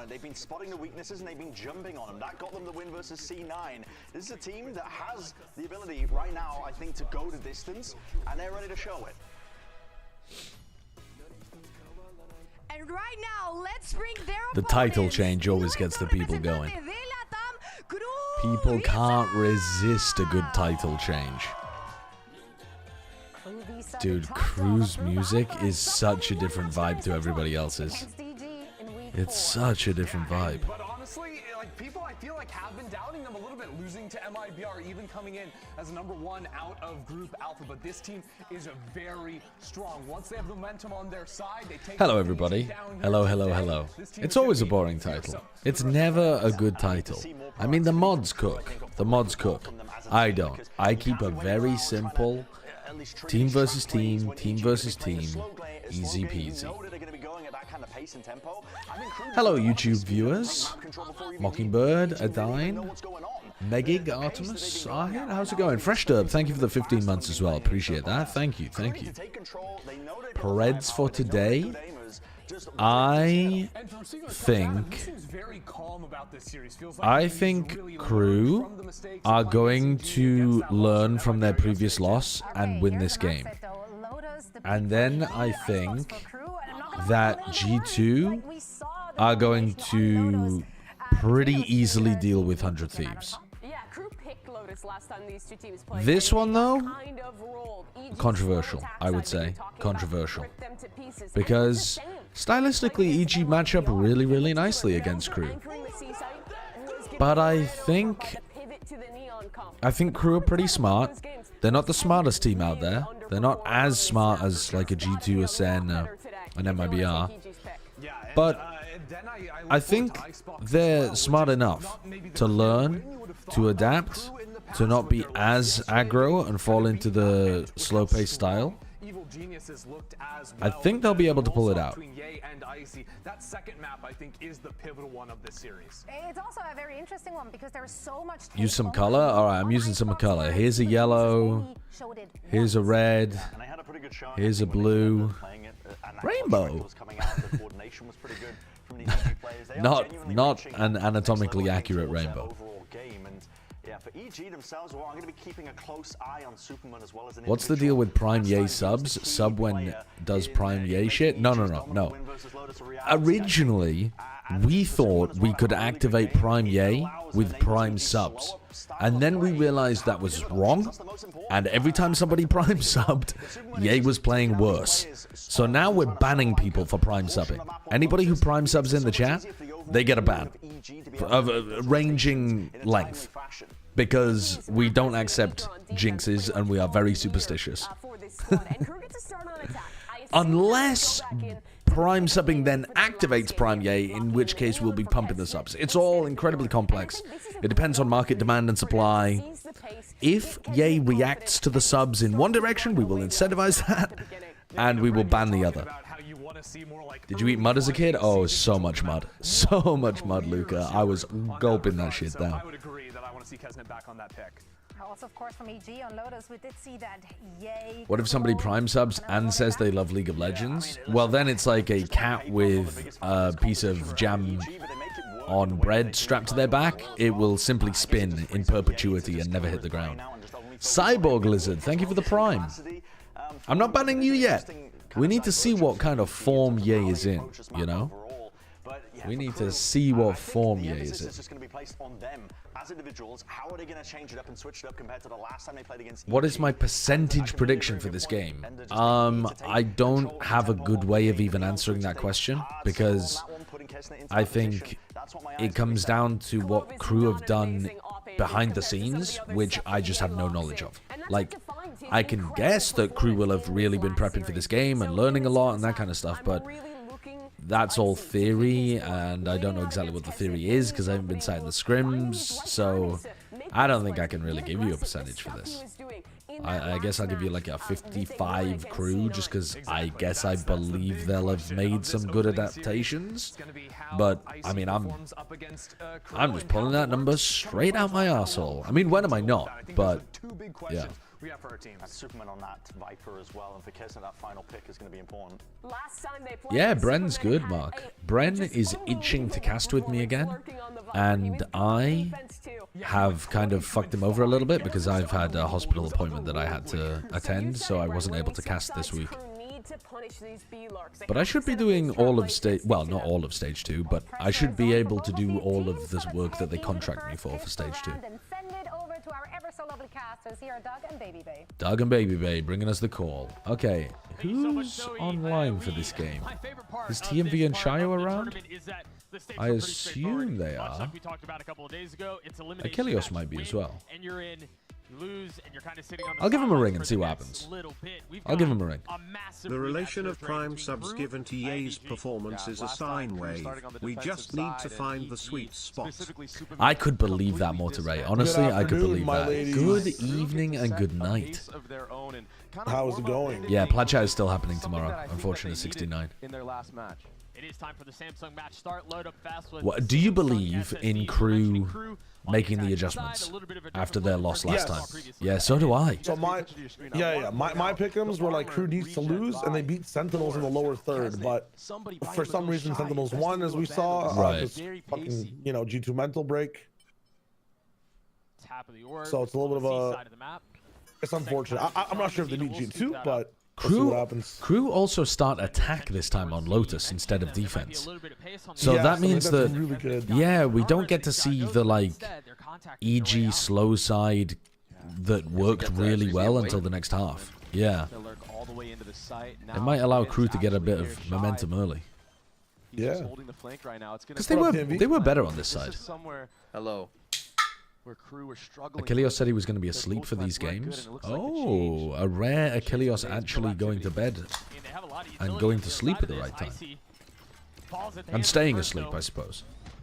on it. They've been spotting the weaknesses and they've been jumping on them. That got them the win versus C9. This is a team that has the ability right now, I think, to go the distance, and they're ready to show it. And right now, let's bring their The title change always gets the people going. People can't resist a good title change. Dude, KRU's music is such a different vibe to everybody else's. It's such a different vibe. But honestly, like, people I feel like have been doubting them a little bit, losing to MIBR, even coming in as #1 out of Group Alpha. But this team is very strong. Once they have the momentum on their side, they take. Hello, everybody. Hello, hello, hello. It's always a boring title. It's never a good title. I mean, the mods cook. The mods cook. I don't. I keep a very simple team versus team, team versus team, easy peasy. Hello, YouTube viewers. Mockingbird, Adine, Megig, Artemis, Ahid, how's it going? Fresh Derb, thank you for the 15 months as well. Appreciate that. Thank you, thank you. Pareds for today. I think KRU are going to learn from their previous loss and win this game. And then I think that G2 are going to pretty easily deal with 100 Thieves. This one, though, controversial, I would say. Controversial. Because stylistically, EG match up really, really nicely against KRU. But I think KRU are pretty smart. They're not the smartest team out there. They're not as smart as like a G2, a Sen, an MIBR. But I think they're smart enough to learn, to adapt, to not be as aggro and fall into the slow-paced style. I think they'll be able to pull it out. That second map, I think, is the pivotal one of this series. It's also a very interesting one because there's so much. Use some color? Alright, I'm using some color. Here's a yellow. Here's a red. Here's a blue. Rainbow. Not an anatomically accurate rainbow. For EG themselves, well, I'm going to be keeping a close eye on Superman as well as an. What's the deal with Prime Ye subs? Sub when does Prime Ye shit? No. Originally, we thought we could activate Prime Ye with Prime subs. And then we realized that was wrong. And every time somebody Prime subbed, Ye was playing worse. So now we're banning people for Prime subbing. Anybody who Prime subs in the chat, they get a ban of ranging length. Because we don't accept jinxes and we are very superstitious. Unless Prime subbing then activates Prime Ye, in which case we'll be pumping the subs. It's all incredibly complex. It depends on market demand and supply. If Ye reacts to the subs in one direction, we will incentivize that, and we will ban the other. Did you eat mud as a kid? Oh, so much mud. So much mud, Luca. I was gulping that shit down. I would agree that I want to see Kesnet back on that pick. Also, of course, from EG on Lotus, we did see that Ye. What if somebody Prime subs and says they love League of Legends? Well, then it's like a cat with a piece of jam on bread strapped to their back. It will simply spin in perpetuity and never hit the ground. Cyborg Lizard, thank you for the Prime. I'm not banning you yet. We need to see what kind of form Ye is in, you know? We need to see what form Ye is in. What is my percentage prediction for this game? I don't have a good way of even answering that question, because I think it comes down to what KRU have done behind the scenes, which I just have no knowledge of. Like, I can guess that KRU will have really been prepping for this game and learning a lot and that kind of stuff, but that's all theory, and I don't know exactly what the theory is because I haven't been sat in the scrims, so I don't think I can really give you a percentage for this. I guess I'll give you like a 55 KRU, just because I guess I believe they'll have made some good adaptations. But I mean, I'm just pulling that number straight out my arsehole. I mean, when am I not? But yeah. Yeah, for our teams. And Superman on that Viper as well, and for Kesna, that final pick is going to be important. Last time they played, Yeah, Bren's Superman good, had Mark. a Bren just is itching to cast with me again, working on the Viper. He and was I defense too. have kind of fucked him over a little bit because I've had a hospital appointment that I had to attend, so I wasn't able to cast this week. But I should be doing all of stage, well, not all of stage 2, but I should be able to do all of this work that they contract me for stage 2. And send it over to our ever so lovely casters here, Doug and Baby Bay. Doug and Baby Bay bringing us the call. Okay, who's online for this game? Is TMV and Shio around? I assume they are. Achilles might be as well. I'll give him a ring and see what happens. I'll give him a ring. The relation of prime subs given to Ye's performance is a sine wave. We just need to find the sweet spot. I could believe that, Mortaray. Honestly, I could believe that. Good evening and good night. How's it going? Yeah, Plat Chat is still happening tomorrow. Unfortunately, 69. In their last match. It is time for the Samsung match start. Load up fast with What, do you believe in KRU making the adjustments after their loss last time? Yeah, so do I. So my pick'ems were like KRU needs to lose, and they beat Sentinels in the lower third, but for some reason Sentinels won, as we saw. Right. Just fucking, you know, G2 mental break. So it's a little bit of a. It's unfortunate. I'm not sure if they beat G2, but. KRU also start attack this time on Lotus instead of defense. So that means that, really good. yeah, we don't get to see the, like, EG slow side that worked really well until the next half. Yeah. It might allow KRU to get a bit of momentum early. Yeah. Because they were better on this side. Hello. Achilles said he was going to be asleep for these games. Oh, a rare Achilles actually going to bed and going to sleep at the right time. And staying asleep, I suppose.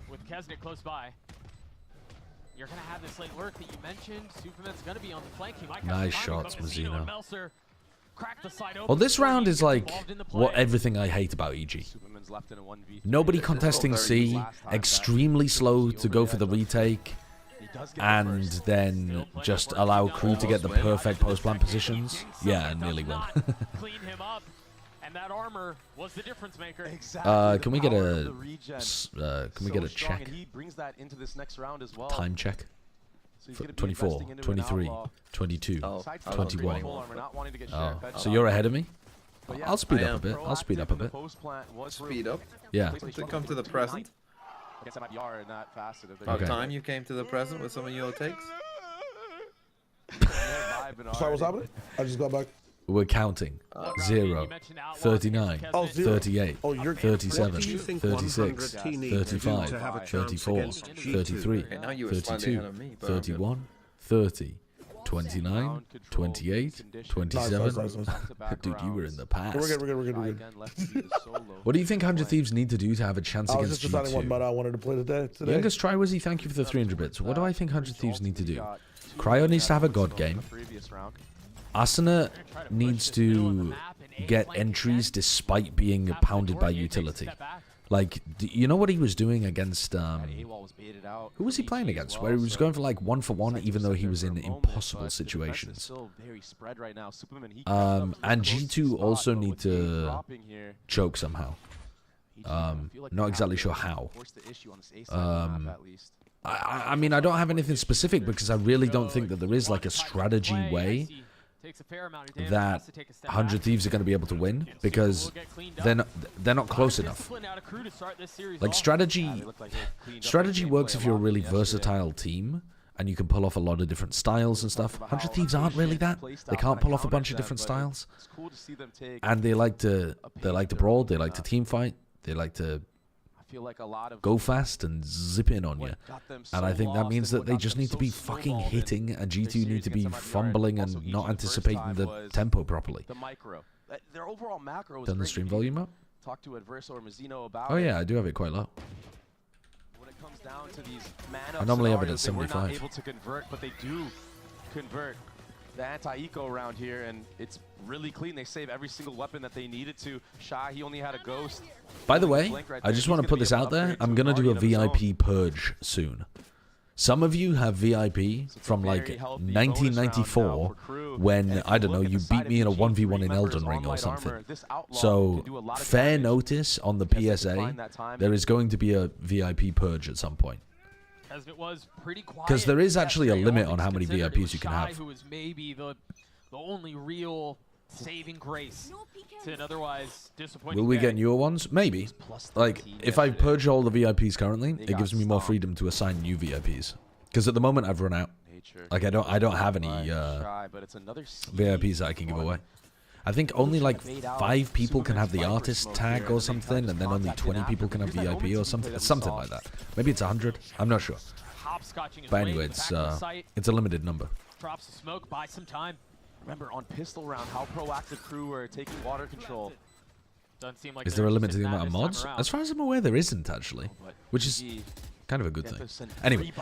With Kesnick close by. You're going to have this late work that you mentioned. Superman's going to be on the flank. He might Nice shots, Mazzino. Well, Well, this round is like what everything I hate about EG. Nobody contesting C, extremely slow to go for the retake, and then just allow KRU to get the perfect post-plant positions. Yeah, nearly win. Clean him up, and that armor was the difference maker. Can we get a check? Time check. 24, 23, 22, 21. Oh, so you're ahead of me? I'll speed up a bit. I'll speed up a bit. Speed up? Yeah. To come to the present. About time you came to the present with some of your takes. Sorry, what's happening? I just got back. We're counting. 0, 39, 38, Oh, you're 37, What do you think 36, 100 need to do 35, to have a chance 34, against G2? 33, Okay, now you were slightly 32, ahead of me, but 31, 30, 29, 28, 27. Dude, you were in the past. We're good. What do you think 100 Thieves need to do to have a chance I was against just deciding what G2? meta I wanted to play today. Youngest Triwizzy, thank you for the 300 bits. What do I think 100 Thieves need to do? Cryo needs to have a god game. Asuna needs to get entries despite being pounded by utility. Like, you know what he was doing against, who was he playing against? Where he was going for like 1-for-1 even though he was in impossible situations. And G2 also need to choke somehow. Not exactly sure how. I mean, I don't have anything specific because I really don't think that there is like a strategy way that 100 Thieves are going to be able to win because they're not close enough. Like strategy works if you're a really versatile team and you can pull off a lot of different styles and stuff. 100 Thieves aren't really that. They can't pull off a bunch of different styles. And they like to brawl, they like to team fight, they like to go fast and zip in on you. And I think that means that they just need to be fucking hitting, and G2 need to be fumbling and not anticipating the tempo properly. Turn the stream volume up? Oh yeah, I do have it quite low. I normally have it at 75. Able to convert, but they do convert the anti-eco around here, and it's really clean. They save every single weapon that they needed to. Shy, he only had a ghost. By the way, I just want to put this out there. I'm going to do a VIP purge soon. Some of you have VIP from like 1994 when, I don't know, you beat me in a 1v1 in Elden Ring or something. So, fair notice on the PSA, there is going to be a VIP purge at some point. Because there is actually a limit on how many VIPs you can have. Who is maybe the only real saving grace to an otherwise disappointing Will we day. get newer ones? Maybe. Like, if I purge all the VIPs currently, it gives me more freedom to assign new VIPs. Because at the moment I've run out. Like I don't have any VIPs that I can give away. I think only like 5 people can have the artist tag or something, and then only 20 people can have VIP or something like that. Maybe it's 100. I'm not sure. But anyway, it's a limited number. Drops the smoke, buy some time. Remember on pistol round how proactive crew were taking water control. Doesn't seem like Is there a limit to the amount of mods? As far as I'm aware, there isn't actually, which is kind of a good thing. Anyway,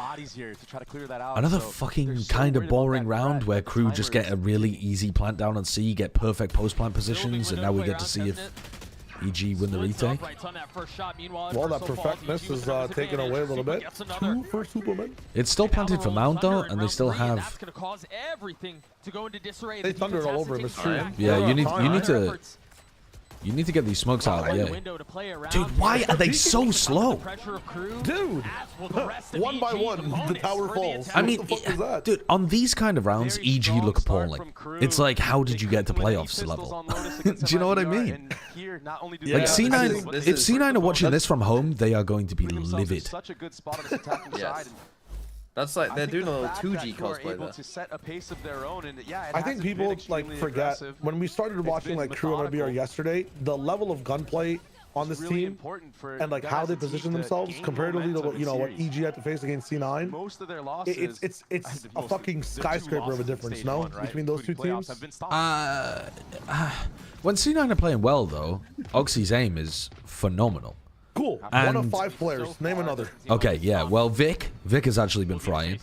another fucking kind of boring round where crew just get a really easy plant down on C, get perfect post-plant positions, and now we get to see if EG win the retake. Well, that perfectness is taken away a little bit. 2 for Superman. It's still planted for Mount though, and they still have. They thundered all over him. It's true. Yeah, you need to get these smokes out of the way. Dude, why are they so slow? Dude, 1 by 1, the tower falls. I mean, what the fuck is that? dude, on these kind of rounds, EG look appalling. It's like, how did you get to playoffs level? Do you know what I mean? Like C9, if C9 are watching this from home, they are going to be livid. Yes. That's like they're doing a little 2G cosplay there. I think people like forget when we started watching like Crew and MBR yesterday, the level of gunplay on this team and like how they position themselves comparatively to what what EG had to face against C9. It's a fucking skyscraper of a difference, no, between those two teams. When C9 are playing well though, Oxy's aim is phenomenal. Cool. And 1 of 5 players. Name another. Okay, yeah. Well, Vic has actually been frying.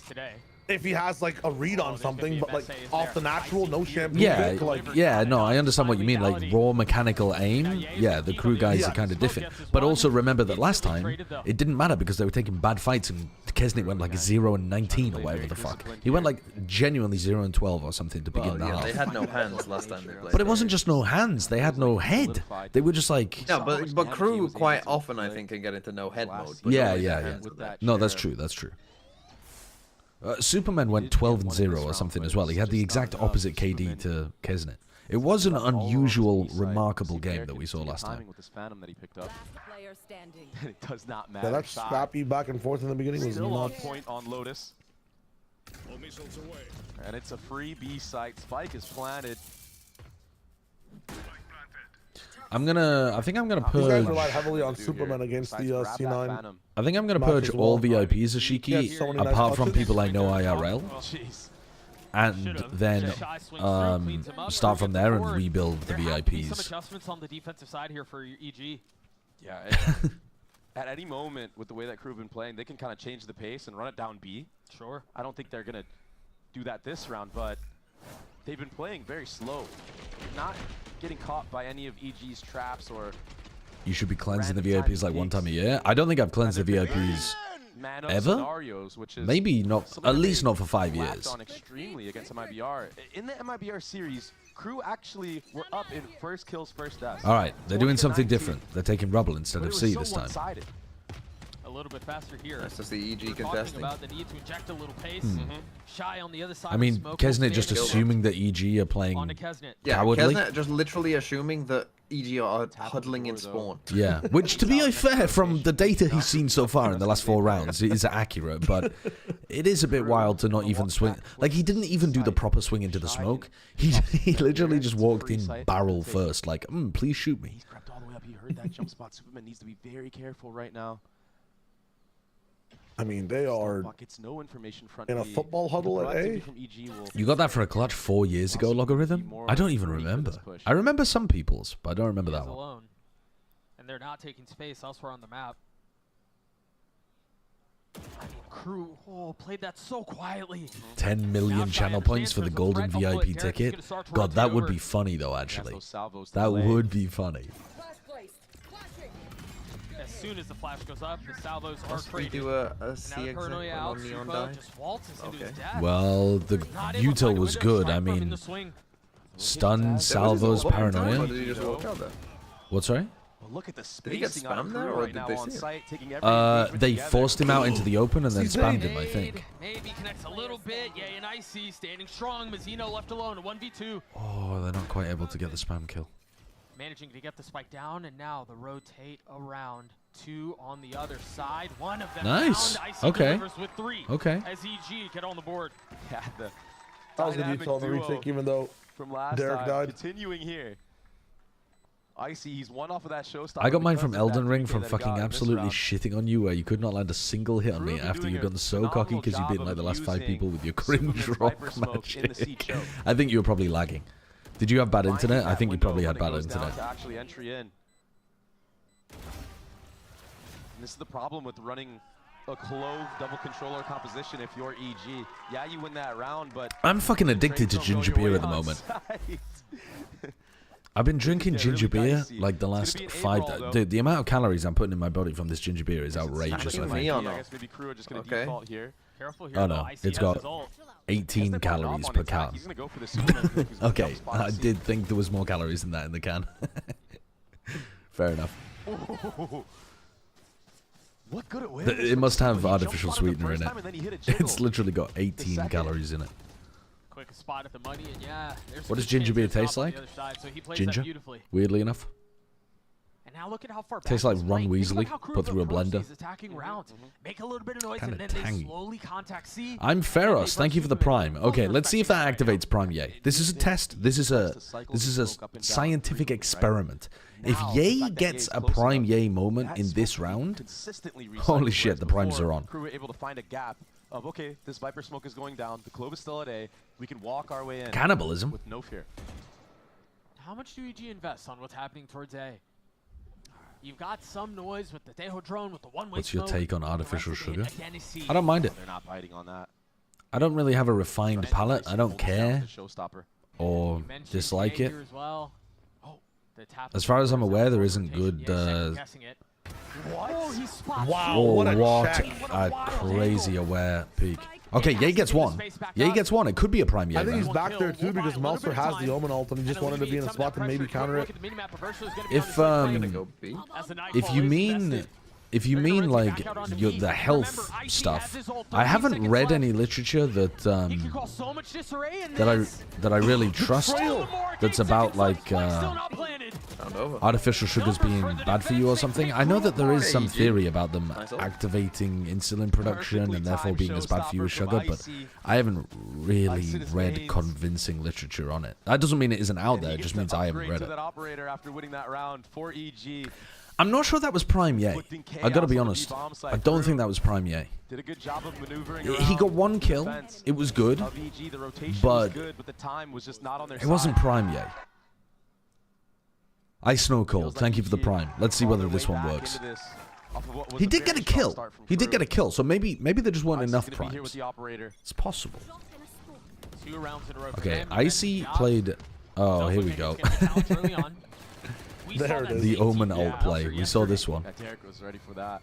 If he has like a read on something, but like off the natural, no shampoo. Yeah, Vic, like, yeah. No, I understand what you mean. Like raw mechanical aim. Yeah, the crew guys are kind of different. But also remember that last time it didn't matter because they were taking bad fights and Kesnit went like 0-19 or whatever the fuck. He went like genuinely 0-12 or something to begin the half. They had no hands last time they played. But it wasn't just no hands. They had no head. They were just like. No, but crew quite often I think can get into no head mode. Yeah. No, that's true. That's true. Superman went 12-0 or something as well. He had the exact opposite KD to Kesnit. It was an unusual, remarkable game that we saw last time. It does not matter. Yeah, that scrappy back and forth in the beginning was nuts. Point on Lotus. And it's a free B site. Spike is planted. I think I'm gonna purge. These guys relied heavily on Superman against the C9. I think I'm gonna purge all VIPs, Ashiki, apart from people I know IRL. And then start from there and rebuild the VIPs. Some adjustments on the defensive side here for EG. Yeah. At any moment, with the way that crew have been playing, they can kind of change the pace and run it down B. Sure. I don't think they're gonna do that this round, but they've been playing very slow, not getting caught by any of EG's traps or. You should be cleansing the VIPs like 1 time a year. I don't think I've cleansed the VIPs ever. Maybe not, at least not for 5 years. On extremely against MIBR. In the MIBR series, crew actually were up in first kills, first deaths. All right, they're doing something different. They're taking rubble instead of C this time. A little bit faster here. That's just the EG contesting. About the need to inject a little pace. Shy on the other side. I mean, Kesnit just assuming that EG are playing cowardly. Kesnit just literally assuming that EG are huddling in spawn. Yeah, which to be fair, from the data he's seen so far in the last 4 rounds, it is accurate, but it is a bit wild to not even swing. Like, he didn't even do the proper swing into the smoke. He literally just walked in barrel first, like, please shoot me. He's crept all the way up. He heard that jump spot. Superman needs to be very careful right now. I mean, they are in a football huddle at A. You got that for a clutch 4 years ago, Logarithm? I don't even remember. I remember some people's, but I don't remember that one. Alone. And they're not taking space elsewhere on the map. I mean, crew played that so quietly. 10 million channel points for the golden VIP ticket. God, that would be funny though, actually. That would be funny. soon as the flash goes up, the salvos are Must we traded. do a Now C the exit paranoia when out, on Neon Supo die? just waltzes into his death. Well, the Not able to util find a was window, good. strike I from in mean, the swing. stun, salvos, Or paranoia. did he just walk out there? What, sorry? Well, look at the Did he get spacing on spammed there, Crew or right did now they on see him? site, taking every engagement They together. forced him out into the open and then spammed him, I Nade, think. Maybe connects a little bit. Yeah, and Icy standing strong. Mazzino left alone. 1v2. Oh, they're not quite able to get the spam kill. Managing to get the spike down, and now the rotate around. 2 on the other side. One of them Nice. found. Icy Okay. delivers with 3. Okay. As EG get on the board. Yeah, the That was a good dynamic util on the duo retake, even though from last Derek time. died. Continuing here. Icy, he's one off of that showstopper. I got mine because from of Elden that Ring 3K from that he fucking got in this absolutely round. shitting on you where you could not land a single hit on me Crew been after doing you've a gotten so cocky phenomenal because you've job beaten like of the last 5 using people with your cringe Superman's rock Viper Smoke in the seat magic. choke. I think you were probably lagging. Did you have bad Finding internet? I that think you window probably had when it bad goes down internet. to actually entry in. And this is the problem with running a clove double controller composition if you're EG. Yeah, you win that round, but I'm fucking addicted to trades don't ginger go your beer way at the on moment. site. I've been drinking get really ginger beer dicey. like the It's gonna last be an 5 8-roll, though. Dude, the amount of calories I'm putting in my body from this ginger beer is outrageous, I attacking think. me or I not? guess maybe Crew are just going to Okay. default here. Careful here. Oh though. no, Icy it's has got his ult. 18 Step on calories off on per attack. can. He's going to go for the Superman pick, who's gonna Okay, jump spot I to see. did think there was more calories than that in the can. Fair enough. What good awareness It from must Crew. have He jumped artificial on it the sweetener first in it. time and then he hit a jiggle. It's literally got 18 second. calories in it. Quick spot at the money, and yeah. There's What a does good ginger chance beer there's an taste op on like? the other side, so he plays Ginger? that beautifully. Weirdly enough. And now look at how far back Tastes like he's Ron playing. Think about Weasley how Crew put through a approach blender. these attacking rounds. Make a little bit of noise, Kinda and then tangy. they slowly contact C. I'm and Feros. they Thank you for the burst prime. into it. Okay, Full let's see if that respect to activates Prime Yay. This is a test. This is a scientific experiment. If Yay gets a Prime Yay moment in this round, holy shit, the primes are on. Crew were able to find a gap of, okay, this Viper smoke is going down. The Clove is still at A. We can walk our way in. Cannibalism. With no fear. How much do EG invest on what's happening towards A? You've got some noise with the Deho drone, with the one-way What's your smoke, take on and the artificial rest of it, sugar? again, is C. I don't mind it. They're not biting on that. I don't really have a refined palate. I don't Holds down care the showstopper. or You mentioned dislike A it. here as well. Oh, the tap As far as I'm is aware, out there for isn't rotation. good, Yeah, second-guessing it. Oh, he spots Wow, Oh, what a what check. a crazy aware peak. Okay, Yay gets one. Yay gets one. It could be a Prime Yay. I think he's then. back there too because Meltzer has the Omen ult and he just wanted to be in a spot to maybe counter it. If you mean like the health stuff, I haven't read any literature that I really trust that's about like artificial sugars being bad for you or something. I know that there is some theory about them activating insulin production and therefore being as bad for you as sugar, but I haven't really read convincing literature on it. That doesn't mean it isn't out there, it just means I haven't read it. I'm not sure that was Prime Yay. I gotta be honest. I don't think that was Prime Yay. Did a good job of maneuvering He got one kill. It was good, but it wasn't Prime Yay. Ice Snow Cold, thank you for the Prime. Let's see whether this one works. He did get a kill. He did get a kill, so maybe there just weren't enough primes. It's possible. 2 rounds in a row for Okay, him. Icy played... Oh, here we go. There it is. The Omen ult play. We saw this one. Derek was ready for that.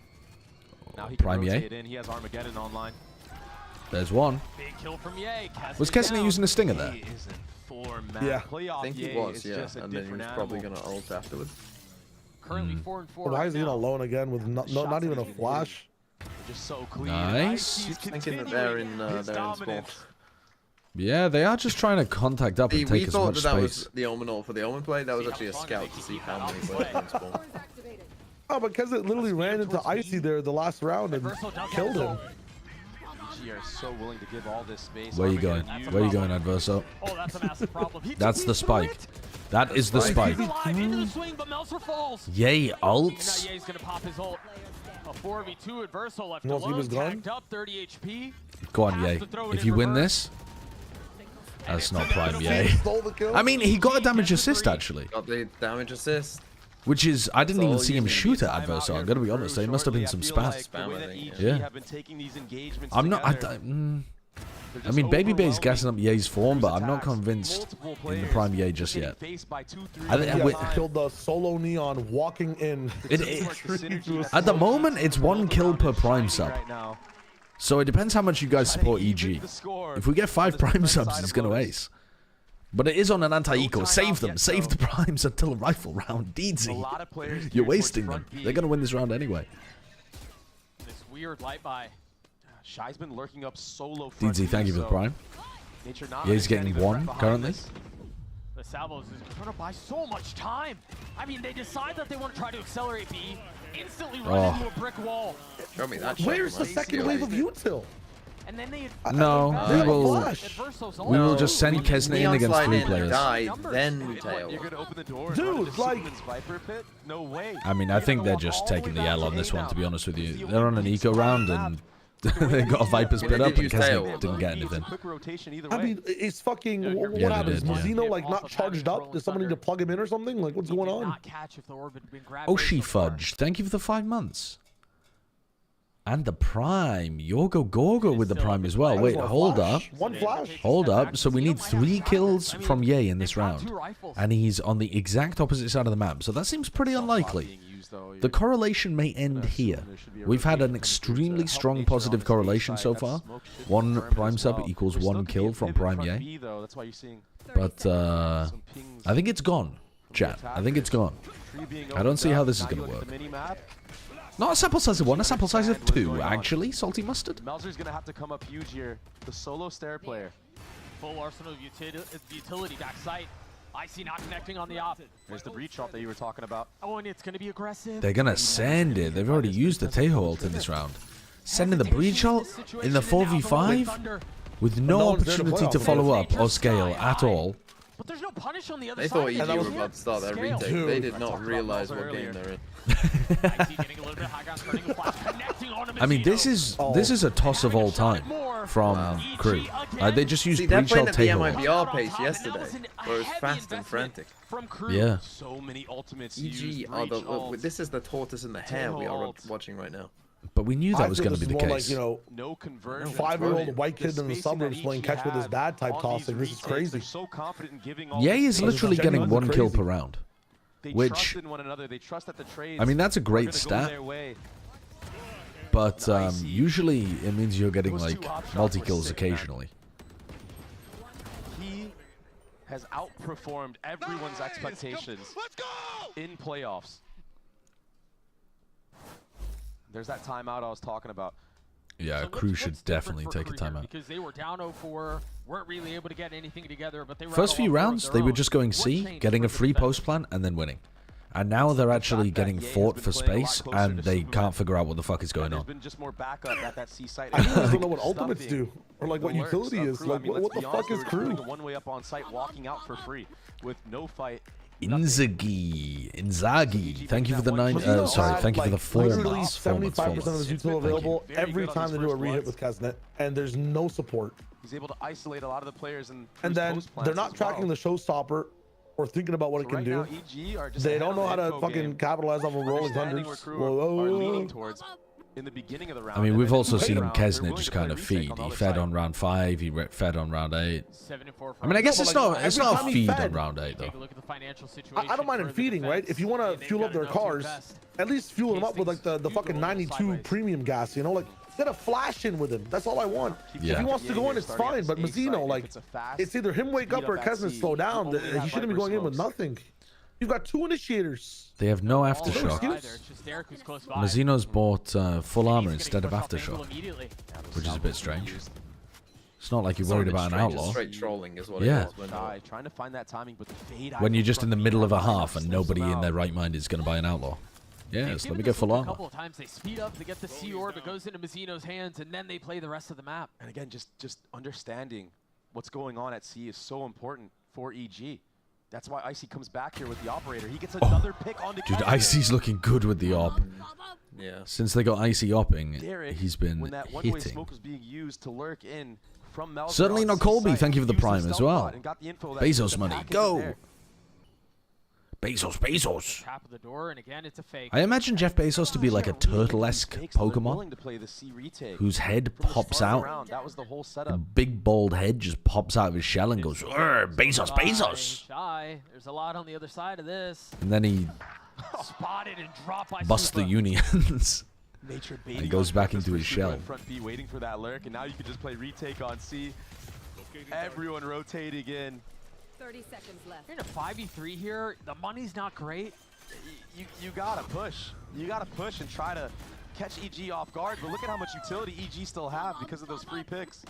Now he Prime can Yay. rotate in. He has Armageddon online. There's one. Big kill from Yay. Was Kessner using a stinger there? He is in form, man. Yeah. Playoff I think he Yay was, is yeah. just a And then he was different probably animal. going to ult afterwards. Currently 4-4. Why is he right now. alone again with not even a flash? They're just so clean. Nice. He's Thinking that they're in spawn. dominance. Yeah, they are just trying to contact up and We take as thought much that space. was the Omen ult for the Omen play. That was actually a scout to see how many players were in spawn. Oh, because it literally ran into Icy there the last round and killed him. EG are so willing to give all this space. Where you going? Armageddon Where you used. going, Adverso? Oh, that's a massive problem. He That's took the me spike. through it. That is the spike. Live into the swing, but Meltzer falls. Yay, And now ults. Ye's gonna pop his ult. A 4v2 Adverso left You want to see alone. his gun? Tagged up, 30 HP. Go on, Has Yay. to throw it If in you win reverse. this, that's not Prime Yay. Stole the kill. I mean, he got a damage assist, actually. Got the damage assist. Which is, I didn't even see him shoot at Time out Adverso, here I'm gonna for be Crew honest. There must have been shortly. some I feel spam. like the way that I think, EG yeah. have been taking these engagements I'm not... together, I mean, Baby Bay's gassing up Ye's form, but I'm not convinced in the prime Ye just yet. I think killed the solo Neon walking in. At the moment, it's 1 kill per prime sub. So it depends how much you guys support EG. If we get 5 prime subs, he's going to ace. But it is on an anti-eco. Save them. Save the primes until a rifle round. DZ. You're wasting them. They're going to win this round anyway. This weird light by. Shy's been lurking up solo. DZ, thank you for the prime. Yeah, he's getting 1 currently. The Salvos is going to buy so much time. I mean, they decide that they want to try to accelerate B. Instantly run into a brick wall. Show me that. Where's the second wave of util? And then they no, we will just send Kesna in against 3 players. Then tail. Dude, like, no way. I mean, I think they're just taking the L on this one, to be honest with you. They're on an eco round and they got a Viper split up and Kesna didn't get anything. I mean, it's fucking, what happens? Mazino, like, not charged up? Does someone need to plug him in or something? Like, what's going on? Oh, she fudged. Thank you for the 5 months. And the prime. Yorgo Gorgo with the prime as well. Wait, hold up. One flash. Hold up. So we need 3 kills from Ye in this round. And he's on the exact opposite side of the map. So that seems pretty unlikely. The correlation may end here. We've had an extremely strong positive correlation so far. 1 prime sub equals 1 kill from prime Ye. But I think it's gone, chat. I think it's gone. I don't see how this is going to work. Not a sample size of 1, a sample size of 2, actually. Salty mustard. Melzer's going to have to come up huge here. The solo stair player. Full arsenal of utility back sight. Icy not connecting on the op. There's the breach shot that you were talking about. Oh, and it's going to be aggressive. They're going to send it. They've already used the Tejo ult in this round. Sending the breach ult in the 4v5 with no opportunity to follow up or scale at all. But there's no punish on the other they side. thought EG were about to start that retake. They did not realize what game they're in. I mean, this is a toss of all time from KRU. They just used breach ult the MIBR pace yesterday, where it was fast and frantic. Yeah. So many ultimates. EG are this is the tortoise and the hare we are watching right now. But we knew that was going to be the case. Like, you know, no conversion. 5-year-old white kid in the suburbs playing catch with his dad type tossing. This is crazy. Ye is literally getting 1 kill per round. Which, I mean, that's a great stat. But usually it means you're getting like multi-kills occasionally. He has outperformed everyone's expectations in playoffs. There's that timeout I was talking about. Yeah, KRU should definitely take a timeout. Because they were down 0-4, weren't really able to get anything together, but they first few rounds, they were just going C, getting a free post plan, and then winning. And now they're actually getting fought for space, and they can't figure out what the fuck is going on. I don't know what ultimates do, or like what utility is. Like, what the fuck is KRU? One way up on site, walking out for free with no fight. Inzaghi, thank you for the 9. Sorry, thank you for the 4 months. 75% of his util available every time they do a re-hit with Kesnet, and there's no support. He's able to isolate a lot of the players, and then they're not tracking the showstopper or thinking about what it can do. They don't know how to fucking capitalize off of rolling thunders. In the beginning of the round. I mean, we've also seen Kesnet just kind of feed. He fed on round 5. He fed on round 8. I mean, I guess it's not a feed on round 8 though. I don't mind him feeding, right? If you want to fuel up their cars, at least fuel them up with like the fucking 92 premium gas. You know, like get a flash in with him. That's all I want. Yeah. If he wants to go in, it's fine. But Mazino, like, it's either him wake up or Kesnet slow down. He shouldn't be going in with nothing. You've got 2 initiators. They have no aftershock. Mazino's bought full armor instead of aftershock, which is a bit strange. It's not like you're worried about an outlaw. Straight trolling is what yeah. it is. Trying to find that timing, but the fade when you're just in the middle of a half and nobody in their right mind is going to buy an outlaw. Yes, let me get full armor. A couple of times they speed up, they get the C orb, it goes into Mazino's hands, and then they play the rest of the map. And again, just understanding what's going on at C is so important for EG. That's why Icy comes back here with the operator. He gets another pick on the dude, Icy's looking good with the op. Yeah. Since they got Icy opping, he's been hitting. Smoke was being used to lurk in from certainly not Colby. Thank you for the prime as well. Bezos money, go. Bezos. Tap of the door, and again, it's a fake. I imagine Jeff Bezos to be like a turtle-esque Pokemon whose head pops out. The big bald head just pops out of his shell and goes, Bezos. Shy. There's a lot on the other side of this. And then he spotted and dropped by busts the unions. And he goes back into his shell. Front B waiting for that lurk, and now you can just play retake on C. Everyone rotating in. 30 seconds left. You're in a 5v3 here. The money's not great. You gotta push. You gotta push and try to catch EG off guard. But look at how much utility EG still have because of those free picks.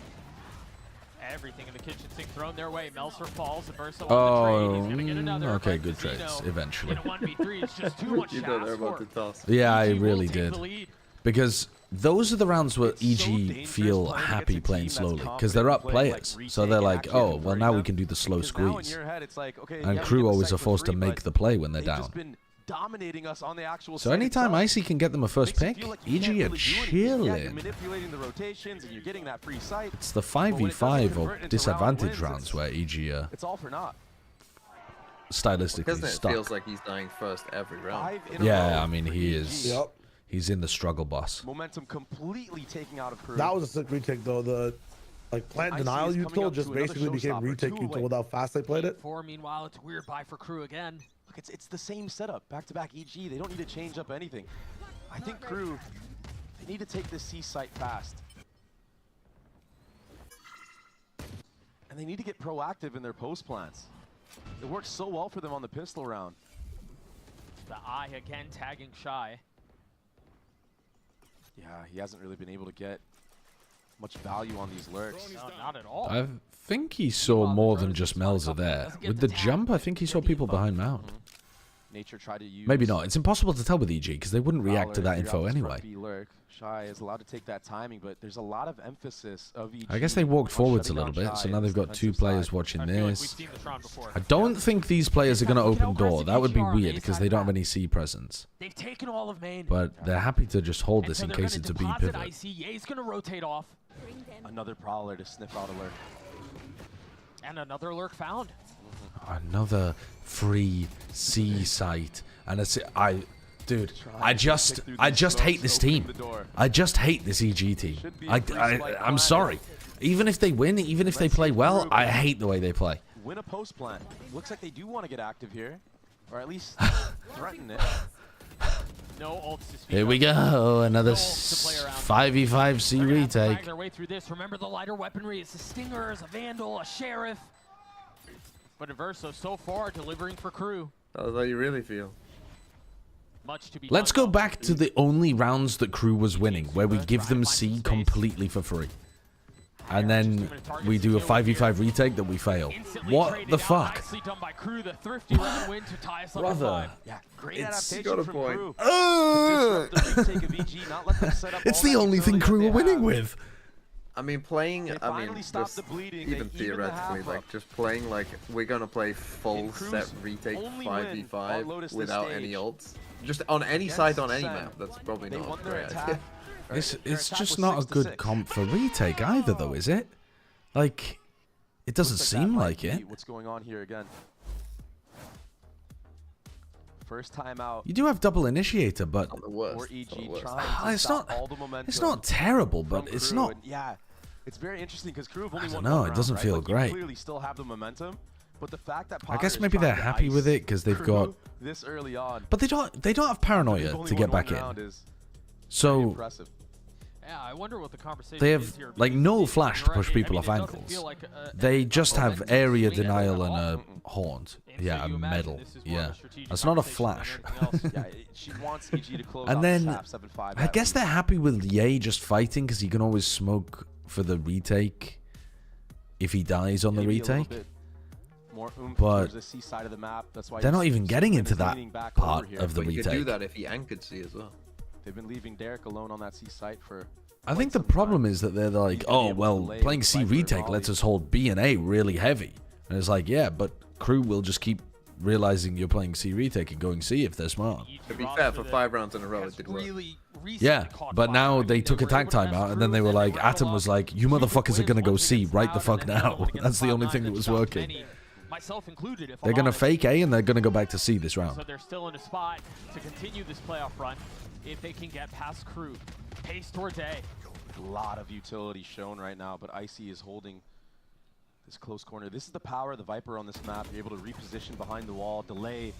Everything in the kitchen sink thrown their way. Melser falls. Verso Oh, on the trade. He's gonna get another. okay, good trades eventually. In a 1v3, it's just too much. You know they're about to toss. Yeah, I really did. Because those are the rounds where EG feel happy playing slowly, because they're up players. So they're like, oh, well, now we can do the slow squeeze. And crew always are forced to make the play when they're down. Dominating us on the actual So anytime Icy can get them a first pick, EG are chilling. It's the 5v5 or disadvantage rounds where EG are stylistically stuck. It feels like he's dying first every round. Yeah, I mean, he is. Yep. He's in the struggle bus. Momentum completely taking out of crew. That was a sick retake though. The plant denial util just basically became retake util with how fast they played it. Meanwhile, it's a weird buy for crew again. Look, it's the same setup, back-to-back EG. They don't need to change up anything. I think crew, they need to take this C site fast. And they need to get proactive in their post plans. It works so well for them on the pistol round. The eye again tagging Shy. Yeah, he hasn't really been able to get much value on these lurks. No, not at all. I think he saw more than just Melzer there. With the jump, I think he saw people behind Mount. Nature tried to use Maybe not. It's impossible to tell with EG because they wouldn't react to that info anyway. Shy is allowed to take that timing, but there's a lot of emphasis of EG. I guess they walked forwards a little bit, so now they've got two players watching this. I don't think these players are going to open door. That would be weird because they don't have any C presence. They've taken all of main. But they're happy to just hold this in case it's a B pivot. Ye's going to rotate off. Another prowler to sniff out a lurk. And another lurk found. Another free C site. And dude, I just hate this team. I just hate this EG team. I'm sorry. Even if they win, even if they play well, I hate the way they play. Win a post plan. Looks like they do want to get active here, or at least threaten it. No ults to speak. Here we go, another 5v5 C retake. Their way through this. Remember the lighter weaponry. It's a stinger, a vandal, a sheriff. But Verso so far delivering for crew. That's how you really feel. Let's go back to the only rounds that crew was winning, where we give them C completely for free. And then we do a 5v5 retake that we fail. What the fuck? Brother. It's got a point. It's the only thing crew are winning with. I mean, just even theoretically, like, just playing, like, we're gonna play full set retake 5v5 without any ults. Just on any side on any map, that's probably not a great idea. It's just not a good comp for retake either, though, is it? Like, it doesn't seem like it. What's going on here again? First time out. You do have double initiator, but it's not terrible, but it's not. Yeah, it's very interesting because crew have only won one round, it doesn't feel like, great. You clearly still have the momentum, but the fact that I guess maybe they're happy with it because they've got this early on. But they don't have paranoia to get back in. So yeah, I wonder what the conversation they is have here, like no because flash to push people off angles. like They just have area denial and a haunt. Yeah, a medal. Yeah, that's not a flash. And then I guess they're happy with Ye just fighting because he can always smoke for the retake if he dies on the retake. But they're not even getting into that part of the retake. You could do that if he anchored C as well. They've been leaving Derek alone on that C site for. I think the problem is that they're like, oh, well, playing C retake lets us hold B and A really heavy. And it's like, yeah, but crew will just keep realizing you're playing C retake and going C if they're smart. To be fair, for 5 rounds in a row, it did work. Yeah, but now they took a tag timeout and then they were like, Atom was like, you motherfuckers are going to go C right the fuck now. That's the only thing that was working. myself included. If They're I'm going to honest. fake A, and they're going to go back to C this round. So they're still in a spot to continue this playoff run if they can get past KRU. Pace towards A. A lot of utility shown right now, but Icy is holding this close corner. This is the power of the Viper on this map. You're able to reposition behind the wall, delay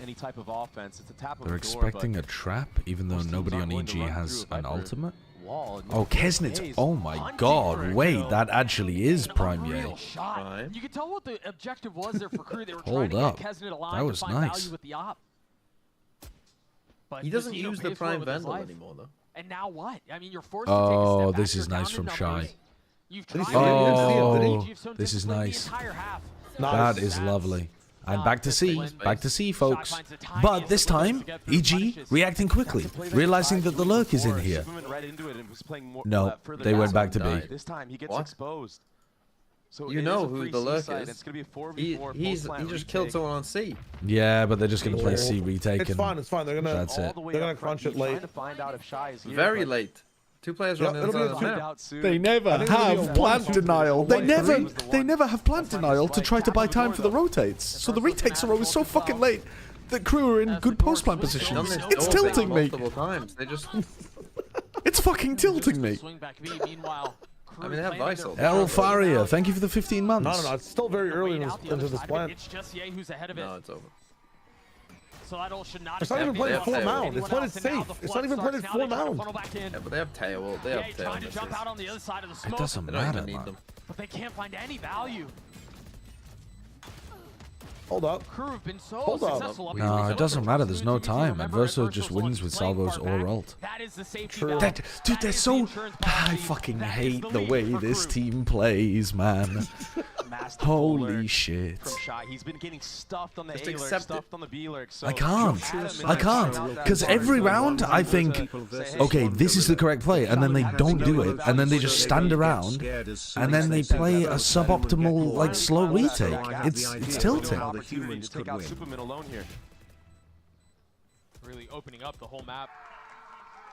any type of offense. It's a tap of They're the door, expecting a trap, even though nobody on EG has an ultimate. Oh, Kesnitz. Oh my god. Wait, that actually is Prime Yay. Shot. You can tell what the objective was there for KRU. They were Hold trying up. to get Kesnit alive That was to find nice. value with the op. But He doesn't Vizito use the pays for it Prime with his Vandal life. anymore, though. And now what? I mean, you're forced to take a Oh, step back. this is You're nice down from in Shy. numbers. You've Did he tried see it? to Didn't see it, did he? Oh, You've shown this is discipline the nice. entire half. Nice. That is lovely. And back to C. discipline. Back to C, folks. finds the tiniest But this windows time, to get through EG punishes. reacting quickly, realizing that the lurk is in here. No, they went back to B. This time he gets What? exposed. So You it know is a who free the C lurk side. is. It's gonna be a 4v4 He post-plant just killed retake. someone on C. Yeah, but they're just going to play C retake. It's and fine. It's fine. They're gonna. That's it. All the way They're gonna up front. crunch it He's trying late. to find out if Shy is here, Very but late. 2 players Yeah, on the it'll be other a side of two- the find map. out soon. They never I think it'll be a have one, plant two, denial. three. They never have plant denial to try to buy time for the rotates. So the retakes are always so fucking late that KRU are in good post plant Done positions. this It's door thing tilting me. multiple times. They just. It's fucking tilting me. Swing back B. Meanwhile, I mean, they have Visal. El Faria, thank you for the 15 months. No. It's still very early Wait in out the into other this side, plant. but it's just Ye who's ahead of it. No, it's over. So that all should not It's not even playing playing full Anyone mound. It's playing else, and now safe. the It's flood not even starts. playing Now full they try to mound. funnel back in. Yeah, but they have tail. They have Ye tail. trying to jump out on the other side of the smoke. It doesn't They don't matter, even need man. them. But they can't find any value. Hold up. KRU have been so Hold up. successful up No, until it this doesn't point. matter. There's no Remember, time. Adverso Adverso's just one wins with playing salvos far or back. ult. That is the safety True. valve. Dude, That they're is the so. insurance I policy. fucking That is hate the lead way for this KRU. team plays, man. Masterful Holy lurk shit. from Shy. He's been getting stuffed on the Just A lurk, accept it. stuffed on the B lurk. So I can't. adamant I about can't. that Because part. every round, I think, okay, this is the correct play, and then they don't do it, and then they just stand around, and then they play a suboptimal, like, slow retake. It's tilting. Opportunity to take out Superman alone here. Really opening up the whole map.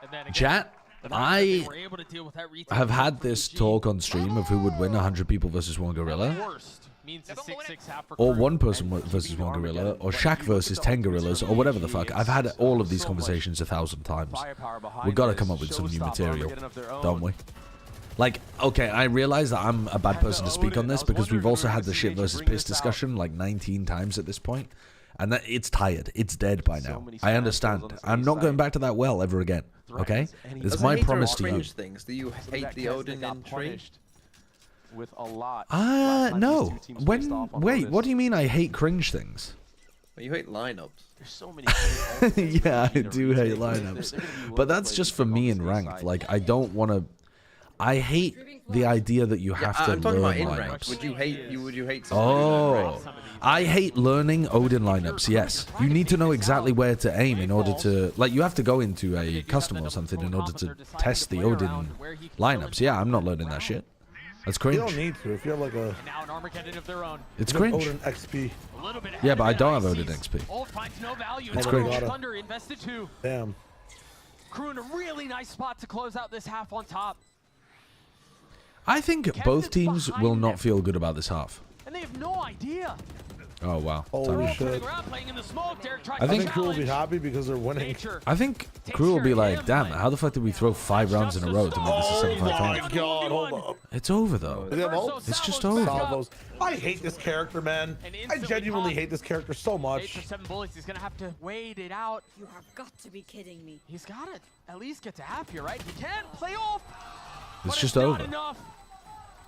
And then again, Chat, the fact that they I were able to deal with that retake have had from this EG. talk on stream of who would win 100 people versus one gorilla, Worst means a 6-6 half for or KRU. one person versus one gorilla, or Shaq versus 10 gorillas, or whatever the fuck. I've had all of these conversations 1,000 times. Firepower behind We've got to this. come up with some new Showstopper material, getting of their own. don't we? Like, okay, I realize that I'm a bad person to speak on this because we've also had the shit versus piss discussion like 19 times at this point, and that it's tired. It's dead by now. I understand. I'm not going back to that well ever again. Okay, this is my promise to you. Cringe things. Do you hate the Odin in tree? With a lot. No. Wait, what do you mean I hate cringe things? Well, you hate lineups. There's so many. Yeah, I do hate lineups, but that's just for me in ranked. Like, I don't want to. I hate the idea that you have to I'm talking learn about in ranked. lineups. Would you hate? Oh, I hate learning Odin lineups. Yes, you need to know exactly where to aim in order to, like, you have to go into a custom or something in order to test the Odin lineups. Yeah, I'm not learning that shit. That's You cringe. don't need to. If you have like a Now an Armageddon of their own. It's you have cringe. Odin XP. A little bit Yeah, ahead but of I it. don't have Icy's Odin XP. Ult finds no value. It's Now cringe. Thunder invested too. Damn. KRU in a really nice spot to close out this half on top. I think both teams will not feel good about this half. And they have no idea. Oh wow. Holy Time. shit. Around, playing in the smoke. Derek tries I I to think Crew will be challenge. happy because they're winning. Nature. I think Crew will be like, damn, how the fuck did we throw 5 rounds in a row to make this a 75-5? God, hold up. It's over though. They have ults? It's just Salvo's over. back up. Salvos. I hate this character, man. And I instantly genuinely caught. hate this character so much. 8 for 7 bullets. He's gonna have to wait it out. You have got to be kidding me. He's got to at least get to half here, right? He can't play off. It's but just not over. enough.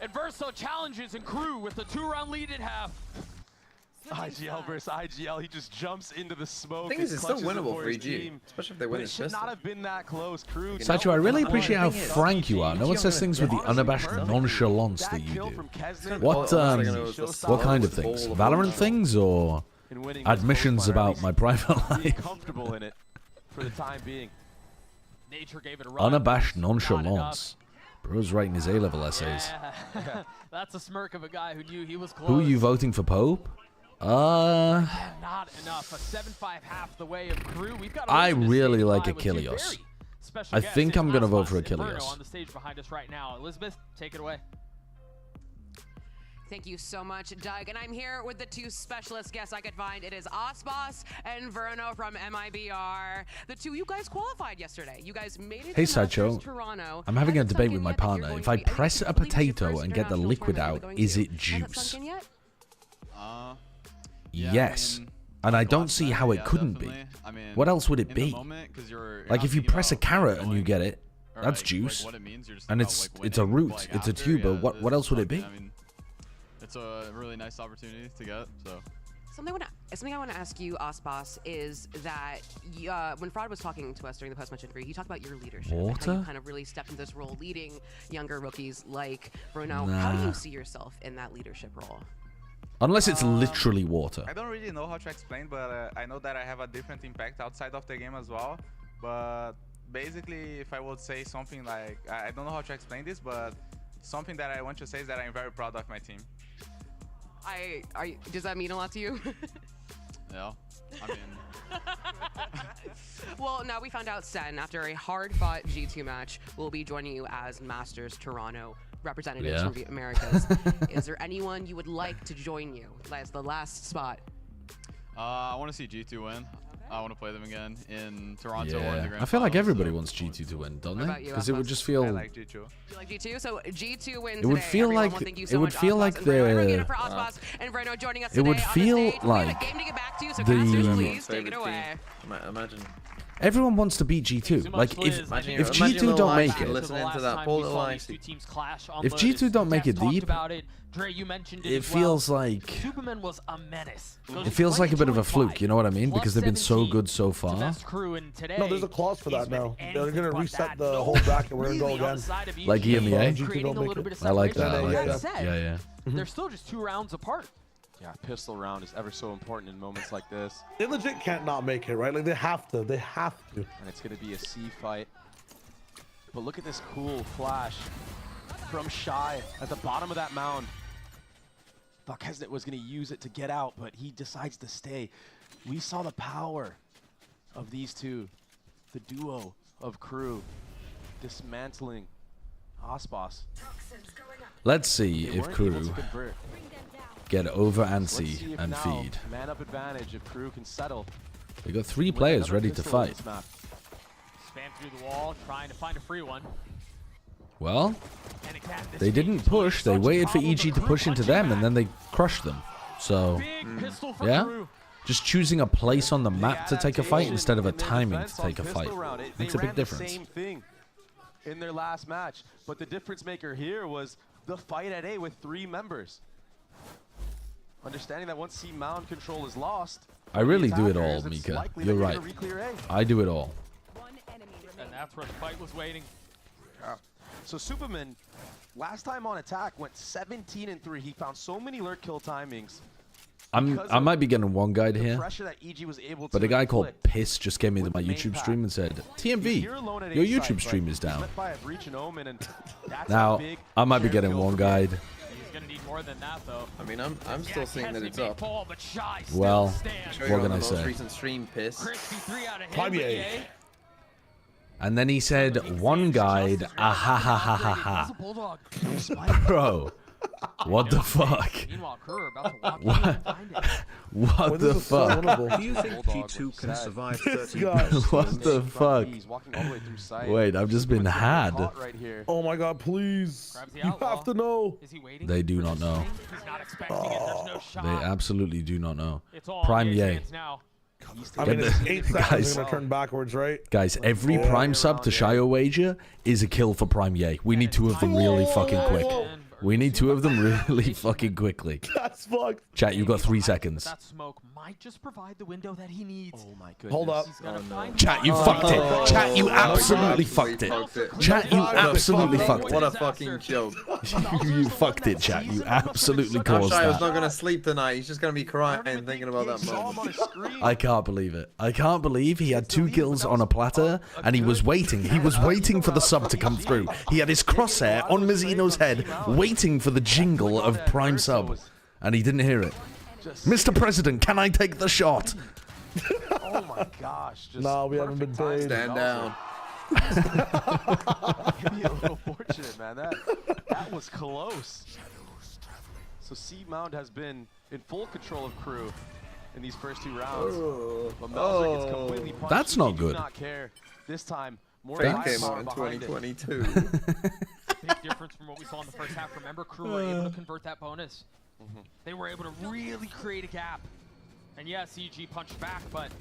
Adverso challenges and KRU with a 2-round lead at half. IGL versus IGL. He just jumps into the smoke. The thing is, it's still clutches it winnable for for his EG, team. especially if they But win it this should pistol. not have been that close. KRU. Satchel, I really appreciate how thing is, frank you are. No one says things with the unabashed nonchalance that you do. What kind of things? Valorant things or admissions about my private life? Comfortable in it for the time being. Nature gave it a run. Unabashed Not nonchalance. Bro's writing his A-level essays. Yeah. That's a smirk of a guy who knew he was close. Who are you voting for, Pope? Not enough. A 7-5 half the way of KRU. We've got I Elizabeth really standing like by with two Achilles. very special I guests. think It's I'm gonna vote Aspas for Inferno Achilles. on the stage behind us right now. Elizabeth, take it away. Thank you so much, Doug. And I'm here with the two specialist guests I could find. It is Osbos and Verno from MIBR. The two, you guys qualified yesterday. You guys made it Hey, to Sideshow. Masters Toronto. I'm having a Has it debate sunk with in my yet that you're partner. going If to I be- I think press this a is your potato first and get the international liquid tournament out, you're is going it to. Has it juice? sunk in yet? Yes. And I don't see how it couldn't be. What else would it be? Like if you press a carrot and you get it, that's juice. And it's a root, it's a tuber. What else would it be? It's a really nice opportunity to get. So Something I want to ask you, Osbos, is that when Fraud was talking to us during the post-match interview, he talked about your leadership. And how Water? you kind of really stepped into this role, leading younger rookies like Bruno. How do you see yourself in that leadership role? Unless it's literally water. I don't really know how to explain, but I know that I have a different impact outside of the game as well. But basically, if I would say something like, I don't know how to explain this, but something that I want to say is that I'm very proud of my team. Does that mean a lot to you? yeah, I mean. Well, now we found out Sen, after a hard-fought G2 match, will be joining you as Masters Toronto representatives from VCT Americas. Is there anyone you would like to join you as the last spot? I want to see G2 win. I want to play them again in Toronto or in the Grand I feel like Finals, everybody so. wants G2 to win, don't What they? about you, Because it would Osbos? just feel. I like G2. You like G2? So G2 wins It would today. feel Everyone, like well, thank you it so would much, feel Osbos like and Verno. Everyone give the. it for Osbos and Verno joining us It would today on the feel stage. We have a like game to get back to, so the- casters, Everyone's please take it away. Imagine. Everyone wants to beat G2. Like if G2 don't make it, listening to that Paul if G2 don't make it deep, Dre, you mentioned it feels like Superman was a menace. it feels like a bit of a fluke. You know what I mean? Because they've been so good so far. No, there's a clause for that now. They're gonna reset the whole bracket. We're gonna go again. Like EMEA. G2 don't make it. I like that. I like Yeah, that. Yeah. They're still just 2 rounds apart. Yeah, pistol round is ever so important in moments like this. They legit can't not make it, right? Like they have to. They have to. And it's going to be a C fight. But look at this cool flash from Shy at the bottom of that mound. Thought Kesnet was going to use it to get out, but he decides to stay. We saw the power of these two, the duo of KRU, dismantling Osbos. Let's see if Weren't able to KRU convert. get over Let's antsy see if and now feed. Man up advantage if KRU can settle. They got 3 with players another ready to pistol on fight. this map. Spam through the wall, trying to find a free one. Well, And again, this they didn't push. They waited for EG to push into them, and then they crushed them. So, big pistol for yeah. KRU. Just choosing a place on the map to take a fight instead of a timing to take a fight makes a big difference. Same thing in their last match, but the difference maker here was the fight at A with 3 members. Understanding that once C mound control is lost, I really do it all, it's Mika. likely You're that right. gonna re-clear A. I do it all. And that's where the fight was waiting. So Superman, last time on attack, went 17-3. He found so many lurk kill timings. I might be getting one guide The here, pressure that EG was able to but a guy called inflict Piss just came into with my the main YouTube pack. stream and said, He's TMV, here alone at your A side, YouTube but stream is he's down. met by a breach and omen, and that's a Now, big I might be share getting kill one for guide. He's gonna need more than that, though. I mean, I'm still seeing that it's up. Well, Show you what on can the I most say? recent stream, Piss. Premier. And then he said, one guide, ah ha ha ha ha ha. Bro, what the fuck? Meanwhile, KRU are about to walk What? in and find it. What the fuck? Do you think G2 can survive 30 What the fuck? He's walking all the way through sight. Wait, I've just been had. Caught right here. Oh my god, please. Grabs the You outlaw. have to know. Is he waiting? They do not know. He's not expecting it. There's no shot. They absolutely do not know. It's all Prime in his Yay. hands now. I Get mean, it's the- 8 seconds guys. are gonna turn backwards, right? Guys, every Prime sub to Shio Wager is a kill for Prime Yay. We need 2 of them really fucking quick. We need 2 of them really fucking quickly. That's fucked. Chat, you've got 3 seconds. That smoke might just provide the window that he needs. Oh my goodness. Hold up. He's gonna find Chat, you fucked it. Chat, you absolutely fucked it. Chat, you absolutely fucked What it. a fucking joke. You fucked it, chat. You absolutely I'm caused shy I was not that. gonna sleep tonight. He's just gonna be crying and thinking about that Saw him moment. on his screen. I can't believe it. I can't believe he had 2 kills on a platter and he was waiting. He was waiting for the sub to come through. He had his crosshair on Mizzino's head, waiting for the jingle of Prime Sub. And he didn't hear it. Mr. President, can I take the shot? Oh my gosh. Just No, we haven't been perfect paid. timing Stand down. Maybe a little fortunate, man. That was close. So C-Mound has been in full control of KRU in these first 2 rounds. But Melzer gets completely punched. That's not EG good. Do not care. This time, more Fate firepower came out in behind it. 2022. Big difference from what we saw in the first half. Remember, KRU were able to convert that bonus. They were able to really create a gap. And yes, EG punched back, but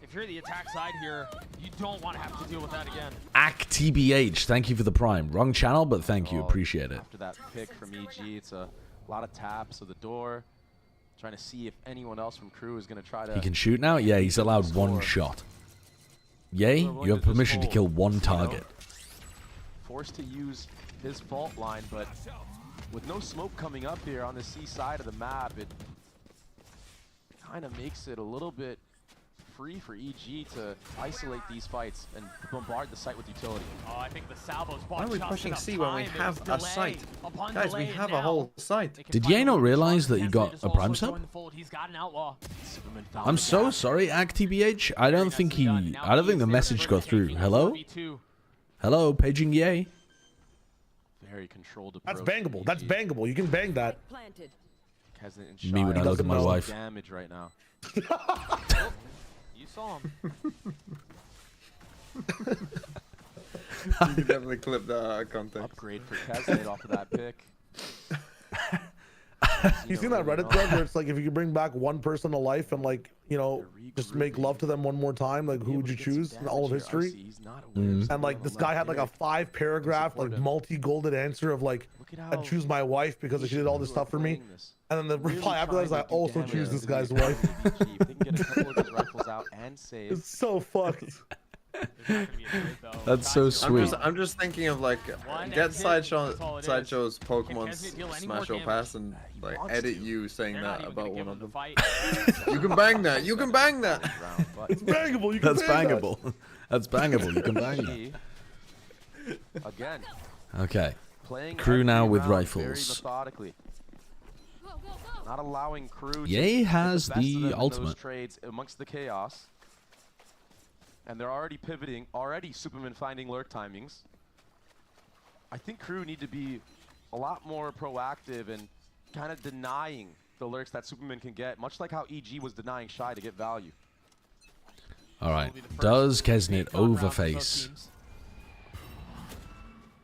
if you're the attack side here, you don't want to have to deal with that again. ACTBH, thank you for the prime. Wrong channel, but thank you. Appreciate it. After that pick from EG, it's a lot of taps of the door. Trying to see if anyone else from KRU is going to try to... He can shoot now? Yeah, he's allowed 1 shot. Yay, you have permission to kill 1 target. Forced to use his fault line, but with no smoke coming up here on the C side of the map, it kind of makes it a little bit free for EG to isolate these fights and bombard the site with utility. Oh, I think the salvos Why are we pushing C when we have a site? Guys, we have a whole site. Did Ye not realize that you got a prime sub? He's got an outlaw. I'm so sorry, ACTBH. I don't think the message got through. Hello? Hello, paging Ye. Very controlled That's approach. bangable. That's bangable. You can bang that. Me when I look at my wife. Damage right now. You saw him. You can definitely clip that out of context. Upgrade for Kaznate off of that pick. You seen that Reddit thread where it's like, if you could bring back 1 person to life and, like, you know, just make love to them 1 more time, like, who would you choose in all of history? And like, this guy had like a 5-paragraph, like, multi-golded answer of like, I'd choose my wife because she did all this stuff for me. And then the reply after that is, I also choose this guy's wife. It's so fucked. That's so sweet. I'm just thinking of like, get Sideshow's Pokemon Smash or Pass and like edit you saying that about one of them. You can bang that. You can bang that. It's bangable. You can That's bang bangable. That's bangable. You can bang that. Again. Okay. Playing KRU now with very rifles. methodically. Not allowing KRU Ye has to get the best of them in ultimate. those trades amongst the chaos. And they're already pivoting, already Superman finding lurk timings. I think KRU need to be a lot more proactive and kind of denying the lurks that Superman can get, much like how EG was denying Shy to get value. Alright. Does Kesnit overface?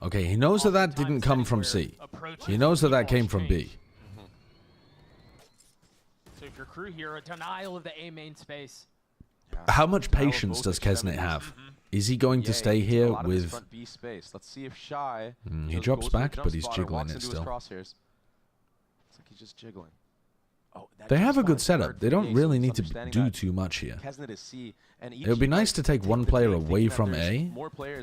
Okay, he knows that that didn't come from C. He knows that that came from B. So if you're KRU here, a denial of the A main space. How much patience does Kesnit have? Is he going to stay here with... Let's see if Shy he drops back, but he's jiggling it still. It's like he's just jiggling. Oh, They have a good setup. They don't really need to do too much here. It would be nice to take 1 player away from A,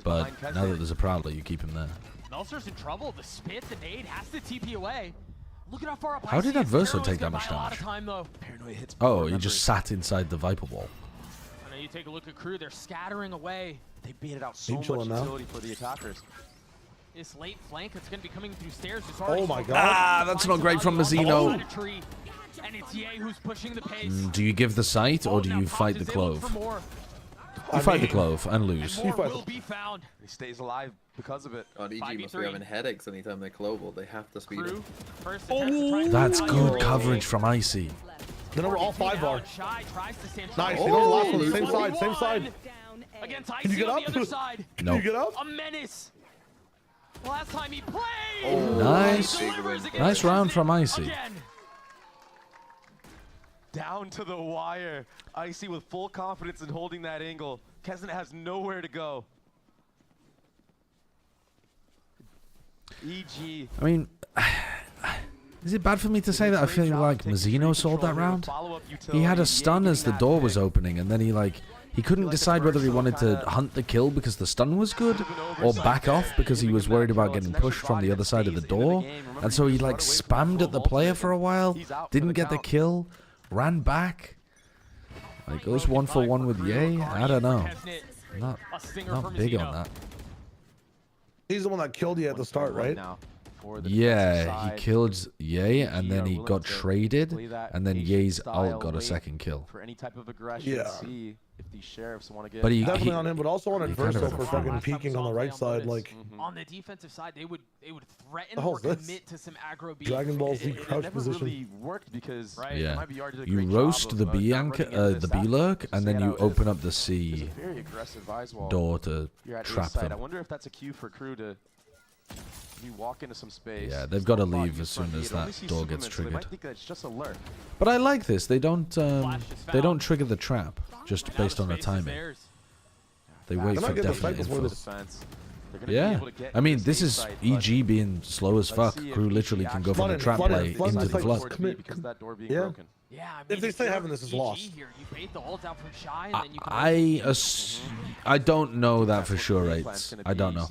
but now that there's a Prowler, you keep him there. Melzer's in trouble. The spit, the nade has to TP away. Look at how far up. How did Adverso take that much damage? Oh, he just sat inside the Viper Wall. I know you take a look at KRU. They're scattering away. They beat it out so much utility for the attackers. This late flank that's going to be coming through stairs. Oh my god. Ah, that's not great from Mazzino. And it's Ye who's pushing the pace. Do you give the sight or do you fight the Clove? You fight the Clove and lose. He stays alive because of it. God, EG must be having headaches anytime they Clove, they have to speed up. That's good coverage from Icy. Then we're all 5 are. Nice. You know the last one. Same side. Same side. Can you get up? Can you get up? A menace. Last time he played. Oh, nice. Nice round from Icy. Down to the wire. Icy with full confidence in holding that angle. Kesnit has nowhere to go. EG. I mean, is it bad for me to say that I feel like Mazzino sold that round? He had a stun as the door was opening, and then he couldn't decide whether he wanted to hunt the kill because the stun was good, or back off because he was worried about getting pushed from the other side of the door. And so he like spammed at the player for a while, didn't get the kill, ran back. Like goes 1 for 1 with Ye. I don't know. Not big on that. He's the one that killed you at the start, right? for the Yeah, he killed Ye, and then he got traded, and then Ye's ult got a second kill. For any type of aggression, Yeah. see if these sheriffs want to get. But he Definitely on him, but also on he kind of Adverso for fucking peeking on the right side. Like on the defensive side, they would threaten The or hell's this? commit to some aggro B. Dragon Ball Z It crouch never position. really worked because Yeah, MIBR did a you great roast job the of, B not anchor, running into the this B lurk, and then stay you out open as- up the It's C a very aggressive Vice wall. door to You're at trap A side. I them. wonder if that's a cue for crew to you walk into some space. Yeah, they've got to Still leave thought as soon you as only that see door Superman, gets so they triggered. might think that it's just a lurk. But I like this. They don't trigger the trap just based on the timing. They wait They might for get the definite fight before info. this. They're gonna be Yeah, able to get I mean, into this A is site, EG being slow as let's fuck. see if Crew EG literally can go from the actually trap flood play in, flood into in, the like, flood. towards commit, B because that door being yeah. broken. Yeah, I mean, If they stay you're having this, is EG lost. Here, you bait the ult out from Shy, and then you can I don't know that for sure, rates. I don't know.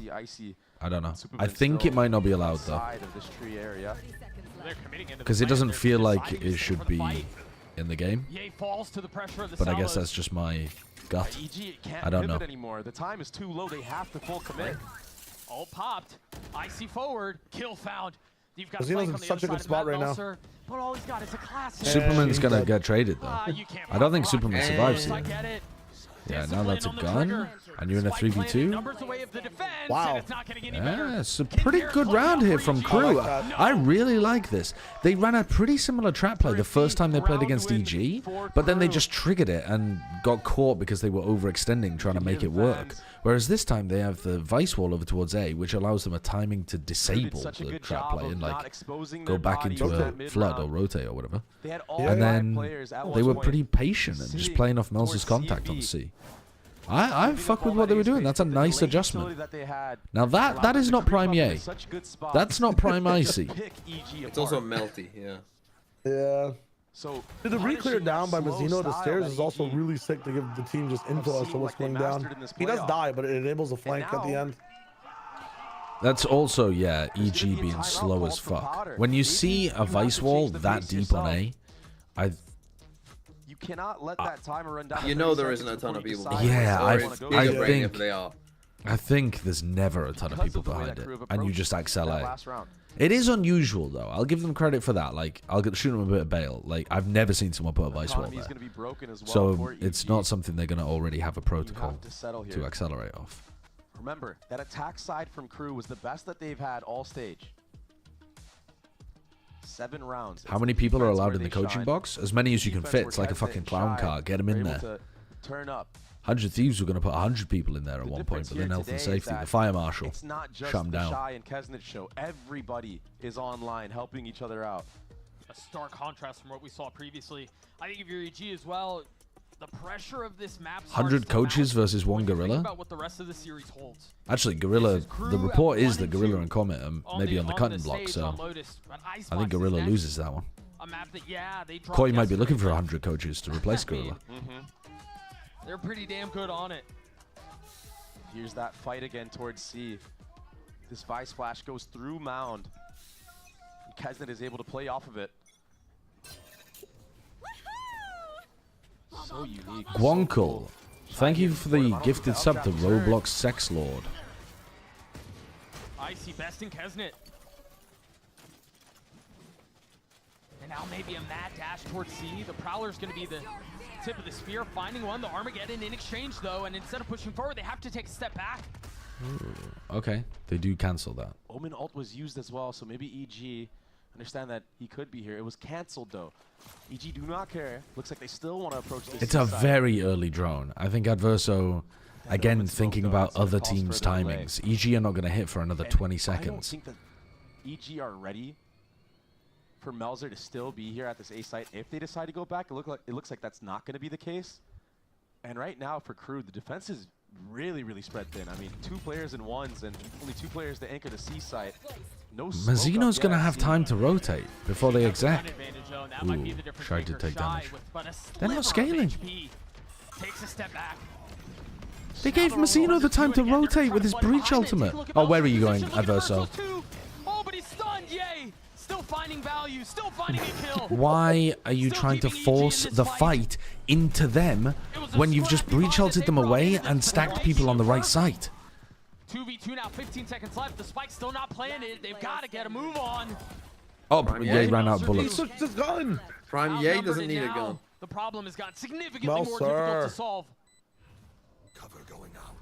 I don't know. I think it might not be allowed though, they're committing into the because it plan. doesn't They're feel like deciding to it stick should for the be fight. in the game. Ye falls to the pressure of the But I guess Salos. that's just my gut. EG can't I don't pivot know. anymore. The time is too low. They have to full commit. Ult popped. Icy forward. Kill found. You've got Mazino's Flank in on the such a other good side spot of right now. Meltzer, but all he's got is a classic. Superman's gonna dead. get traded though. You can't I don't think rock Superman rock. survives I here. get it. Yeah, now that's a Discipline on the gun, trigger. and you're in a Spike planted 3v2. numbers away of the defense, Wow. and it's not gonna get any better. Yeah, it's a pretty good round here from Crew. I really like this. They ran a pretty similar trap play the first time they played against EG, but then they just triggered it and got caught because they were overextending trying to make it work. Whereas this time they have the Vice Wall over towards A, which allows them a timing to disable the trap play and like go back into a flood or rotate or whatever. And then they were pretty patient and just playing off Melzer's contact on the C. I fuck with what they were doing. That's a nice adjustment. Now that is not Prime Ye. That's not Prime Icy. It's also melty, yeah. Yeah. So The re-clear down by Mazino, the stairs is also really sick to give the team just info as to what's going down. He does die, but it enables a flank at the end. That's also, yeah, EG being slow as fuck. When you see a Vice Wall that deep on A, you cannot let that timer run down. You know there isn't a ton of people. yeah, Or it's bigger brain if think they are. I think there's never a ton of people behind it, and you just accelerate. It is unusual though. I'll give them credit for that. Like I'll shoot them a bit of bail. Like I've never seen someone put a Vice Wall there. So it's not something they're gonna already have a protocol to accelerate off. Remember, that attack side from Crew was the best that they've had all stage. 7 rounds. How many people are allowed in the coaching box? As many as you can fit. It's like a fucking clown car. Get them in there. Turn up. 100 Thieves were going to put 100 people in there at one point, but then health and safety, the fire marshal, it's not just shut them the down. Shy and Kesnit show. Everybody is online helping each other out. A stark contrast from what we saw previously. I think if you're EG as well, the pressure of this map. 100 coaches versus one Gorilla. About what the rest of the series holds. Actually, Gorilla. The report is that Gorilla and Comet are maybe on the cutting block, so I think Gorilla loses that one. A map that, yeah, they Koi might be looking for 100 coaches to replace Gorilla. They're pretty damn good on it. Here's that fight again towards C. This Vice Flash goes through Mound. Kesnit is able to play off of it. So unique. Guankle, thank you for the gifted sub to Roblox Sex Lord. Icy besting Kesnit. And now maybe a mad dash towards C. The Prowler's going to be the tip of the spear, finding one. The Armageddon in exchange, though, and instead of pushing forward, they have to take a step back. Ooh, okay, they do cancel that. Omen ult was used as well, so maybe EG understand that he could be here. It was canceled, though. EG do not care. Looks like they still want to approach this. It's a very early drone. I think Adverso, again, thinking about other teams' timings. EG are not going to hit for another 20 seconds. I don't think that EG are ready for Melzer to still be here at this A site. If they decide to go back, it looks like that's not going to be the case. And right now for Crew, the defense is really, really spread thin. I mean, 2 players in ones and only 2 players to anchor the C site. No Mazino's going to have time to rotate before they exec. Ooh, Shy did take damage. They're not scaling. Takes a step back. They gave Mazino the time to rotate with his breach ultimate. Oh, where are you going, Adverso? Oh, but he's stunned, yay! Still finding value, still finding a kill. Why are you trying to force the fight into them when you've just breach ulted them away and stacked people on the right side? 2v2 now, 15 seconds left. The spike's still not planted. They've got to get a move on. Oh, Ye ran out of bullets. He switched his gun. Prime Ye doesn't need a gun. The problem has gotten significantly more difficult to solve. Cover going out.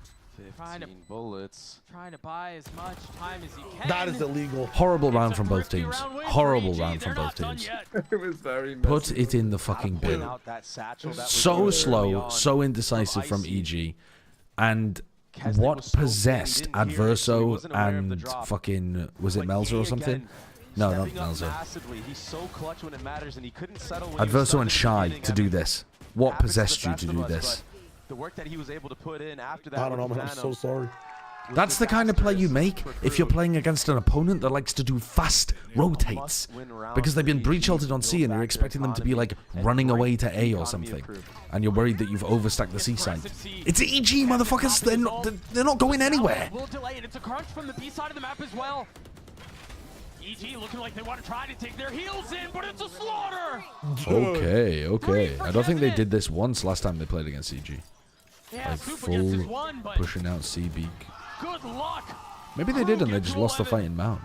15 bullets. Trying to buy as much time as he can. That is illegal. Horrible round from both teams. Horrible round from both teams. It was very messy. Put it in the fucking bin. So slow, so indecisive from EG. And what possessed Adverso and fucking, was it Melzer or something? No, not Melzer. Adverso and Shy to do this. What possessed you to do this? The work that he was able to put in after that. I don't know, man. I'm so sorry. That's the kind of play you make if you're playing against an opponent that likes to do fast rotates. Because they've been breach ulted on C and you're expecting them to be like running away to A or something. And you're worried that you've overstacked the C side. It's EG, motherfuckers. They're not going anywhere. Will delay it. It's a crunch from the B side of the map as well. EG looking like they want to try to take their heels in, but it's a slaughter. Okay, okay. I don't think they did this once last time they played against EG. Yeah, like full pushing out C beak. Good luck. Maybe they did and they just lost the fight in Mound.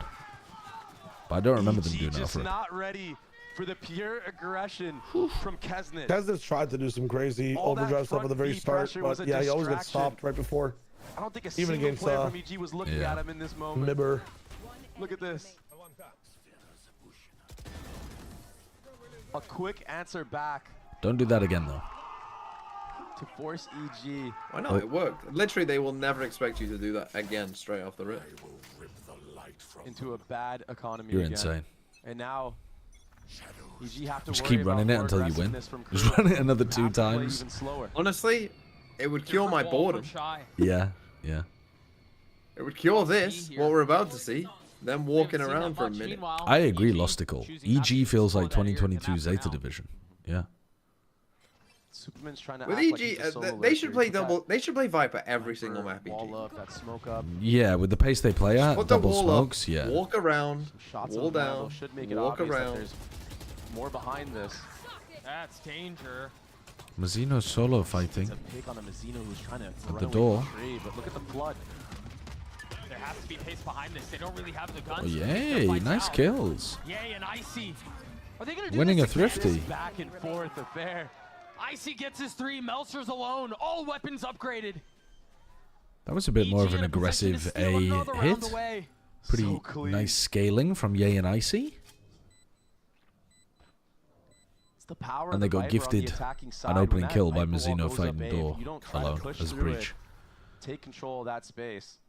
But I don't remember them doing that for it. Not ready for the pure aggression from Kesnet. Kesnet's tried to do some crazy overdrive stuff at the very start, but yeah, he always gets stopped right before. I don't think a even single against player from EG was looking at him in this moment. Mibber. Look at this. A quick answer back. Don't do that again though. To force EG. Why not? It worked. Literally, they will never expect you to do that again straight off the rip. Into a bad economy. You're again. insane. And now, EG have to just keep running it until you win. Just run it another 2 times. Honestly, it would cure my boredom. Yeah, yeah. It would cure this, what we're about to see. Them walking around for a minute. I agree, Lostical. EG feels like 2022 Zeta Division. Yeah. Superman's trying to with EG, they should play double. They should play Viper every single map. Yeah, with the pace they play at, put double the wall smokes. Up, yeah. Walk around, wall down, walk around. There's more behind this. That's danger. Mazzino solo fighting. Pick on a Mazzino who's trying to at the door. Tree, but look at the flood. There has to be pace behind this. They don't really have the guns. Oh, yay! Nice kills. Yay and Icy. Are they gonna do winning this a thrifty? Back and forth affair. Icy gets his 3. Meltzer's alone. All weapons upgraded. That was a bit more of an aggressive A hit. Pretty nice scaling from Ye and Icy. And they got gifted an opening kill by Mazzino fighting door alone as breach. Take control of that space.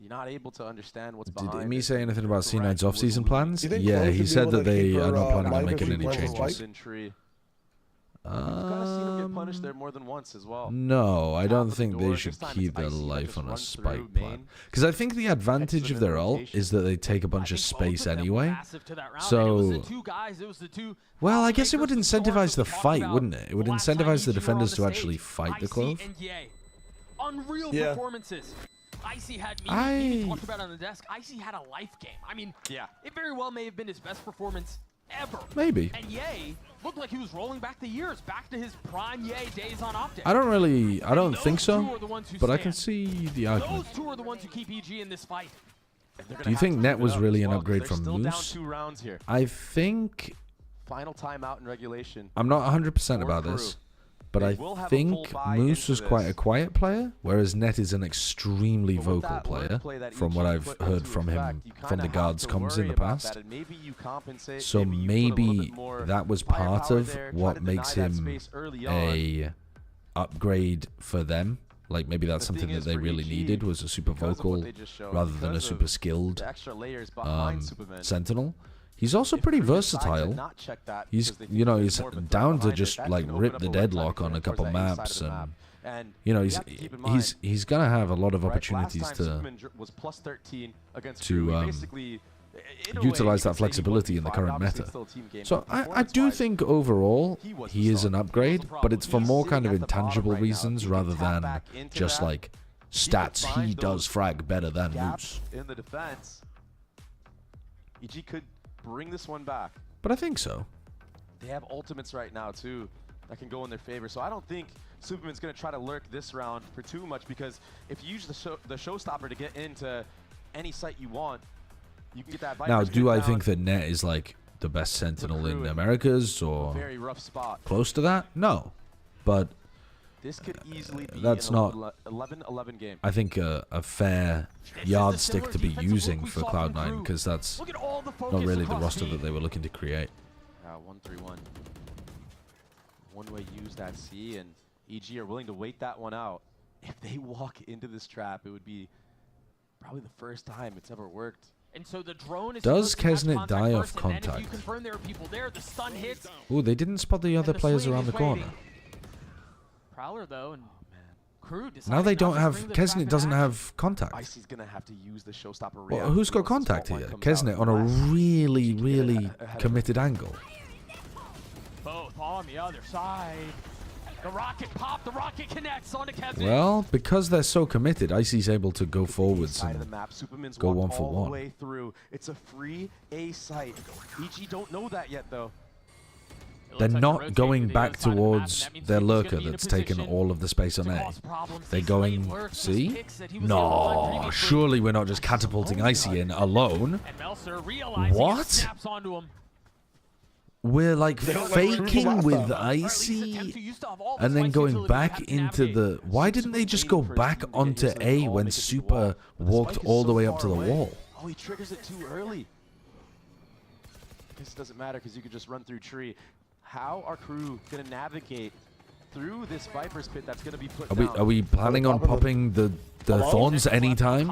You're not able to understand what's behind. Did Emi say anything about C9's off-season plans? Yeah, he said that they are not planning on making any changes. You've got to see them get punished there more than once as well. No, I don't think they should keep their life on a spike plan. Because I think the advantage of their ult is that they take a bunch of space anyway. So, well, I guess it would incentivize the fight, wouldn't it? It would incentivize the defenders to actually fight the Clove. Unreal performances. Icy had me talked about on the desk. Icy had a life game. I mean, it very well may have been his best performance ever. Maybe. And Ye looked like he was rolling back the years, back to his prime Ye days on Optic. I don't think so, but I can see the argument. Those 2 are the ones who keep EG in this fight. Do you think Net was really an upgrade from Moose? Here. I think... Final timeout in regulation. I'm not 100% about this. But I think Moose was quite a quiet player, whereas Net is an extremely vocal player, from what I've heard from him from the guards comms in the past. So maybe that was part of what makes him a upgrade for them. Like maybe that's something that they really needed, was a super vocal rather than a super skilled Sentinel. He's also pretty versatile. He's, you know, he's down to just like rip the deadlock on a couple maps, and you know, he's gonna have a lot of opportunities to utilize that flexibility in the current meta. So I do think overall he is an upgrade, but it's for more kind of intangible reasons rather than just like stats. He does frag better than Moose. In the defense, EG could bring this one back. But I think so. They have ultimates right now too. that can go in their favor. So I don't think Superman's going to try to lurk this round for too much, because if you use the showstopper to get into any site you want, you can get that Viper's Now, do I down. think that Net is like the best Sentinel in the Americas or very rough spot. close to that? No, but this could easily be that's an not 11-11 game. I think a fair yardstick to be using for Cloud9, because that's not really the roster that they were looking to create. 1-3-1. One-way use that C, and EG are willing to wait that one out. If they walk into this trap, it would be probably the first time it's ever worked. And so the drone is Does supposed to have Kesnet die contact off first, and then if contact? you confirm there are people there, the stun hits. Oh, they didn't spot the other players around the corner. Prowler though, and Crew Now they don't have. Kesnet Kesnet doesn't have contact. Icy's gonna have to use the showstopper. Well, who's got contact here? Kesnet on a really, really committed angle. Both on the other side. The rocket pop, the rocket connects onto Kesnet. Well, because they're so committed, Icy's able to go forwards and go one for all the one. way through. It's a free A site. EG don't know that yet, though. They're not going back towards their lurker that's taken all of the space on A. They're going C? No, surely we're not just catapulting Icy in alone. What? We're like faking with Icy and then going back into the... Why didn't they just go back onto A when Super walked all the way up to the wall? Oh, he triggers it too early. This doesn't matter because you could just run through tree. How are Crew going to navigate through this Viper's pit that's going to be put down? Are we planning on popping the thorns anytime?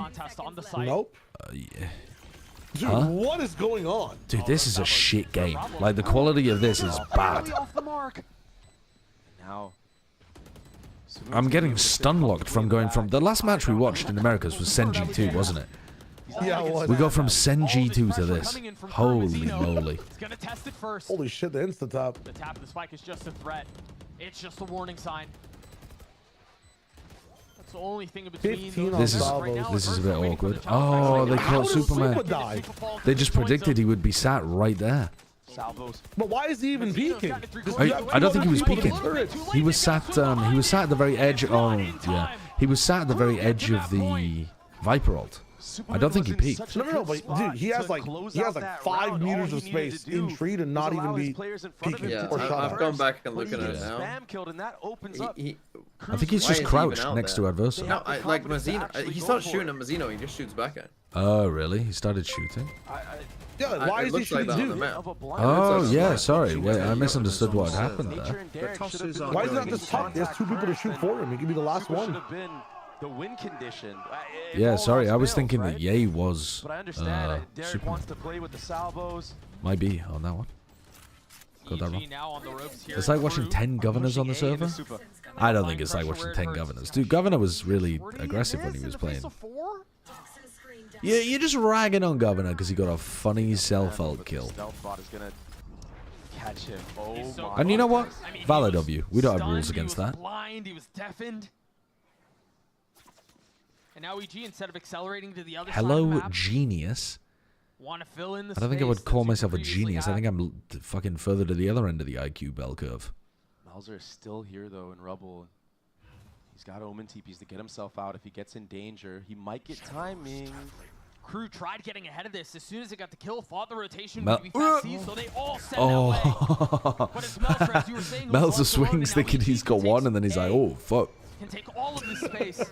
Nope. Yeah. Dude, Huh? what is going on? Dude, this is a shit game. Like, the quality of this is bad. Now, I'm getting stun locked from going from... The last match we watched in Americas was Sen G2, wasn't it? Yeah, it was. We go from Sen G2 to this. Holy moly. Holy shit, the insta tap. The tap of the spike is just a threat. It's just a warning sign. That's the only thing in between. This is a bit awkward. Oh, they caught Superman. They just predicted he would be sat right there. But why is he even peeking? I don't think he was peeking. He was sat at the very edge. Oh, yeah. He was sat at the very edge of the Viper ult. I don't think he peeked. No, but dude, he has like 5 meters of space in tree to not even be peeking or shot. I've gone back and looked at it now. I think he's just crouched next to adversary. No, like Mazzino, he starts shooting at Mazzino, he just shoots back at. Oh, really? He stared shooting? Yeah, like, why is he shooting dude? Oh, yeah, sorry. Wait, I misunderstood what had happened there. Why is he not just top? He has 2 people to shoot for him. He could be the last one. The win condition. Yeah, sorry. I was thinking that Ye was But I understand Derek Superman. wants to play with the salvos. Might be on that one. Got that wrong. Now on the ropes here. It's like watching 10 governors on the server. I don't think it's like watching 10 governors. Dude, Governor was really aggressive when he was playing. Yeah, you're just ragging on Governor because he got a funny self-ult kill. Catch him. Oh my. And you know what? Valid of you. We don't have rules against that. Blind, he was deafened. And now EG, instead of accelerating to the other side of the Hello, map, genius. want to fill in the I don't think I would space call that you myself a previously genius. I had. think I'm fucking further to the other end of the IQ bell curve. Melzer is still here though in rubble. He's got Omen TPs to get himself out. If he gets in danger, he might get timing. Crew tried getting ahead of this. As soon as it got the kill, thought the rotation Mel- would be fast C, so they all set Oh. that way. But as Melzer, as you were saying, was Melzer also alone, swings and now thinking EG he's got takes one, and then he's like, oh, fuck. Can take all of this space.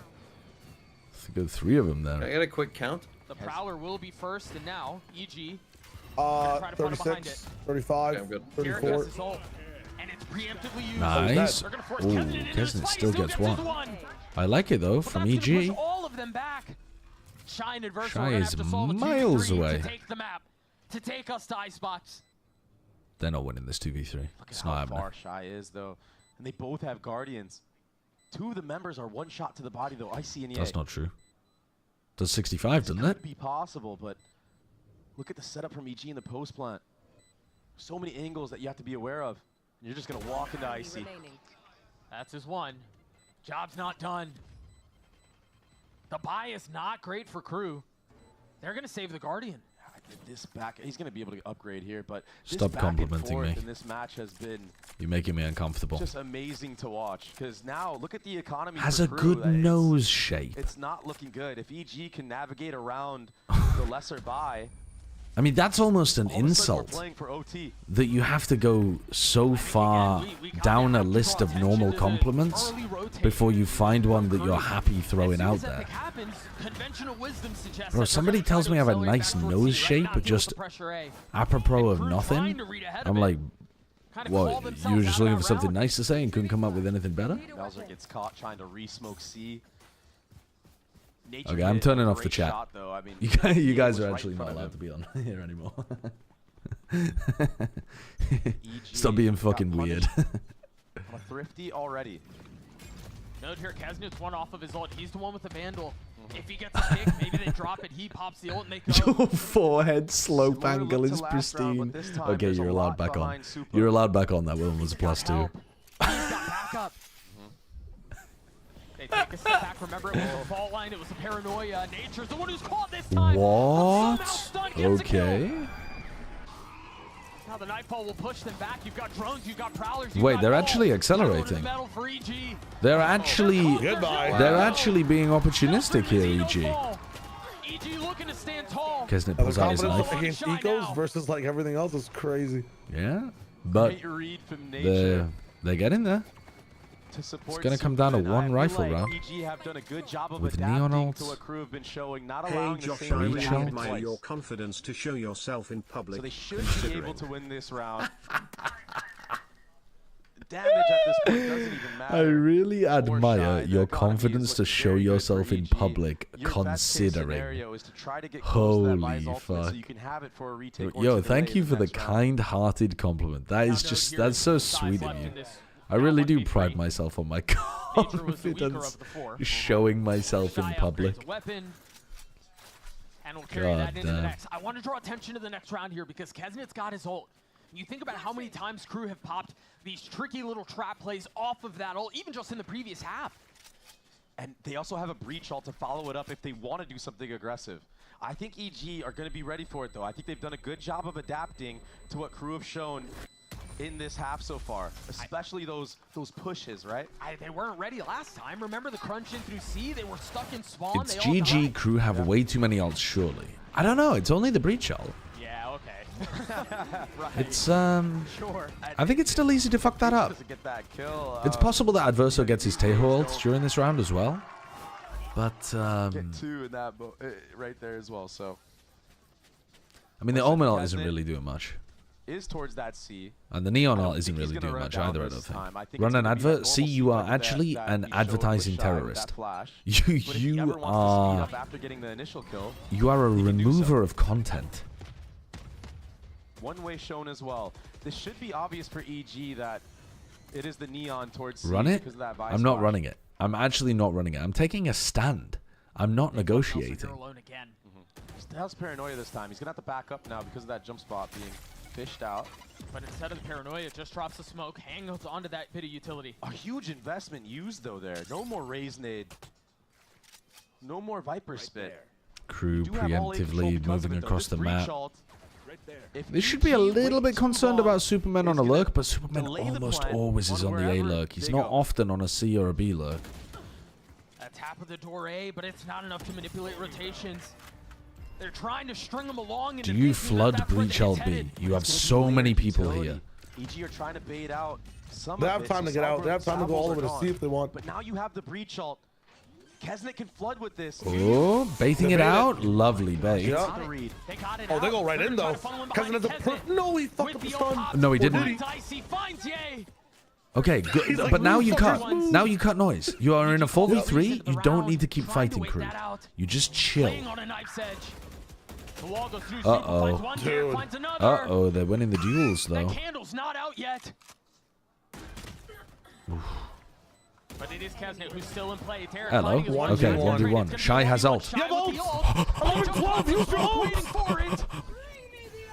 Got 3 of them Can I there. get a quick count? The Prowler will be first, and now EG gonna try to find him behind 36, it. 35, I'm good. 34. And it's preemptively used. Nice. They're gonna force Ooh, Kesnet into this Kesnet fight. still Still gets his one. I like it, though, But from that's gonna EG. push all of them back. Shy and Adversary Shy are gonna is have to solve a miles 2v3 away. to take the map, to take us to ice spots. They're not winning this 2v3. Look It's at not how happening. far Shy is though. And they both have Guardians. 2 of the members are 1 shot to the body though. Icy and Ye. That's not true. Does 65, doesn't it? Could be possible, but look at the setup from EG in the post plant. So many angles that you have to be aware of. And you're just gonna walk into Icy. That's his one. Job's not done. The buy is not great for Crew. They're gonna save the Guardian. I This back, he's going to be able to upgrade here, but Stop this complimenting me. in this match has been You're making me uncomfortable. just amazing to watch. Because now, look at the economy. Has for a Crew. good nose shape. It's not looking good. If EG can navigate around the lesser buy, I mean, that's almost an all of a sudden we're insult playing for OT. that you have to go so far down a list of normal compliments before you find one that you're happy throwing out there. Bro, somebody tells me I have a nice nose shape, but just apropos of nothing. I'm like, what? You were just looking for something nice to say and couldn't come up with anything better? Bowser gets caught trying to re-smoke C. Okay, I'm turning off the chat. Shot, though. I mean, You guys are actually not allowed to be on here anymore. Stop being fucking weird. A thrifty already. Note here, Kaznut's one off of his ult. He's the one with the Vandal. If he gets a pick, maybe they drop it. He pops the ult and they go. Your forehead slope angle is pristine. Okay, you're allowed back on. You're allowed back on. That one was a +2. He's got backup. They take a step back. Remember, it was a fault line. It was a paranoia. Nature's the one who's caught this time. What? Okay. Now the Nightfall will push them back. You've got drones. You've got prowlers. Wait, they're actually accelerating. They're actually being opportunistic here, EG. EG looking to stand tall. Kesnet pulls out his knife. Against Ecos versus like everything else is crazy. Yeah, but they're getting there. It's going to come down to one rifle round. With neon ults. Hey Josh, I really admire your confidence to show yourself in public. So they should be able to win this round. Damage at this point doesn't even matter. I really admire your confidence to show yourself in public, considering. Holy fuck. Yo, thank you for the kind-hearted compliment. That is just, that's so sweet of you. I really do pride myself on my confidence, showing myself in public. And we'll carry that into the next. I want to draw attention to the next round here because Kesnet's got his ult. You think about how many times Crew have popped these tricky little trap plays off of that ult, even just in the previous half. And they also have a breach ult to follow it up if they want to do something aggressive. I think EG are going to be ready for it, though. I think they've done a good job of adapting to what Crew have shown in this half so far, especially those pushes, right? They weren't ready last time. Remember the crunch in through C? They were stuck in spawn. It's GG. Crew have way too many ults, surely. I don't know. It's only the breach ult. Yeah, okay. Right. It's sure. I think it's still easy to fuck that up. Get that kill. It's possible that Adverso gets his Tejo ult during this round as well. But get 2 in that right there as well. So I mean, the Omen ult isn't really doing much. Is towards that C. And the Neon ult isn't really doing much either, I don't think. Run an advert? See, you are actually an advertising terrorist. You are a remover of content. One way shown as well. This should be obvious for EG that it is the Neon towards C. Run it? Because of that I'm not running it. I'm actually not running it. I'm taking a stand. I'm not negotiating. How's Paranoia this time? He's going to have to back up now because of that jump spot being fished out. But instead of Paranoia, just drops the smoke, hangs onto that bit of utility. A huge investment used, though, there. No more Raise Nade. No more Viper Spit. Crew preemptively moving across the map. They should be a little bit concerned about Superman on a lurk, but Superman almost always is on the A lurk. He's not often on a C or a B lurk. A tap of the door A, but it's not enough to manipulate rotations. They're trying to string them along. Do you flood breach LB? You have so many people here. EG are trying to bait out some They have time to get out. They have time to go all over to see if they want. But now you have the breach ult. Kesnet can flood with this. Oh, baiting it out. Lovely bait. Yep. Oh, they go right in though. Kesnet has a no, he fucked up the stun. No, he didn't. Okay, good. But now you cut. Now you cut noise. You are in a 4v3. You don't need to keep fighting, Crew. You just chill. Uh-oh. Dude. Uh-oh, they're winning the duels, though. Candle's not out yet. But it is Kesnet who's still in play. Hello. Okay, 1v1. Shy has ult. You have ult. 11-12. He was waiting for it.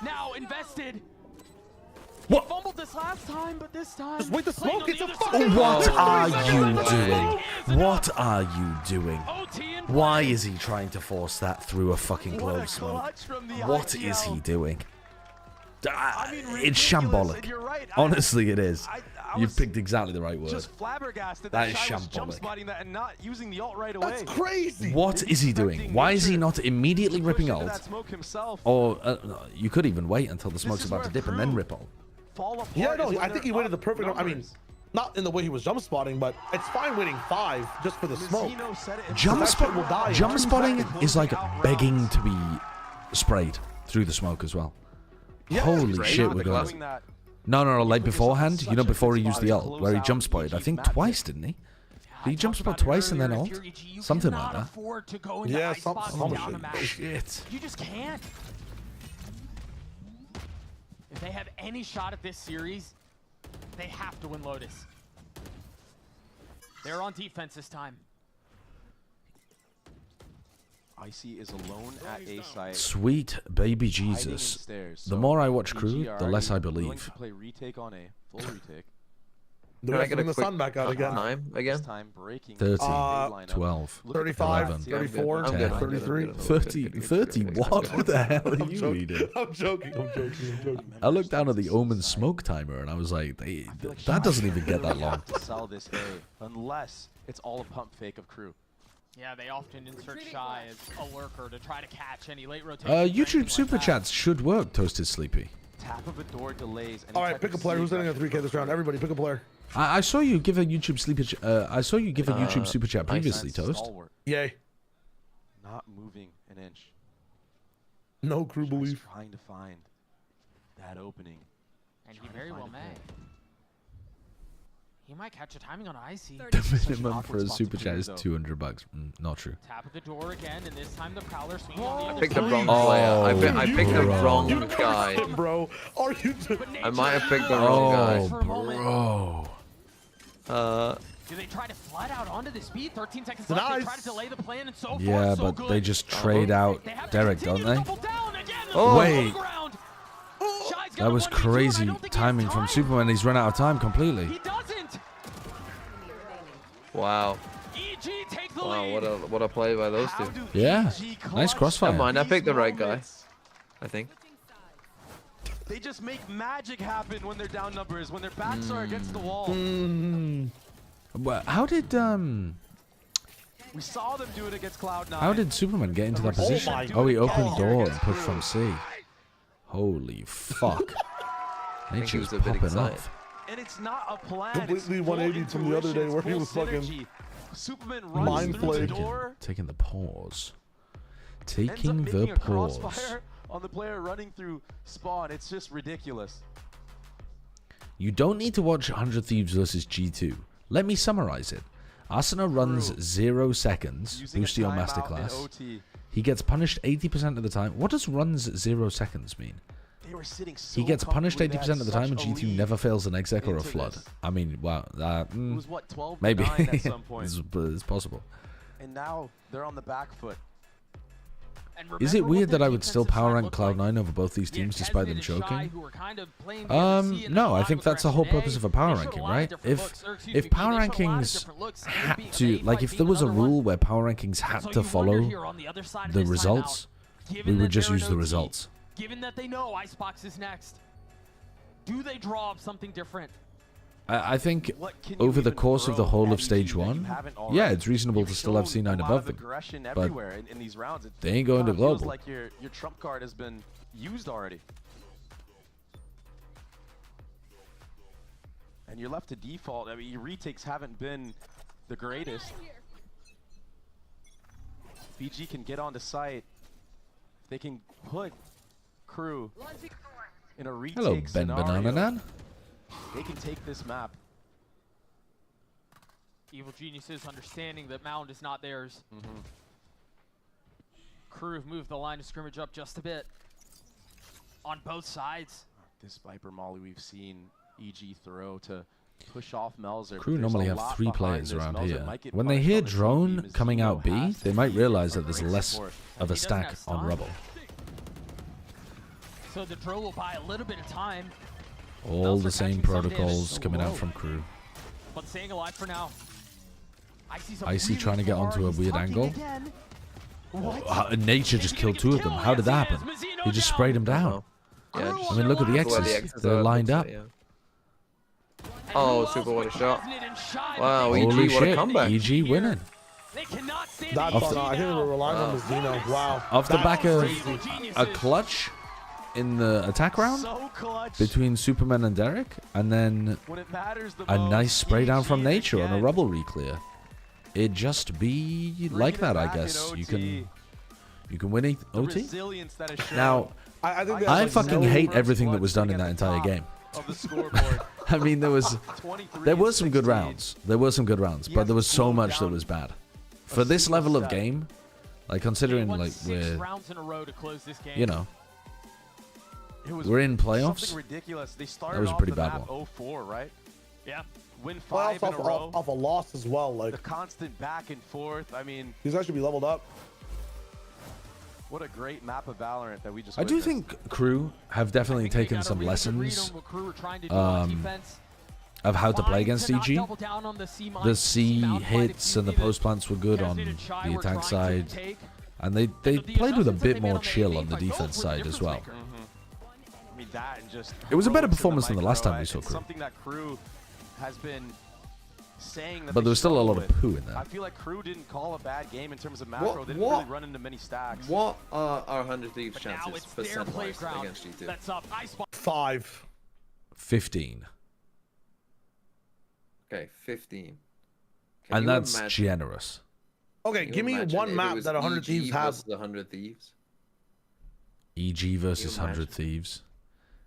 Now invested. What? Fumbled this last time, but this time. Just wait the smoke. It's a fucking. What are you doing? What are you doing? Why is he trying to force that through a fucking clove smoke? What is he doing? It's shambolic. Honestly, it is. You've picked exactly the right word. Just flabbergasted that is Shy was jump shambolic. spotting that and not using the ult right away. That's crazy. What is he doing? Why is he not immediately ripping ult? Or you could even wait until the smoke's about to dip and then rip ult. Yeah, no, I think he waited the perfect. I mean, not in the way he was jump spotting, but it's fine waiting 5 just for the smoke. Jump spotting is like begging to be sprayed through the smoke as well. Yeah, holy shit, we're going. No, like beforehand, you know, before he used the ult, where he jump spotted. I think twice, didn't he? Did he jump spot twice and then ult? Something like that. Yeah, something. Shit. You just can't. If they have any shot at this series, they have to win Lotus. They're on defense this time. Icy is alone at A site. Sweet baby Jesus. The more I watch Crew, the less I believe. Play retake on A. Full retake. They're not getting the sun back out again. This time breaking 30, 12, 35, 11, 34, 10, 33. 30, what? What the hell are you reading? I'm joking. I looked down at the Omen smoke timer and I was like, that doesn't even get that long. to sell this A unless it's all a pump fake of Crew. Yeah, they often insert Shy as a lurker to try to catch any late rotation. YouTube super chats should work, Toasted Sleepy. Tap of a door delays. All right, pick a player. Who's hitting a 3K this round? Everybody, pick a player. I saw you give a YouTube sleeper. I saw you give a YouTube super chat previously, Toast. Stalwart. Yay. Not moving an inch. No Crew belief. Trying to find that opening. And he very well may. He might catch a timing on Icy. The minimum for a super chat is $200. Not true. Tap at the door again, and this time the Prowler swinging on the other I picked the side. wrong player. I picked the wrong guy. Bro, are you? I might have picked the wrong guy. Bro. Do they try to flood out onto the speed? 13 seconds left. They try to delay the plan, and so Yeah, far, so but good. they just trade out Derek, don't they? Oh. Wait. That was crazy timing from Superman. He's run out of time completely. He doesn't. Wow. Wow, what a play by those two. Yeah. Nice crossfire. Never mind, I picked the right guy. I think. They just make magic happen when they're down numbers, when their backs are against the wall. Well, how did We saw them do it against Cloud9. How did Superman get into that position? Oh, he opened door and pushed from C. Holy fuck. Nature's popping off. And it's not a plan. Completely 180 from the other day where he was fucking Superman runs through the door. Taking the pause. Ends up Taking the making a pause. crossfire on the player running through spawn. It's just ridiculous. You don't need to watch 100 Thieves versus G2. Let me summarize it. Asuna runs 0 seconds, boost your masterclass. He gets punished 80% of the time. What does runs 0 seconds mean? They were sitting so He gets punished comfortably, 80% of the they had time, and such a G2 lead never fails an exec or a into flood. this. I mean, wow. It was what, 12 to maybe. 9 at some point. It's possible. And now they're on the back foot. Is it weird that I would still power rank Cloud9 over both these teams despite them choking? No, I think that's the whole purpose of a power ranking, right? If power rankings had to, like if there was a rule where power rankings had to follow the results, we would just use the results. Given that they know Icebox is next, do they draw up something different? I think over the course of the whole of stage 1, yeah, it's reasonable to still have C9 above them, but in these rounds, they ain't going to feels global. like your trump card has been used already. And you're left to default. I mean, your retakes haven't been the greatest. BG can get onto site. They can put Crew in a retake Hello, Ben scenario. Banana Nan. They can take this map. Evil Geniuses understanding that Mound is not theirs. Crew have moved the line of scrimmage up just a bit on both sides. This Viper Molly we've seen EG throw to push off Melzer. Crew normally have 3 players around here. When they hear drone coming out B, they might realize that there's less of a stack on rubble. So the Dro will buy a little bit of time. All the same protocols coming out from crew. But staying alive for now. Icy trying to get onto a weird angle. Nature just killed 2 of them. How did that happen? He just sprayed them down. Yeah, I mean, look at the X's. They're lined up. Oh, super what a shot. Wow, Holy EG, what a shit. comeback. EG winning. That's I think they were relying on the Xeno. Wow. Off the back of a clutch in the attack round between Superman and Derek, and then a nice spray down from Nature on a rubble reclear. It just be like that, I guess. You can win OT. Now, I fucking hate everything that was done in that entire game. I mean, there was some good rounds. There were some good rounds, but there was so much that was bad. For this level of game, like considering like we're, you know, we're in playoffs. That was a pretty bad one. 0-4, right? Yeah. Win 5 in a row. Off a loss as well. Like the constant back and forth. I mean, these guys should be leveled up. What a great map of Valorant that we just I do think crew have definitely taken some lessons of how to play against EG. The C hits and the post plants were good on the attack side, and they played with a bit more chill on the defense side as well. I mean, that and just It was a better performance than the last time we saw crew. Something that crew has been saying that But there was still a lot of poo in there. I feel like crew didn't call a bad game in terms of macro. They didn't really run into many stacks. What are our 100 Thieves chances percent-wise against G2? 5. 15. Okay, 15. And that's generous. Okay, give me one map that 100 Thieves has. 100 Thieves. EG versus 100 Thieves.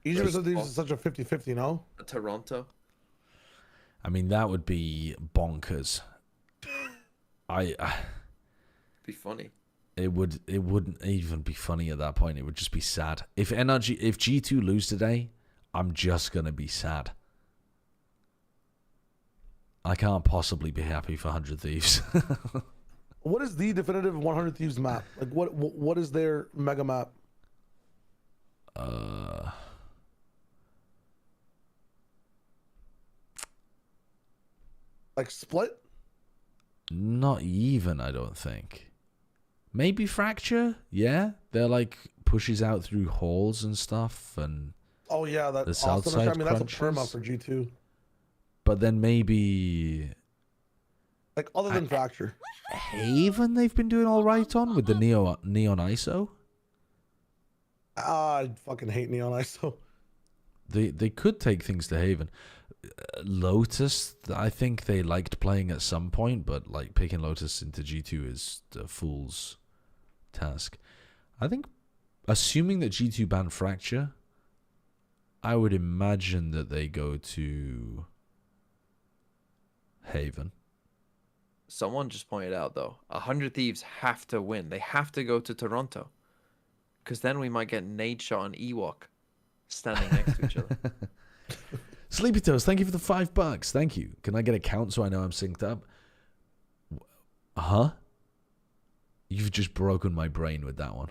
EG versus 100 Thieves is such a 50-50, no? Toronto. I mean, that would be bonkers. Be funny. It wouldn't even be funny at that point. It would just be sad. If G2 lose today, I'm just gonna be sad. I can't possibly be happy for 100 Thieves. What is the definitive 100 Thieves map? Like what is their mega map? Like Split? Not even, I don't think. Maybe Fracture? Yeah. They're like pushes out through halls and stuff, and oh yeah, the that's south awesome. side I mean, that's a crunches. perma for G2. But then maybe like other than Fracture. Haven they've been doing all right on with the neon ISO. I fucking hate Neon ISO. They could take things to Haven. Lotus, I think they liked playing at some point, but like picking Lotus into G2 is a fool's task. I think, assuming that G2 ban Fracture, I would imagine that they go to Haven. Someone just pointed out, though, 100 Thieves have to win. They have to go to Toronto. Because then we might get Nade Shot and Ewok standing next to each other. Sleepy Toast, thank you for the $5. Thank you. Can I get a count so I know I'm synced up? Huh? You've just broken my brain with that one.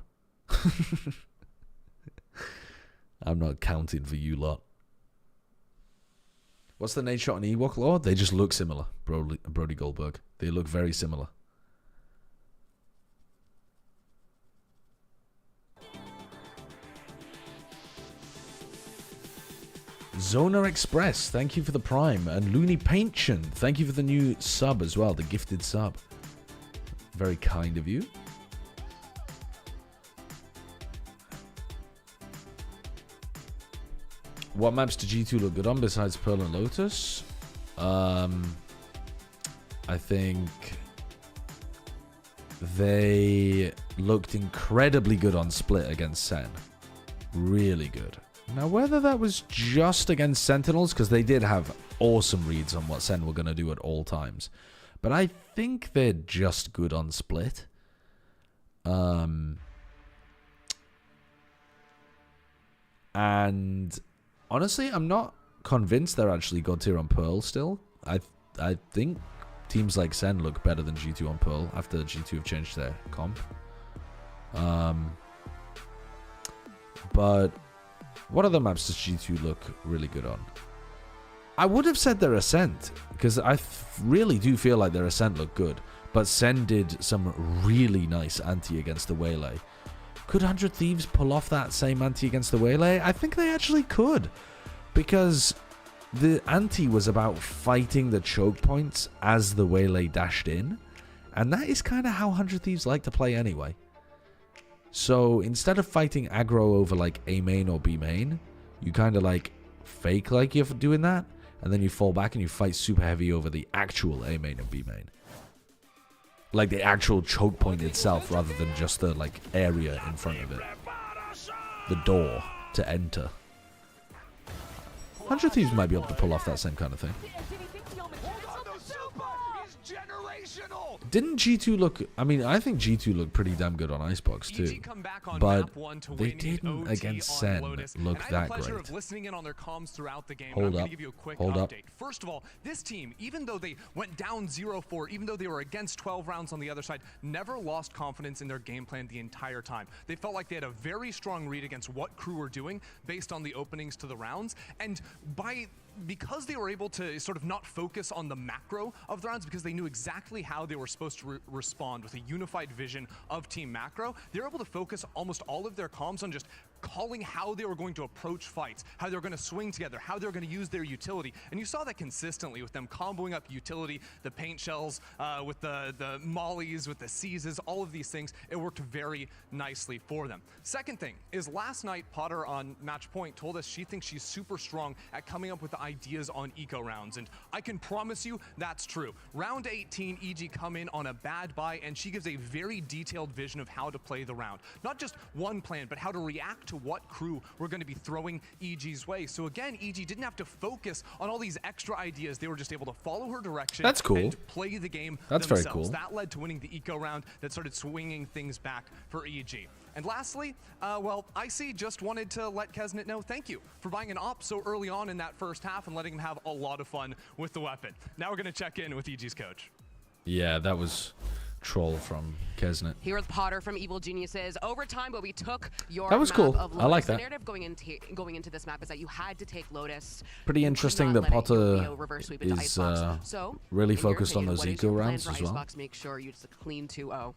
I'm not counting for you lot. What's the Nade Shot and Ewok lore? They just look similar, Brody Goldberg. They look very similar. Zona Express, thank you for the Prime. And Looney Paintchen, thank you for the new sub as well, the gifted sub. Very kind of you. What maps do G2 look good on besides Pearl and Lotus? I think they looked incredibly good on Split against Sen. Really good. Now, whether that was just against Sentinels, because they did have awesome reads on what Sen were going to do at all times. But I think they're just good on Split. And honestly, I'm not convinced they're actually god tier on Pearl still. I think teams like Sen look better than G2 on Pearl after G2 have changed their comp. But What other maps does G2 look really good on? I would have said their Ascent, because I really do feel like their Ascent looked good. But Sen did some really nice anti against the Waylay. Could 100 Thieves pull off that same anti against the Waylay? I think they actually could. Because the anti was about fighting the choke points as the Waylay dashed in. And that is kind of how 100 Thieves like to play anyway. So instead of fighting aggro over like A main or B main, you kind of like fake like you're doing that. And then you fall back and you fight super heavy over the actual A main and B main. Like the actual choke point itself rather than just the like area in front of it. The door to enter. 100 Thieves might be able to pull off that same kind of thing. Didn't G2 look... I mean, I think G2 looked pretty damn good on Icebox too. But they didn't against Sen look that great. Hold up. Hold up. First of all, this team, even though they went down 0-4, even though they were against 12 rounds on the other side, never lost confidence in their game plan the entire time. They felt like they had a very strong read against what KRU were doing based on the openings to the rounds. And because they were able to sort of not focus on the macro of the rounds, because they knew exactly how they were supposed to respond with a unified vision of team macro, they were able to focus almost all of their comms on just calling how they were going to approach fights, how they were going to swing together, how they were going to use their utility. And you saw that consistently with them comboing up utility, the paint shells, with the mollies, with the seizes, all of these things. It worked very nicely for them. Second thing is last night, Potter on Match Point told us she thinks she's super strong at coming up with the ideas on eco rounds. And I can promise you that's true. Round 18, EG come in on a bad buy, and she gives a very detailed vision of how to play the round. Not just one plan, but how to react to what KRU were going to be throwing EG's way. So again, EG didn't have to focus on all these extra ideas. They were just able to follow her direction. That's cool. And play the game That's themselves. very cool. That led to winning the eco round that started swinging things back for EG. And lastly, well, IC just wanted to let Kesnet know thank you for buying an op so early on in that first half and letting him have a lot of fun with the weapon. Now we're going to check in with EG's coach. Yeah, that was troll from Kesnet. Here with Potter from Evil Geniuses. Overtime, but we took your That was map cool. of Lotus. I like The that. narrative going into this map is that you had to take Lotus. Pretty interesting that Potter is really focused on those eco rounds as well. Make sure you just a clean 2-0.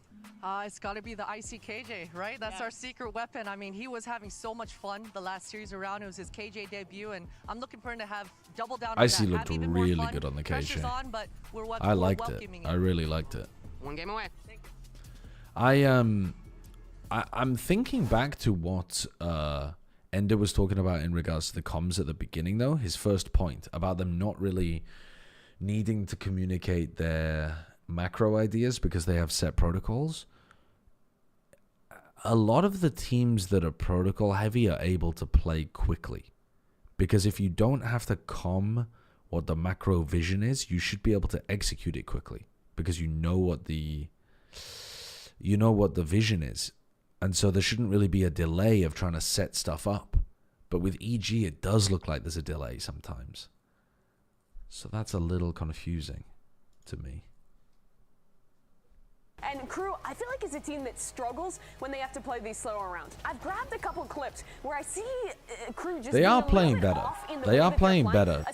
It's got to be the ICKJ, right? That's our secret weapon. I mean, he was having so much fun the last series around. It was his KJ debut, and I'm looking for him to have double down on IC that. looked really good on the KJ. On, but I liked it. I really liked it. One game away. I'm thinking back to what Ender was talking about in regards to the comms at the beginning, though. His first point about them not really needing to communicate their macro ideas because they have set protocols. A lot of the teams that are protocol heavy are able to play quickly, because if you don't have to comm what the macro vision is, you should be able to execute it quickly because you know what the vision is. And so there shouldn't really be a delay of trying to set stuff up. But with EG, it does look like there's a delay sometimes. So that's a little confusing to me. And KRU, I feel like, is a team that struggles when they have to play these slower rounds. I've grabbed a couple clips where I see KRU just They are playing better. They are playing better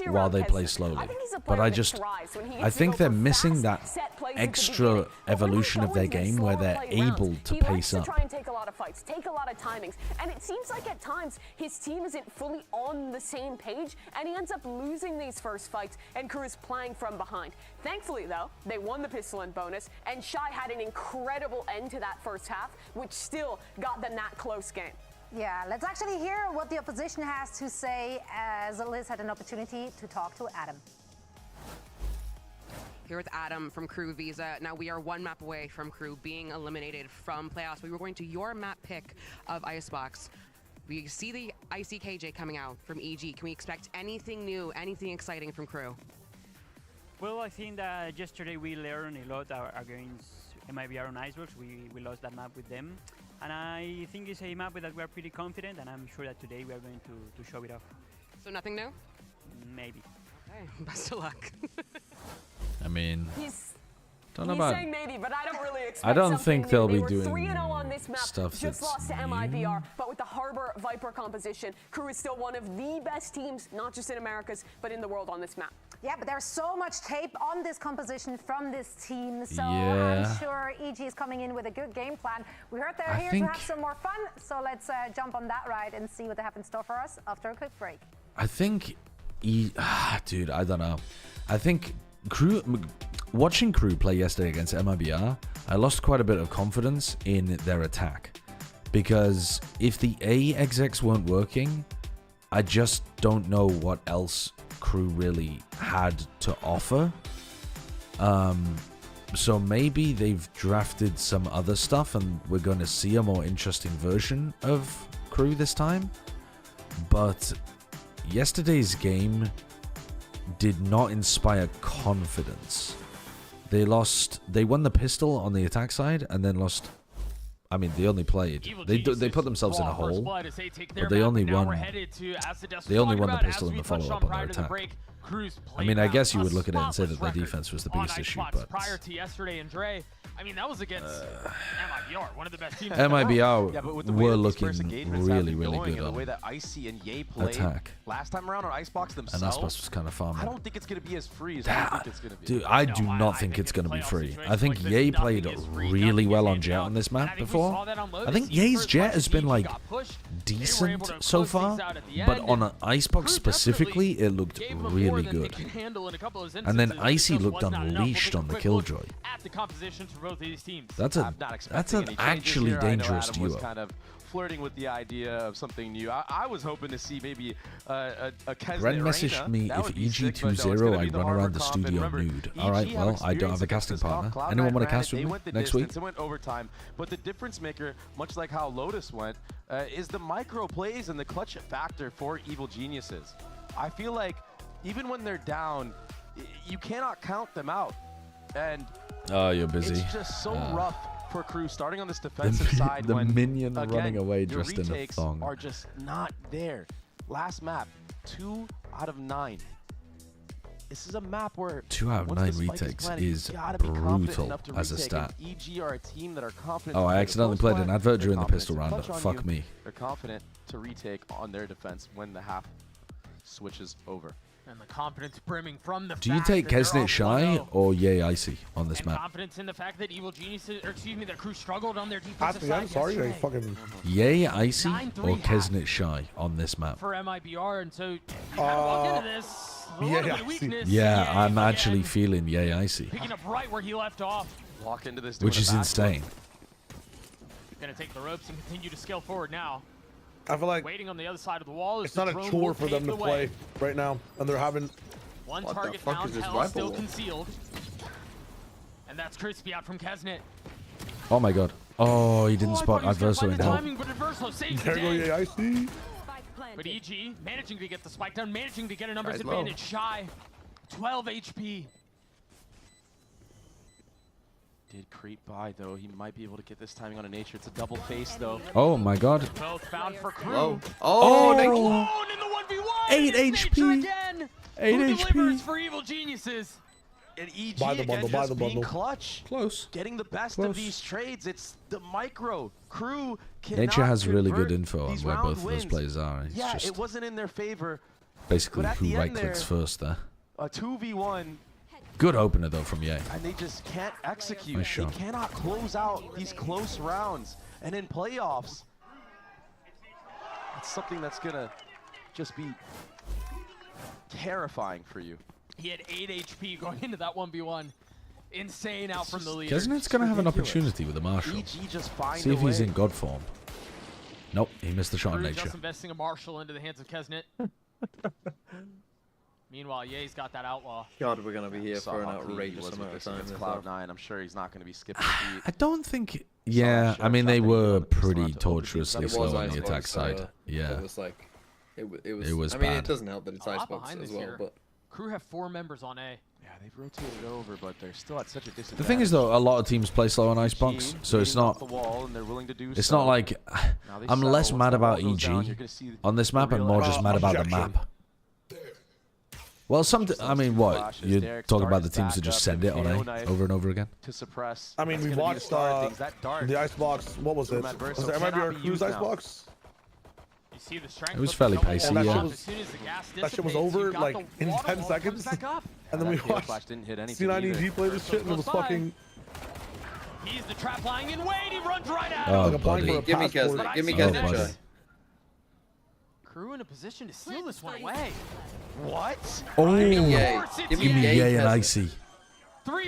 while they play slowly. But I think they're missing that extra evolution of their game where they're able to pace up. Try and take a lot of fights, take a lot of timings, and it seems like at times his team isn't fully on the same page, and he ends up losing these first fights, and KRU is playing from behind. Thankfully, though, they won the pistol and bonus, and Shy had an incredible end to that first half, which still got them that close game. Yeah, let's actually hear what the opposition has to say as Liz had an opportunity to talk to Adam. Here with Adam from KRU Visa. Now we are one map away from KRU being eliminated from playoffs. We were going to your map pick of Icebox. We see the ICKJ coming out from EG. Can we expect anything new, anything exciting from KRU? Well, I think that yesterday we learned a lot against MIBR on Icebox. We lost that map with them. And I think it's a map that we are pretty confident, and I'm sure that today we are going to show it off. So nothing new? Maybe. Okay, best of luck. I mean, Don't know He's about. saying maybe, but I don't really expect I don't something think new. they'll They be were doing 3-0 on this map, stuff just that's lost to new. MIBR, but with the Harbor Viper composition, KRU is still one of the best teams, not just in Americas, but in the world on this map. Yeah, but there's so much tape on this composition from this team, so Yeah. I'm sure EG is coming in with a good game plan. We heard they're I here think- to have some more fun, so let's jump on that ride and see what they have in store for us after a quick break. I think, dude, I don't know. I think watching KRU play yesterday against MIBR, I lost quite a bit of confidence in their attack. Because if the A execs weren't working, I just don't know what else KRU really had to offer. So maybe they've drafted some other stuff and we're going to see a more interesting version of KRU this time. But yesterday's game did not inspire confidence. They won the pistol on the attack side and then lost. I mean, they only played. They put themselves in a hole, but they only won. They only won the pistol in the follow-up on their attack. I mean, I guess you would look at it and say that their defense was the biggest issue, but prior to yesterday and Dre, I mean, that was against MIBR, one of the best teams. MIBR were looking really, really good and the on way that Icy and Ye played attack. last time around on Icebox And themselves. Icebox was kind of farming. I don't think it's going to be as free as I think it's going to be. Dude, I do not think it's going to be free. I think Ye played really well on Jet on this map before. I think Ye's Jet has been like decent so far, but on Icebox specifically, it looked really good. And then Icy looked unleashed on the Killjoy. That's an actually dangerous Adam was duo. kind of flirting with the idea of something new. I was hoping to see maybe a Kesnet Ren Reina. messaged me That if would be sick, but no, it's EG20 gonna be I'd the run Harbor around the comp, and studio remember, nude. EG Alright, have well, I don't have a experience casting against this partner. comp. Anyone want to Cloud9 cast with they me went the next week? distance, It went overtime, but the difference maker, much like how Lotus went, is the micro plays and the clutch factor for Evil Geniuses. I feel like even when they're down, you cannot count them out. And Oh, you're busy. it's just so rough for KRU starting on this defensive side the when minion again, running away your dressed in a retakes thong. are just not there. Last map, 2 out of 9. This is a map where 2 out of once 9 the spike retakes planted, is you gotta be confident brutal enough to as a retake. stat. And EG are a team that are confident. Oh, to I play the accidentally close played an plan. advert They're during the confident pistol to round. clutch on Fuck you. me. They're confident to retake on their defense when the half switches over. And the confidence brimming from the Do you fact take that they're Kesnet off Shy 1-0. or Ye Icy on this And map? confidence in the fact that Evil Geniuses, or excuse me, that KRU struggled on their defensive Ask me, side I'm sorry, I yesterday fucking. Ye Icy 9-3 or half. Kesnet Shy on this map? for MIBR, and so you kind of walked into this with a little bit of weakness. Yeah, Ye I'm again, actually feeling Ye Icy, picking up right where he left off. Walk into this which doing a is backflip. insane. Gonna take the ropes and continue to scale forward now. I feel like Waiting on the other side of the wall is it's not a chore for them to play right now, and they're having. One What the target fuck found, is this Hell rifle still wall? concealed. And that's Crispy out from Kesnet. Oh my god. Oh, he didn't spot Adverso in hell. Timing, but Adverso saves the There go, day. yeah, I see. But EG managing to get the spike down, managing to get a numbers Guy's low. advantage. Shy, 12 HP. Did creep by though. He might be able to get this timing on a nature. It's a double face though. Oh my god. Both found for KRU. Whoa. Oh, They're alone in the 1v1. 8 It's Nature HP. again. 8 Who HP. delivers for Evil Geniuses? And EG Buy the again bundle, buy just the being bundle. clutch. Close. Getting the best Close. of these trades. It's the micro. KRU cannot Nature has really good convert info on these where round both of those wins. players are. It's Yeah, just it wasn't in their favor. basically but at who the right end clicks there, first there. A 2v1, Good opener though from Ye. and they just can't execute. Nice They shot. cannot close out these close rounds. And in playoffs, it's something that's gonna just be terrifying for you. He had 8 HP going into that 1v1. Insane out from the lead. Kesnet's gonna have an opportunity with the Marshall. EG just find See if a he's way. in God form. Nope, he missed the shot on KRU Nature. just investing a Marshall into the hands of Kesnet. Meanwhile, Ye's got that outlaw. God, we're gonna be here Saw for an how clean he outrageous was amount with of this time. against this half. Cloud9. I'm sure he's not going to be skipping a beat. I don't think. Yeah, I mean they were pretty tortuously It was slow on the Icebox, attack side. so Yeah, It was like, it was. It was I mean, bad. it doesn't help that it's A lot Icebox behind as this well, here. but KRU have 4 members on A. Yeah, they've rotated over, but they're still at such a disadvantage. the thing is though, a lot of teams play slow on Icebox, so it's leaning off not. the wall, and they're willing to do It's so. not like Now they I'm settle. less Once mad that about wall goes down, EG you're gonna see on this the map and real more just mad about the Objection. map. Well, I mean, what? You're talking about the teams that just send it on A over and over again? To suppress. I mean, we watched the Icebox. What was it? Was it MIBR Crew's Icebox? You see the strength It was fairly pacey, yeah. That shit was over like in 10 seconds. And then we watched C9 EG play this shit and it was fucking... He's the trap lying in wait, he runs right at Oh, him. buddy. Give me Kesnet. Give me Kesnet. KRU in a position to steal this one away. What? Oh, Give me Yay and Icy.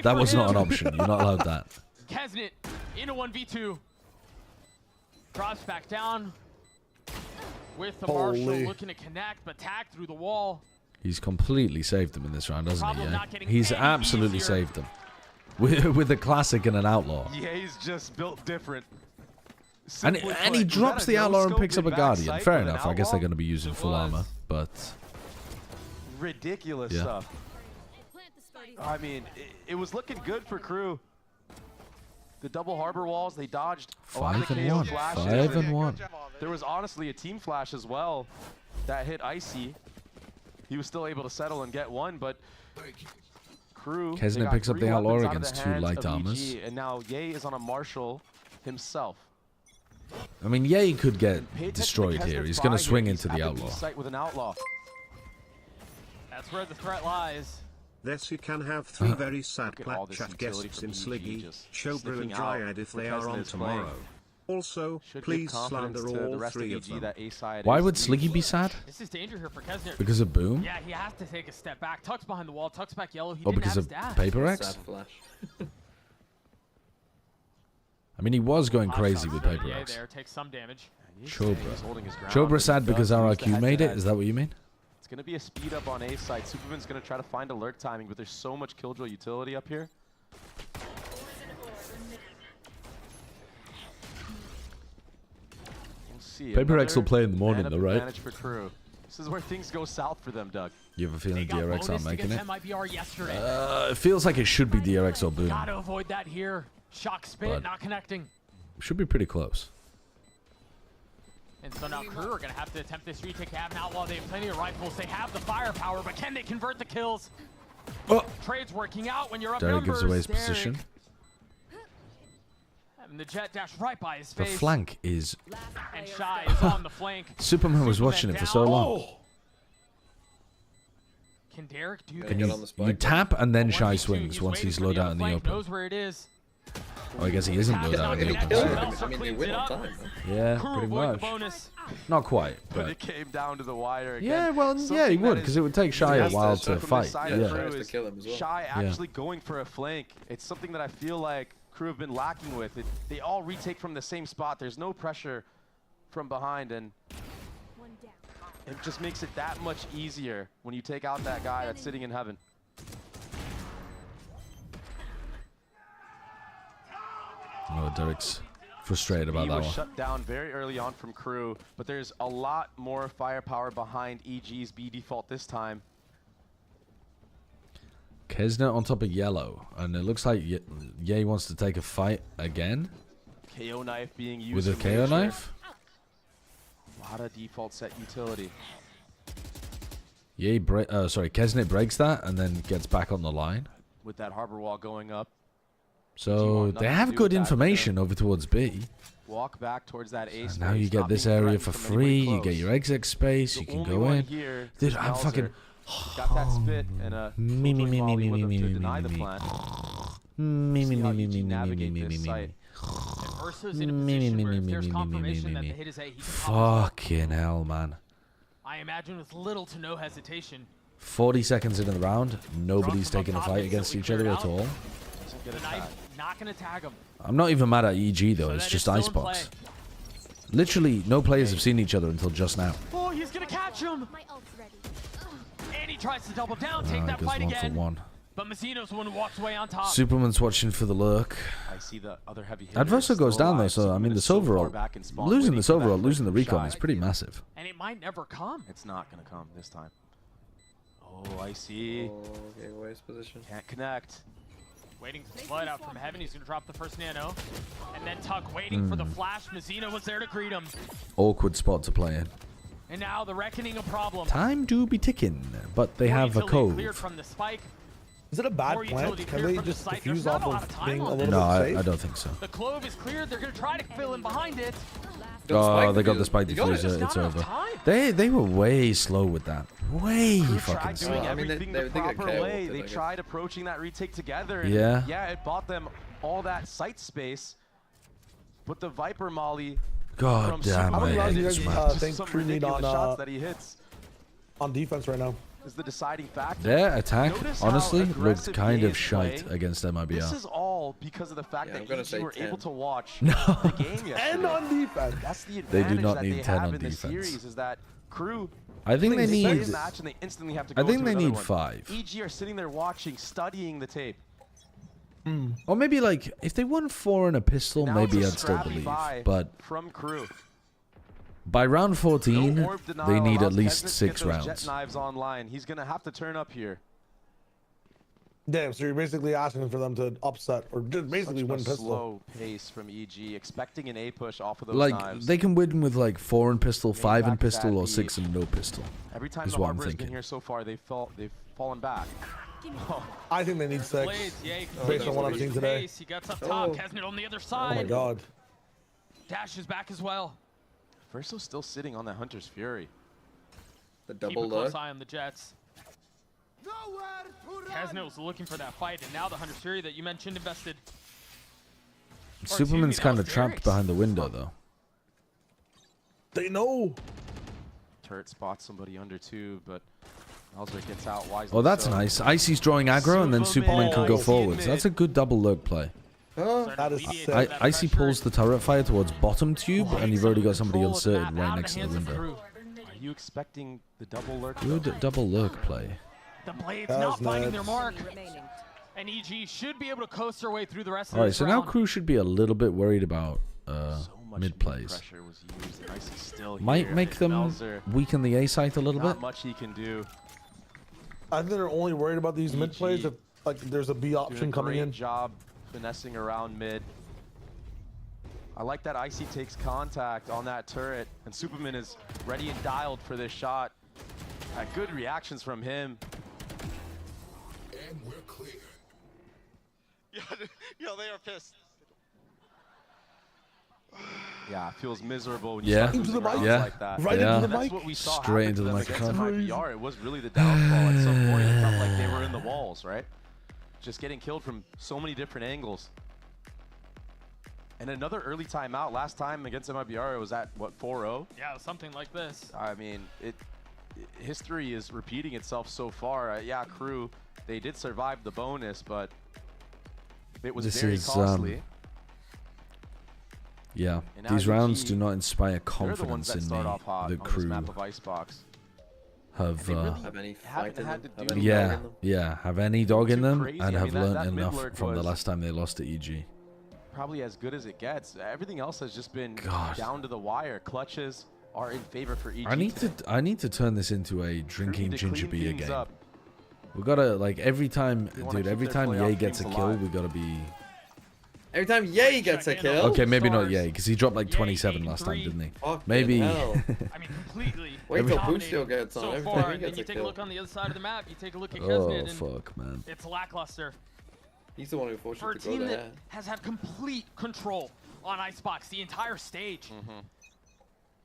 That was not an option. You're not allowed that. Kesnet in a 1v2. Drops back down. With the Marshall looking to connect, but tagged through the wall. He's completely saved them in this round, hasn't he? Yeah? He's absolutely saved them. With a classic and an outlaw. Yeah, he's just built different. And he drops the outlaw and picks up a guardian. Fair enough. I guess they're going to be using full armor, but ridiculous stuff. I mean, it was looking good for KRU. The double harbor walls, they dodged a lot of the KO flashes. 5-1. There was honestly a team flash as well that hit Icy. He was still able to settle and get one, but KRU. Kesnet picks up the outlaw against 2 light armors. And now Ye is on a Marshall himself. I mean, Ye could get destroyed here. He's going to swing into the outlaw. With an outlaw. That's where the threat lies. Thus you can have 3 very sad plat chat guests in Sliggy, Showbrew and Dryad if they are on tomorrow. Also, please slander all 3 of them. Why would Sliggy be sad? This is danger here for Kesnet. Because of Boom? Yeah, he has to take a step back. Tuck's behind the wall. Tuck's back yellow. He Or didn't because have of his dash. Paper X? I mean, he was going crazy with Paper X. There takes some damage. Chobra sad because RRQ made it? Is that what you mean? It's going to be a speed up on A side. Superman's going to try to find alert timing, but there's so much killjoy utility up here. We'll see. Paper X will play in the morning though, right? For KRU. This is where things go south for them, Doug. You have a feeling DRX aren't making it? Yesterday. It feels like it should be DRX or Boom. Gotta avoid that here. Shock spit, not connecting. Should be pretty close. And so now KRU are going to have to attempt this retake. Have an outlaw. They have plenty of rifles. They have the firepower, but can they convert the kills? Oh. Trade's working out when you're up Derek numbers. gives away his position. And the jet dash right by his The face. flank is... And Shy is on the flank. Superman was watching it for so long. Oh. Can Derek do Can you tap and then Shy swings once he's low down in the open. Knows where it is. Oh, I guess he isn't low down in the open. I mean, they win on time. Yeah, pretty much. Not quite, but it came down to the wire again. Yeah, well, yeah, he would, because it would take Shy a while to fight. Shy actually going for a flank. It's something that I feel like KRU have been lacking with. They all retake from the same spot. There's no pressure from behind, and it just makes it that much easier when you take out that guy that's sitting in heaven. Oh, Derek's frustrated about that was one. Shut down very early on from KRU, but there's a lot more firepower behind EG's B default this time. Kesnet on top of yellow, and it looks like Ye wants to take a fight again. KO knife being used with a KO knife. A lot of default set utility. Ye Kesnet breaks that and then gets back on the line. With that harbor wall going up. So they have good information over towards B. Walk back towards that A space. Now you get this area for free. You get your exit space. You can go in. Dude, I'm fucking. Got that spit and a me. Fucking hell, man. I imagine with little to no hesitation. 40 seconds into the round, nobody's taking a fight against each other at all. The knife not gonna tag him. I'm not even mad at EG though, it's just Icebox. Literally, no players have seen each other until just now. Oh, he's gonna catch him! And he tries to double down, take that fight again. 1 for 1. But Mazzino's the one who walks away on top. Superman's watching for the lurk. I see the other heavy Adverso goes down though, so I mean this overall, losing this overall, losing the recon is pretty massive. And it might never come. It's not gonna come this time. Oh, I see. Oh, okay, waste position. Can't connect. Waiting for the slide out from heaven. He's going to drop the first nano. And then Tuck waiting for the flash. Mazzino was there to greet him. Awkward spot to play in. And now the reckoning a problem. Time do be ticking, but they have a code. Cleared from the spike. Is it a bad plant? Can they just defuse off of being a little bit safe? I don't think so. The Clove is cleared. They're going to try to fill in behind it. Oh, they got the spike diffuser. It's over. They were way slow with that. Way fucking slow. I mean, the proper way. They tried approaching that retake together. And yeah, it bought them all that site space. But the Viper Molly. God damn, I I hate guys this think some Crew need ridiculous on shots that he hits on defense right now. is the deciding factor. Their attack, Notice honestly, how looked aggressive kind he of is shite playing. against MIBR. This is all because of the fact that EG were able to watch No. the game yesterday. And on defense. That's the They advantage do not that need they 10 have on in the defense. series is that Crew. I think they play a need. match and they instantly have to I go think to they another need one. 5. EG are sitting there watching, studying the tape. Or maybe like if they won 4 in a pistol, Now maybe it's a I'd still scrappy believe. buy But from Crew. by round 14, No orb denial they need at allows least Kesnet to 6 get those rounds. Jet knives online. He's gonna have to turn up here. Damn, so you're basically asking for them to upset or just basically Such win a pistol. slow pace from EG, expecting an A push off of those Like knives. they can win with like 4 in pistol, 5 in back pistol, that or lead. 6 in no pistol. Every time is the what I'm Harbor has been thinking. here so far, they've fallen back. I think they need 6 Blades, Yay, based on what I've seen today. He gets up top. Kesnet on the other side. Oh my god. Dash is back as well. Verso's still sitting on that Hunter's Fury. The Keep a double close look. eye on the Jets. Kesnet was looking for that fight, and now the Hunter's Fury that you mentioned invested. Superman's kind of trapped behind the window though. They know. Turret spots somebody under 2, but Elzer gets out wisely. Oh, that's so. nice. Icy's drawing aggro, and then Superman can go Superman forwards. in That's a good double lurk play. That is sick. Icy pulls the turret fire towards bottom tube, and you've already got somebody inserted right next to the window. Are you expecting the double lurk? Good double lurk play. The Blades That not was finding their nuts. mark. And EG should be able to coast their way through the rest of All right, this so now round. Crew should be a little bit worried about mid plays. Pressure was used, and Icy's still Might here. make them Elzer, weaken the A site a little not bit. much he can do. I think they're only worried about these mid plays if like there's a B Doing option a coming great in. job finessing around mid. I like that Icy takes contact on that turret, and Superman is ready and dialed for this shot. Good reactions from him. And we're clear. Yo, they are pissed. Yeah, it feels miserable when you Yeah. start losing rounds Yeah. like that. Right Yeah. into the That's mic. what we saw Straight happen into to the them against microphone. MIBR. It was really the downfall. At some point, it felt like they were in the walls, right? Just getting killed from so many different angles. And another early timeout. Last time against MIBR, it was at, what, 4-0? Yeah, something like this. I mean, history is repeating itself so far. Yeah, Crew, they did survive the bonus, but it was This very is, costly. Yeah, And now these rounds UG, do not inspire they're the ones confidence that in start me. off hot The on this Crew map of Icebox. have, And they really Have any haven't fight in had them? to Have do any yeah, dog in them? yeah, have any dog in Too them, crazy. and I have mean, that learned enough mid-lurk from the was- last time they lost to EG. Probably as good as it gets. Everything else has just been God. down to the wire. Clutches are in favor for EG. I need to turn this into a Crew drinking need to ginger clean beer things game. up. We gotta like every time, They wanna dude. keep Every their time playoff Ye gets a dreams kill, alive. we gotta be. Every time Ye gets a kill. Okay, maybe not Stars. Ye, because he dropped like Ye 27 8 last time, 3. didn't he? Fucking Maybe. hell. I mean, completely. Wait till dominating Boosteel gets on. so Every far, time he and then gets you a take a kill. look on the other side of the map. You take a look at Oh Kesnet, and fuck, man. it's lackluster. He's the one who forced For a it to go team that there. has had complete control on Icebox the entire stage.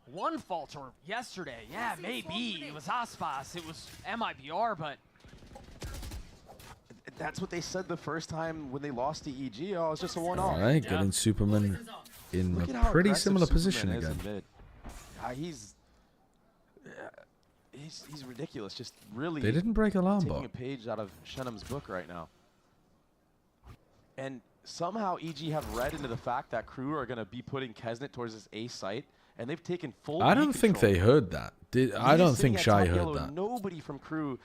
One falter yesterday, yeah, maybe. It was Aspas, it was MIBR, but That's what they said the first time when they lost to EG. Oh, it's just a one-off. All right, getting Superman in Look at a how pretty aggressive similar Superman position is again. in mid. He's ridiculous. Just really They didn't break alarm taking bot. a page out of Shenham's book right now. And somehow EG have read into the fact that Crew are going to be putting Kesnet towards this A site, and they've taken full. I B don't think control. they heard that. I He's don't sitting think at Shy top heard yellow, that. Nobody from Crew.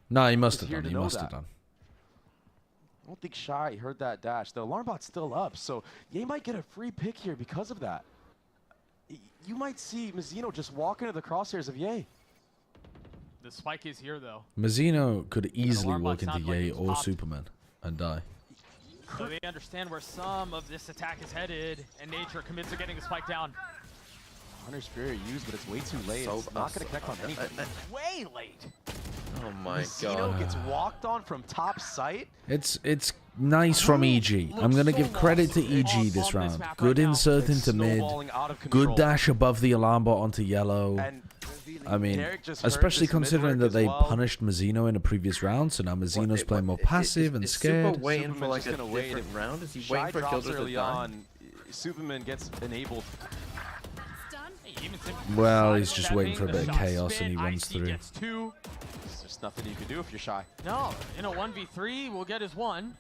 No, he must is have here done. to He know must have that. done. I don't think Shy heard that dash. The alarm bot's still up, so Ye might get a free pick here because of that. You might see Mazzino just walk into the crosshairs of Ye. the spike is here, though. Mazzino could easily alarm walk bot's into not Ye going or top. Superman and die. So they understand where some of this attack is headed, and Nature commits to getting the spike down. Hunter's Fury used, but it's way too late. So it's not going to connect on anything. Way late. Oh my Zeno god. gets walked on from top site. It's nice from EG. I'm going to give credit to EG this round. Good insert into mid. Good dash above the alarm bot onto yellow. I mean, especially considering that they punished Mazzino in a previous round, so now Mazzino's playing more passive and scared. Super waiting for like a different round? Is he waiting for Killjoy to die? Superman gets enabled. Well, he's just waiting for a bit of chaos and he runs through. There's just nothing you can do if you're shy. No, in a 1v3, we'll get his one.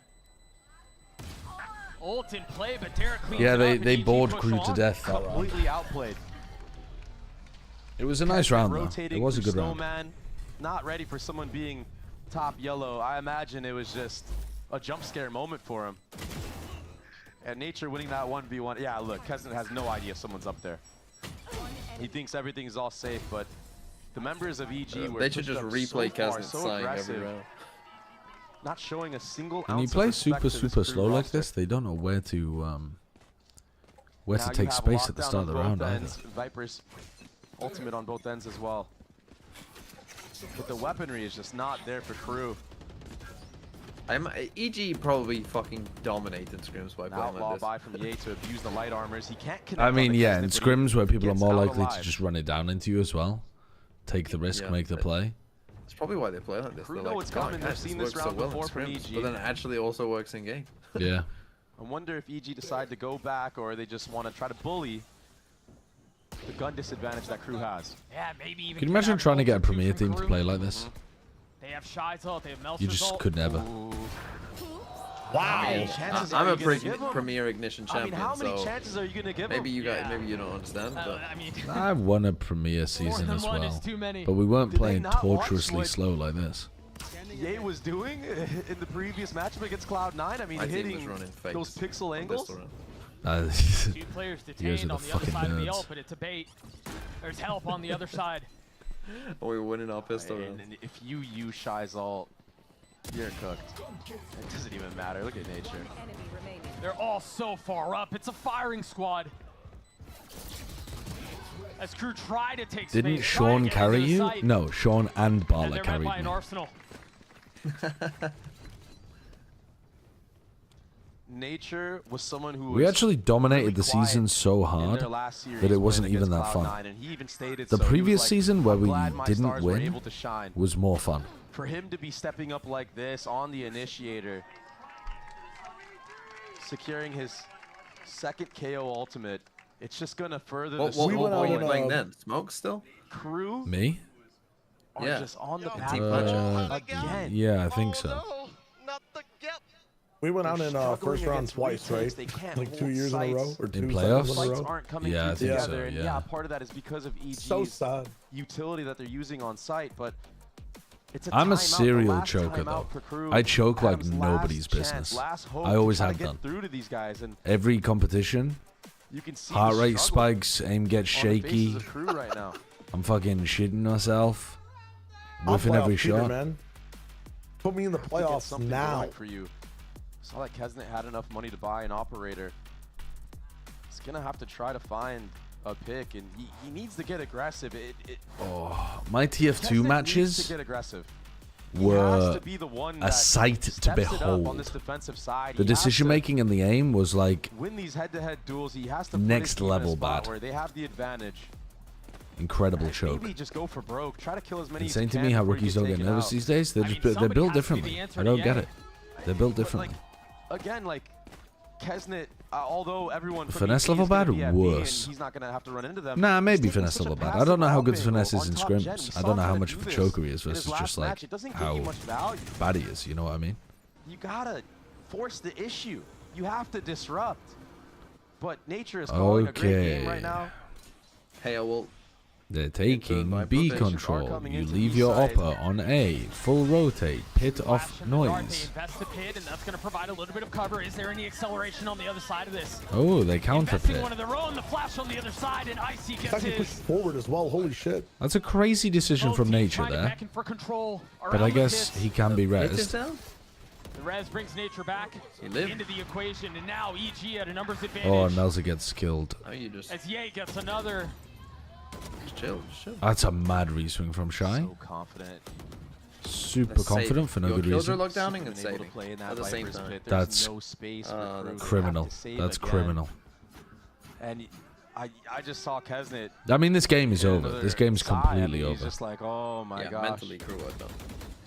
Ult in play, but Derek cleans Yeah, it up, they and bored EG Crew push to on. death that round. Completely outplayed. It was a nice round, though. It was a good round. Snowman, not ready for someone being top yellow. I imagine it was just a jump scare moment for him. And Nature winning that 1v1. Yeah, look, Kesnet has no idea someone's up there. He thinks everything is all safe, but the members of EG were they should just replay Kesnet sighing every round. Not showing a single When you ounce play of respect super to this slow crew like roster. this, they don't know where to Now take you have space at the lockdown start of the on round both either. ends. Viper's ultimate on both ends as well. But the weaponry is just not there for Crew. EG probably fucking dominated scrims by playing Outlaw like this. buy from Ye to abuse the light armors. He can't connect. I mean, on the yeah, Kesnet, in but he scrims where people are gets more out likely alive. to just run it down into you as well. Take the risk, make the play. That's probably why they play like this. Crew They're know like, what's "God, coming. They've this seen this works so round well in before from scrims," EG. but then it actually also works in game. Yeah. I wonder if EG decide to go back or they just want to try to bully the gun disadvantage that Crew has. Yeah, maybe even Can you imagine out trying to get a ult or two Premier from team to Crew. play like this? They have Shy's ult, they have Mel's You just ult. could never. How many chances I'm are a you gonna give him? Premier Ignition I mean, champion, how many so chances are you gonna give maybe him? you guys, maybe you don't understand, but I mean, I won a Premier season than as one is well, too many. but we weren't Did they playing not watch tortuously what- slow like this. Ye was doing in the previous matchup against Cloud9. I mean, my team hitting was running fakes those pixel on angles. this round. Two players You guys detained are the on the other fucking side of the nerds. ult, but it's a bait. There's help on the other side. Oh, we were winning our pistol round. And if you use Shy's ult, you're cooked. It doesn't even matter. Look at Nature. They're all so far up. It's a firing squad. As Crew try to take Didn't space, try to Sean get carry into the you? site. No, Sean and And Bartlett they're met carried by an me. Arsenal. Nature was someone who We was actually dominated really the season quiet so in hard their last series that it wasn't win even against that Cloud9, fun. and he even stated The so. He was previous like, season where "I'm we glad my didn't stars were win able to shine." was more fun. For him to be stepping up like this on the initiator, securing his second KO ultimate, it's just gonna further What the were you playing then? Smoke still? Crew Me? are Yeah. just on the Team Puncher. again. Yeah, I think so. We went out in Struggling first round against twice, retakes, right? they can't Like 2 hold years in a row sites. or 2 In cycles playoffs? in a Fights row. aren't coming Yeah, I through think together, so, and yeah. yeah, part of that is because of EG's So sad. utility that they're using on site, but it's a I'm a timeout, the serial last choker timeout though. for Crew, I choke like Adam's nobody's last chance, business. last hope I to always try to have get done. through to these guys, and Every competition, you can see heart the rate struggle spikes, aim gets on the faces shaky. of Crew right now. I'm fucking shitting myself, I'll whiffing playoff every Peter, shot. man. Put me in the To get playoffs something now. going for you. Saw that Kesnet had enough money to buy an operator. He's gonna have to try to find a pick, and he needs to get aggressive. Oh, my TF2 Kesnet needs to matches get aggressive. He has were to be the one a that sight to steps it up on behold. this defensive side. The He has decision to making and the aim was like win these head-to-head duels. He has to put next his team in a level spot bad. where they have the advantage. incredible choke. Maybe just go for broke. Try to kill as many. Insane as to you me can how before you rookies don't get taken nervous out. these days. They're I just mean, they're built somebody has to be the differently. answer I to don't get Yang. it. They're built differently. Again, like Kesnet, although everyone from Finesse EG level is gonna bad, be at B and worse. he's not gonna have to run into them. Nah, maybe He's taking finesse such a level bad. I passive don't know how good off finesse angle is in on top gen. We scrims. I saw don't know him how kinda much do of a this choker he is in his versus last just match. like It doesn't give how you much value. bad he is. You know what I mean? You gotta force the issue. You have to disrupt. But Nature is calling a great game right Okay. now. Hey, I will. They're taking my B protection control. coming You into leave B your side. upper on A. Full rotate. Pit off Flash in the dark, They noise. invest the pit, and that's going to provide a little bit of cover. Is there any acceleration on the other side of this? Oh, they counter Investing pit. one of their own. The flash on the other side, and Icy It's gets actually pushed his. forward as well. Holy shit. That's a crazy decision Both from teams Nature trying to there. beckon for control But around I the guess pits. he can be Nature's rezzed. down? The res brings Nature back lived. into the equation, and now EG at a numbers Oh, advantage. and Melza gets killed. Oh, you just. As Ye gets another chill. That's a mad reswing from Shy. So confident. Super confident for no good Kills are reason. lockdowning and saving at the same time. That's criminal. That's criminal. And I just saw Kesnet. I mean, this game is over. This game's completely over. He's just like, oh my gosh. Mentally crew work done.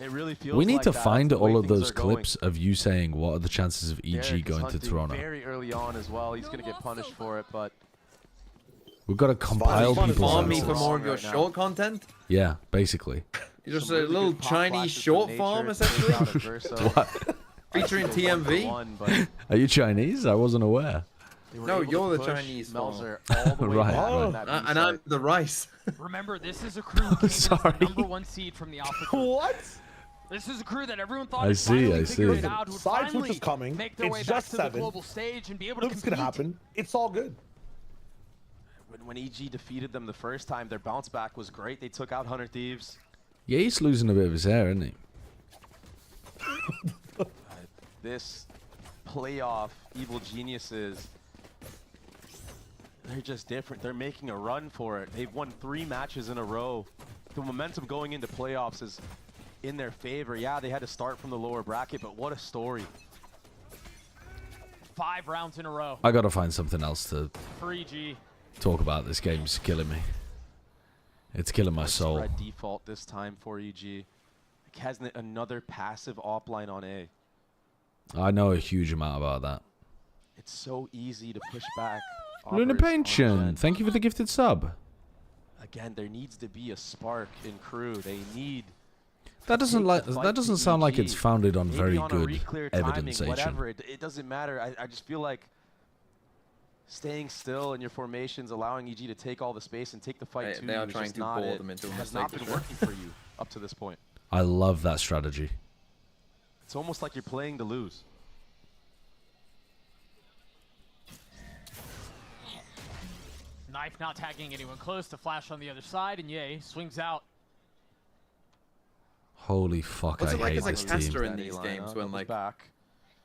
It really feels We need like to that's find the way all of things those are going. clips of you saying what are the chances of EG Derek going to hunting Toronto. very early on as well. He's gonna get punished for it, but We've got to compile people's farm me answers. for more of your short content. Yeah, basically. You're just a little Chinese short farm, essentially. What? Featuring TMV. Are you Chinese? I wasn't aware. No, you're the Chinese farm. Right. And I'm the rice. Remember, this is a crew who came as the #1 seed from the Alpha group. What? This is a crew that everyone thought I would see, finally I figure see. it out, would Side switch finally is coming. make their way It's back just to the 7. global stage and be able to It's compete. gonna happen. It's all good. when EG defeated them the first time, their bounce back was great. They took out 100 Thieves. Yeah, he's losing a bit of his hair, isn't he? This playoff Evil Geniuses, they're just different. They're making a run for it. They've won 3 matches in a row. The momentum going into playoffs is in their favor. Yeah, they had to start from the lower bracket, but what a story. 5 rounds in a row I gotta find something else to for EG. talk about. This game's killing me. It's killing my soul. Spread default this time for EG. Kesnet another passive offline on A. I know a huge amount about that. It's so easy to push back. Luna Pension, thank you for the gifted sub. Again, there needs to be a spark in crew. They need. That doesn't sound like it's founded on very good evidence. Whatever, it doesn't matter. I just feel like staying still in your formations, allowing EG to take all the space and take the fight too. They are trying to bore them into a has mistake. not been working for you up to this point. I love that strategy. It's almost like you're playing to lose. Knife not tagging anyone close to flash on the other side, and Ye swings out. Holy fuck, What's I it like hate as like this caster team. in these games when like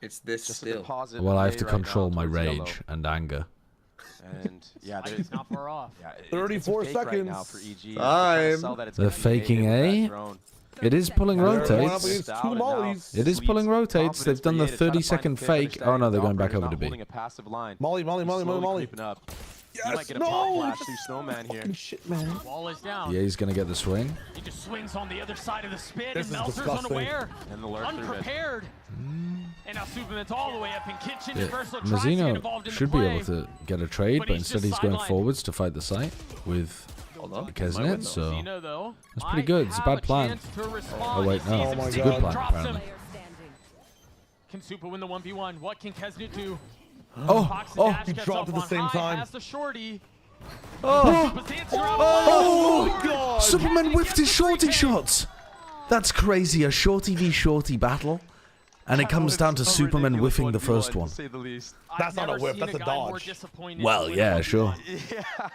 it's this Just a still? deposit Well, I have play to right control now my towards rage yellow. and anger. And yeah, Spike is not far off. Yeah, it's 34 a fake right seconds. now for EG. Time. They're faking A. It is pulling Going up rotates. against 2 mollies. It is pulling rotates. They've done the 30-second fake. Oh no, they're going back over to B. Molly, Molly, Molly, Molly, Molly. You might get a pop no! flash through Snowman here. Fucking shit, man. Wall is down. Yeah, he's gonna get the swing. He just swings on the other side of the spin, This and is Meltzer's disgusting. unaware, And the lurk through mid. unprepared. And now Superman's all the way up in kitchen. Yeah. Versal tries to get Mazzino involved in the should be play. able to get a trade, but he's instead just he's going sidelined. forwards to fight the site with Kesnet, so Mazzino, though, that's pretty might good. It's a have bad plan. chance to Oh respond. wait, He no, sees him it's a sneaking, good plan drops him. apparently. Can Super win the 1v1? What can Kesnet do? Oh, Fox and oh, Dash he gets dropped up at the on same high, time. has the shorty. Oh, Super's dancing around oh, the board. God. Superman whiffed his shorty shots. That's crazy. A shorty v shorty battle, and it comes down to Superman whiffing the first one. To say the least. That's not a Never whip, seen that's a guy more dodge. disappointed Well, with yeah, a sure. 1v1. Yeah.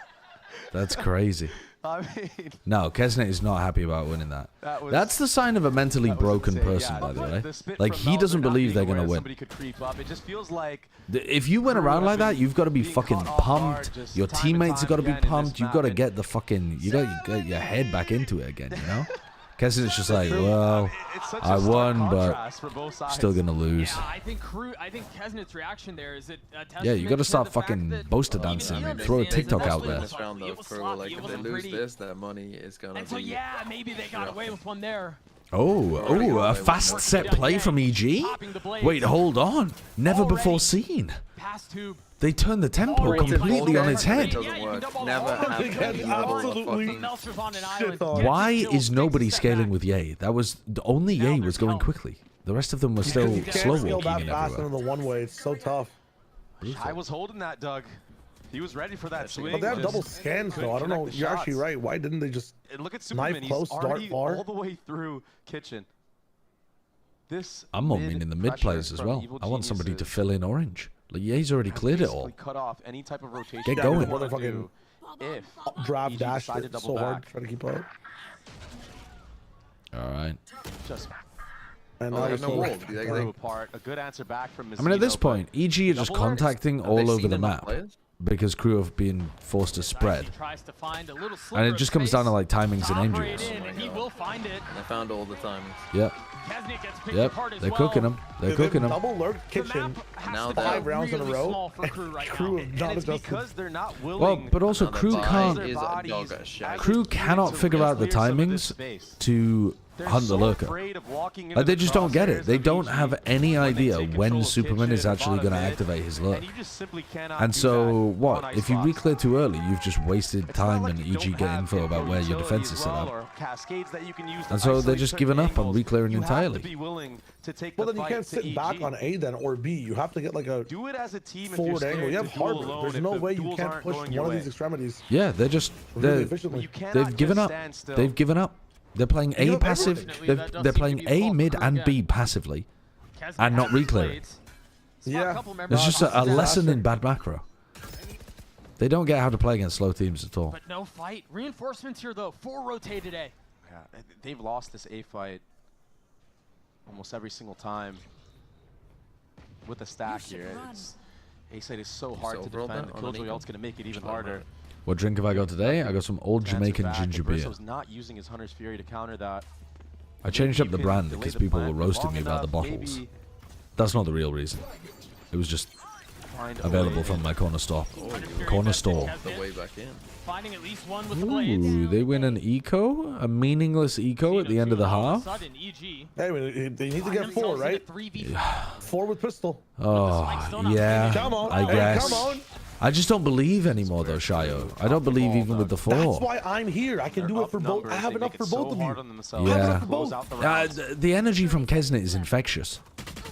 That's crazy. I mean, No, Kesnet is not happy about winning that. That was- That's the sign of a mentally that was broken insane. person, Yeah, by the way. spit Like, from he doesn't Meltzer not believe being they're gonna aware win. Somebody could creep up. It just feels like If you win a round like that, you've got to be being fucking caught off guard pumped. just Your time and teammates have time got to be again in this pumped. You've map, got to and- get the fucking, you got to get your head back into it again, you know? Kesnet's just like, well, it's such a I stark won, but contrast for both sides. still gonna lose. Yeah, I think Kesnet's reaction there is Yeah, you got to start fucking boaster dancing and throw a TikTok out there. This round though, for like if they lose this, their money is gonna And so be. yeah, maybe they got away with one there. Oh, a fast set play from EG? Wait, hold on. Never before seen. Pass tube. They turned the tempo completely on its head. Doesn't work. Never have any level of fucking. Meltzer's on an Shit island. on. Why is nobody scaling with Ye? That was only Ye was going quickly. The rest of them were still You can't slow scale walking that and fast into everywhere. the one way. It's so tough. I was holding that, Doug. He was ready for that swing. But they have just double scans couldn't though. I don't know. connect the You're actually shots. right. Why didn't they just And look at Superman. knife He's close, dart already far? all the way through kitchen. This I'm more meaning the mid pressure players as from well. Evil I want somebody to Geniuses fill in orange. Like Ye's already cleared it all. basically cut off any type of rotation. Get that going. you wanna Motherfucking do if drop EG dash decided it to so double hard back. trying to keep up. All right. Just And Oh, now there's it's no like- wall. Do they, Grew like, apart. A good answer back from I mean, at this Mizzino, but point, EG are just Double Lurks, contacting have all they over seen the enough map players? because crew have been forced to spread. Tries to find a little And it just comes down to like timings and operate injuries. in, and he will find it. I found all the timings. Yep. Kesnick gets picked Yep. apart as They're well. cooking them. They're cooking them. Double lurk kitchen. Now 5 rounds in a really row. small for Crew right Crew now. have not and it's adjusted. because they're not willing. Well, but also Now their crew buy can't. is a dog at shag. Crew cannot figure out the timings to hunt the lurker. Like they just don't get it. They don't have any idea when Superman is actually going to activate his lurk. And so what? If you reclear too early, you've just wasted time and EG get info about where your defense is set up. And so they're just giving up on reclearing entirely. Well, then you can't sit back on A then or B. You have to get like a forward angle. You have Harbor. There's no way you can't push one of these extremities. Yeah, they're just really efficiently. they've given up. They've given up. They're playing A passive. They're playing A mid and B passively, and not reclearing. Yeah, It's just a lesson in bad macro. They don't get how to play against slow teams at all. But no fight. Reinforcements here though. 4 rotated A. Yeah, they've lost this A fight almost every single time with the stack here. A side is so hard to defend. The Killjoy ult's gonna make it even harder. What drink have I got today? I got some old Jamaican ginger beer. Not using his Hunter's Fury to counter that. I changed up the brand because people were roasting me about the bottles. That's not the real reason. It was just available from my corner store. Corner store. The way back in. Finding at least one with the blades. Ooh, they win an eco, a meaningless eco at the end of the half. Hey, they need to get 4, right? 4 with pistol. Oh, yeah, Come on. I Hey, guess. come on. I just don't believe anymore, though, Shayo. I don't believe even with the 4. That's why I'm here. I can do it for both. I have enough for both of you. Yeah. Both. The energy from Kesnet is infectious.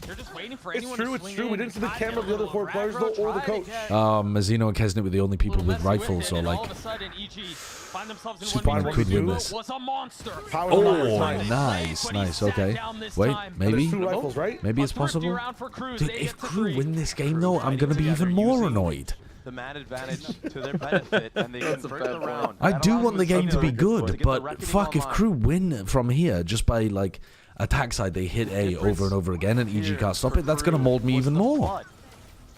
They're just waiting for It's anyone true, to it's swing true. We in. didn't see the camera of the other 4 players, though, or the coach. Mazzino and Kesnet were the only people with rifles, so like, All of a sudden, EG find themselves in Superman 1v3. could win this. Was a monster. Oh, nice, okay. Wait, maybe, There's 2 rifles, right? maybe it's possible. Crew. Dude, if Crew win this game, though, I'm gonna be even more annoyed. The man advantage to their benefit, and they convert the round. I do want the game to be good, but fuck, if Crew win from here just by like attack side, they hit A over and over again, and EG can't stop it. That's gonna mold me even more.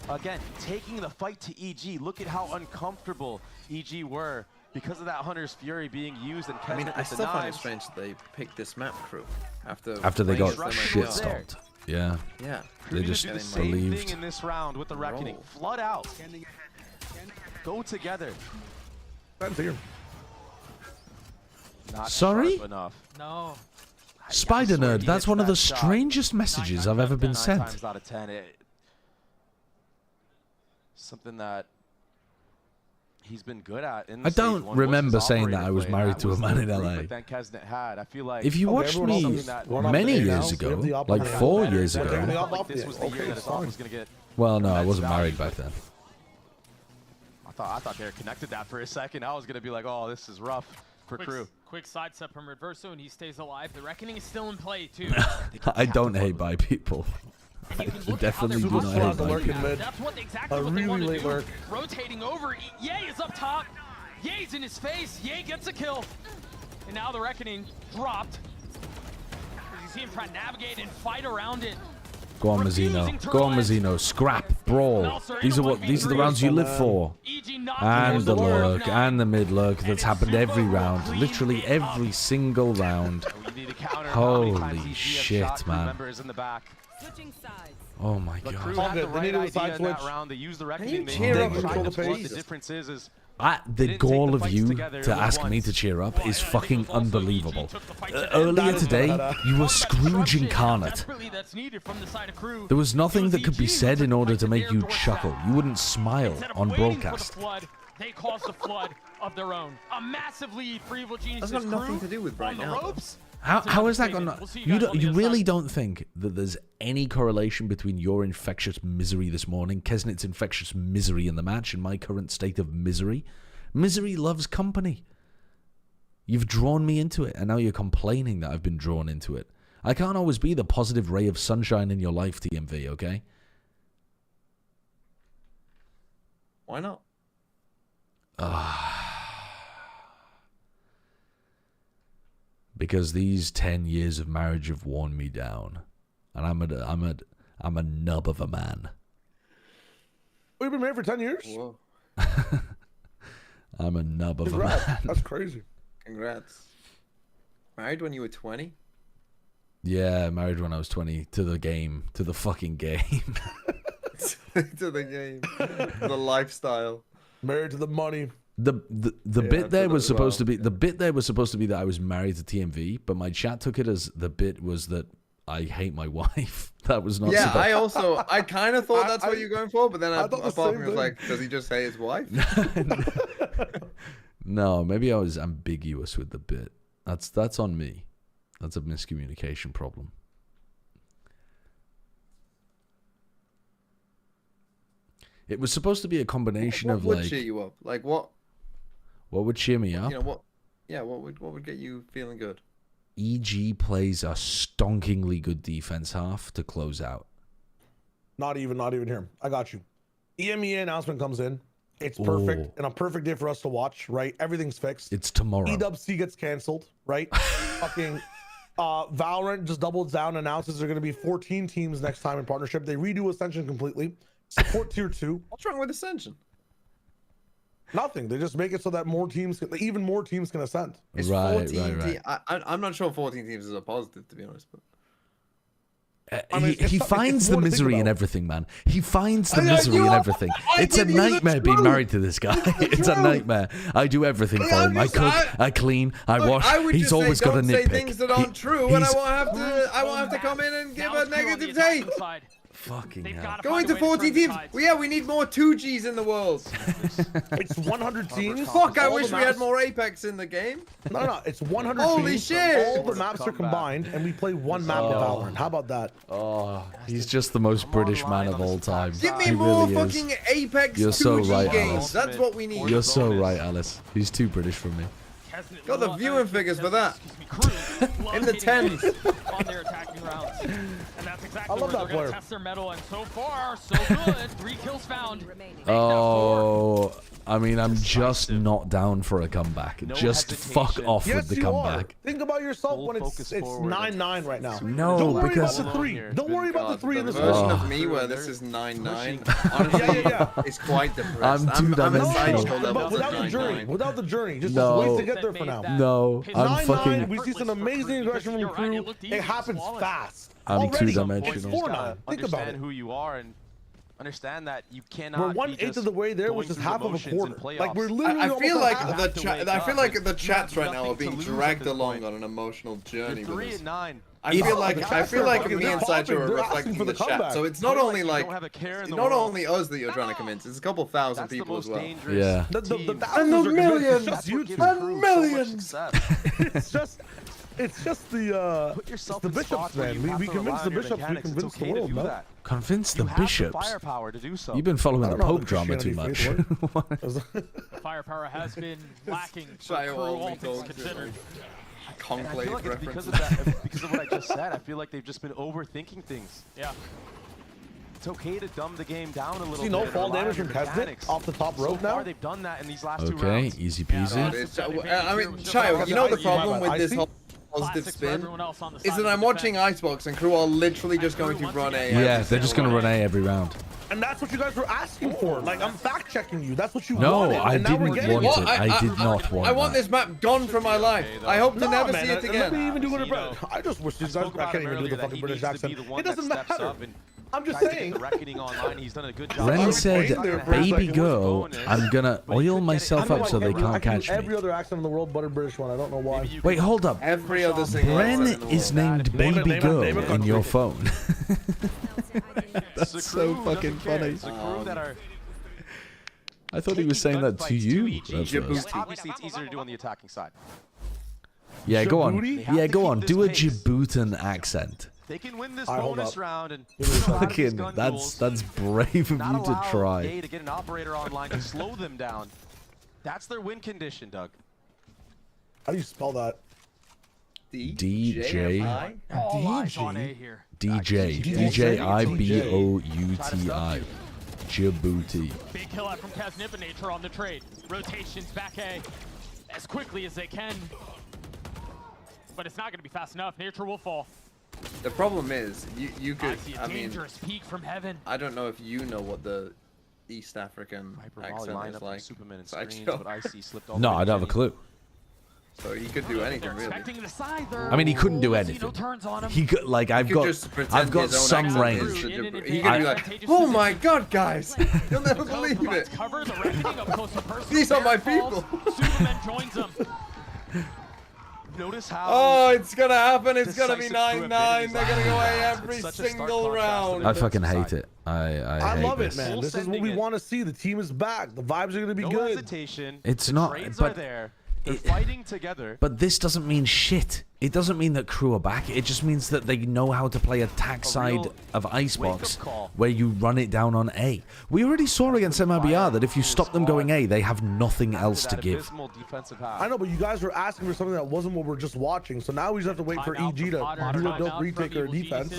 Again, taking the fight to EG. Look at how uncomfortable EG were because of that Hunter's Fury being used. And I mean, I with the still find it knives. strange they picked this map, Crew, after They got playing them shit well. stopped. Yeah. Yeah. They Crew just did the same thing believed. in this round with the Reckoning. Roll. Flood out. Go together. That's here. Not Sorry? sharp enough. No. Spider Nerd, he that's hits one of that the shot. strangest messages I've ever been 9 sent. times out of 10, something that he's been good at. In the I stage don't one was remember his saying that operator I was play. married That to a was man the in LA. improvement that Kesnet had. I feel like If you watched me many years ago, like 4 years ago, like this was the year that his off was going to get. well, no, I wasn't value, married back then. I thought they connected that for a second. I was going to be like, oh, this is rough for Crew. Quick sidestep from Reverso, and he stays alive. The Reckoning is still in play, too. I don't hate by people. I definitely do not hate by people. That's exactly what they want to do. Rotating over. Ye is up top. Ye's in his face. Ye gets a kill. And now the Reckoning dropped. You see him try to navigate and fight around it. Go on, Mazzino. Go on, Mazzino. Scrap, brawl. These are the rounds you live for. And the lurk, and the mid lurk. That's happened every round. Literally every single round. Holy shit, man. Oh my Crew god. had the right idea in that round. They used the Reckoning. They tried to push. The difference is The gall of you to ask me to cheer up is fucking unbelievable. Earlier today, you were Scrooge incarnate. There was nothing that could be said in order to make you chuckle. You wouldn't smile on broadcast. They caused the flood of their own. A massive lead for Evil Genius's That's got nothing Crew to do with right on the now. ropes. How is that going to... We'll see you guys on the You other really side. don't think that there's any correlation between your infectious misery this morning, Kesnet's infectious misery in the match, and my current state of misery? Misery loves company. You've drawn me into it, and now you're complaining that I've been drawn into it. I can't always be the positive ray of sunshine in your life, TMV, okay? Why not? Because these 10 years of marriage have worn me down. and I'm a nub of a man. We've been married for 10 years. Whoa. I'm a nub of Congrats. a man. That's crazy. Congrats. Married when you were 20? Yeah, married when I was 20 to the game, to the fucking game. To the game, the lifestyle. Married to the money. The bit there was supposed to be that I was married to TMV, but my chat took it as the bit was that I hate my wife. That was not. Yeah, I kind of thought that's what you're going for, but then a part of me was like, does he just hate his wife? No, maybe I was ambiguous with the bit. That's on me. That's a miscommunication problem. It was supposed to be a combination of what like. What would cheer you up? Like what? What would cheer me up? You know what? Yeah, what would get you feeling good? EG plays a stonkingly good defense half to close out. Not even here. I got you. EMEA announcement comes in. It's perfect and a perfect day for us to watch, right? Everything's fixed. It's tomorrow. EWC gets canceled, right? Fucking Valorant just doubles down, announces there are going to be 14 teams next time in partnership. They redo Ascension completely. Support tier 2. What's wrong with Ascension? Nothing. They just make it so that even more teams can ascend. It's 14 I'm not sure 14 teams is a positive, to be honest. But he finds the misery in everything, man. He finds the misery in everything. It's a nightmare being married to this guy. It's a nightmare. I do everything for him. I cook, I clean, I wash. He's always got a nitpick. Don't say things that aren't true, and I won't have to come in and give a negative take. Fucking hell. Going to 14 teams. Well, yeah, we need more 2Gs in the world. It's 100 teams. Fuck, I wish we had more Apex in the game. No, it's 100 Holy teams. shit. All the maps are combined, and we play one map of Valorant. How about that? Oh, he's just the most British man of all time. Give me more fucking Apex 2G games. That's what we need. You're so right, Alice. He's too British for me. Got the viewing figures for that. In the 10s. On their attacking rounds. And that's exactly I love where that they're going player. to test their mettle, and so far, so good. 3 kills found. Oh, I mean, I'm just not down for a comeback. Just fuck off with the comeback. Think about yourself when it's 9-9 right now. No, don't worry because about the 3. Don't worry about the 3 in this version one. of me where this is 9-9. Honestly, it's quite depressed. I'm No, but without the journey, just wait to get there for now. No, I'm 9-9, fucking. we see some amazing aggression from crew. It happens fast. I'm Already, two-dimensional. It's 4-9. Think about Understand it. who you are and understand that you cannot. We're 1/8 of the way there, which is half of a quarter. Like we're literally. I feel almost like at half. I feel like the chats right now are being dragged along on an emotional journey. You're 3 and 9. I feel like me and Sideshow are reflecting the chat. So it's not only like not only us that you're trying to convince. It's a couple thousand people as well. Yeah. And the millions. And millions. It's just the bishops, man. We convince the bishops. We convince the world, man. Convince the bishops. Firepower to do so. You've been following the I don't know Pope drama too much. Firepower has been lacking. Shy for all all we things told considered. Conclave like it's references. because of what I just said. I feel like they've just been overthinking things. Yeah. It's okay to dumb the game down a little See bit. no and fall rely damage on from your Kesnet mechanics. off the top rope So far, now. they've done that in these last 2 Okay, rounds. easy peasy. I mean, Chayo, you know the problem with this whole positive spin is that I'm watching Icebox and crew are literally just going to run A. Yeah, they're just gonna run A every round. And that's what you guys were asking for. Like, I'm fact checking you. That's what you No, wanted. I and now we're didn't getting want it. it. I did not want I want that. this map gone from my life. I hope to never see it Let me again. even do it. I just wish these guys. I can't even do the fucking British accent. It doesn't matter. I'm just saying. Ren said, "Baby girl, I'm gonna oil myself up so they can't catch me." Every other accent in the world, but a British one. I don't know why. Wait, hold up. Every other single Ren accent in the is world. named Name it, Baby name it, Girl name it, in your country. phone. That's so fucking funny. I thought he was saying that to you. Obviously, it's easier to do on the attacking side. Yeah, go on. Djibouti? Yeah, go on. Do a Djiboutin accent. They can win this Alright, hold bonus up. round and Fucking, that's brave of not you to allow try. A to get an operator online to slow them down. That's their win condition, Doug. How do you spell that? DJ All eyes on A here. DJ DJIBOUTI Djibouti. Big kill out from Kesnip and Nature on the trade. Rotations back A as quickly as they can. But it's not going to be fast enough. Nature will fall. The problem is, you could. I see a dangerous peek from heaven. I don't know if you know what the East African accent is like. No, I don't have a clue. So he could do anything really. I mean, he couldn't do anything. He could, like, I've got some range. He could be like, oh my god, guys, you'll never believe it. These are my people. Superman joins them. Notice how. Oh, it's gonna happen. It's gonna be 9-9. They're gonna go away every single round. I fucking hate it. I love hate it, man. This is what we want to see. The team is back. The vibes are gonna be good. Hesitation. It's the not, trades but are there. They're fighting together. But this doesn't mean shit. It doesn't mean that crew are back. It just means that they know how to play attack side of Icebox, where you run it down on A. We already saw against MIBR that if you stop them going A, they have nothing else to give. I know, but you guys were asking for something that wasn't what we're just watching. So now we just have to wait for EG to do a dope retake or defense.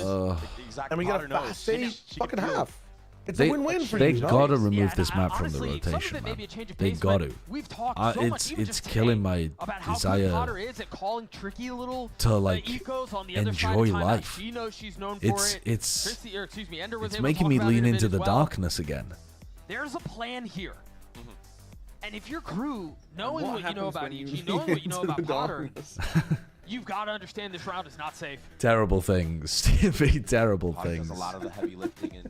And we got a fast fucking half. It's a win-win for they you. gotta remove this map from the rotation, man. They got to. It's killing my desire to like enjoy life. It's making me lean into the darkness again. There's a plan here. And if your crew, knowing what you know about EG, knowing what you know about Potter, you've got to understand this round is not safe. Terrible things, Stevie. Terrible things. A lot of the heavy lifting and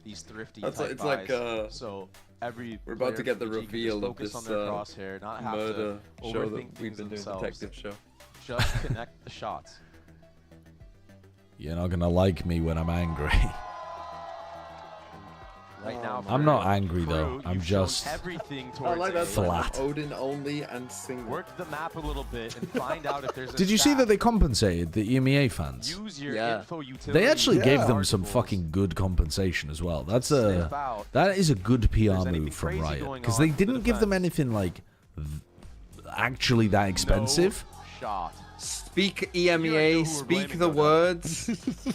these thrifty type it's like so every we're about to get the reveal of this crosshair, not have murder to show that overthink we've been doing, detective show. Just connect the shots. You're not gonna like me when I'm angry. Right now, I'm not angry though. I'm just everything I like that flat. Odin only and single. Work the map a little bit and find out if there's a Did you see that they compensated the EMEA fans? Use your info utility. They actually gave them some fucking good compensation as well. That is a good PR move from Riot, because they didn't give them anything like actually that expensive. Shot. Speak EMEA, speak the words,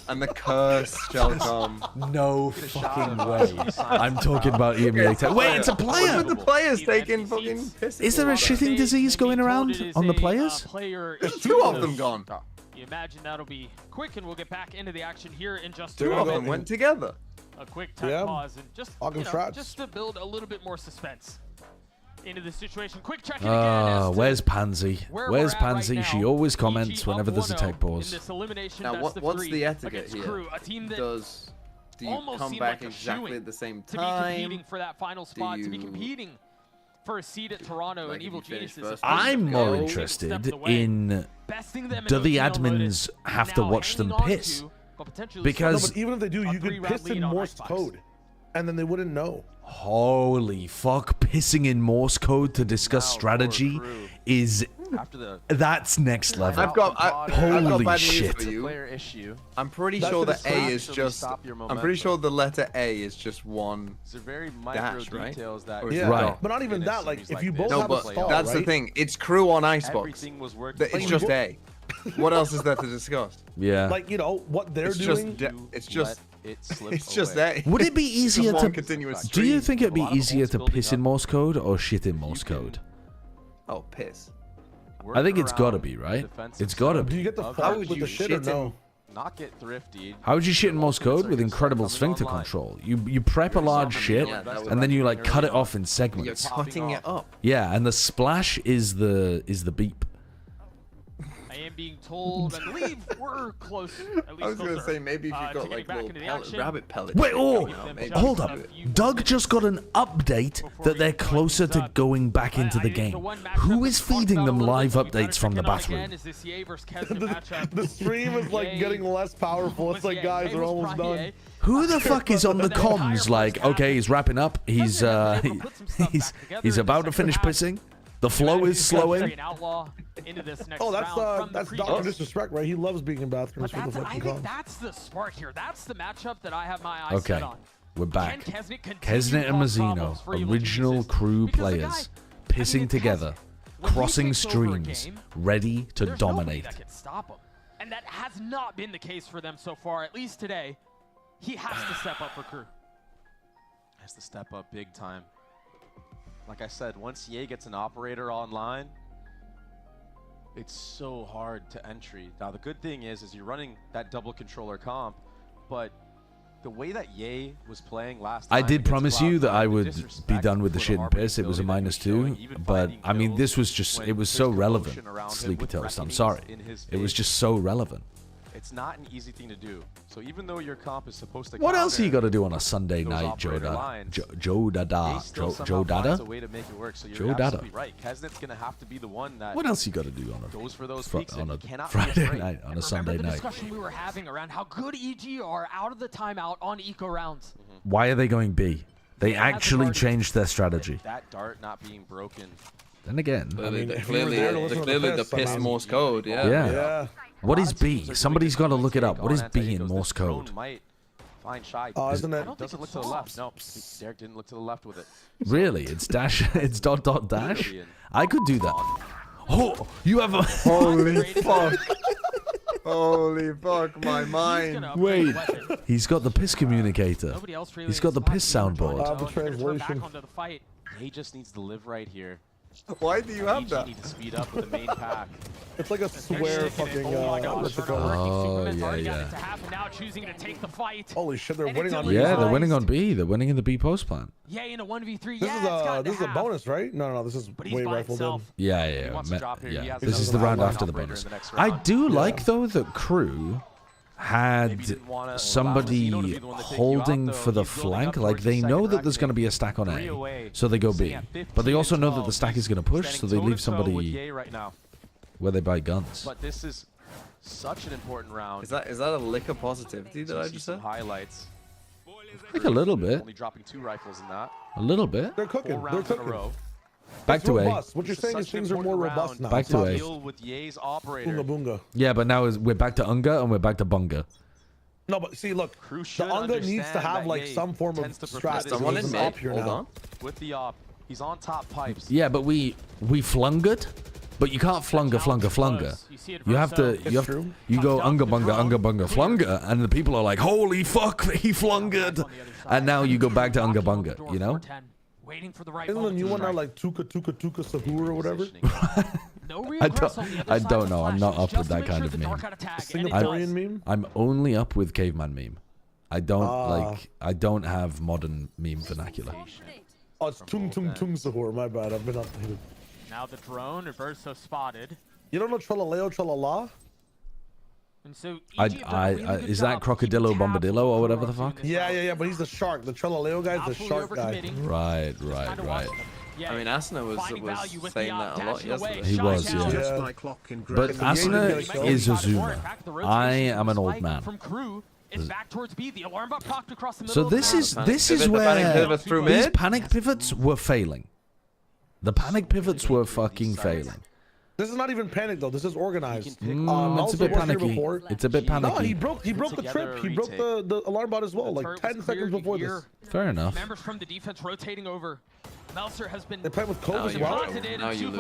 and the curse shall come. No fucking way. I'm talking about EMEA. Wait, it's a player! What would the players taking fucking pisses? Is there a shitting disease going around on the players? There's two of them gone. You imagine that'll be quick, and we'll get back into the action here in just Two of them went together. A quick time pause and just to build a little bit more suspense into the situation. Quick check in again. Where's Pansy? Where's Pansy? She always comments whenever there's a tech pause. Now, what's the etiquette here? Do you come back exactly at the same time? To be competing for that final spot, to be competing for a seat at Toronto and Evil Geniuses. I'm more interested in, do the admins have to watch them piss? Because no, but even if they do, you could piss in Morse code, and then they wouldn't know. Holy fuck, pissing in Morse code to discuss strategy is that's next level. I've got holy bad shit. News for you. I'm pretty sure the A is just I'm pretty sure the letter A is just one dash, right? Right. But not even that, like if you both have a stall, that's right? the thing. It's crew on Icebox. It's just A. What else is there to discuss? Yeah. Like, you know, what they're doing. It's just A. Would it be easier to do you think it'd be easier to piss in Morse code or shit in Morse code? Oh, piss. I think it's gotta be, right? It's gotta be. Do you get the fuck with the shit or no? Not get thrifty. How would you shit in Morse code? With incredible sphincter control. You prep a large shit and then you like cut it off in segments. You're cutting it up. Yeah, and the splash is the beep. I am being told, I believe we're close. At least I was gonna say maybe if you got like little rabbit pellets. Wait, hold up. Doug just got an update that they're closer to going back into the game. Who is feeding them live updates from the bathroom? The stream is like getting less powerful. It's like, guys, we're almost done. Who the fuck is on the comms? Like, okay, he's wrapping up. He's he's about to finish pissing. The flow is slowing. Oh, that's Dr. Disrespect, right? He loves being in bathrooms for the fucking I think comms. that's the spark here. That's the matchup that I have my eyes set on. We're back. Kesnet Kesnet and Mazzino, original crew players, pissing together, crossing streams, ready to dominate. That can stop him. And that has not been the case for them so far, at least today. He has to step up for crew. Has to step up big time. Like I said, once Ye gets an operator online, it's so hard to entry. Now the good thing is you're running that double controller comp, but the way that Ye was playing last time, I did promise you that I would be done with the shit and piss. It was a -2, but I mean, this was just, it was so relevant. Sleepy Toast, I'm sorry. It was just so relevant. It's not an easy thing to do. So even though your comp is supposed to What else you got to do on a those Sunday night, operator Joe lines, Dada? Joe Dada? Joe Dada. Right. Kesnet's gonna have to be the one that What else you got to do on a goes for those peaks, and on he a cannot be Friday afraid. night, on a And Sunday remember the night? discussion we were having around how good EG are out of the timeout on eco rounds. Why are they going B? They Yeah, actually changed their strategy. That dart not being broken. Then again, Clearly, the piss Morse code. Yeah. Yeah. What is B? Somebody's got to look it up. What is B in Morse code? Might find Shy. Isn't it? Doesn't look to the left. No, Derek didn't look to the left with it. Really? It's dash. It's dot dot dash. I could do that. Oh, you have a Holy fuck! Holy fuck! My mind. Wait. He's got the piss communicator. Nobody else really He's got the piss soundboard. The translation. He just needs to live right here. Why do you have that? Need to speed up with the main pack. It's like a swear fucking. What's it called? Oh yeah. Now choosing to take the fight. Holy shit! They're winning on. Yeah, they're winning on B. They're winning in the B post plan. Yeah, in a 1v3. This is a bonus, right? No, this is way rifled in. Yeah. This is the round after the bonus. I do like though that Crew had somebody holding for the flank. Like they know that there's going to be a stack on A, so they go B. But they also know that the stack is going to push, so they leave somebody where they buy guns. But this is such an important round. Is that a lick of positivity that I just said? Highlights. Like a little bit. Only dropping 2 rifles in that. A little bit. They're cooking. They're cooking. Back to A. What you're saying is things are more robust now. Back to A. Bunga bunga. Yeah, but now we're back to Unga and we're back to Bunga. No, but see, look, the Unga needs to have like some form of strat. Someone in mid. Here Hold now. on. With the op, he's on top pipes. Yeah, but we flung it, but you can't flunga. You have to you go Unga bunga flunga, and the people are like, holy fuck, he flung it, and now you go back to Unga bunga, you know? Waiting for the right Isn't the new one now like Tuka Sahur or whatever? I don't know. I'm not up with that kind of meme. Singaporean meme? I'm only up with caveman meme. I don't have modern meme vernacular. Oh, it's Tung Sahur. My bad. I've been updated. Now the drone, Reverso spotted. You don't know Tralaleo Tralala? And so is that Crocodilo Bombadillo or whatever the fuck? Yeah. But he's the shark. The Tralaleo guy's the shark guy. Right. I mean, Asuna was saying that a lot yesterday. He was, yeah. But Asuna is Azuma. I am an old man. So this is where these panic pivots were failing. The panic pivots were fucking failing. This is not even panic though. This is organized. It's a bit panicky. It's a bit panicky. No, he broke the trip. He broke the alarm bot as well, like 10 seconds before this. Fair enough. Members from the defense rotating over. Meltzer has been. They played with Cove as well.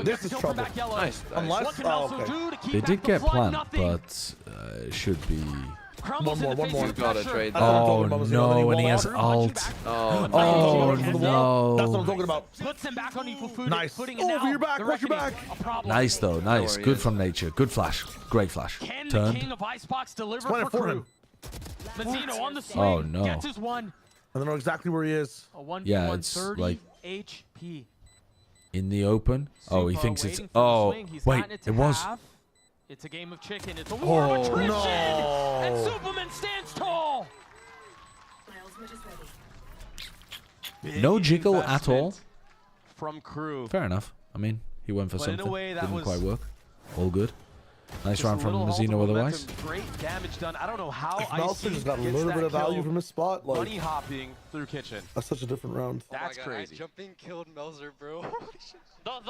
This is trouble. Nice. Unless, okay. They did get plant, but should be. One more. Gotta trade that. Oh no, and he has alt. Oh no. That's what I'm talking about. Puts him back on equal food. Nice. Over your back. Watch your back. Nice though. Nice. Good from nature. Good flash. Great flash. Can the king of Icebox deliver for Crew? Mazzino on the swing. Oh no. Gets his one. I don't know exactly where he is. Yeah, it's like HP. In the open. Oh, he thinks it's. Oh, wait. It was. It's a game of chicken. It's a war of attrition. No. And Superman stands tall. No jiggle at all. From Crew. Fair enough. I mean, he went for something. Didn't quite work. All good. Nice round from Mazzino otherwise. Great damage done. I don't know how Meltzer just got a little bit of value from his spot. Like, bunny hopping through kitchen. That's such a different round. That's crazy. Jumping killed Melzer, bro. Dos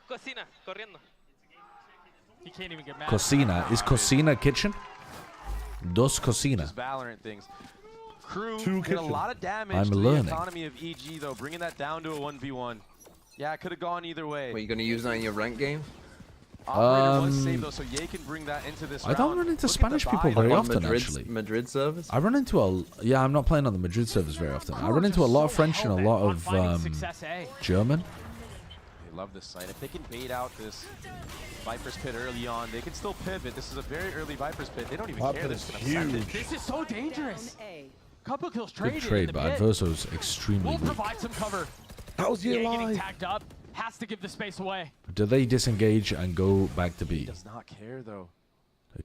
cocina, corriendo. He can't even get mad. Cocina. Is Cocina kitchen? Dos Cocina. Just Valorant things. Crew Two did a lot of damage I'm to learning. the economy of EG, though, bringing that down to a 1v1. Yeah, it could have gone either way. Were you going to use that in your rank game? Operator was saved, though, so Ye can bring that into this I don't run into Spanish people very often, actually. Madrid servers? I run into a... Yeah, I'm not playing on the Madrid servers very often. I run into a lot of French and a lot of German. love this site. If they can bait out this Viper's Pit early on, they can still pivot. This is a very early Viper's Pit. They don't even care. Is huge. This is so dangerous. Couple kills Good traded. trade, but Adverso's extremely We'll weak. provide some cover. How's he Getting alive? tagged up. Has to give the space away. Do they disengage and go back to B? Does not care though.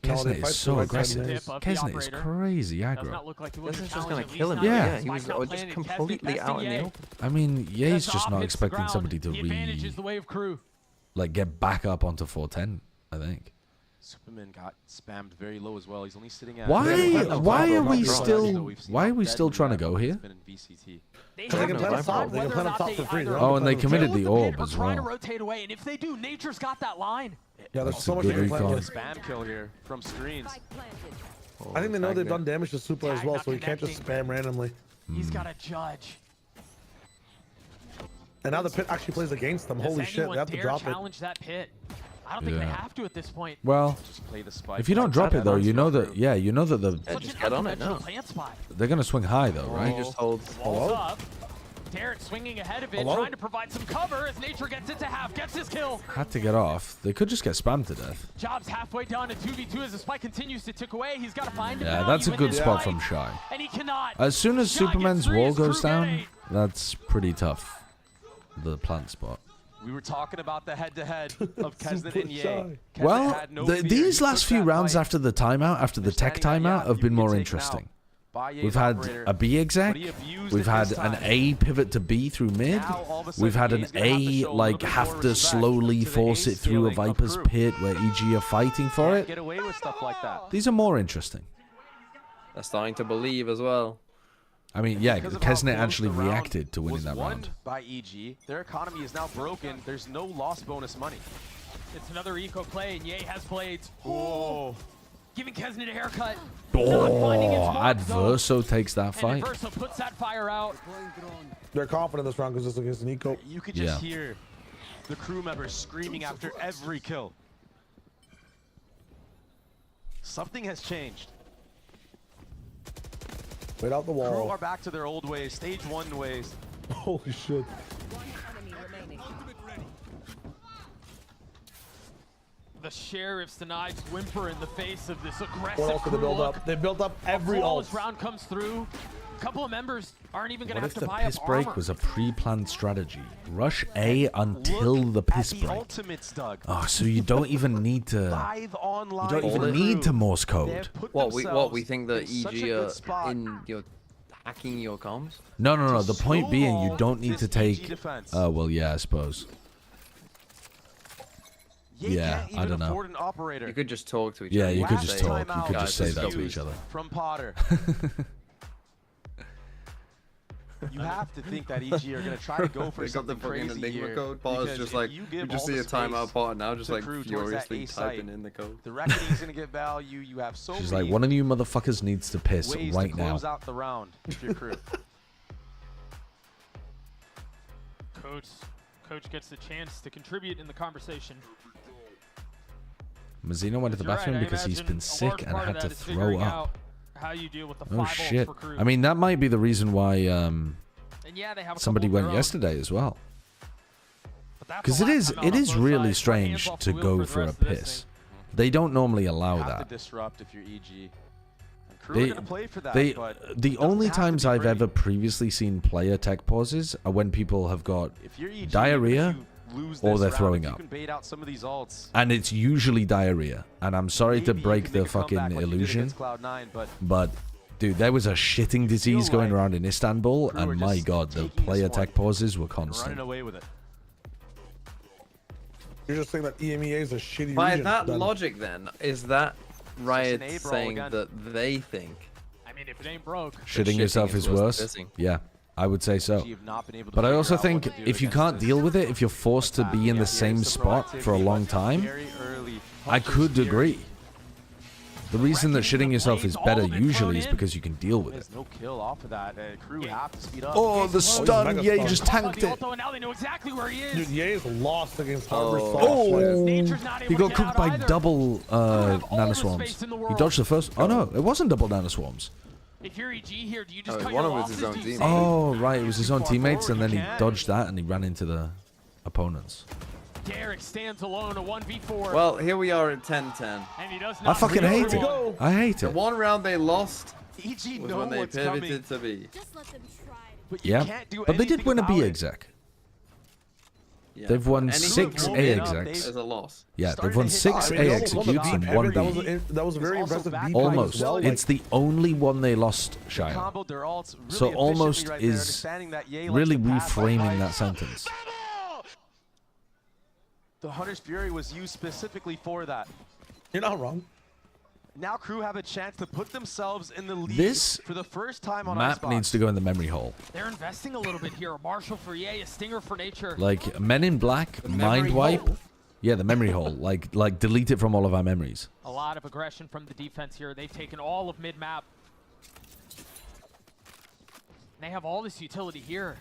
Kesnet is so aggressive. Kesnet Kesnet is crazy aggro. This is just gonna kill him. Yeah. He was just completely out in the open. I mean, Ye's just not expecting somebody to like get back up onto 410, I think. Superman got spammed very low as well. He's only sitting at Why are we still trying to go here? They can plan a top. They can plan a top for free. Oh, and they committed the orb as trying to well. rotate away, and if they do, Nature's got that line. Yeah, there's That's so a much good they can plan. recon. Spam kill here from screens. I think they know they've done damage to Super as well, so he can't just spam randomly. He's got a judge. And now the pit actually plays against them. Holy shit, they have to drop it. Challenge that pit. I don't think they Yeah. have to at this point. Well, if you don't drop it though, you know that you know that Just get on it now. they're gonna swing high though, right? He just holds. Walls up. Darren swinging ahead of it, Hello? trying to provide some cover as Nature gets it to half, gets his kill. Had to get off. They could just get spammed to death. Job's halfway done at 2v2 as the spike continues to tick away. He's got to find Yeah, that's a good spot from Shy. And he cannot. As soon as Shy Superman's gets three wall as goes Crew down, get 8. that's pretty tough. The plant spot. We were talking about the head-to-head of Kesnet and Ye. Kesnet Well, had no fear. these He last took few that rounds fight. after the timeout, after the tech timeout, have been more interesting. We've had a B exec, we've had an A pivot to B through mid, we've had an A like have to slowly force it through a Viper's pit where EG are fighting for it. Get away with stuff like that. These are more interesting. They're starting to believe as well. I mean, yeah, Because of how Kesnet close actually the round reacted to winning was that won round. by EG. Their economy is now broken. There's no lost bonus money. It's another eco play, and Ye has blades. Oh. Giving Kesnet a haircut. Oh, Adverso takes that And fight. Adverso puts that fire out. They're confident this round because it's against an eco. You could just hear the crew members screaming after every kill. Something has changed. Wait out the Crew wall. are back to their old ways, stage 1 ways. Holy shit. The sheriff's denied whimper in the face of this aggressive What else did they crew build look. up? They built up every ult. Flawless round comes through. A couple of members aren't even going to What have if to the buy piss up break armor. was a pre-planned strategy? Rush A until the piss break. Ultimates, Doug. Oh, so you don't even need to. 5 online. You don't even need to Morse code. What we think that EG are in your hacking your comms? No. The point being, you don't need to EG take. defense. Oh well, yeah, I suppose. Ye Yeah, can't I even don't know. afford an operator. You could just talk to each Yeah, other. you could Last just talk. You timeout could just say that to used each other. From Potter. You have to think that EG are going to try to go for They got the something fucking crazy Enigma here, code. Paul's because just if like, you we give just all see the a timeout space part now, just to like Crew towards that furiously A site, typing in the code. The Reckoning's going to get value. You have so She's many like, one of you motherfuckers needs to piss ways right to now. close out the round if you're Crew. Coach gets the chance to contribute in the conversation. Mazzino went to the You're bathroom right, I because he's imagine been a sick large and part of had to that is throw figuring up. out how you deal with the Oh 5 ults shit! for Crew. I mean, that might be the reason why And yeah, they have a somebody couple of went their own. yesterday as well. But that's Because the it last is timeout it on is both really sides. My hands strange off to the wheel go the for a rest of this piss. thing. They don't normally allow You have that. to disrupt if you're EG. And Crew are going to play for that, but the it doesn't only have to times be I've pretty. ever previously seen player tech pauses are when people have got If you're EG, diarrhea even if you lose or this they're round, throwing if up. You can bait out some of these ults. And it's usually diarrhea. And I'm sorry to Maybe you break can the make a comeback fucking like you did illusion, against Cloud9, but dude, there was a shitting disease going around in Istanbul, Crew are and my just god, the taking this player one tech pauses were and constant. running away with it. You're just saying that EMEA is a shitty By region. that then. logic, then, is that Riot A brawl saying again. that they think I mean, if it ain't broke. Shitting shitting yourself is is worse worse. than pissing? Yeah, I would say so. You've not been able to But I figure also out think what to do if you against can't this. deal with it, if you're forced to be in the same spot for a long time, Very early. I could Punches agree. scary. The reason that shitting yourself is better all of it usually thrown is in. because you can deal with it. There's no kill off of that. Crew have to speed up. Oh, the stun! mega Yeah, stun. you just Caught by tanked the it. ulti, and now they know exactly where he is. Dude, Ye is lost against Harbor Oh. Soft. Oh, Nature's not able he to got get cooked out by either. double have all the nanoswarms. space in the He world. dodged the first. Oh no, it wasn't double nanoswarms. If you're EG here, do you just Oh, cut one your of it was losses? his own Do you team. say, Oh right, it was his own far teammates, forward, and then you he can. dodged that and he ran into the. opponents. Derek stands alone, a 1v4. Well, here we are at 10-10. And he does I not fucking really hate it. go. I hate The it. one round they lost EG was know when they what's pivoted coming. to B. But you Yeah, can't do but they did anything win a B about it. exec. Yeah, They've won any 6 group A win up execs. is a loss. Yeah, Started they've won to hit 6 hard. A They executes almost and beat 1 every- B. That was a very also impressive back beat. Almost. As well. It's the only one they lost, Shia. Comboed their ults really So almost efficiently right there, is understanding that Ye likes really to pass by reframing fight. that sentence. The Hunter's Fury was used specifically for that. You're not wrong. Now Crew have a chance to put themselves in the lead This for the first time on map Icebox. needs to go in the memory hole. They're investing a little bit here. A Marshall for Ye, a Stinger for Nature. Like Men in Black, Mind Wipe. Yeah, the memory hole. Like delete it from all of our memories. A lot of aggression from the defense here. They've taken all of mid-map. They have all this utility here.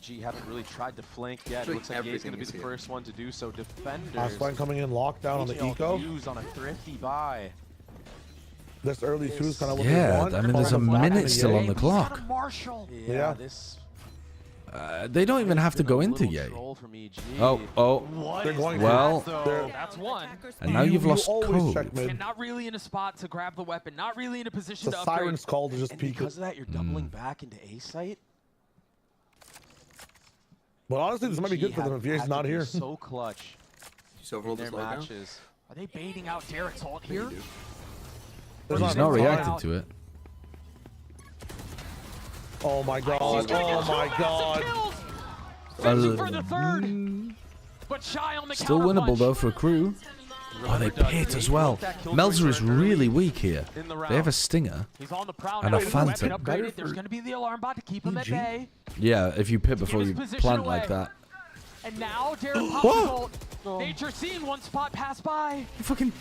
EG haven't really tried to flank yet. It looks like Ye's going to be the first one to do so. Defenders. Spine coming in, lockdown on the EG eco. Use on a thrifty buy. This early too is kind of what they Yeah, want. I mean, there's a minute still on the clock. Marshall. Yeah. This They don't even have to go into Ye. Oh, They're going to. well, That's one. and now you've lost always check code. mid. And not really in a spot to grab the weapon. Not really in a position The to upgrade. siren's call to just and peek because it. of that, you're doubling back into A site. But honestly, this might be good for them if Ye's not here. So clutch. So roll in this their logo. matches. Are they baiting out Derek's ult here? There's He's not not enough reacting time. to it. Oh my god! Oh my god! Fishing for the third. But Shy on the Still winnable though for a Crew. Oh, they pit as well. Melzer is really weak here. They have a Stinger He's on the prowl and now. a With the weapon Phantom. upgraded, there's going to be the alarm bot to keep him at bay. Yeah, if you pit before his you position plant away. like that. And now Derek pops his ult. Nature seeing one spot pass by. Fucking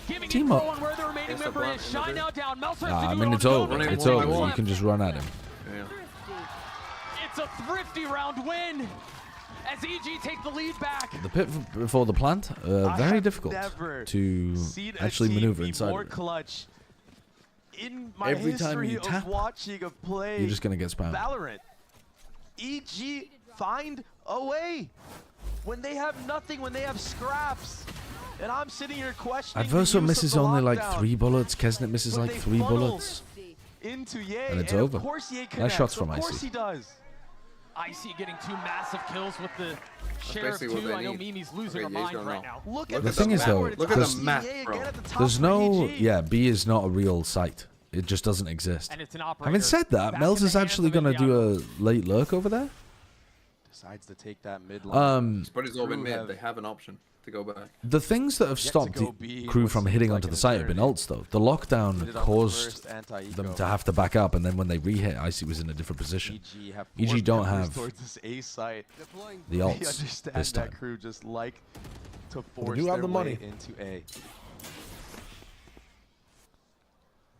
Giving team info up. on where the remaining member is. Shy now down. Melzer has Nah, to I do mean, it it's on his over. own. It's over. You can just run at him. Yeah. It's a thrifty round win. As EG take the lead back. The pit before the plant, very difficult to actually maneuver inside more of it. clutch in my Every time history you of tap, watching a play. You're just going to get spammed. Valorant. EG find a way when they have nothing, when they have scraps. And I'm sitting here questioning. Adverso the use misses of the only like lockdown. 3 bullets. Kesnet misses But like they 3 funnel bullets. Into Ye, And it's of over. course Ye Nice connects. shots from Of course Icy. he does. Icy getting 2 massive kills with the share of basically what 2. they I know need. Mimi's losing Okay, her Ye's mind going right low. now. Look Look at The at thing is, though, look at there's- the map, Ye bro. again at the top There's for no, EG. yeah, B is not a real site. It just doesn't exist. And it's an operator. Having said that, Back Mel's in the is hands actually of going to Indiana. do a late lurk over there. Decides to take that mid line. But it's all been Crew mid. have- They have an option to go back. The things that have Yet to stopped go the B Crew what from seems hitting like onto an the site have been eternity. ults, though. The Did lockdown it on the caused first anti-eco. them to have to back up, and then when they re-hit, Icy was in a different position. EG have EG four don't members have towards this A site. the They ults understand this that time. Crew just like to They force do have their the money. way into A.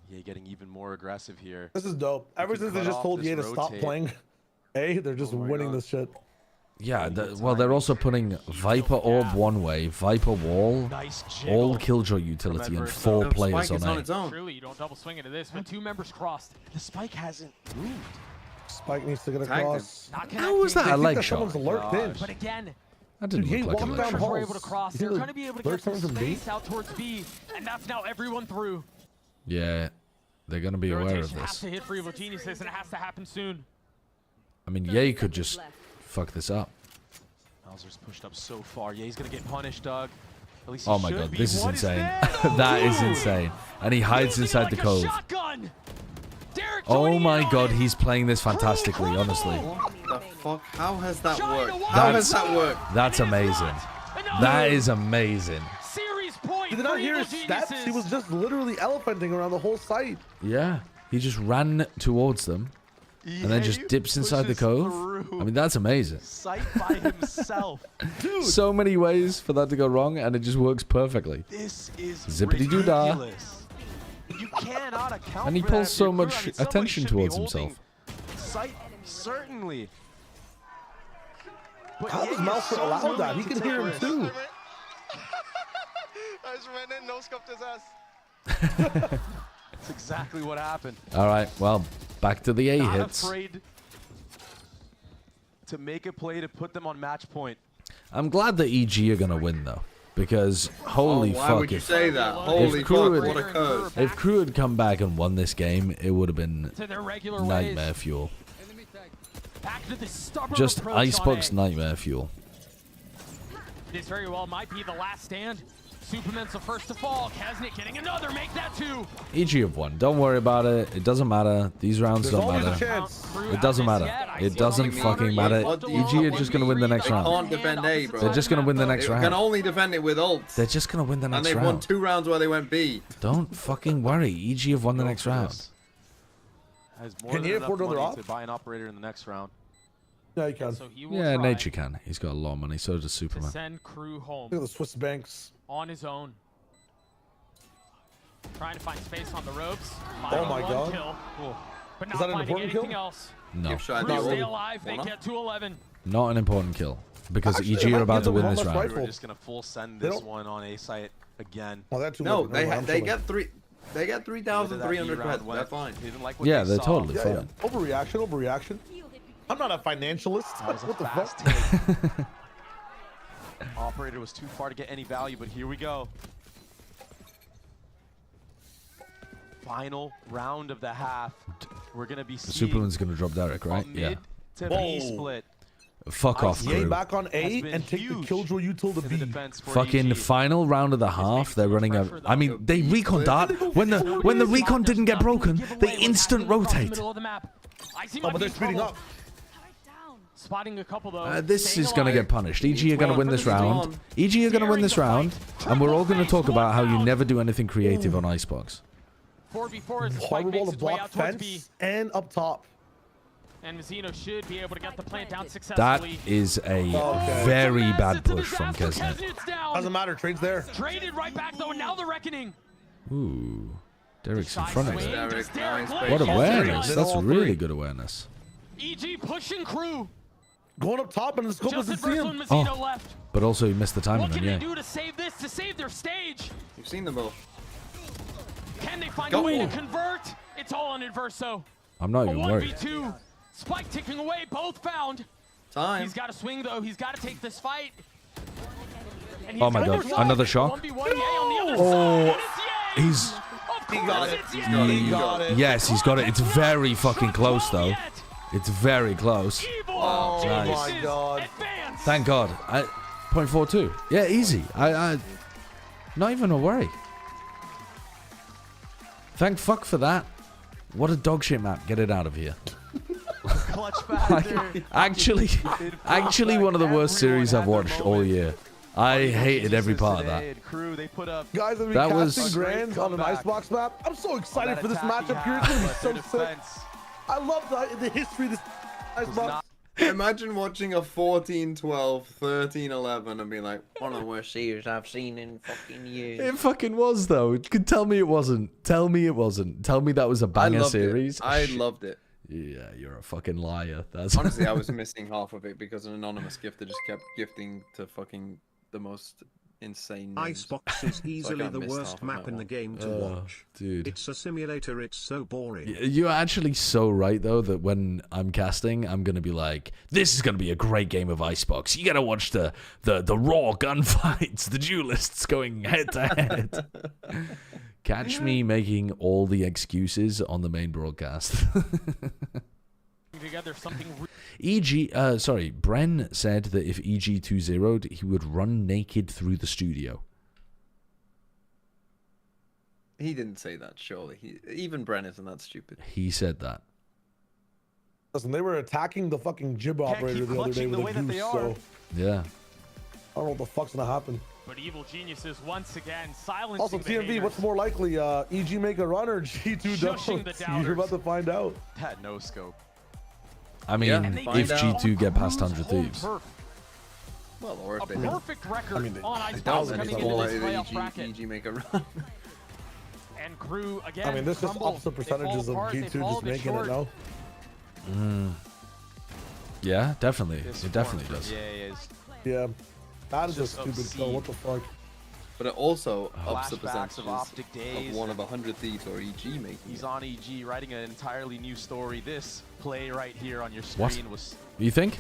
Yeah, getting even more aggressive here. This is dope. Ever can since they cut just off told this Ye to stop rotate. playing A, they're just Oh my winning God. this shit. Yeah, well, they're also putting Viper Orb one way, Viper Wall, Nice all jiggle Killjoy utility, and Adverso. 4 No, players Spike is on on A. its own. Truly, you don't double swing into this, but 2 members crossed. The spike hasn't moved. Spike needs to get Tagged him. across. Not How was connecting. that a They think leg that shot? someone's lurked in. But again, That didn't Dude, he look like a walked leg down shot. hall. we're able to cross. You They're see going to be able to lurk get some coming from B? space out towards B, and that's now everyone through. Yeah, they're going to be The aware of rotation has this. to hit for Evil Geniuses, and it has to happen soon. I mean, Ye could just fuck this up. Bowser's pushed up so far. Yeah, he's gonna get punished, Doug. At least he Oh my should god, be. this is What insane. this? That is insane. And he hides Using it inside like the a cove. shotgun. Derek Oh joining my in on god, it. he's playing this fantastically, honestly. What the fuck? How has that China worked? won. How has that worked? That's amazing. That is amazing. Series point. Did you not for hear Evil his steps? He Geniuses. was just literally elephanting around the whole site. Yeah, he just ran towards them and then just dips inside the pushes cove. through. I mean, that's amazing. Sight by himself. Dude, So many ways for that to go wrong, and it just works perfectly. This is Zippity-doo-dah. ridiculous. You cannot account And he for pulls that if so you're much Crew. I mean, somebody attention should be towards holding himself. Sight, certainly. But how Ye does is Malfoy so allow willing that? He to can take hear him risks. too. I just ran in, no scoped his ass. That's exactly what happened. All right, well, back to the A Not hits. afraid to make a play to put them on match point. I'm glad that EG are gonna win though, because holy why fuck! would you say that? Holy fuck! What a curse! If Crew had come back and won this game, it would have been To their regular nightmare ways. fuel. Back to the stubborn Just approach on Icebox A. nightmare fuel. This very well might be the last stand. Superman's the first to fall. Kesnet getting another. Make that 2. EG have won. Don't worry about it. It doesn't matter. These rounds There's don't always a matter. chance. It doesn't matter. It doesn't fucking matter. EG are just gonna win the next They round. can't defend A, bro. They're just gonna win the next They can round. only defend it with ults. They're just gonna win the And next they've won round. 2 rounds where they went B. Don't fucking worry. EG have won the next round. Has more Can than you enough afford another money op? to buy an operator in the next round. Yeah, you can. So he will Yeah, try Nature can. He's got a lot of money. So does to Superman. send Crew home Look at the Swiss banks. on his own. Trying to find space on the ropes. Oh Finding my one God. Kill, but Is not that an finding important anything kill? else. No, Give Shy Crew the stay ult. alive. They get to 11. not an important kill because Actually, EG it are might about give to them win one this less round. rifle. We're just gonna full send They this don't- one on A site again. Oh, that's too No, much. they I'm they chilling. get 3. They get 3,300 credits. went. They're fine. They didn't like what Yeah, they they're saw. totally Yeah, yeah. fine. Overreaction, overreaction. I'm not a financialist. That was a What the fast fuck? take. Operator was too far to get any value, but here we go. Final round of the half. We're gonna be seeing Superman's gonna drop Derek, right? a Yeah. mid to Whoa. B split. Fuck off, Yay Crew. back on A Has been and take the huge Killjoy util to in the B. defense for Fucking EG. final round of the half. They're running a. I mean, they recon dart when the recon didn't get broken. They instant rotate. Middle of the map. Icy Oh, might but be they're in speeding trouble. up. Spotting a couple though. This Staying is gonna alive. get punished. EG are gonna win this round. EG are gonna win this Daring to round, fight. and we're all gonna Triple talk about how you fake, never do anything creative on Icebox. 4v4 as the spike Horrible makes to its way block out towards B. fence and up top. And Mazzino should be able to get the plant down That successfully. is a Okay. very It's a bad mess, it's a push from disaster. Kesnet. Kesnet's down. Doesn't matter. Trade's there. Traded right back though, and now the reckoning. Ooh, Derek's in Side front of swing, it. Derek, does Derek nice Lynch. What They awareness! did That's all really three. good awareness. EG pushing Crew. Going up top and the scope Justin doesn't see Versal him. and Mazzino Oh. left. But also, he missed the timing What on can they yeah. do to save this, to save their stage? You've seen them both. Can they find Go. a way to convert? It's all on Inverso. I'm not A even worried. 1v2. Spike ticking away, both found. Time. He's got to swing though. He's got to take this fight. And Oh my he's God, gonna another try. shock. 1v1 Yay on the other Oh, side, and it's Yay. He's Of He course got it. it's He's Yay. got it. He got it. yes, he's got it. It's very fucking close though. It's very close. Evil. Oh Nice. my God. Advance. Thank God. 0.42. Yeah, easy. I not even a worry. Thank fuck for that. What a dog shit map. Get it out of here. Clutch factor. Actually one of the worst series I've watched all year. I hated every part of that. Crew, they put up Guys, are we That casting was- grands on an Comeback. Icebox map? I'm so excited that for this attacking matchup here. It's half, gonna but be their so sick. defense I love the history of this Icebox. Imagine watching a 14-12, 13-11 and being like, one of the worst series I've seen in fucking years. It fucking was though. You could tell me it wasn't. Tell me it wasn't. Tell me that was a banger series. I loved it. Yeah, you're a fucking liar. That's Honestly, I was missing half of it because an anonymous gifter just kept gifting to fucking the most insane names. Icebox is So I easily kinda the missed worst half of map that in the one. game to watch. dude. It's a simulator, it's so boring. You're actually so right though that when I'm casting, I'm gonna be like, this is gonna be a great game of Icebox. You gotta watch the raw gunfights, the duelists going head to head. Catch me making all the excuses on the main broadcast. Together something. Bren said that if EG 2-0'd, he would run naked through the studio. He didn't say that, surely. Even Bren isn't that stupid. He said that. Listen, they were attacking the fucking jib operator keep the other day clutching the with way a that goose, they are. so Yeah. I don't know what the fuck's gonna happen. But Evil Geniuses once again silencing Also, the TMV, haters. what's more likely, EG make a run or G2 Shushing the don't? doubters. You're about to find out. had no scope. I mean, Yeah, if find out. G2 get past 100 Home Thieves. turf. Well, or A if they don't. perfect record mean, on I Icebox doubt that coming it's into more this likely playoff that bracket. EG make a run. And Crew again. I mean, this is crumble. opposite They fall percentages of apart, they G2 fall just a bit making short. it now. Yeah, definitely. This It definitely form does. from EA is Yeah. That is a Just stupid obscene. kill. What the fuck? But it also ups the Flashbacks percentages of Optic Days. of one of 100 Thieves or EG making He's it. on EG writing an entirely new story. This play right here on your What? screen was You think?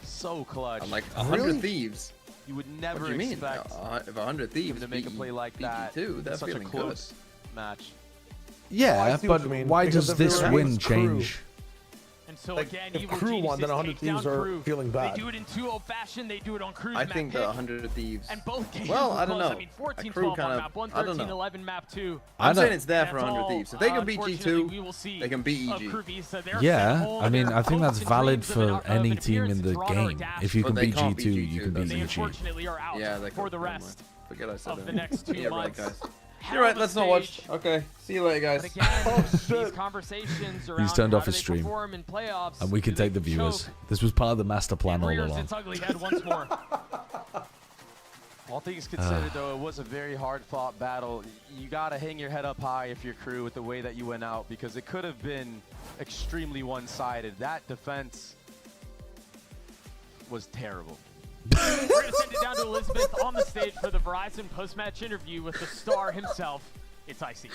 So clutch. And like 100 Thieves. You would never What do you mean? expect If 100 Thieves to make a play like that too, that's such a feeling close match. Yeah, see what but you mean, why because does if they this were win against Crew, change? And so Like, again, if Evil Crew won, then Geniuses 100 take down Thieves are Crew. feeling bad. They do it in 2-0 fashion. They do it on Crew's I map think pick. the 100 Thieves. And both games Well, were I don't close. know. I mean, A 14-12 Crew on kind of. map 1, I don't know. 13-11 map 2. I'm saying know. it's there for That's 100 all, Thieves. If they can beat unfortunately, we G2, will see they can beat of EG. Crew Visa. They're Yeah, sent home. I mean, Their I think that's hopes and valid dreams of for of any an team in appearance the Toronto are game. dashed. If you But can they beat can't G2, beat you can G2, beat They EG. unfortunately are out Yeah, they for could. the Never mind. rest Forget I said of it. the next 2 You're right, months. guys. Hell You're right. of a Let's not watch. stage. Okay. See you later, guys. But again, these conversations around turned how off do his they stream. perform in playoffs, And we can do they take the viewers. choke This was part of the master plan and all rears along. its ugly head once more. All things considered, though, it was a very hard-fought battle. You got to hang your head up high if you're Crew with the way that you went out, because it could have been extremely one-sided. That defense was terrible. We're going to send it down to Elizabeth on the stage for the Verizon post-match interview with the star himself. It's Icy.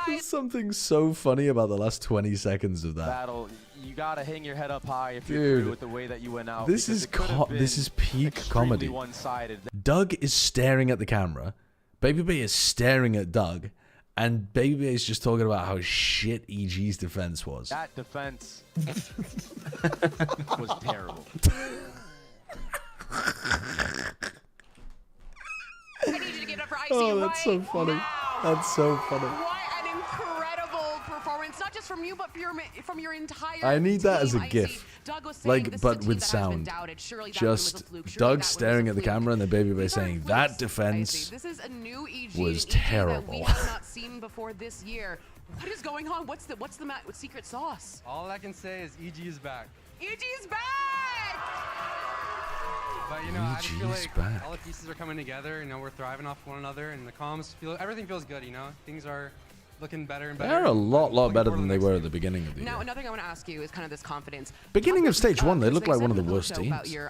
There's something so funny about the last 20 seconds of that. Battle, you got to hang your head up high if you're Dude, Crew with the way that you went out. This because is it could have this been is peak extremely comedy. one-sided. Doug is staring at the camera. Baby B is staring at Doug. And Baby B is just talking about how shit EG's defense was. That defense was terrible. I need you to give it up for Icy Oh, that's so funny. That's so funny. What an incredible performance, not just from you, but from your entire I need that team, as a Icy. GIF. Doug was saying Like, this is a but team with that has been sound. doubted. Surely that one was a Just fluke. Surely Doug that one was a staring at the fluke. camera and then Baby B saying, that Icy, defense this is a new EG, was an EG that we terrible. have not seen before this year. What is going on? What's the secret sauce? All I can say is EG is back. EG is back! But you know, I just feel EG is like back. all the pieces are coming together. You know, we're thriving off one another, and the comms everything feels good. You know, things are looking better and better. They're a lot Looking better forward to than the they next were game. at the beginning of the Now, year. another thing I want to ask you is kind of this confidence. Beginning of stage one, they Chris, looked like one of the said in worst show about teams. your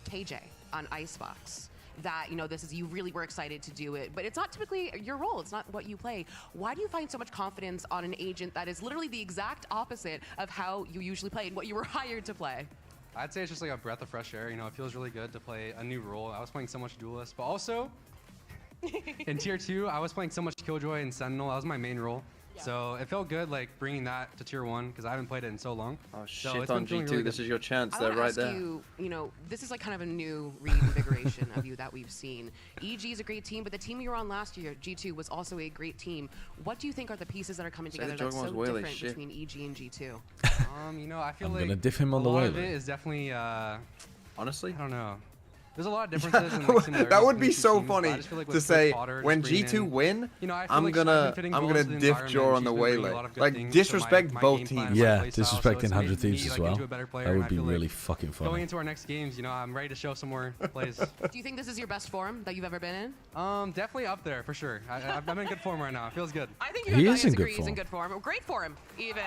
KJ on Icebox. That, you know, this is, you really were excited to do it, but it's not typically your role. It's not what you play. Why do you find so much confidence on an agent that is literally the exact opposite of how you usually play and what you were hired to play? I'd say it's just like a breath of fresh air. You know, it feels really good to play a new role. I was playing so much Duelist, but also in Tier 2, I was playing so much Killjoy and Sentinel. That was my main role. So it felt good, like, bringing that to Tier 1, because I haven't played it in so long. Oh, So shit it's on been feeling G2. really This good. is your chance. I They're want to right ask there. you know, this is like kind of a new reinvigoration of you that we've seen. EG is a great team, but the team you were on last year, G2, was also a great team. What do you think are the pieces that are coming Say together the that's so Juggernaut's whaley different shit. between EG and G2? You know, I feel I'm like gonna diff him on a the lot way, of it though. is definitely, honestly, I don't know. There's a lot of differences. And, like, similarities that would between be the two so teams, but I funny just feel like to with say Potter when just bringing G2 in- win, you know, I feel I'm like she's been gonna fitting well into the diff Jor on environment. the She's been bringing a waylay. lot of good Like things to disrespect my both game plan teams. and my Yeah, play style, so disrespecting it's 100 made Thieves me, as like, well. into a better player, That and would I be feel like really fucking Going funny. into our next games, you know, I'm ready to show some more plays. Do you think this is your best form that you've ever been in? Definitely up there for sure. I'm in good form right now. It feels good. I think you He guys is in good agree he's in form. good form. Great form, even.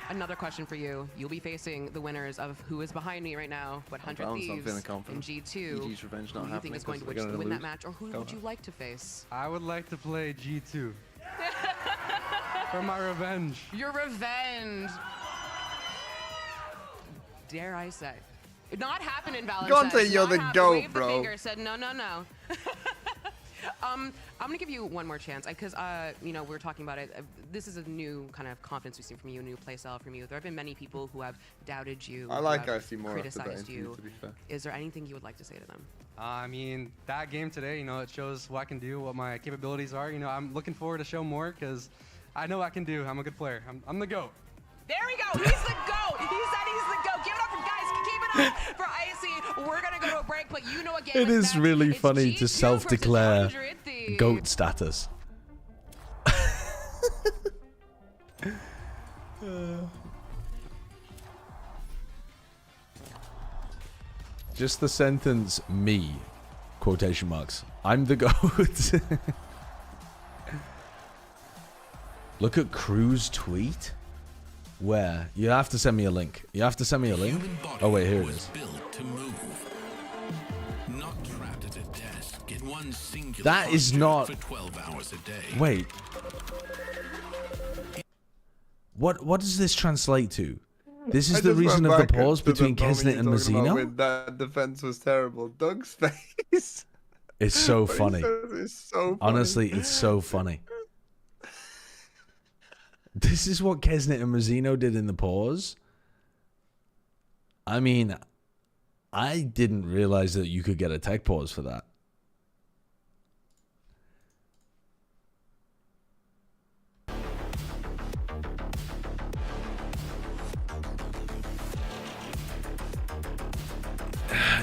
Another question for you. You'll be facing the winners of who is behind me right now, but 100 balanced, I'm Thieves feeling and confident. G2. EG's revenge Who not do you think happening is going to 'cause we're gonna win that lose. match, or who Go would you ahead. like to face? I would like to play G2 for my revenge. Your revenge. Dare I say? Not happen in Valentine's. Go on, say you're the GOAT, Waved bro. the finger, said no, no, no. I'm gonna give you one more chance because you know, we were talking about it. This is a new kind of confidence we've seen from you, a new play style from you. There have been many people who have doubted you. I who like have Icy more after that criticized interview, you. to be fair. Is there anything you would like to say to them? I mean, that game today, you know, it shows what I can do, what my capabilities are. You know, I'm looking forward to show more because I know I can do. I'm a good player. I'm the GOAT. There we go. He's the GOAT. He said he's the GOAT. Give it up for guys. Keep it up for Icy. We're gonna go to a break, but you know again. It is really funny to self-declare GOAT status. Just the sentence, me, quotation marks. I'm the GOAT. Look at Crew's tweet. Where? You have to send me a link. You have to send me a link. Oh wait, here it is. Built to move. Not trapped at a desk in one singular That is posture not. for 12 hours a day. Wait. What does this translate to? This is the reason of the pause between Kesnet and Mazzino? That defense was terrible. Doug's face. It's so funny. It's so funny. Honestly, it's so funny. This is what Kesnet and Mazzino did in the pause. I mean, I didn't realize that you could get a tech pause for that.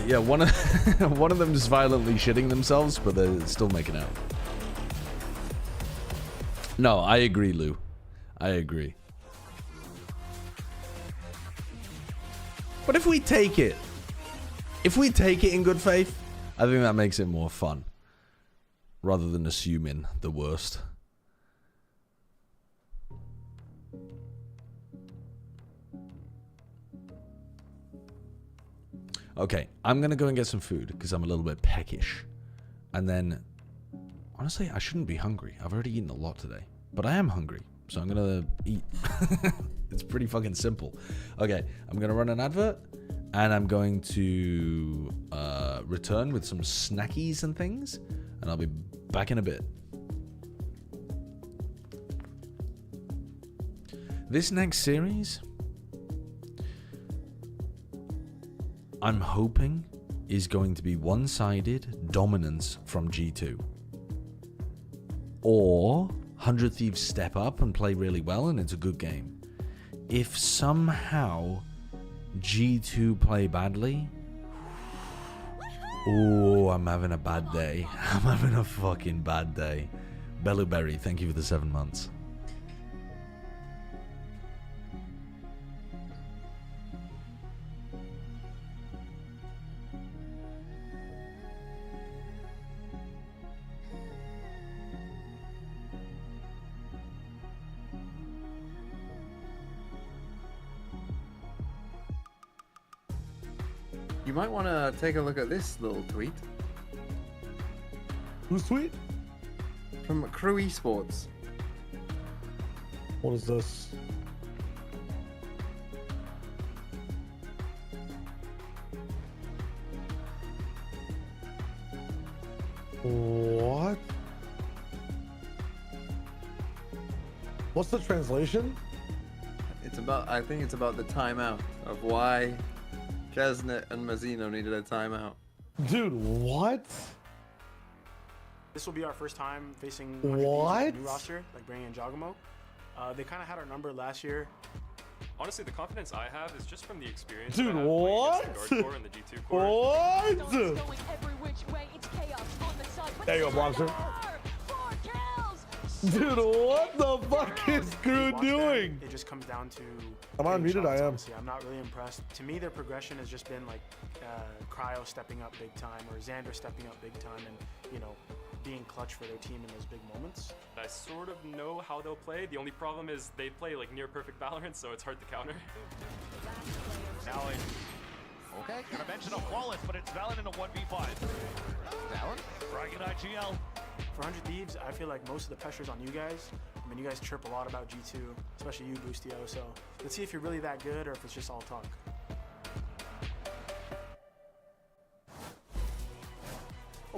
Yeah, one of them is violently shitting themselves, but they're still making out. No, I agree, Lou. I agree. But if we take it in good faith, I think that makes it more fun, rather than assuming the worst. Okay, I'm going to go and get some food because I'm a little bit peckish. And then, honestly, I shouldn't be hungry. I've already eaten a lot today. But I am hungry, so I'm going to eat. It's pretty fucking simple. Okay, I'm going to run an advert. And I'm going to return with some snackies and things. And I'll be back in a bit. This next series, I'm hoping, is going to be one-sided dominance from G2. Or 100 Thieves step up and play really well and it's a good game. If somehow G2 play badly, oh, I'm having a bad day. I'm having a fucking bad day. Belluberry, thank you for the 7 months. You might want to take a look at this little tweet. Whose tweet? From KRU Esports. What is this? What? What's the translation? It's about, I think it's about the timeout of why Kesnet and Mazzino needed a timeout. Dude, what? This will be our first time facing what? New roster, like bringing in Jagamo. They kind of had our number last year. Honestly, the confidence I have is just from the experience. Dude, I have what? the guard core and the G2 core. What? There you go, Bronzer. Dude, what the fuck is KRU doing? It just comes down to. Am I unmuted? I am. Honestly, I'm not really impressed. To me, their progression has just been like Cryo stepping up big time or Xander stepping up big time and, you know, being clutch for their team in those big moments. I sort of know how they'll play. The only problem is they play like near perfect Valorant, so it's hard to counter. Talon. Okay, gonna mention a flawless, but it's Valon in a 1v5. Talon, bragging IGL. For 100 Thieves, I feel like most of the pressure's on you guys. I mean, you guys chirp a lot about G2, especially you, Boostio, so let's see if you're really that good or if it's just all talk.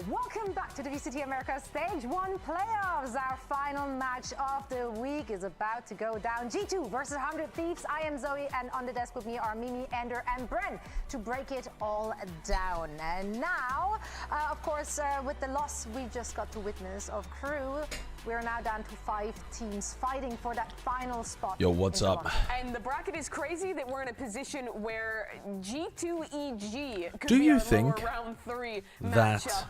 Welcome back to the VCT Americas Stage 1 playoffs. Our final match of the week is about to go down. G2 versus 100 Thieves. I am Zoe, and on the desk with me are Mimi, Ender, and Bren to break it all down. And now, of course, with the loss we just got to witness of KRU, we're now down to 5 teams fighting for that final spot. Yo, what's up? And the bracket is crazy that we're in a position where G2EG could Do be you our think lower round 3 that matchup.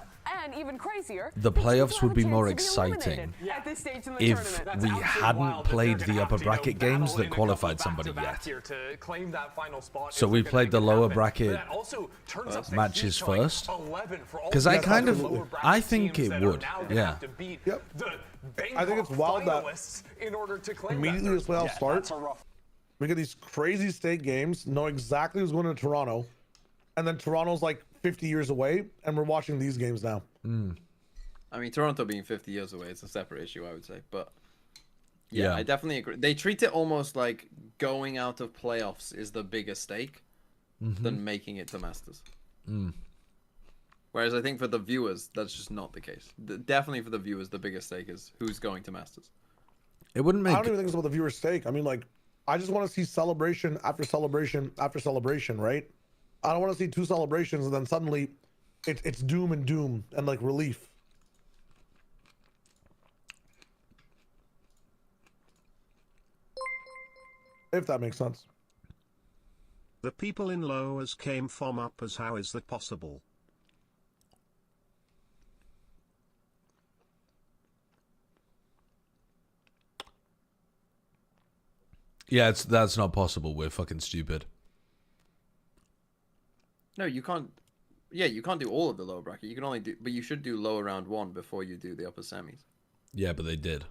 And even crazier, the playoffs would be more exciting at this stage in the if tournament. we hadn't played the upper bracket games that qualified somebody yet? So we played the lower bracket matches first? Because I think it would, yeah. Yep. I think it's wild that immediately this playoff starts, we get these crazy state games, know exactly who's going to Toronto, and then Toronto's like 50 years away, and we're watching these games now. I mean, Toronto being 50 years away, it's a separate issue, I would say, but Yeah, I definitely agree. They treat it almost like going out of playoffs is the bigger stake than making it to Masters. Whereas I think for the viewers, that's just not the case. Definitely for the viewers, the biggest stake is who's going to Masters. It wouldn't make. I don't even think it's about the viewer's stake. I mean, like, I just want to see celebration after celebration after celebration, right? I don't want to see 2 celebrations and then suddenly it's doom and doom and like relief. If that makes sense. The people in lowers came from uppers. How is that possible? Yeah, that's not possible. We're fucking stupid. No, you can't. Yeah, you can't do all of the lower bracket. You can only do, but you should do lower round 1 before you do the upper semis. Yeah, but they did.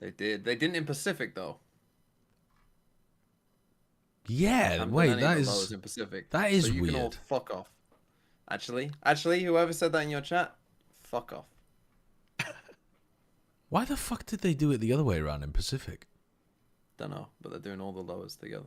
They did. They didn't in Pacific though. Yeah, wait, that is in Pacific. that is so you weird. Can all fuck off. Actually, whoever said that in your chat, fuck off. Why the fuck did they do it the other way around in Pacific? Don't know, but they're doing all the lowers together.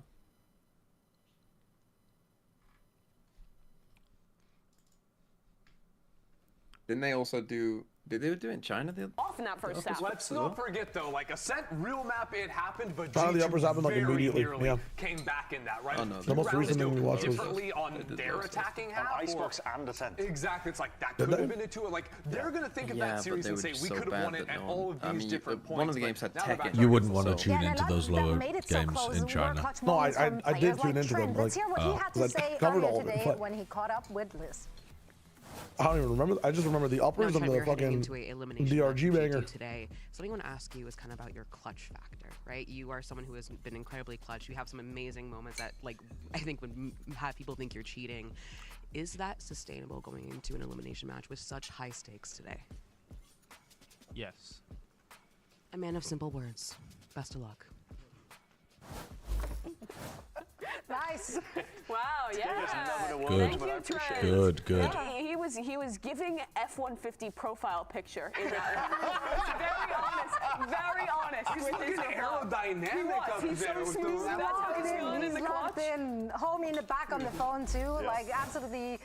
Didn't they also do? Did they do it in China? Off in that first half. Let's not forget though, like Ascent real map, it happened, but China, the uppers happened like immediately. Yeah. came back in that, right? Oh, no, the most recent thing we watched was differently on their attacking half. Icebox and Ascent. Exactly, it's like that could have been into it. Like they're gonna think of that series and say we could have won it at all of these different points. One of the games had tech. You wouldn't want to tune into those lower games in China. No, I did tune into them. Let's hear what he had to say covered earlier all of it, today but when he caught up with Liz. I don't even remember. I just remember the uppers and the fucking DRG banger. Today, something I want to ask you is kind of about your clutch factor, right? You are someone who has been incredibly clutch. You have some amazing moments that, like, I think would have people think you're cheating. Is that sustainable going into an elimination match with such high stakes today? Yes. A man of simple words. Best of luck. Nice. Wow, yeah. Good. Thank you, Trent. Good. He was giving F-150 profile picture in that. Very honest with his aerodynamic. He's so smooth. That's how he's feeling in the clutch. Homie in the back on the phone too. Yes. Like absolutely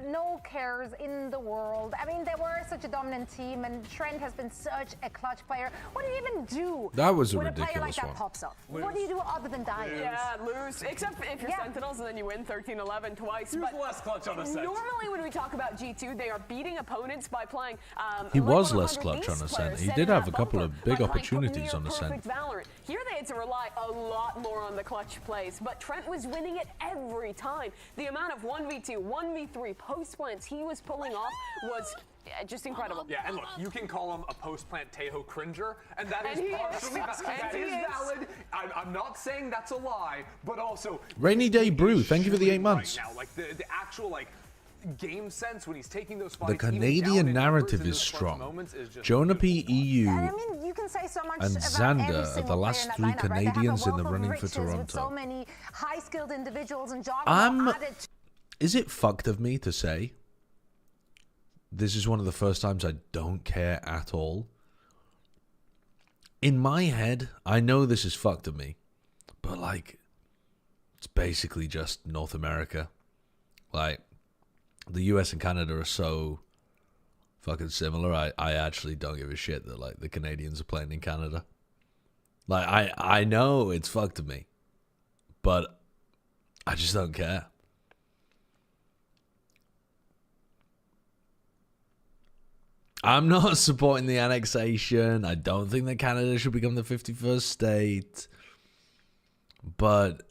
no cares in the world. I mean, they were such a dominant team, and Trent has been such a clutch player. What do you even do? That was a when ridiculous a player like that one. pops up? What do you do other than die? Yeah, lose. Except if you're Sentinels and then you win 13-11 twice. But less clutch on Ascent. Normally when we talk about G2, they are beating opponents by playing. He was less clutch on Ascent. He did have a couple of big opportunities on Ascent. Here they had to rely a lot more on the clutch plays, but Trent was winning it every time. The amount of 1v2, 1v3 post plants he was pulling off was just incredible. Yeah, and look, you can call him a post-plant Tejo cringer, and that is partially valid. I'm not saying that's a lie, but also Rainy Day Brew, thank you for the 8 months. Right now, like the actual like game sense when he's taking those fights. The Canadian narrative is strong. Jonah P. EU I mean, you can say so much and about Xander every are the single last player 3 in that lineup, right? Canadians They in have the a wealth running of for riches with so Toronto. many high-skilled individuals and job added to Is it fucked of me to say this is one of the first times I don't care at all? In my head, I know this is fucked of me, but like, it's basically just North America. Like, the US and Canada are so fucking similar. I actually don't give a shit that like the Canadians are playing in Canada. Like, I know it's fucked of me, but I just don't care. I'm not supporting the annexation. I don't think that Canada should become the 51st state. But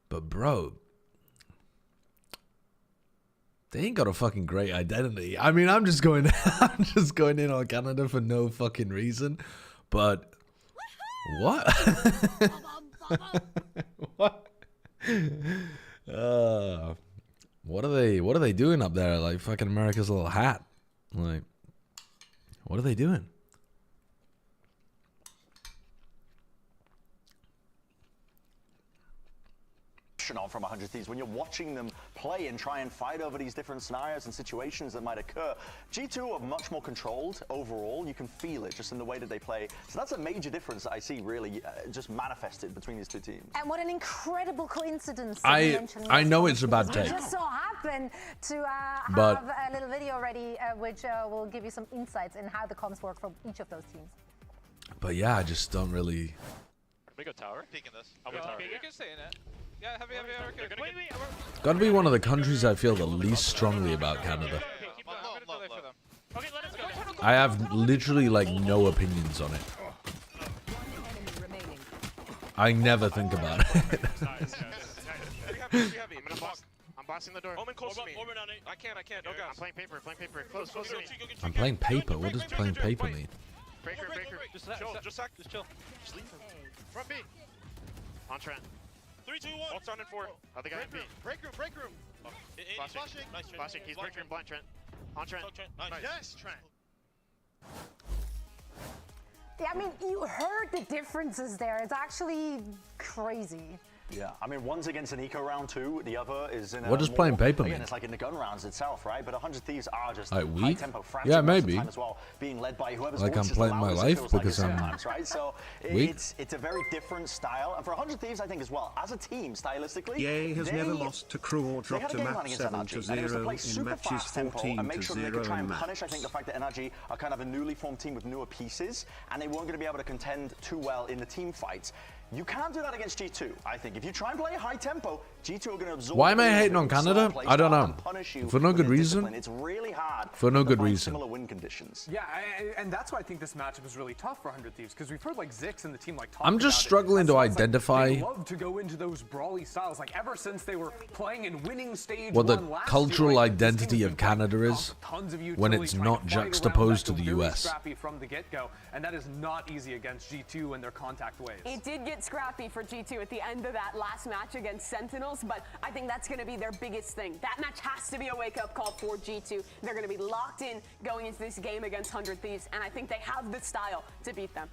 bro, they ain't got a fucking great identity. I mean, I'm just going in on Canada for no fucking reason. But what? What? What are they doing up there? Like fucking America's little hat. Like, what are they doing? On from 100 Thieves, when you're watching them play and try and fight over these different scenarios and situations that might occur. G2 are much more controlled overall. You can feel it just in the way that they play. So that's a major difference that I see really just manifested between these two teams. And what an incredible coincidence. I know it's a bad take. We just so happen to have a little video ready which will give you some insights in how the comms work for each of those teams. But yeah, I just don't really. We go tower. Peeking this. I'll go tower. You can stay in it. Yeah, heavy. Okay. Wait. Gotta be one of the countries I feel the least strongly about, Canada. Okay, let us go. I have literally like no opinions on it. I never think about it. I'm bossing the door. Omen close to me. I can't. No guys. I'm playing paper. Close to me. I'm playing paper? What does playing paper mean? Breaker. Just chill. Just leave him. Front B. On Trent. 3, 2, 1. Walks on in 4. Other guy in B. Break room. Flashing. He's break room blind Trent. On Trent. Nice. Yes, Trent. Yeah, I mean, you heard the differences there. It's actually crazy. Yeah, I mean, one's against an eco round 2, the other is in a What does playing paper mean? Again, it's like in the gun rounds itself, right? But 100 Thieves are just like high tempo, frantic yeah, maybe. as well, being led by whoever's like I'm voice is playing my loudest, it life feels like because it I'm sometimes, right? So weak. it's a very different style, and for 100 Thieves, I think as well, as a team, stylistically, EA has never lost to Crew or dropped a map 7-0 in matches 14 and make to sure they 0 could try in and maps. punish, I think, the fact that NRG are kind of a newly formed team with newer pieces, and they weren't going to be able to contend too well in the team fights. You can't do that against G2, I think. If you try and play high tempo, G2 are going to absorb. Why am I hating on Canada? I don't know. For no good reason. It's really hard. For no good find reason. Similar win conditions. Yeah, and that's why I think this matchup is really tough for 100 Thieves, because we've heard like Zix and the team like talk I'm just about struggling to identify they love to go into those brawly styles, like ever since they were playing and winning stage what the 1 last cultural year, identity of Canada is when it's not juxtaposed to the US. Scrappy from the get-go, and that is not easy against G2 and their contact ways. It did get scrappy for G2 at the end of that last match against Sentinels, but I think that's going to be their biggest thing. That match has to be a wake-up call for G2. They're going to be locked in going into this game against 100 Thieves, and I think they have the style to beat them.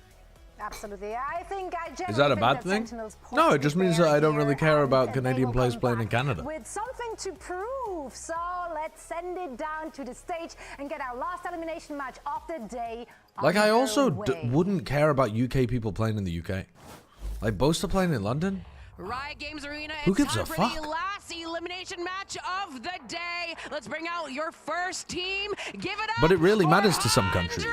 Absolutely. I think is that a bad thing? No, it just means that I don't really care about Canadian players playing in Canada. With something to prove, so let's send it down to the stage and get our last elimination match of the day. Like, I also wouldn't care about UK people playing in the UK. Like, Boaster playing in London? Riot Games Arena, Who it's gives time a for fuck? the last elimination match of the day. Let's bring out your first team. Give it up. But it really matters to some countries.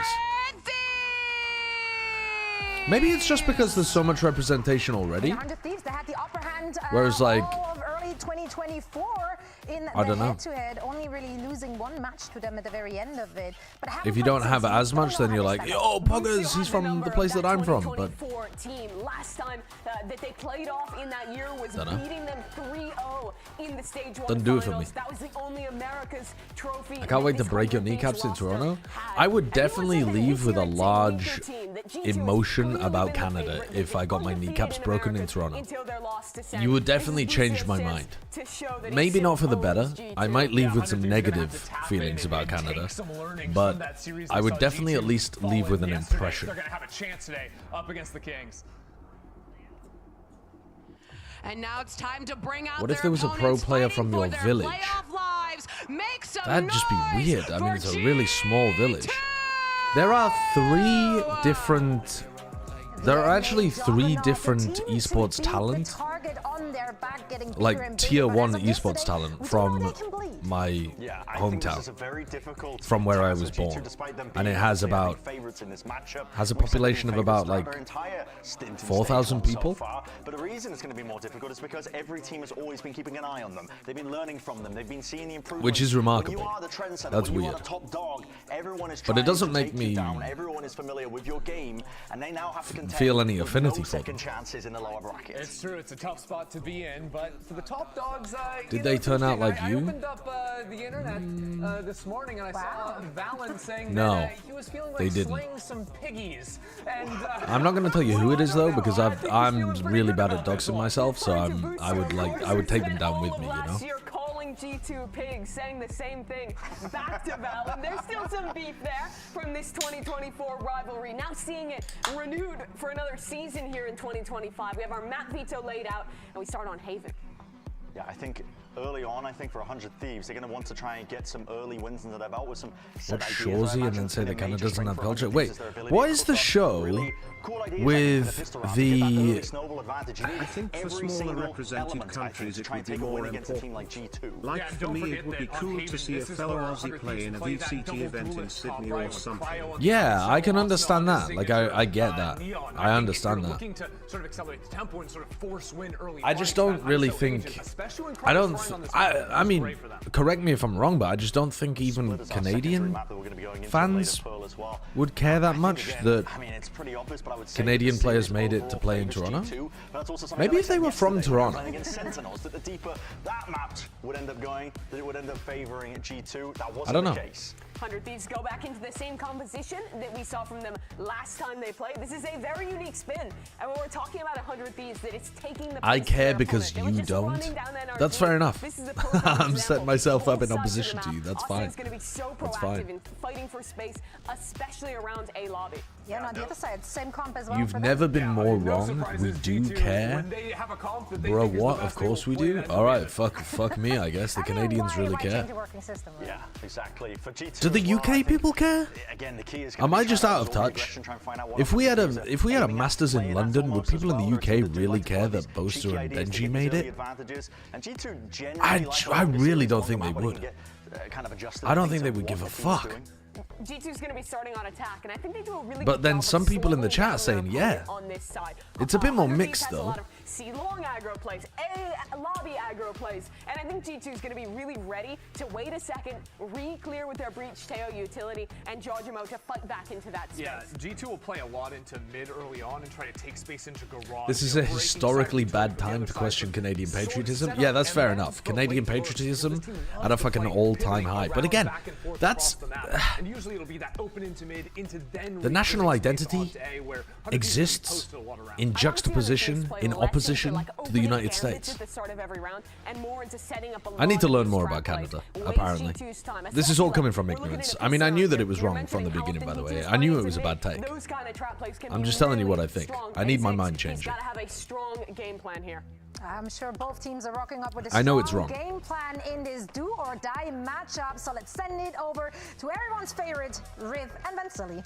Maybe it's just because there's so much representation already. 100 Thieves, they had the upper hand Whereas, like, all of early 2024 in I the don't know. head-to-head, only really losing one match to them at the very end of it. But If you don't have as much, then you're like, yo, Poggers, he's from the place that I'm from. But team last time that they played off in that year was beating them 3-0 in the stage 1 doesn't do it for me. finals. That was the only America's trophy. I can't wait to break your kneecaps in Toronto. I would definitely leave with a large emotion about Canada if I got my kneecaps broken in Toronto. You would definitely change my mind. Maybe not for the better. I might leave with some negative feelings about Canada, but I would definitely at least leave with an impression. They're going to have a chance today up against the Kings. And now it's time to bring out What if there was a pro player from your village? That'd just be weird. I mean, it's a really small village. There are actually three different esports talent, like tier 1 esports talent from my hometown, from where I was born, and it has a population of about like 4,000 people. But the reason it's going to be more difficult is because every team has always been keeping an eye on them. They've been learning from them. They've been seeing the improvements. Which is remarkable. When you are the trendsetter, That's when you weird. are the top dog, everyone is But it doesn't to make take me you down. Everyone is familiar with your game, and they now have to contend feel any with affinity no for them. second chances in the lower brackets. It's true. It's a tough spot to be in, but for the top dogs, Did they turn out like I you? opened up the internet this morning and I saw Valen saying No, that he was feeling they like didn't. slaying some piggies. And I'm not going to tell you who it is though, because I'm really bad at doxing myself, so I would take them down with me, you know. Calling G2 pigs, saying the same thing back to Valen. There's still some beef there from this 2024 rivalry. Now seeing it renewed for another season here in 2025. We have our map veto laid out, and we start on Haven. Yeah, I think early on, I think, for 100 Thieves. They're going to want to try and get some early wins under their belt with some What Shorzy and then say that kind of doesn't have culture. Wait, what is the show with the... I think for smaller represented countries it would be more important. Like for me it would be cool to see a fellow Aussie play in a VCT event in Sydney or something. Yeah, I can understand that. Like, I get that. I understand that. I just don't really think... I mean, correct me if I'm wrong, but I just don't think even Canadian fans would care that much that Canadian players made it to play in Toronto. Maybe if they were from Toronto. I think in Sentinels, that the deeper that match would end up going, that it would end up favoring G2. That wasn't the case. 100 Thieves go back into the same composition that we saw from them last time they played. This is a very unique spin. And when we're talking about 100 Thieves, that it's taking the I care because you don't. That's fair enough. I'm setting myself up in opposition to you. That's fine. Going to be so That's proactive fine. in fighting for space, especially around A lobby. Yeah, on the other side, same comp as well. You've never been more wrong. We do care. Bro, what? Of course we do. Alright, fuck me, I guess. The Canadians really care. Yeah, exactly. For G2 Do the UK people care? Again, the key is Am I just out of touch? If we had a Masters in London, would people in the UK really care that Boaster and Benji made it? I really don't think they would. I don't think they would give a fuck. G2's going to be starting on attack, and I think they do a really But good then job some of people in the slowing chat saying, down yeah. on this side. It's a bit more 100 mixed has a though. lot of C-long aggro plays, A lobby aggro plays, and I think G2's going to be really ready to wait a second, re-clear with their breach Teo utility, and charge him out to fight back into that space. Yeah, G2 will play a lot into mid early on and try to take space into garage. This is a historically bad time to question Canadian patriotism. Yeah, that's fair enough. Canadian patriotism at a fucking all-time high. But again, that's... and usually it'll be that open into mid, into then The national identity exists in juxtaposition, in opposition to the United States. I need to learn more about Canada, apparently. This is all coming from ignorance. I mean, I knew that it was wrong from the beginning, by the way. I knew it was a bad take. I'm just telling you what I think. I need my mind changing. I'm sure both teams are rocking up with a I know it's wrong. game plan in this do or die matchup. So let's send it over to everyone's favorite, Riv and Vansili.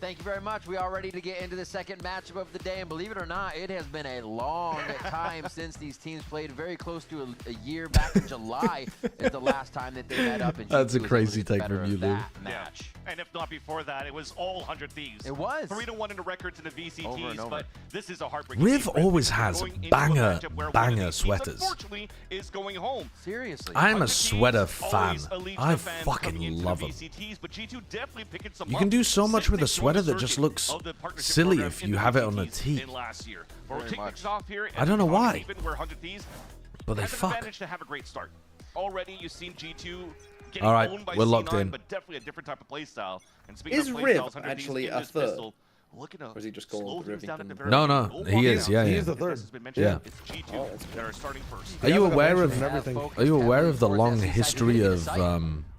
Thank you very much. We are ready to get into the second matchup of the day, and believe it or not, it has been a long time since these teams played. Very close to a year. Back in July is the last time that they met up. And That's a crazy take from you, Lou. Yeah. And if not before that, it was all 100 Thieves. It was 3-1 in the records in the VCTs, over and over. but this is a heartbreaking. Riv always has banger sweaters. Unfortunately, is going home. Seriously, I'm a sweater fan. I fucking love them. You can do so much with a sweater that just looks silly if you have it on a tee. I don't know why, but they fuck. Managed to have a great start. Already, you've seen G2 getting All right, owned by we're locked C9, in. but definitely a different type of play style. And speaking Is of play Riv styles, 100 actually Thieves a this third? pistol, looking to Or is he just slow called things down at the Rivington? very No, end. he is. Yeah, He's yeah. the third. Has been mentioned. Yeah. It's G2 that are starting first. Are you aware of? everything. Are you aware of the long history of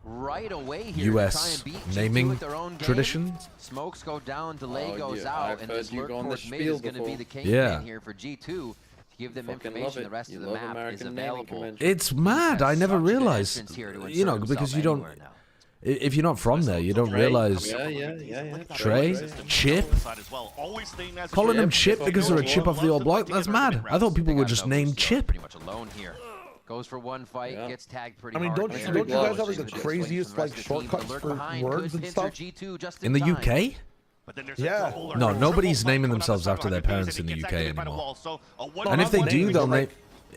right away here to try U.S. and beat G2 naming with their own game. traditions? Smokes go down, delay Oh, goes yeah, out, I've and heard this you lurk go on the towards mid spiel is going to be before. the kingpin Yeah. here for G2 to give them Fucking information. love The rest it. of You the love map American is naming available. conventions. It's mad. I never realized. entrance here to You know, insert because you himself don't. anywhere now. If you're not from there, you don't realize. Yeah. Trey, Chip, calling them Chip because they're a chip off the old block. That's mad. I thought people were just named Chip. Pretty much alone here. Goes for one fight, gets tagged pretty I mean, hard. don't you guys have like the craziest like shortcuts for words and stuff? In the UK? Yeah. No, nobody's naming themselves after their parents in the UK anymore. And if they do, they'll name.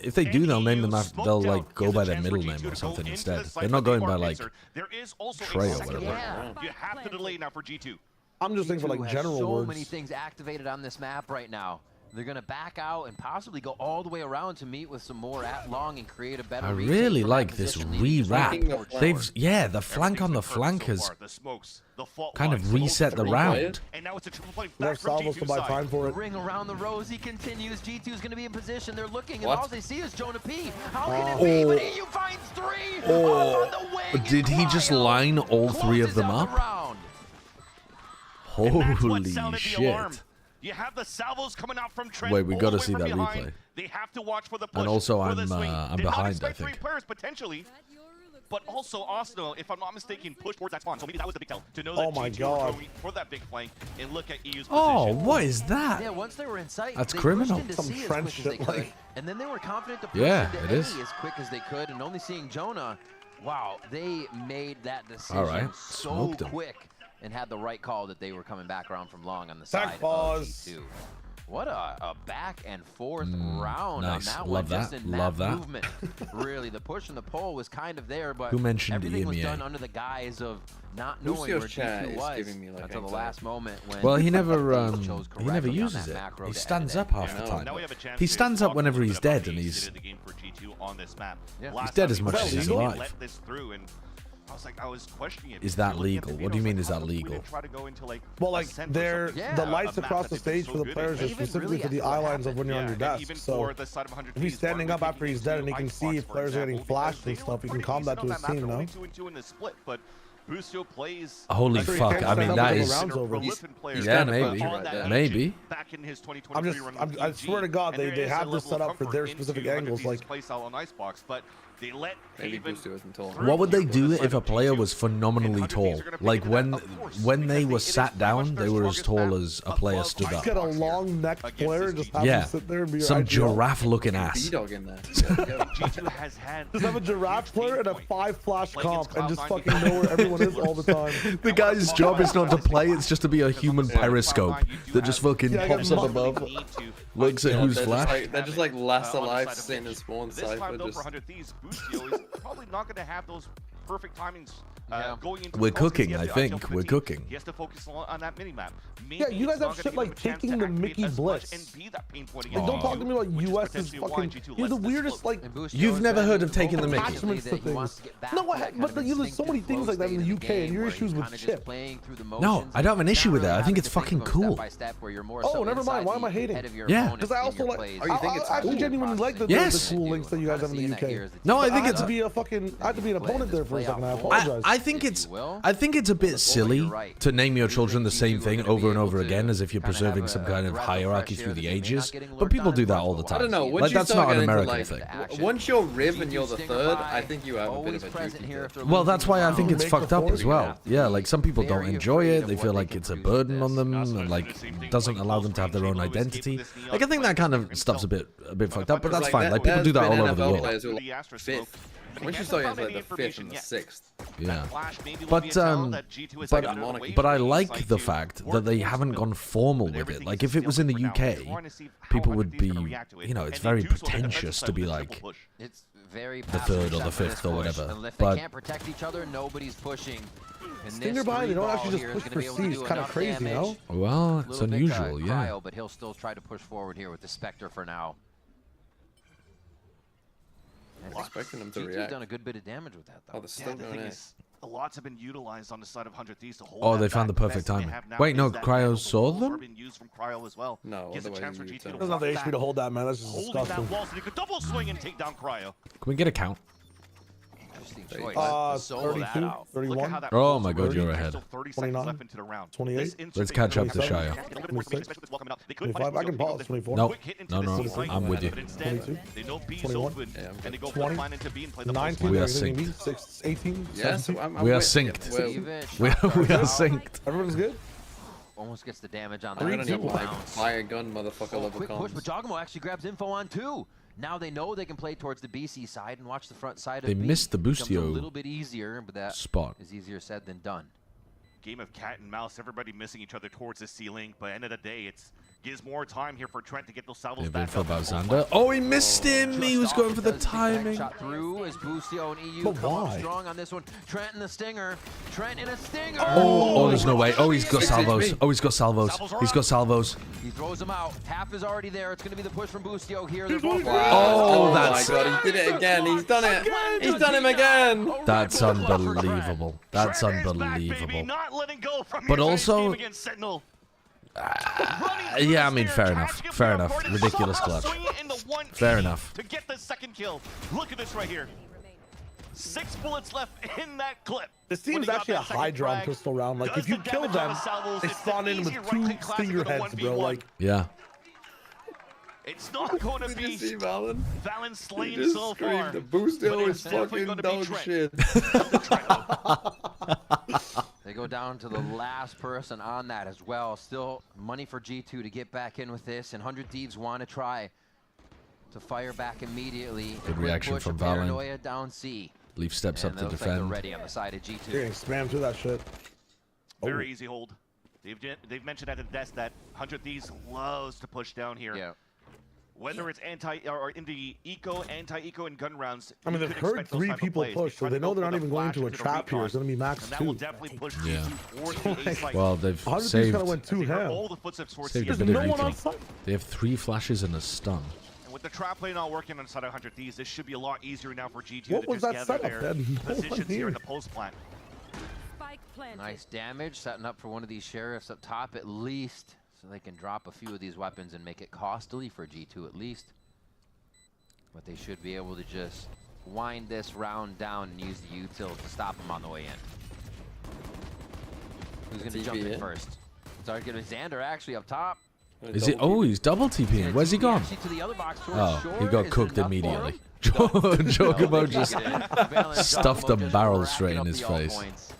If they do, they'll name them after. They'll like go by their middle name or something instead. They're not going by like Trey or whatever. You have to delay now for G2. I'm just thinking for like general so words. many things activated on this map right now. They're going to back out and possibly go all the way around to meet with some more at long and create a better I retake really from like that this position. re-wrap. They've, yeah, the flank on the flank has kind of reset the round. And now it's a triple play More back from salvos to G2 buy side. time for it. Ring around the rosy continues. G2's going to be in position. They're looking, and What? all they see is Jonah P. How can it be? But EU finds three. Up on the wing, Did he just line all three of them up? round. Holy shit. You have the salvos coming out from Trent. Wait, we got to all the see way that from behind. replay. They have to watch for the push. And also, for the swing. I'm Did not behind, I expect think. 3 players potentially. But also, Arsenal, if I'm not mistaken, push towards that spawn. So maybe that was the big tell to know that G2 were going for that big flank and look at EU's position. Oh, what is that? Yeah, once they were in sight, That's they criminal. pushed into Some C as French quick as they shit, could, like- and then they were confident to push Yeah, into it A is. as quick as they could, and only seeing Jonah, wow, they made that decision All right, so smoked him. quick and had the right call that they were coming back around from long on the Back side pause. of G2. What a back and forth round nice. on that Love one. Just that. in Love that. movement. Really, the push and the pull was kind of there, but Who mentioned everything was EMEA? done under the guise of not knowing where Lucio's chat G2 is was giving me, like, until the anxiety. last moment when Well, he never chose he never correctly on uses that it. macro He to stands end up it. half the time. Now we have a chance He to stands talk up a whenever little he's bit about dead, and the he's of the game for G2 on this map. Yeah. Last He's dead time as we much played, as he's they alive. let this through, and I was questioning it. Is that Looking at the legal? What video, do you I was mean, like, is how that come we legal? didn't try to go into, like, Well, a like center or they're something? the A lights map across that the they've been stage so for the good at. players are Even specifically really for the at what eye lines of when you're on your and desk. even So for the side of 100 if he's Ds, standing why up we're after he's taking dead and he two can ice see box, if for players are getting example, flashed because and they stuff, were you can pretty calm that decent to on his that team, map, no? only 2-2 in the split, but Busio plays. Holy I'm sure he fuck! can't I mean, stand up that until is the round's over. yeah, maybe, maybe. Back in his 2023 run with I swear to God, and there they is a have this level set of up for comfort their into specific 100 angles. Ds' Like, play style on Icebox, but they let Haven What would they do if a player was phenomenally tall? Like when they were sat down, they were as tall as a player stood up. get a long neck player and just have Yeah, him sit there and be some ideal. giraffe-looking ass. B-Dog in there. G2 has had Just have a giraffe player and a 5 flash comp and just fucking know where everyone is all the time. The guy's job is not to play; it's just to be a human periscope that just fucking pops up above, looks at who's flash. They're just like last alive sitting in spawn This time cypher. though, Just for 100 Thieves, Busio is probably not going to have those perfect timings going into We're the post, 'cause he cooking, has I to think. outjump the We're team. cooking. He has to focus on that mini-map. Yeah, you guys have shit like taking the Mickey Blitz. Like, don't talk to me about US is fucking. You're the weirdest, like. You've never heard of taking the Mickey? Attachments to things. No, but there's so many things like that in the UK, and your issues with chip. No, I don't have an issue with it. I think it's fucking cool. Oh, never mind. Why am I hating? Yeah. Because I also like. Oh, you think it's I actually cool? genuinely like the cool links that you guys have in the UK. No, I think had it's. to be a fucking. I had to be an opponent there for a second. I apologize. I think it's a bit silly to name your children the same thing over and over again as if you're preserving some kind of hierarchy through the ages. But people do that all the time. I don't know. Once Like you that's start not an getting American into, thing. like, once you're Riv and you're the third, I think you have a bit of a juicy tip. Well, that's why I think it's fucked up as well. Yeah, like some people don't enjoy it. They feel like it's a burden on them and like doesn't allow them to have their own identity. Like I think that kind of stuff's a bit fucked up, but that's fine. Like people do that all over the world. Fifth. Once you start getting like the 5th and the 6th. Yeah, but I like the fact that they haven't gone formal with it. Like if it was in the UK, people would be, you know, it's very pretentious to be like It's very the 3rd or the 5th or whatever. And if they But can't protect each other, nobody's pushing. And Stinger this behind, they don't three actually ball just here push is for gonna be able C. to It's do kind of enough crazy, damage. no? well, it's Little bit unusual, yeah. Cryo, but he'll still try to push forward here with the Spectre for now. Expecting them to G2's react. done a good bit of damage with that, though. Oh, they're still the going thing in. is, a lots have been utilized on the side of 100 Thieves to hold Oh, that they found back. the perfect best thing they timing. have now Wait, no, is that Cryo angle. saw Walls them? are being used from Cryo as well. No, Gives a otherwise chance for you G2 to Doesn't have the walk HP to back, hold that, man. That's just holding disgusting. that wall so you could double swing and take down Cryo. Can we get a count? Interesting choice. 32, 31. Oh my god, you're ahead. 29, 28. Let's catch up to Shire. 26, 25. I can pause. 24. Nope. No, I'm with you. 22, 21, 20, 19. We are everything synced. you need, 6, 18, Yes, 17. We are with you. synced. We are synced. Everyone's good? Almost gets the damage on I'm that. gonna need Double my bounce. fire gun motherfucker level Quick push, comms. but Jogamo actually grabs info on 2. Now they know they can play towards the BC side and watch the front side They of B. missed the Becomes Boostio a little bit easier, but that spot. is easier said than done. Game of cat and mouse, everybody missing each other towards the ceiling, but end of the day, it's gives more time here for Trent to get those salvos They've back info up. about Xander. Oh, he missed him. He was going for the timing. Shot through as Busio and EU But come up why? strong on this one. Trent in the stinger. Trent in a stinger. Oh, there's no way. Oh, he's got salvos. Oh, he's got salvos. He's got salvos. He throws them out. Half is already there. It's going to be the push from Busio here. He's They're both going Oh, my that's god, he did it again. He's done it. He's done him again. that's unbelievable. That's Baby, unbelievable. not letting go from But your also- game against Sentinel. Yeah, I mean, fair enough. Fair enough. Ridiculous clutch. Fair enough. To get the second kill. Look at this right here. 6 bullets left in that clip. This team's actually a Hydra on pistol round. Like, if you kill them, they spawn in with 2 stinger heads, bro. Like, yeah. It's not going to be Valen. Valen slain just so screamed, far. the Boosto is fucking dog shit. They go down to the last person on that as well. Still money for G2 to get back in with this, and 100 Thieves want to try to fire back immediately. Good reaction from Valen. Paranoia down C. Leaf steps up to Like defend. they're ready on the side of G2. Getting spammed through that shit. Very easy hold. They've mentioned at the desk that 100 Thieves loves to push down here. Yeah. Whether it's or in the eco, anti-eco, and gun rounds. I mean, they've heard 3 people push, so they know they're not even going to a trap here. It's going to be max 2. That will definitely push Yeah. G2 Well, they've saved. all the footsteps towards Saved a C. bit of recon. They have 3 flashes and a stun. And with the trap play not working on the side of 100 Thieves, this should be a lot easier now for G2 What to was just that gather setup? their No one positions here. here in the post plant. Nice damage, setting up for one of these sheriffs up top at least, so they can drop a few of these weapons and make it costly for G2 at least. But they should be able to just wind this round down and use the util to stop them on the way in. Who's going to jump in first? It's already going to be Xander actually up top. Is it? Oh, he's double TPing. Where's he gone? Oh, he got cooked immediately. Chocobo just stuffed a barrel straight in his face.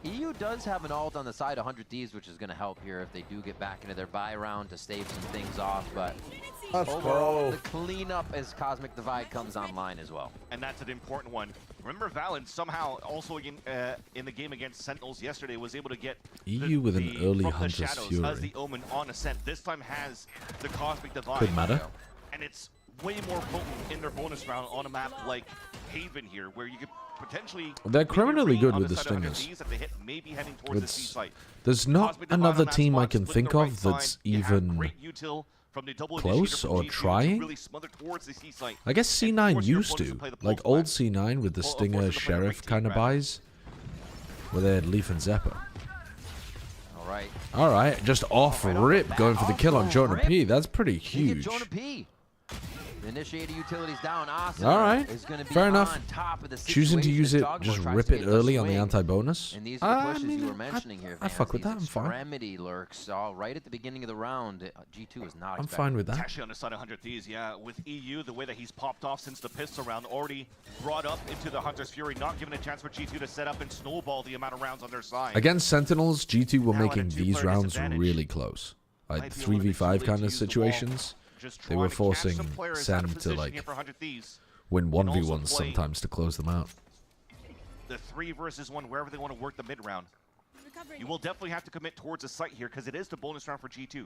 EU does have an ult on the side of 100 Thieves, which is going to help here if they do get back into their buy round to stave some things off. But overall, the cleanup as Cosmic Divide comes online as well. And that's an important one. Remember, Valen somehow also in the game against Sentinels yesterday was able to get EU with an early from the Hunter's shadows Fury. as the Omen on Ascent. This time has the Cosmic Divide. Could matter. And it's way more potent in their bonus round on a map like Haven here, where you could potentially... They're criminally good with the side of 100 stingers. Thieves that they hit, maybe heading towards the C site. There's not Cosmic Divide another on that team I spot, can splitting think the right of that's side. You have even great util from the double close initiator from or G2 to trying. really smother towards the C site. I guess C9 used to. Like old C9 with the Stinger Sheriff kind of buys. Where they had Leaf and Zephyr. Alright. Alright, just off rip going for the kill on Jonah P. That's pretty huge. Jonah P. The initiator utilities down. Awesome. Alright, is going to be fair enough. on top of the Choosing to situation use as it, Dogmo just tries rip to it get the early on the swing. anti-bonus. And these are the pushes you were mentioning here, I fuck with that, I'm fine. Extremity lurks all right at the beginning of the round. G2 is not I'm expecting. fine with that. Actually on the side of 100 Thieves, yeah, with EU, the way that he's popped off since the pistol round, already brought up into the Hunter's Fury, not giving a chance for G2 to set up and snowball the amount of rounds on their side. Against Sentinels, G2 were Now at a making these two-player rounds disadvantage. really close. Like Might be a little bit 3v5 too late kind to of use the wall. situations. Just They were trying to catch forcing some players out of Sen to position like here for 100 Thieves. win And also 1v1s play sometimes to close them out. The 3 versus 1, wherever they want to work the mid round. You will definitely have to commit towards a site here because it is the bonus round for G2.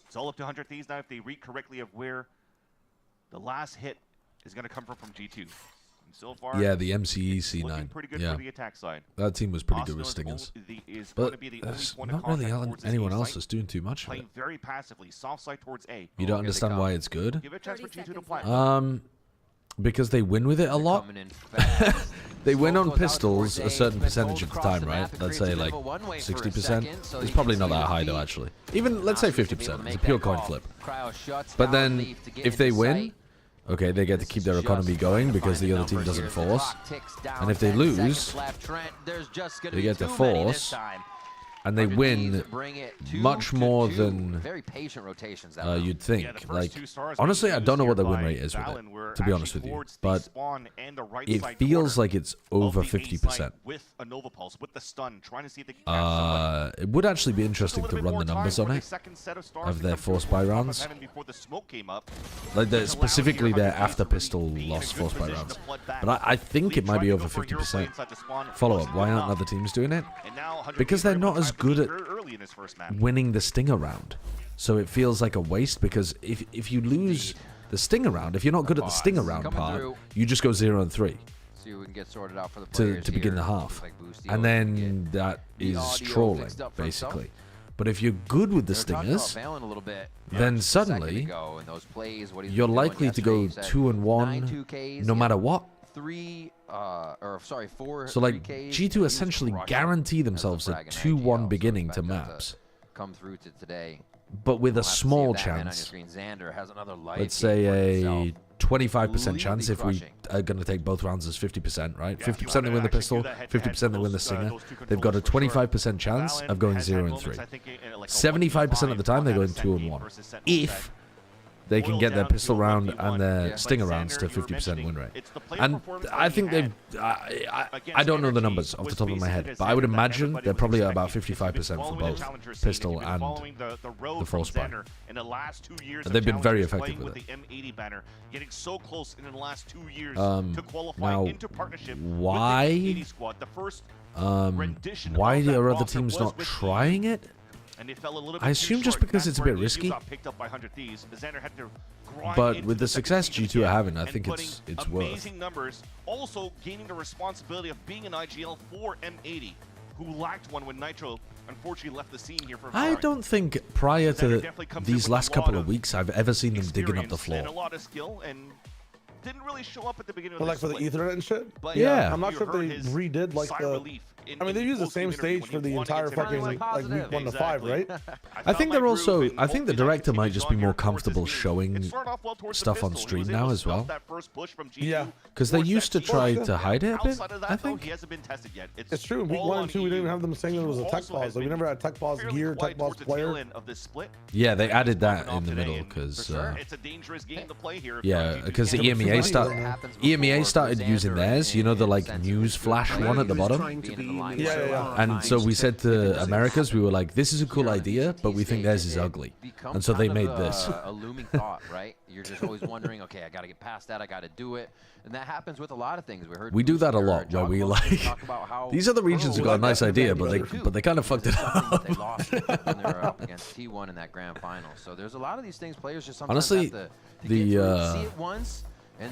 It's all up to 100 Thieves now if they read correctly of where the last hit is going to come from G2. And so far, Yeah, the MCE it's looking C9. pretty good Yeah, for the attack side. that team was pretty good Arsenal with is stingers. is going But to be the only there's point of not really contact towards the anyone C else site, that's doing too much of playing it. very passively, soft side towards A. You don't understand why it's good? Give it a chance for G2 to plant. Because they win with it a lot. They win on pistols a certain percentage of the time, right? Let's say like 60%. It's probably not that high though, actually. Even let's say 50%. It's a pure coin flip. But then if they win, okay, they get to keep their economy going because the other team doesn't force. And if they lose, they get to force. And they win much more than you'd think. Like, honestly, I don't know what the win rate is with it, to be honest with you. But it feels like it's over 50%. With a Nova Pulse, with the stun, trying to see if they can catch somebody. It would actually be interesting to run the numbers on it of their force buy rounds. Like specifically their after pistol lost force buy rounds. But I think it might be over 50%. Follow up, why aren't other teams doing it? Because they're not as good at winning the stinger round. So it feels like a waste because if you lose the stinger round, if you're not good at the stinger round part, you just go 0-3. See if we can get sorted out for the players To begin here. the half. Like And then that is trolling, basically. But if you're good with the stingers, then suddenly you're likely to go 2-1 no matter what. So like G2 essentially guarantee themselves a 2-1 beginning to maps. Come through to today. But with a We'll have to see small if that man on your chance. screen, Xander, has another life Let's game for say himself. a 25% chance if we are going to take both rounds as 50%, right? 50% they win the pistol, 50% they win the stinger. They've got a 25% chance of going 0-3. 75% of the time they go in 2-1. If they can get their pistol round and their stinger rounds to 50% win rate. And I think they've... I don't know the numbers off the top of my head, but I would imagine they're probably at about 55% for both pistol and the false buy. They've been very effective with it. Getting so close in the last 2 years to qualify into partnership why? with the 80 squad. The first Why are other teams not trying it? And they fell a little bit I assume just because it's a bit risky. But with the success G2 are having, I think it's worth. Amazing numbers. Also gaining the responsibility of being an IGL for M80, who lacked one when Nitro unfortunately left the scene here for I don't think prior to these last couple of weeks I've ever seen them digging up the floor. And a lot of skill, and didn't really show up at the beginning But of like for the Ethernet and shit? But yeah. I'm not sure if they redid like the... I mean, they used the same stage for the entire fucking like week 1 to 5, right? I think they're also. I think the director might just be more comfortable showing stuff on stream now as well. Yeah, because they used to try to hide it a bit. I think. It's true. In week 1 and 2, we didn't even have them saying that it was a tech pause. Like we never had tech pause gear, tech pause player. Yeah, they added that in the middle because. Yeah, because the EMEA started using theirs. You know, the like news flash one at the bottom. Yeah. And so we said to Americas, we were like, this is a cool idea, but we think theirs is ugly. And so they made this. A looming thought, right? You're just always wondering, okay, I got to get past that, I got to do it. And that happens with a lot of things. We do that a lot, where we like, these other regions have got a nice idea, but they kind of fucked it up. They lost it when they were up against T1 in that grand final. So there's a lot of these things players just sometimes honestly, have to see it once.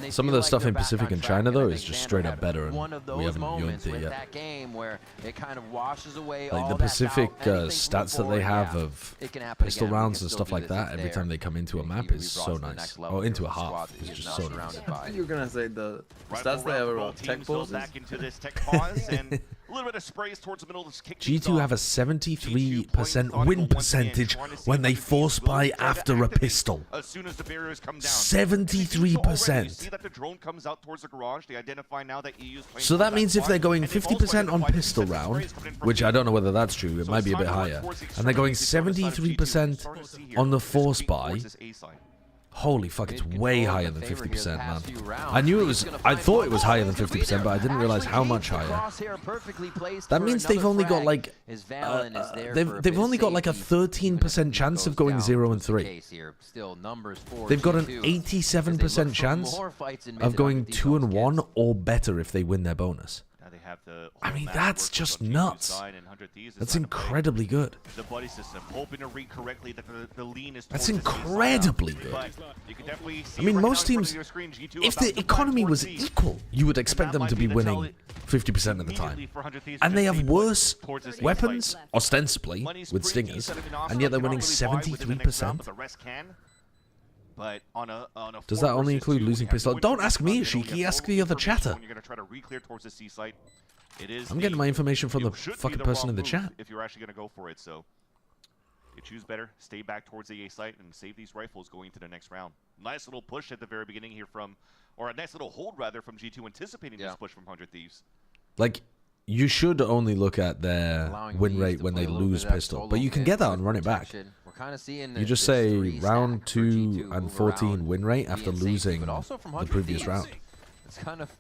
Some of the stuff in Pacific and China though is just straight up better, and we haven't yoinked it yet. That game where it kind of washes away like the Pacific stats that they have of pistol rounds and stuff like that every time they come into a map is so nice. Oh, into a half is just so nice. You're gonna say the stats they have about tech pauses? Back into this tech pause and a little bit of sprays towards the middle. G2 have a 73% win percentage when they force buy after a pistol. As soon as the barriers come down. 73%. See that the drone comes out towards the garage. They identify now that EU's playing. So that means if they're going 50% on pistol round, which I don't know whether that's true, it might be a bit higher, and they're going 73% on the force buy. Holy fuck, it's way higher than 50%, man. I thought it was higher than 50%, but I didn't realize how much higher. That means they've only got like they've only got like a 13% chance of going 0-3. They've got an 87% chance of going 2-1 or better if they win their bonus. I mean, that's just nuts. That's incredibly good. That's incredibly good. I mean, most teams, if the economy was equal, you would expect them to be winning 50% of the time. And they have worse weapons, ostensibly, with stingers, and yet they're winning 73%. But on a does that only include losing pistol? Don't ask me, Shiki. Ask the other chatter. You're gonna try to re-clear towards the C site. I'm getting my information from the fucking person in the chat. If you're actually gonna go for it, so you choose better. Stay back towards the A site and save these rifles going into the next round. Nice little push at the very beginning here from, or a nice little hold rather from G2, anticipating this push from 100 Thieves. Like, you should only look at their win rate when they lose pistol, but you can get that and run it back. You just say round 2 and 14 win rate after losing the previous round. It's kind of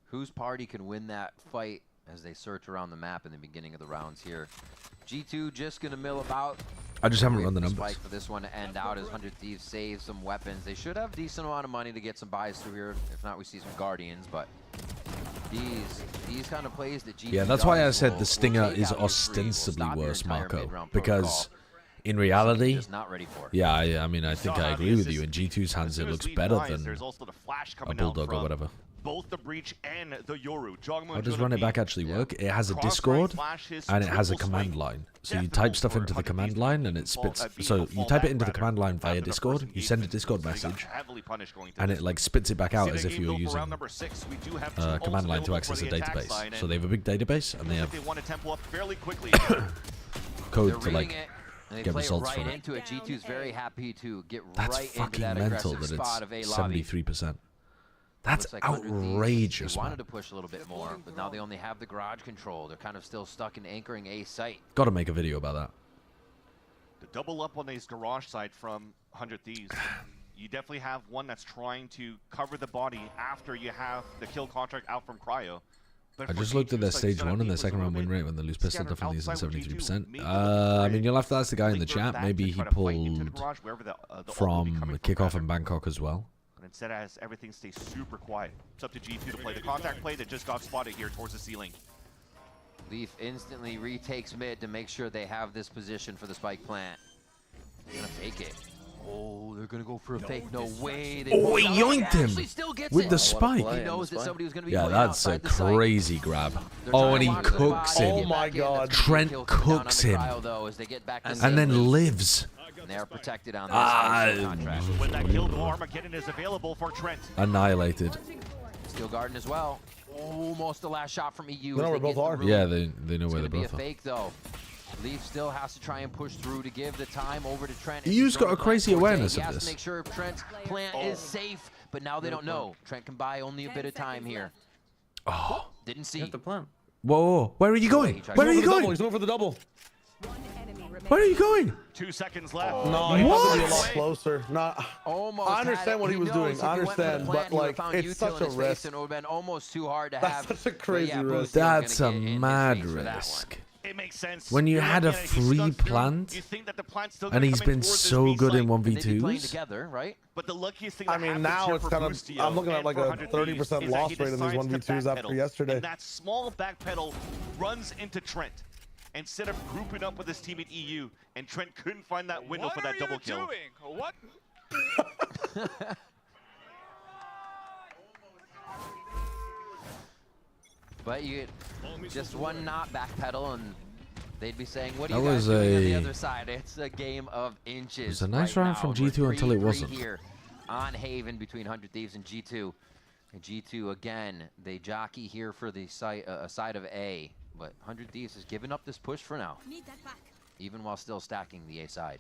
whose party can win that fight as they search around the map in the beginning of the rounds here. G2 just gonna mill about. I just haven't run the numbers. For this one to end out as 100 Thieves save some weapons. They should have a decent amount of money to get some buys through here. If not, we see some Guardians, but these kind of plays that G2 yeah, that's why I said the Stinger is ostensibly worse, Marco, because in reality, yeah, I mean, I think I agree with you. In G2's hands, it looks better than a Bulldog or whatever. Both the Breach and the Yoru. How does run it back actually work? It has a Discord and it has a command line. So you type stuff into the command line and it spits. So you type it into the command line via Discord. You send a Discord message, and it like spits it back out as if you were using a command line to access a database. So they have a big database and they have code to like get results from it. G2's very happy to get That's right fucking into that mental that spot of it's A lobby. 73%. That's Looks like 100 Thieves, outrageous, they man. wanted to push a little bit more, but now they only have the garage control. They're kind of still stuck in anchoring A site. Got to make a video about that. The double up on this garage side from 100 Thieves. You definitely have one that's trying to cover the body after you have the kill contract out from Cryo. But I just looked at their stage 1 and their second round win rate when they lose pistol definitely isn't 73%. I mean, you'll have to ask the guy in the chat. Maybe he pulled from kickoff and Bangkok as well. And instead, as everything stays super quiet, it's up to G2 to play the contact play that just got spotted here towards the ceiling. Leaf instantly retakes mid to make sure they have this position for the spike plant. They're gonna fake it. Oh, they're gonna go for a fake. No way. Oh, he yoinked him with the it. spike. He knows that somebody was gonna be Yeah, playing that's a outside the site. crazy grab. Oh, and he cooks him. Oh my God. Trent cooks him. And then lives. And they are protected on this contract. When that kill to Armageddon is available for Trent. Annihilated. Steel Garden as well. Almost the last shot from EU. They know where both are. Yeah, they know where they It's gonna both be a are. fake though. Leaf still has to try and push through to give the time over to Trent. EU's got a crazy awareness He of has this. to make sure Trent's plant is safe, but now they don't know. Trent can buy only a bit of time here. Oh. Didn't see. The plant. Whoa, where are you going? Where are you going? He's going for the double. Where are you going? 2 seconds left. No, he has to be a lot closer. Almost I understand what he was doing. I understand, but like, it's such a risk. And it would have been almost too hard to That's have. such a crazy risk. That's a mad risk. It makes sense. When you had a free plant, and he's been so good in 1v2s. Together, right? But the luckiest thing I mean, now it's kind of, I'm looking at like a 30% loss rate in these 1v2s after yesterday. And that small back pedal runs into Trent. Instead of grouping up with his team at EU, and Trent couldn't find that window for that double kill. What? But you get just one not backpedal, and they'd be saying, "What are That you guys was doing on the a- other side?" It's a game of inches. It was a nice right round now. from We're G2 until it 3-3 wasn't. Here on Haven between 100 Thieves and G2. And G2 again, they jockey here for the side of A, but 100 Thieves has given up this push for now, even while still stacking the A side.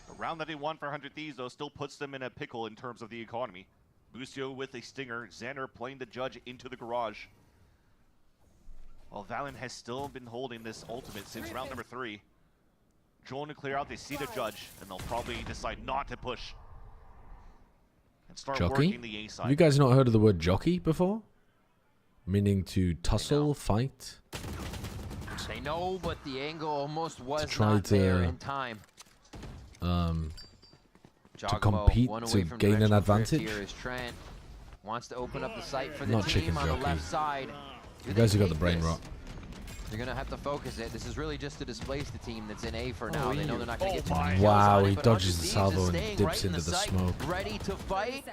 A round that they won for 100 Thieves, though, still puts them in a pickle in terms of the economy. Busio with a stinger, Xander playing the judge into the garage. While Valen has still been holding this ultimate since round number 3. Joel to clear out, they see the judge, and they'll probably decide not to push. And start Jockey? working the A side. Have you guys not heard of the word jockey before? Meaning to tussle, fight? They know, but the angle almost was try not there to, in time. To Giacomo, compete, one to away from gain an directional drift advantage? Here is Trent. Wants to open up the site for the Not team chicken on the jockey. left side. You guys have got the brain rot. They're going to have to focus it. This is really just to displace the team that's in A for now. They know they're not going to get too many kills Wow, on it, he but dodges 100 the Thieves salvo is and staying dips right in into the site, smoke. ready to fight.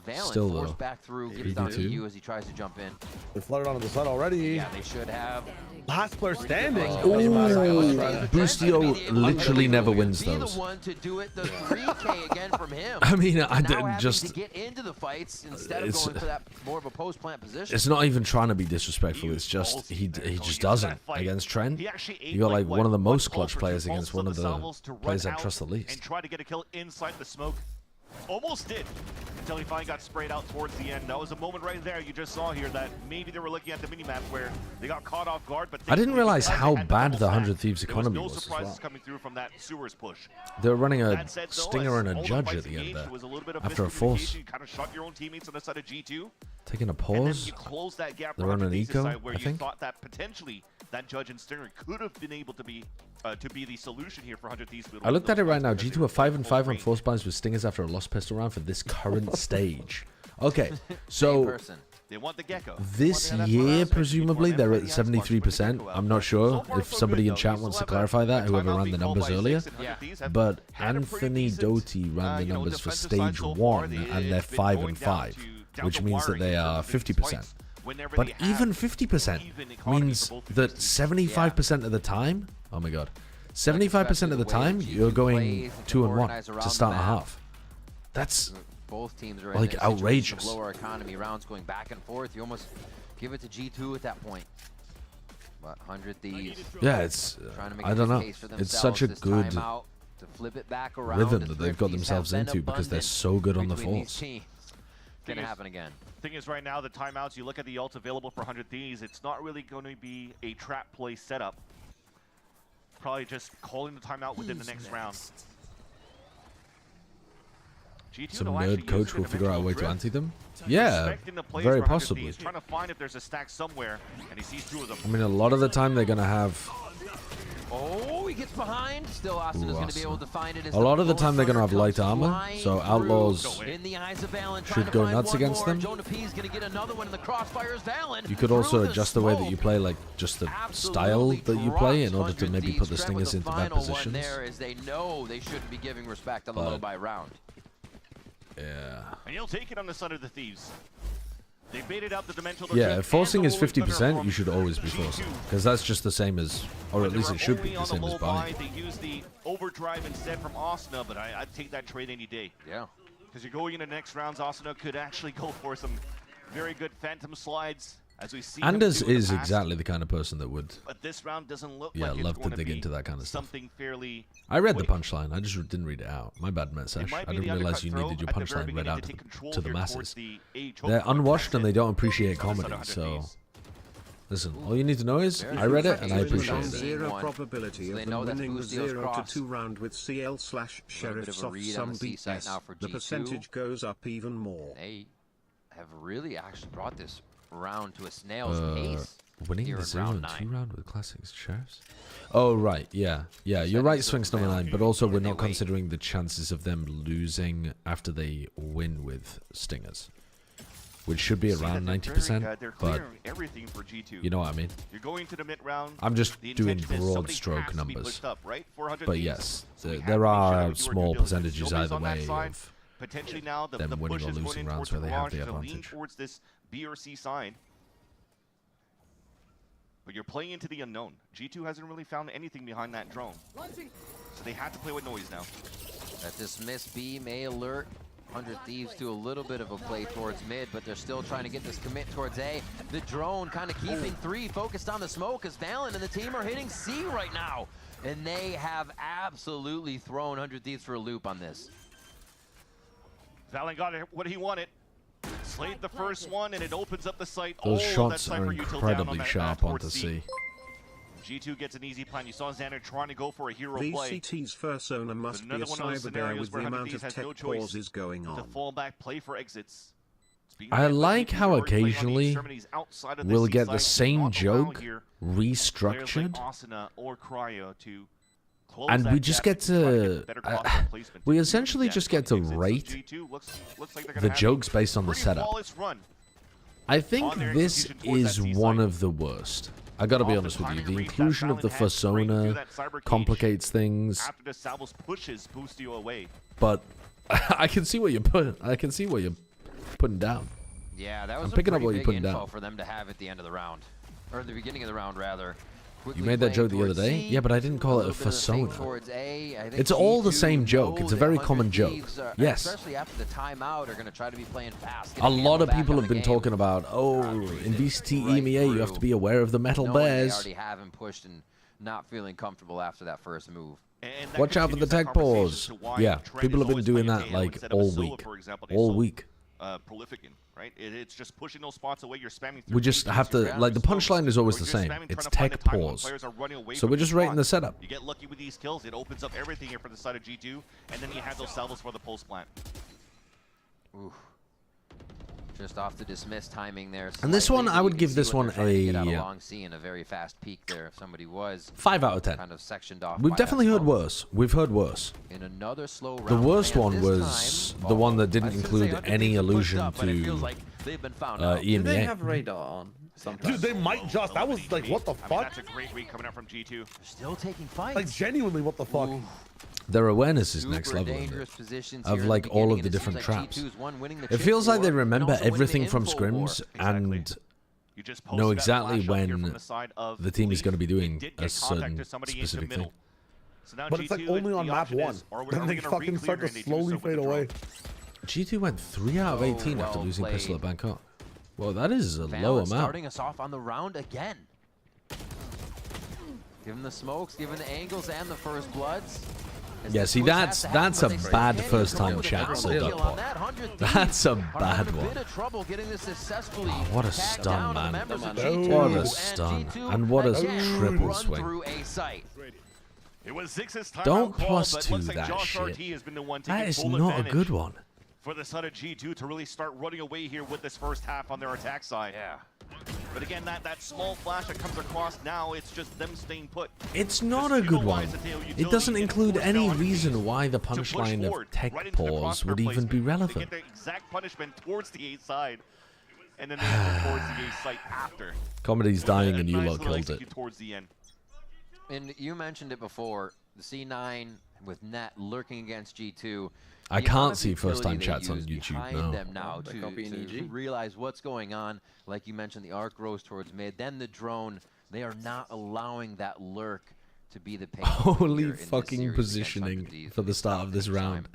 Valen Still, forced though, back through, gives down to 82. EU as he tries to jump in. They flooded onto the side already. Yeah, they should have. Last player standing. Ooh, Bustio literally never wins Be the those. one to do it, the 3K again from him. I mean, I Now didn't having just. to get into the fights instead of It's- going for that more of a post plant position. It's not even trying to be disrespectful. It's just he just doesn't against Trent. You got like one of the most clutch players against one of the players I trust the least. And try to get a kill inside the smoke. Almost did until he finally got sprayed out towards the end. That was a moment right there you just saw here that maybe they were looking at the minimap where they got caught off guard. But I didn't realize how bad the 100 Thieves there was economy no was as surprises well. coming through from that sewers push. They were running a That said, though, stinger as and a all the judge fights at the end engaged, there. there was a little bit of After a force. miscommunication. You kind of shot your own teammates on the side of G2. Taking a And then pause. you close that gap They're for on an 100 Thieves' eco, side where I you think. thought that potentially that judge and stinger could have been able to be the solution here for 100 Thieves. I looked at it right now. G2 are 5-5 on force buys with stingers after a lost pistol round for this current stage. Okay, so They want the gecko. this year, presumably, they're at 73%. I'm not sure if somebody in chat wants to clarify that, whoever ran the numbers earlier. But Anthony Doty ran the numbers for stage 1, and they're 5-5, which means that they are 50%. But even 50% means that 75% of the time, oh my god, 75% of the time, you're going 2-1 to start a half. That's both teams are like in a situation outrageous. of lower economy rounds going back and forth. You almost give it to G2 at that point. But 100 Thieves. Yeah, it's trying to make I a don't good know. case for It's such a themselves this good timeout to flip it back around. rhythm The that they've got Thrifties themselves have been into because they're abundant so good on the between these force. teams. going to happen again. Thing is, right now, the timeouts, you look at the ults available for 100 Thieves, it's not really going to be a trap play setup. Probably just calling the timeout within the next round. G2 Some nerd coach will figure out a way to anti them. Yeah, the very possibly. He's trying to find if there's a stack somewhere, and he sees 2 of them. I mean, a lot of the time they're going to have... Oh, he gets behind. Still, Austin is going to be able to find it. A lot of the time they're going to have light armor, so Outlaws in the eyes of Valen, should go nuts against them. Jonah P is going to get another one in the crossfires. Valen, you could also adjust the way that you play, like just the style that you play, in order to maybe put the Stingers into bad positions. There is they know they shouldn't be giving respect on the low by round. Yeah. And you'll take it on the side of the Thieves. They baited out the dimensional. Yeah, if forcing is 50%, you should always be forcing, because that's just the same as, or at least it should be the same as buying. They use the overdrive instead from Asuna, but I'd take that trade any day. Yeah. Because you're going into the next rounds, Asuna could actually go for some very good phantom slides, as we see. Anders is exactly the kind of person that would. But this round doesn't look like it's love to going dig be into that kind of stuff. Something fairly. I read the punchline. I just didn't read it out. My bad, Metsesh. I didn't realize you needed your punchline read out to the masses. They're unwashed and they don't appreciate comedy. So, listen. All you need to know is I read it and I appreciate it. Zero probability of them winning the 0-2 round with CL/Sheriff soft some BS. The percentage goes up even more. They have really actually brought this round to a snail's pace. Winning the 0-2 round with classics sheriffs? Oh, right. Yeah. Yeah, you're right, Swings number 9. But also, we're not considering the chances of them losing after they win with Stingers, which should be around 90%. But everything for G2. You know what I mean? You're going to the mid round. I'm just doing broad stroke numbers. But yes, there are small percentages either way of potentially now them winning or losing rounds where they have the advantage. Towards this B or C side. But you're playing into the unknown. G2 hasn't really found anything behind that drone. So they have to play with noise now. That dismiss B may alert 100 Thieves to a little bit of a play towards mid, but they're still trying to get this commit towards A. The drone kind of keeping 3 focused on the smoke as Valen and the team are hitting C right now. And they have absolutely thrown 100 Thieves for a loop on this. Valen got what he wanted. Slayed the first one, and it opens up the site. Those shots are incredibly sharp onto C. G2 gets an easy plan. You saw Xander trying to go for a hero play. VCT's first owner must be a cyber bear with the amount of tech pauses going on. To fall back, play for exits. I like how occasionally we'll get the same joke restructured, and we just get to, we essentially just get to rate the jokes based on the setup. I think this is one of the worst. I gotta be honest with you, the inclusion of the Fursona complicates things, but I can see what you're putting down. Yeah, that was I'm picking up what you're putting info down. for them to have at the end of the round, or the beginning of the round rather. You made that joke the other day? Yeah, but I didn't call it a Fursona. It's all the same joke. It's a very common joke. Yes. Especially after the timeout, are going to try to be playing fast. A lot of people have been talking about, oh, in VCT EMEA, you have to be aware of the metal bears. They already have him pushed and not feeling comfortable after that first move. Watch out for the tech pause. Yeah, people have been doing that like all week. All week. Prolific in, right? It's just pushing those spots away. You're spamming. We just have to, like, the punchline is always the same. It's tech pause. So we're just rating the setup. You get lucky with these kills, it opens up everything here for the side of G2, and then you have those salvos for the post plant. Ooh. Just off the dismiss timing there. And this one, I would give this one a long C and a very fast peak there. If somebody was 5 out of 10. Kind of sectioned off. We've definitely heard worse. We've heard worse. In another slow round, the worst one was the one that didn't include any allusion to EMEA. Do they have radar on? Dude, they might just. That was like, what the fuck? That's a great read coming out from G2. They're still taking fights. Like, genuinely, what the fuck? Ooh. Their awareness is next level of like all of the different traps. It feels like they remember everything from scrims and know exactly when the team is going to be doing a certain specific thing. But it's like only on map 1. Then they fucking start to slowly fade away. G2 went 3 out of 18 after losing pistol at Bangkok. Well, that is a low amount. Starting us off on the round again. Given the smokes, given the angles and the first bloods. Yeah, see, that's a bad first-time chat setup. That's a bad one. Oh, what a stun, man. What a stun. And what a triple swing. It was Zix's Don't timeout call, but +2 looks like that Josh shit. RT has been the one That taking is full not a advantage good one. for the side of G2 to really start running away here with this first half on their attack side. Yeah. But again, that small flash that comes across now, it's just them staying put. It's not a good one. It doesn't include any reason why the punchline of tech pause would even be They relevant. get the exact punishment towards the A side, and then they enter towards the A site after. Comedy's dying and you Nice lot little killed it. execute towards the end. And you mentioned it before, the C9 with Net lurking against G2. I The can't amount of see first-time utility they chats on use YouTube behind now. them now They to copy an EG. realize what's going on. Like you mentioned, the arc goes towards mid, then the drone. They are not allowing that lurk to be the pain. Holy fucking positioning for the start of this round.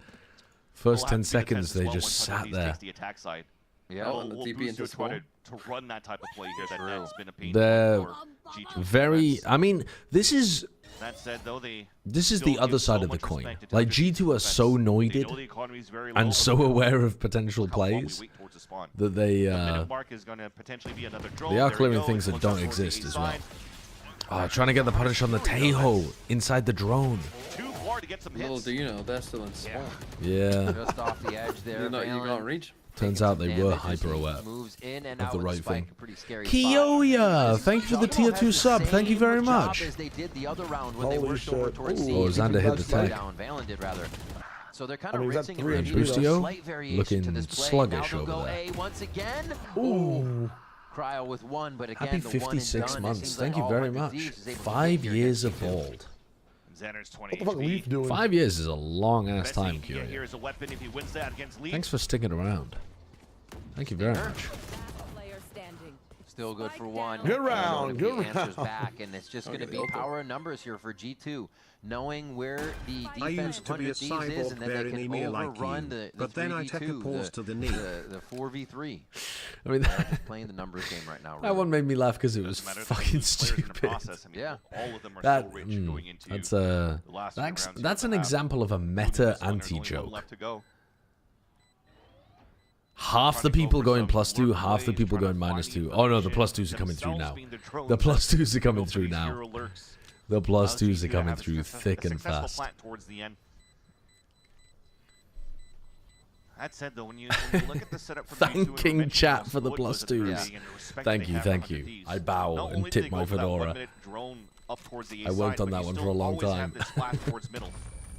First 10 seconds, they just sat there. The attack side. Yeah, We'll boost your squad to run that type of play here. That's been a pain They're for G2. very... I mean, this is... That said, though, This is the other side of the coin. Like, G2 are so noided and so aware of potential plays that they are clearing things that don't exist as well. Oh, trying to get the punish on the Taeho inside the drone. Little do you know, they're still in spawn. Yeah. Just off the edge there. You can't reach. Turns out they were hyper aware Moves in and of out the with right Spike, thing. a pretty scary Kiyoya, thank you for the tier 2 sub. Thank you very much. As they did the other round when they worked over towards Oh, Xander hit the tech. Valen did rather. So they're kind I of mean, is that rinsing 3 and and repeating. Boostio Slight variation looking to this play. sluggish Now they'll over go there. A once again. Ooh. Cryo with one, but again, Happy the one and 56 done. It months. seems Thank like you very all much. Thieves is able to 5 get years here of Vault. Xander's 20 What the fuck are Leaf doing? 5 years is a long ass time, Here Kiyoya. is a weapon if he wins that against Leaf. Thanks for sticking around. Thank you very much. Still good for one. Good round, good Answers round. back, and it's just going to be power and numbers here for G2, knowing where the I defense used to be a 100 Thieves is, cyborg and then they can Berenimir like overrun you, the but then I take a 3v2, pause to the knee. the 4v3. I mean, They're just playing the numbers game right now. that one made me laugh because it was Doesn't matter, fucking there's players in the stupid. process. I mean, Yeah. all of them are That, so rich going into that's the last few rounds here that's of an the half. example of a Moving meta this one, there's only one anti-joke. left to go. Half the people going +2, half the people going -2. Oh no, the +2s are coming through now. The +2s are coming through now. The +2s are coming through thick and fast. Towards the end. That said, though, when you look at the setup from Thanking chat for the +2s. Thank you, thank you. I bow and tip my fedora. I worked on that one for a long time.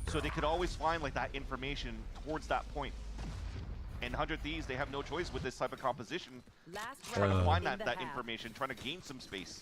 So they could always find like that information towards that point. And 100 Thieves, they have no choice with this type of composition. Trying to find that information, trying to gain some space.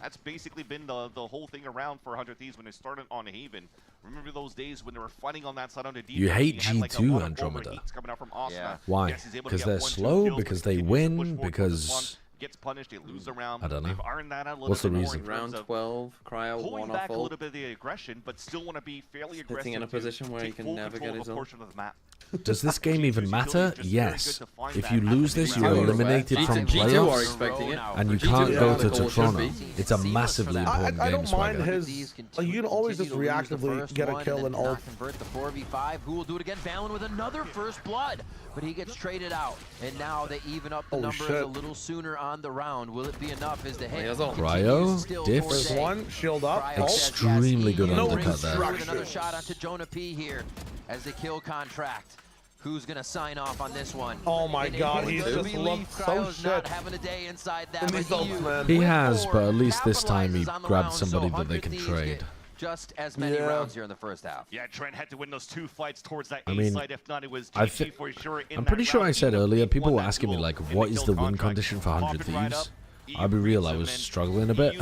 That's basically been the whole thing around for 100 Thieves when they started on Haven. Remember those days when they were fighting on that side on the defense? You hate had, like, a G2 lot of Andromeda. overheats coming out from Oscar. Why? Yes, he's able to Because get they're 1-2 slow? kills, Because but they continues to push win? forward towards this one, Because... gets punished, they lose a round. I don't know. They've earned that a little What's the bit more reason? in terms Round of 12, Cryo, pulling one back off a little ult. bit of the aggression, but still want to be fairly aggressive. Sitting in a to position where take he can full never control get of his a ult. portion of the map. Does this game even matter? Yes. If you lose this, you are G2 eliminated from G2 are playoffs, expecting it. and you G2 can't go to all should Toronto. be. It's a massively important I game, don't mind Swagger. his. Like, you can always just reactively get a kill and ult. Convert the 4v5. Who will do it again? Valen with another first blood, but he gets traded out. And now they even up the Holy numbers shit. a little sooner on the round. Will it be enough as the hit? Cryo, diffs. There's one, shield up. Cryo says Extremely yes, good he undercut rings there. through with another shot onto Jonah P here as the kill contract. Who's gonna sign off on this one? Oh my god, he he's just looked so Cryo's not shit. having a day inside that. In but these ults, man. He has, but at least this time he capitalizes on the grabbed round, somebody so that they 100 can Thieves trade. get just as many Yeah. rounds here in the first half. Yeah, Trent had to win those 2 fights towards that I A mean, side. If not, it was I GG thi- for sure. I'm pretty sure I said earlier, people were asking me, like, what is the win condition for 100 Thieves? I'll be real, I was struggling a bit.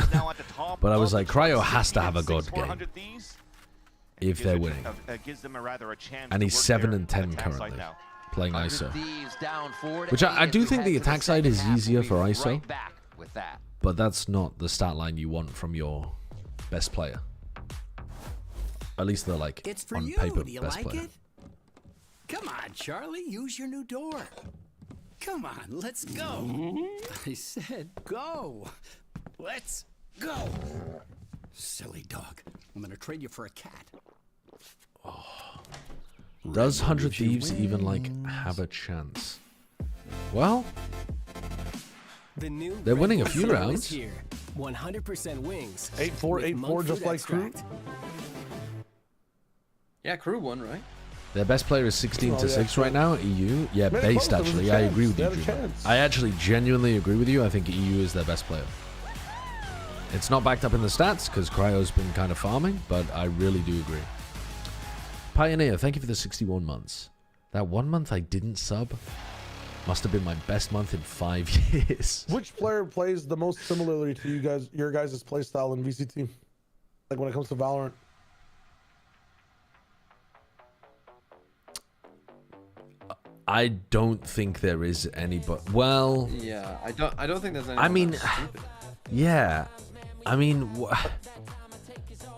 But I was like, Cryo has to have a god game if they're winning. And he's 7 and 10 currently, playing ISO. Which I do think the attack side is easier for ISO, but that's not the stat line you want from your best player. At least they're like, It's for on you. paper, Do you best like player. it? Come on, Charlie. Use your new door. Come on, let's go. I said go. Let's go. Silly dog. I'm gonna trade you for a cat. Oh, Does 100 Thieves even, like, have a chance? Well, they're winning a few rounds. 100% wings. 8-4, 8-4, just like KRU. Yeah, KRU won, right? Their best player is 16-6 right now. EU, yeah, based actually. I agree with you, Dreamer. I actually genuinely agree with you. I think EU is their best player. It's not backed up in the stats because Cryo's been kind of farming, but I really do agree. Pioneer, thank you for the 61 months. That 1 month I didn't sub must have been my best month in 5 years. Which player plays the most similarly to you guys, your guys' playstyle in VCT? Like when it comes to Valorant? I don't think there is any, but well, yeah, I don't think there's any. I mean, yeah, I mean,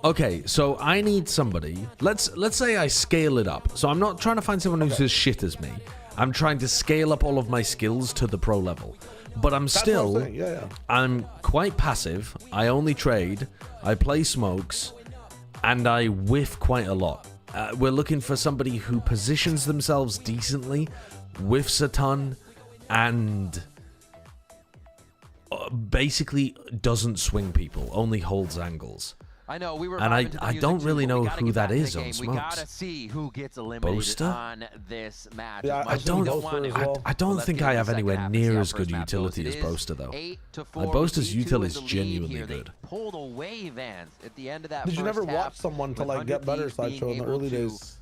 okay, so I need somebody. Let's say I scale it up. So I'm not trying to find someone who's as shit as me. I'm trying to scale up all of my skills to the pro level, but I'm still, I'm quite passive. I only trade. I play smokes, and I whiff quite a lot. We're looking for somebody who positions themselves decently, whiffs a ton, and basically doesn't swing people, only holds angles. I know we were, and I don't really know who that is on smokes. We gotta see who gets eliminated on this match. Yeah, I don't think I have anywhere near as good utility as Boaster though. Boaster's util is genuinely good. Pulled away Vance at the end of that. Did you never watch someone to like get better Sideshow in the early days?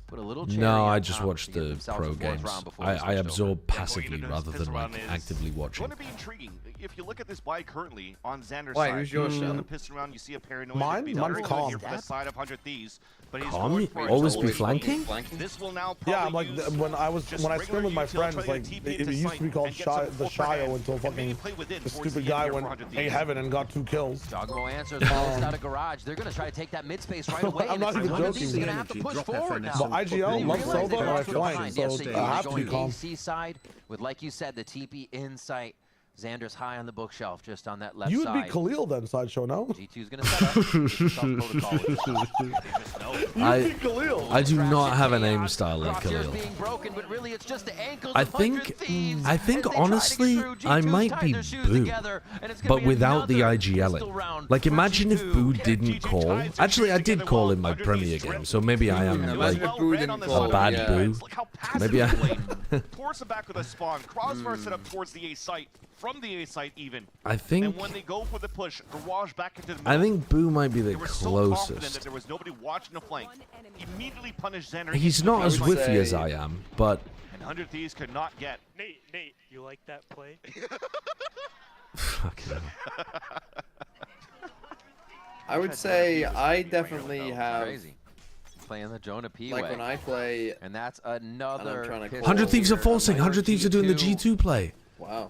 No, I just watched the pro games. I absorb passively rather than like actively watching. Going to be intriguing. If you look at this buy currently on Xander's Why, side, who's your on the piston round, you see a paranoid. Mine's calm. Here for the side of 100 Thieves, but he's Calm? going for Always be flanking? This will now yeah, I'm like when I scrimmed with my friends, like it used to be called the Shio until fucking the stupid guy went A heaven and got 2 kills. Dogmo answers out of garage. They're gonna try to take that mid space right away. I'm not even joking. They're gonna have to push forward now. But IGL loves Sova and I flank, so I have to be calm. AC side with, like you said, the TP insight. Xander's high on the bookshelf, just on that left side. You would be Khalil then, Sideshow, no? G2's gonna set up. I do not have an aim style like Khalil. I think honestly, I might be Boo, but without the IGLing. Like, imagine if Boo didn't call. Actually, I did call in my Premier game, so maybe I am like a bad Boo. Maybe I. Force him back with a spawn. Crossfire set up towards the A site. From the A site even. I think. And when they go for the push, garage back into the middle. I think Boo might be the closest. So confident that there was nobody watching the flank. Immediately punished Xander. He's not as whiffy as I am, but. And 100 Thieves could not get. Nate, you like that play? Fucking hell. I would say I definitely have. Crazy. Playing the Jonah P like way. when I play, and that's another. 100 Thieves are forcing. 100 Thieves are doing the G2 play. Wow.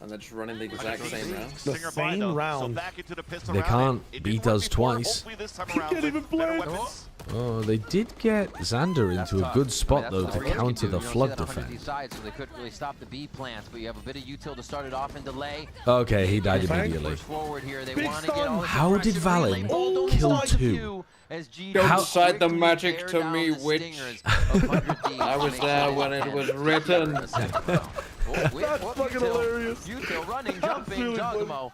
And they're just running the exact same round. The same round. They can't beat us twice. He can't even play. Oh, they did get Xander into a good spot though to counter the flood defense. So they couldn't really stop the B plants, but you have a bit of util to start it off and delay. Okay, he died immediately. How did Valen kill 2? Don't cite the magic to me, witch. I was there when it was written. That's fucking hilarious. Util running, jumping, Dogmo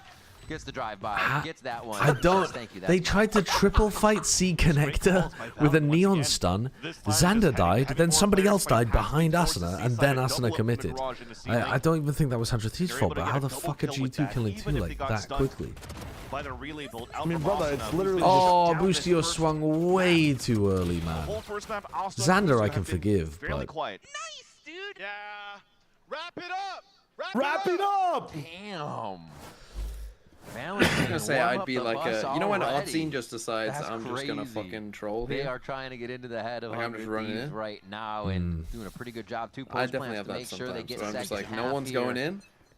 gets the drive-by, gets that one. I don't. Thank you, They tried to triple fight C connector with a neon stun. Xander died, then somebody else died behind Asuna, and then Asuna committed. I don't even think that was 100 Thieves' fault, but how the fuck are G2 killing 2 like that quickly? I mean, brother, it's literally Oh, Boostio swung way too early, man. Xander I can forgive, but... Nice, dude. Yeah. Wrap it up. Wrap it up. Damn. I was gonna say I'd be like a, you know when Odzine just decides I'm just gonna fucking troll here. They are trying to get into the head of like I'm just running in right now and doing a pretty good job. 2 post I definitely plants have to that make sure they get so I'm just like, second no one's half going here. in,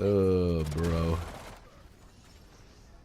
Oh, bro.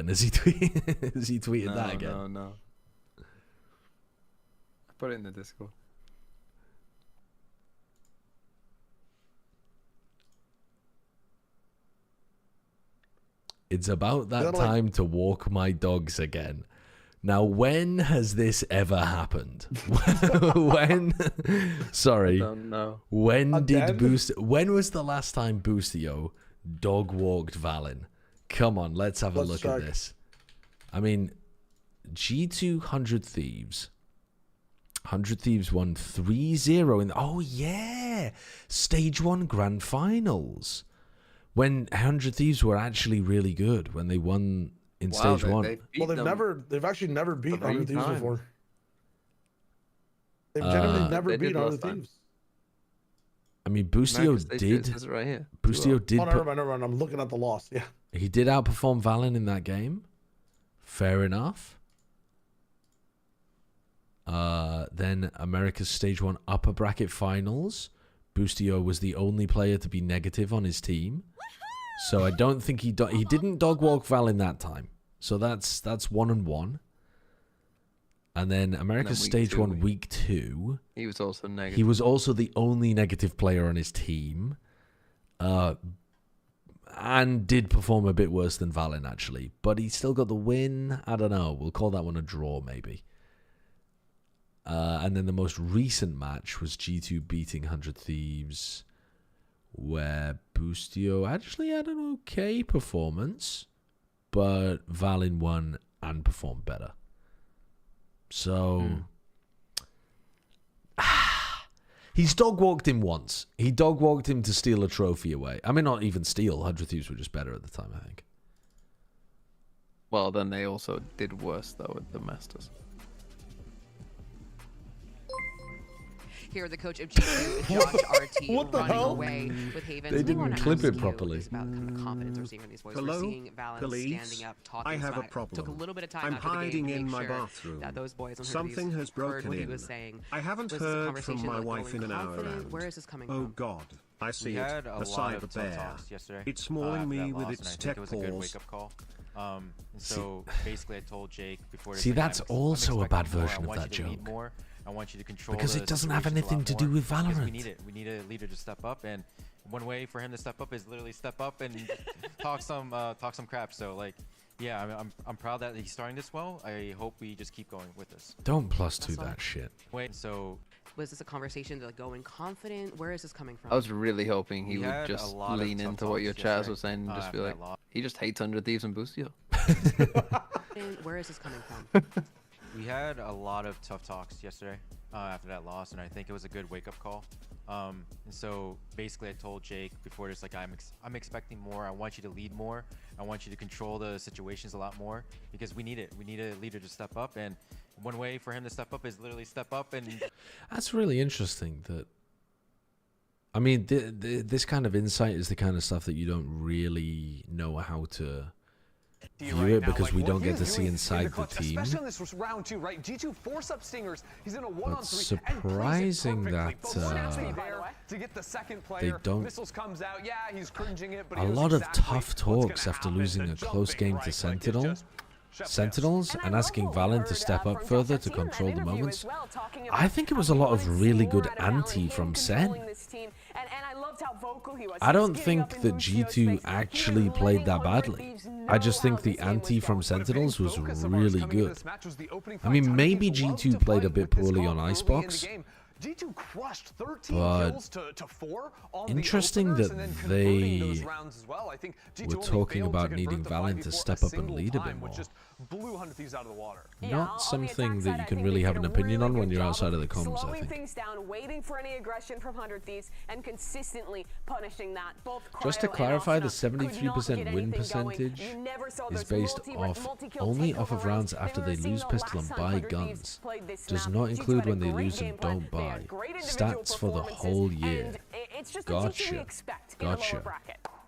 again? Has he tweeted that again? No. I put it in the Discord. It's about that time to walk my dogs again. Now, when has this ever happened? When? Sorry. I don't know. When Again? When was the last time Boostio dog walked Valen? Come on, let's have a look at this. I mean, G2 100 Thieves. 100 Thieves won 3-0 in. Oh yeah, Stage 1 Grand Finals. When 100 Thieves were actually really good, when they won in Stage 1. They've actually never beat 100 Thieves before. They've genuinely never beat 100 Thieves. I mean, Boostio did. Right here. Boostio did. Oh, never mind. I'm looking at the loss. Yeah. He did outperform Valen in that game. Fair enough. Then America's Stage 1 Upper Bracket Finals. Boostio was the only player to be negative on his team. So I don't think he didn't dog walk Valen that time. So that's 1-1. And then America's Stage 1 Week 2. He was also negative. He was also the only negative player on his team. And did perform a bit worse than Valen, actually. But he still got the win. I don't know. We'll call that one a draw, maybe. And then the most recent match was G2 beating 100 Thieves, where Boostio actually had an okay performance, but Valen won and performed better. So... He's dog-walked him once. He dog-walked him to steal a trophy away. I mean, not even steal. 100 Thieves were just better at the time, I think. Well, then they also did worse, though, at the Masters. Here, the coach of G2, Josh RT, What the running hell? away with Havens. They didn't clip it properly. It's about kind of confidence we're seeing from these boys. Hello, We're seeing Valen police. standing up, talking. I have a smack. problem. Took a little bit of time I'm after the hiding game to in make my sure bathroom. that those boys on Something has heard broken what he in. was saying. I haven't Was this a heard from conversation my like wife going in an hour confident? round. Where is this coming Oh from? God, I see We it. had a A lot cyber of tough bear. talks yesterday. It's mauling me with loss, its and I tech think it was a good paws. wake-up call. And so basically, I told Jake before. See, that's also a bad version of that joke. More. I want you to control Because the it doesn't have situations a lot anything to do more, with because Valorant. We need it. We need a leader to step up, and one way for him to step up is literally step up and talk some crap. So like, yeah, I'm proud that he's starting this well. I hope we just keep going with this. Don't +2 that shit. Wait, so Was this a conversation to like go in confident? Where is this coming from? I was really hoping he We would had just a lot of lean tough into what your talks Chaz yesterday, was saying and just be after like, that loss. he just hates 100 Thieves and Boostio. Where is this coming from? we had a lot of tough talks yesterday after that loss, and I think it was a good wake-up call. And so basically, I told Jake before this, like, I'm expecting more. I want you to lead more. I want you to control the situations a lot more because we need it. We need a leader to step up, and one way for him to step up is literally step up. And That's really interesting. That I mean, this kind of insight is the kind of stuff that you don't really know how to view it because we don't get to see inside the team. Especially in this round 2, right? G2 force up Stingers. He's in a 1-on-3. But surprising that to get the second they player. don't. Missiles comes out. Yeah, he's cringing it, but A he knows lot of exactly tough what's talks gonna after happen. losing The a close jumping, game right? to Like, it Sentinels and asking Valen to step up further to control the moments. well, talking I think it was a lot of really good ante from Sen. And I loved how vocal he was. I don't think that G2 actually played that badly. I just think the ante from Sentinels was really good. I mean, maybe G2 played a bit poorly on Icebox, G2 crushed 13 but kills to 4 on interesting the openers, that and then converting those they rounds as well. I think G2 were only talking failed to about convert needing the Valen to 5v4 step up and single lead a bit time, more. which just blew 100 Thieves out of the water. Not something that you can really have an opinion on when you're outside of the comms, I slowing think. things down, waiting for any aggression from 100 Thieves, and consistently punishing that. Both Just to Cryo and clarify, the Asuna could not 73% get win anything percentage going. You never saw is those based only off of rounds after they lose pistol and buy guns. Does not include when they lose and don't buy. Stats for the whole year. Gotcha. Gotcha.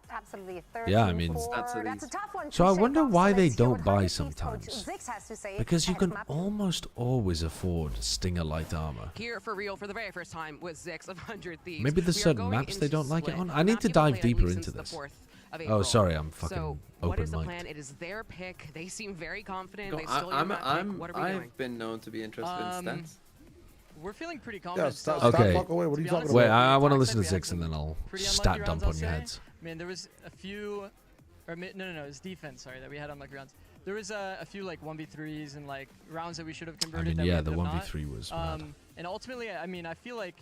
Absolutely. Yeah, I mean, That's a tough one. so I to wonder shake off. why So they let's hear don't what buy 100 Thieves coach sometimes. Zix has to say Because you ahead can of map. almost always afford Stinger light armor. Here for real for the very first time with Zix of 100 Thieves. Maybe there's We are certain going maps they into don't like it split. on. I need Map to you've dive played, I deeper believe, into since the this. 4th of Oh, April. sorry, I'm So fucking what is the open plan? mic. It is their pick. They seem very confident. Go- They stole your map pick. What are we doing? I've been known to be interested in stats. We're feeling pretty Yeah, confident. stop, still. stop Okay. fuck away. What are you talking Wait, about? I want to listen to We had Zix and then I'll pretty stat unlucky dump rounds, on I'll your say. heads. I mean, there was a few, or no, it was defense, sorry, that we had unlucky rounds. There was a few like 1v3s and like rounds that we should have I converted. mean, that yeah, we the ended up 1v3 was mad. and ultimately, I mean, I feel like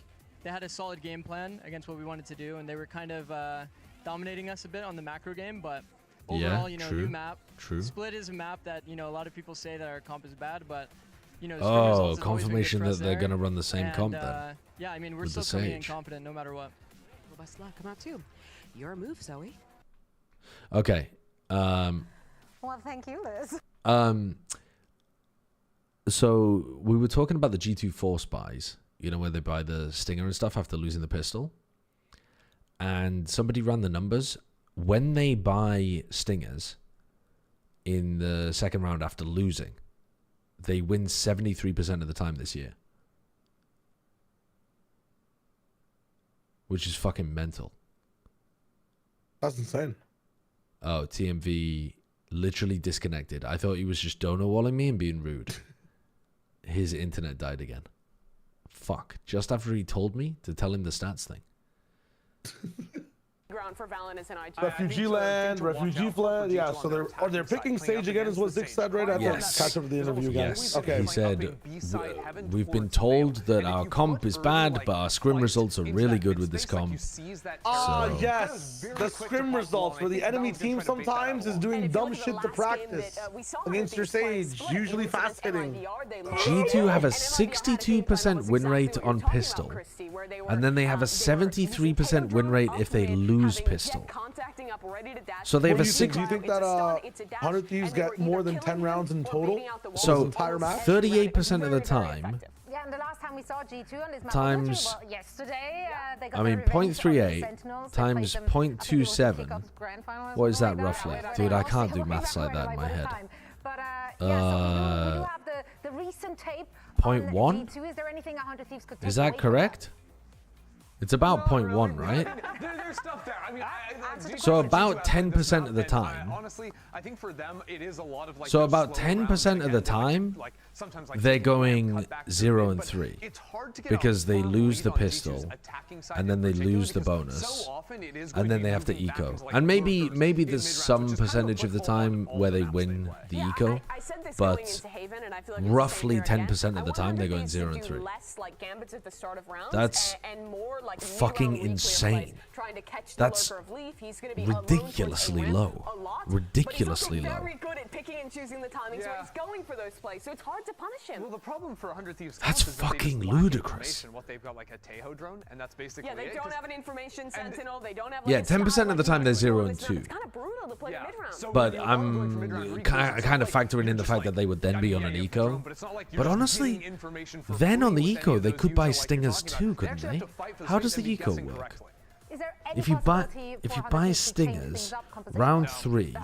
they had a solid game plan against what we wanted to do, and they were kind of dominating us a bit on the macro game. But overall, you know, true, new map. true. Split is a map that, you know, a lot of people say that our comp is bad, but you know, Oh, confirmation that they're going to run the same comp then. Yeah, I mean, we're with still the coming in Sage. confident no matter what. Well, best of luck. Come out too. Your move, Zoe. Okay. Well, thank you, Liz. So we were talking about the G2 Force buys, you know, where they buy the Stinger and stuff after losing the pistol. And somebody ran the numbers. When they buy Stingers in the second round after losing, they win 73% of the time this year. Which is fucking mental. That's insane. Oh, TMV literally disconnected. I thought he was just donor walling me and being rude. His internet died again. Fuck. Just after he told me to tell him the stats thing. Ground for Valentine's and IG. Refugee land, refugee flag. Yeah, so they're picking Sage again, is what Zig said, right? I have Yes. to catch up with the interview again. Yes. Okay. He said, we've been told that our comp is bad, but our scrim results are really good with this comp. So, Yes. The scrim results where the enemy team sometimes is doing dumb shit to practice against your Sage, usually fast hitting. G2 have a 62% win rate on pistol, and then they have a 73% win rate if they lose pistol. So they have a Do you think that 100 Thieves get more than 10 rounds in total? So entire match? 38% of the time. Yeah, and the last time we saw G2 on this map Times- was actually, well, yesterday. They got I mean, their revenge on the 0.38 Sentinels. They times played them, I think it was the 0.27. Kickoff's grand final or What is something that like roughly? They Dude, I lost. can't They do were maths like that in like my head. overtime. But yeah, so we do have the recent tape on 0.1? G2. Is there anything 100 Thieves could take Is away that from correct? It's about 0.1, right? There's stuff there. I mean, So about 10% of the time. Honestly, I think for them it is a lot of like. So about 10% of the time, they're going 0 and 3 because they lose the pistol, and then they lose the bonus, and then they have to eco. And maybe there's some percentage of the time where they win the eco, but roughly 10% of the time they're going 0 and 3. That's fucking insane. That's ridiculously low. Ridiculously low. Very good at picking and choosing the timings where he's going for those plays, so it's hard to punish him. Well, the problem for 100 Thieves That's is that they fucking just lack ludicrous. information. What they've got like a Tejo drone, and that's basically Yeah, they it, don't 'cause- have an information sentinel. They don't have. Yeah, like, a 10% style of the like time they're Mid-round. 0 and It's 2. kind of brutal to play mid-round. But I'm kind of factoring in the fact that they would then be on an eco. But honestly, then on the eco, they could buy Stingers too, couldn't they? How does the eco work? If you buy Stingers, round 3,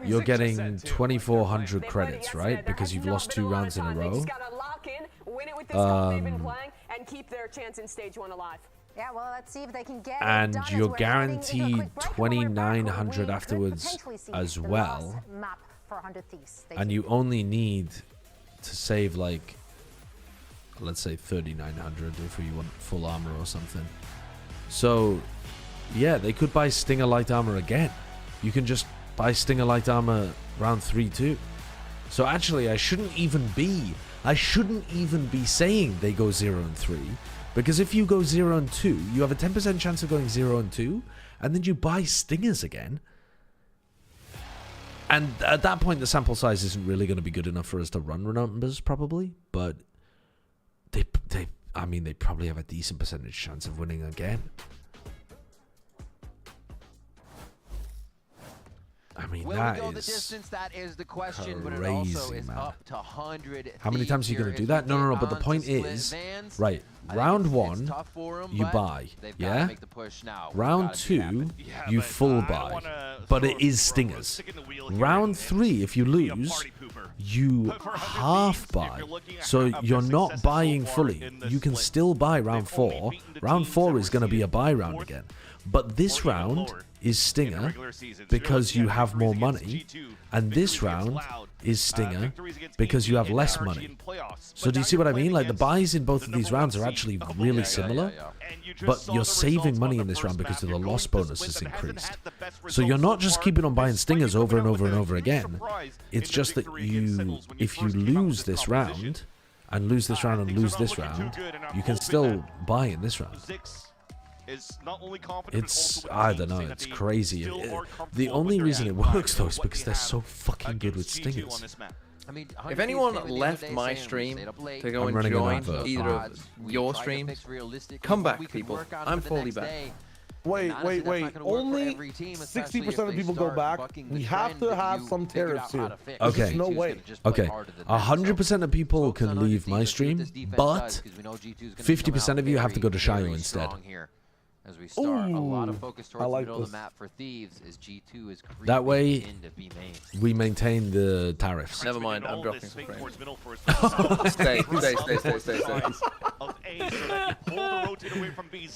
you're getting 2,400 credits, right? Because you've lost 2 rounds in a row. And keep their chance in stage 1 alive. Yeah, well, let's see if they can get it And done as you're we're heading into a guaranteed quick break. 2,900 We could afterwards potentially see as the well. last map for 100 Thieves. And you only need to save like, let's say 3,900 if you want full armor or something. So, yeah, they could buy Stinger light armor again. You can just buy Stinger light armor round 3 too. So actually, I shouldn't even be saying they go 0 and 3, because if you go 0 and 2, you have a 10% chance of going 0 and 2, and then you buy Stingers again. And at that point, the sample size isn't really going to be good enough for us to run numbers, probably. But they probably have a decent percentage chance of winning again. I mean, Will that we go the is distance? That is the question, but it crazy, also is man. up to 100. How many times are you going to do that? No. But the point is, right, round 1, you buy, yeah? Round 2, you full buy, but it is Stingers. Round 3, if you lose, you half buy. So you're not buying fully. You can still buy round 4. Round 4 is going to be a buy round again. But this round is Stinger because you have more money, and this round is Stinger because you have less money. So do you see what I mean? Like the buys in both of these rounds are actually really similar, but you're saving money in this round because of the loss bonus is increased. So you're not just keeping on buying Stingers over and over and over again. It's just that if you lose this round, and lose this round and lose this round, you can still buy in this round. It's, I don't know, it's crazy. The only reason it works though is because they're so fucking good with Stingers. If anyone left my stream to go and join either of your streams, come back, people. I'm fully back. Wait. Only 60% of people go back. We have to have some tariffs here. Okay. There's no way. Okay. 100% of people can leave my stream, but 50% of you have to go to Shio instead. As we start, a lot of focus towards the middle of the map for Thieves as G2 is that way, into B main. we maintain the tariffs. Never mind, I'm dropping some frames. Stay.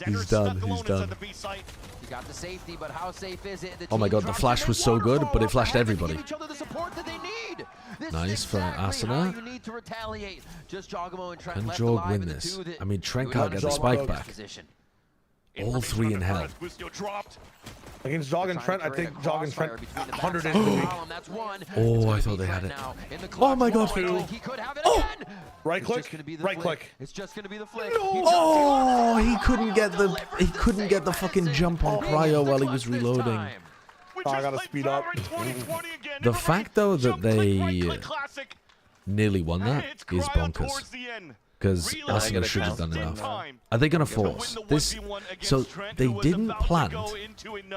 He's done. He's done. You got the safety, but how safe is it? Oh my god, the flash was so good, but it flashed everybody. Nice for Asuna. Can Jorg win this? I mean, Trent can't get the spike back. All three in hell. Against Jog and Trent, I think Jog and Trent 100 is the week. Oh, I thought they had it. Oh my god. Oh! Right click. Right click. It's just gonna be the flick. Oh, he couldn't get the fucking jump on Cryo while he was reloading. Oh, I gotta speed up. The fact though that they nearly won that is bonkers. Because Arsenal should have done enough. Are they going to force this? So they didn't plan,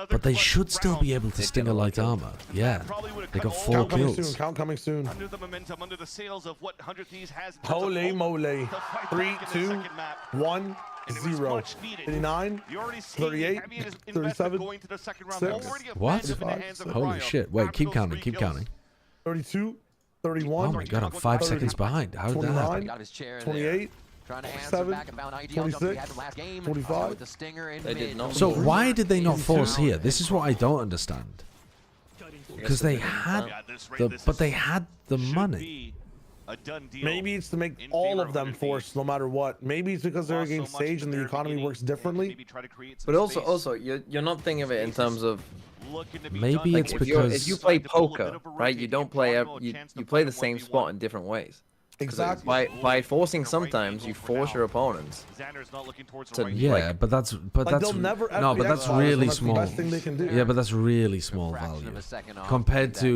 but they should still be able to sting a light armor. Yeah, they got 4 kills. Count coming soon. Holy moly! 3, 2, 1, 0. 89, 38, 37, 6. What? 35, Holy shit! Wait, keep counting. Keep counting. 32. 31. Oh my god, I'm 5 seconds behind. How did that happen? 28. 27, 26, 45. They did not. So why did they not force here? This is what I don't understand. Because they had the money. Maybe it's to make all of them force no matter what. Maybe it's because they're against Sage and the economy works differently. But also, you're not thinking of it in terms of. Maybe Like it's if because you play poker, right? You don't play you play the same spot in different ways. Exactly. By forcing sometimes you force your opponents. Yeah, but that's really small. Yeah, but that's really small value compared to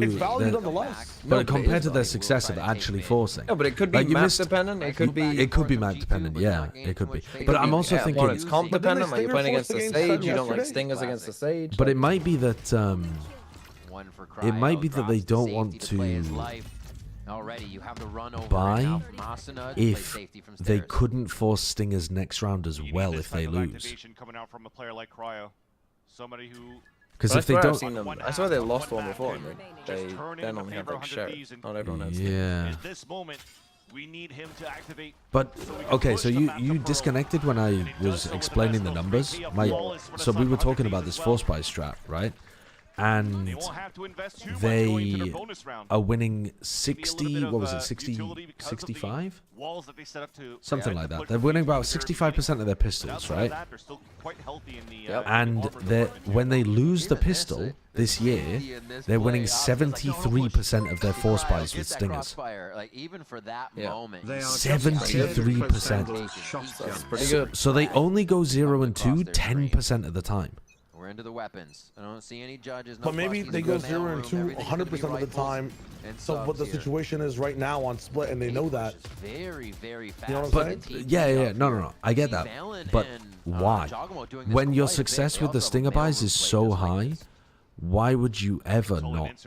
their success of actually forcing. No, but it could be map dependent. It could be map dependent. Yeah, it could be. But I'm also thinking it's comp dependent. Like you're playing against the Sage, you don't like Stingers against the Sage. But it might be that they don't want to buy if they couldn't force Stingers next round as well if they lose. Because if they don't, I swear they lost one before, and they then only have like Sheriff. Not everyone has. Yeah. We need him to activate. But okay, so you disconnected when I was explaining the numbers. So we were talking about this force buy strat, right? And they are winning 60, what was it, 65? Something like that. They're winning about 65% of their pistols, right? And when they lose the pistol this year, they're winning 73% of their force buys with Stingers. 73%. That's pretty good. So they only go 0 and 2 10% of the time. We're into the weapons. I don't see any judges. But maybe they go 0 and 2 100% of the time. So what the situation is right now on split, and they know that. Very, very fast. You know what I'm saying? Yeah. No. I get that. But why? When your success with the Stinger buys is so high, why would you ever not?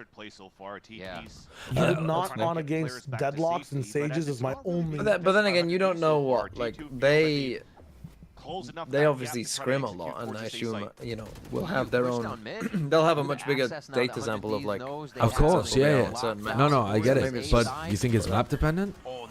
I would not on against Deadlocks and Sages is my only. But then again, you don't know what they obviously scrim a lot, and I assume will have their own. They'll have a much bigger data sample of like. Of course, yeah. No, I get it. But you think it's map dependent?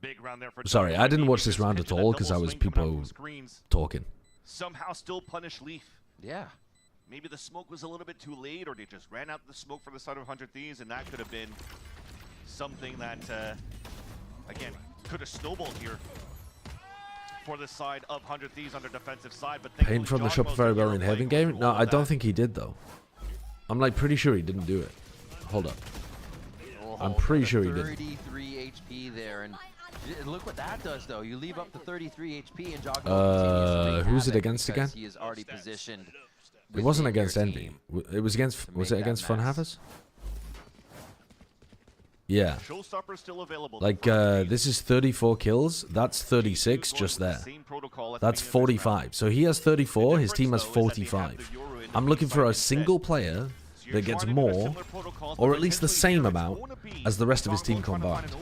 Big round there for Sorry, I didn't watch this round at all because I was people talking. Somehow still punish Leaf. Yeah. Maybe the smoke was a little bit too late, or they just ran out the smoke for the side of 100 Thieves, and that could have been something that, again, could have snowballed here for the side of 100 Thieves on their defensive side. But Pain from the shop very well in Heaven game? No, I don't think he did, though. I'm like pretty sure he didn't do it. Hold up. I'm pretty sure he didn't. 33 HP there, and look what that does, though. You leave up to 33 HP, and Giacomo who's it against again? He is already positioned. It wasn't against Envy. It was against. Was it against Fun Havers? Yeah. Showstopper still available. Like this is 34 kills. That's 36 just there. That's 45. So he has 34. His team has 45. I'm looking for a single player that gets more, or at least the same amount as the rest of his team combined.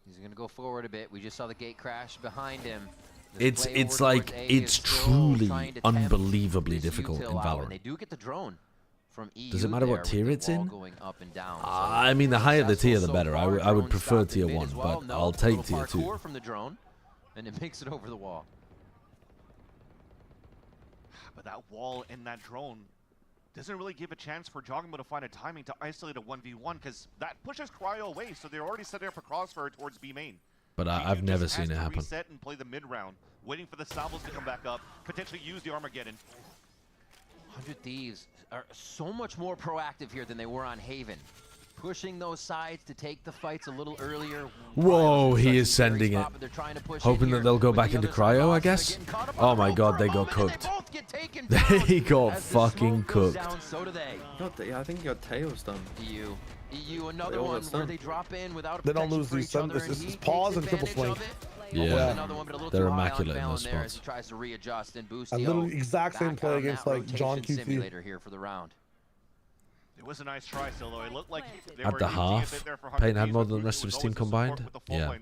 He's gonna go forward a bit. We just saw the gate crash behind him. It's like it's truly unbelievably difficult in Valorant. They do get the drone from EU. Does it matter what tier it's in? Down, I mean, the higher the tier, the better. I would prefer tier 1, but I'll take tier 2. From the drone, and it makes it over the wall. But that wall and that drone doesn't really give a chance for Giacomo to find a timing to isolate a 1v1, because that pushes Cryo away, so they're already setting up a crossfire towards B main. But I've never seen it happen. Reset and play the mid round, waiting for the Salvos to come back up, potentially use the Armageddon. 100 Thieves are so much more proactive here than they were on Haven. Pushing those sides to take the fights a little earlier. Whoa, he is sending it. Hoping that they'll go back into Cryo, I guess. Oh my god, they got cooked. They got fucking cooked. I think your tail's done. EU, another one where they drop in without a They don't lose these. This is pause and triple swing. Yeah, they're immaculate in those spots. Tries to readjust and boost a little exact same play against like John QT. Here for the round. It was a nice try still, though. It looked like they at the half, Payne had more than the rest of his team combined. Yeah,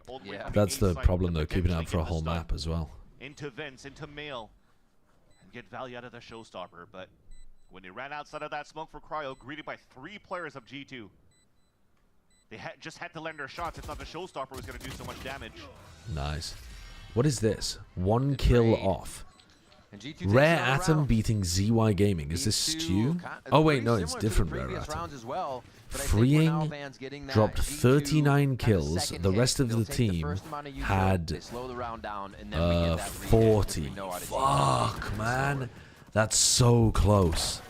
that's the problem though, keeping it up for a whole map as well. Into Vince, into Mail, and get value out of the Showstopper. But when they ran outside of that smoke for Cryo, greeted by 3 players of G2, they just had to land their shots. If not, the Showstopper was going to do so much damage. Nice. What is this? 1 kill off. Rare Atom beating ZY Gaming. Is this Stew? Oh wait, no, it's different Rare Atom. Freeing dropped 39 kills. The rest of the team had 40. Fuck, man. That's so close.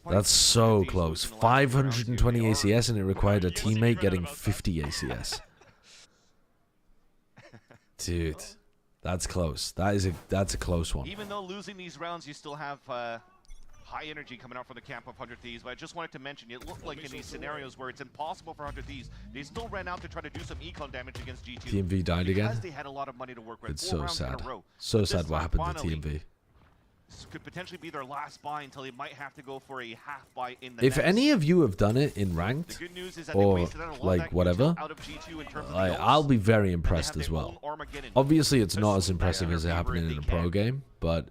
That's so close. 520 ACS, and it required a teammate getting 50 ACS. Dude, that's close. That's a close one. Even though losing these rounds, you still have high energy coming out from the camp of 100 Thieves. But I just wanted to mention, it looked like in these scenarios where it's impossible for 100 Thieves, they still ran out to try to do some econ damage against G2. TMV died again. Because they had a lot of money to work with. It's so sad. So sad what happened to TMV. This could potentially be their last buy until they might have to go for a half buy in the If any of you have done it in ranked or like whatever, I'll be very impressed as well. Obviously, it's not as impressive as it happening in a pro game, but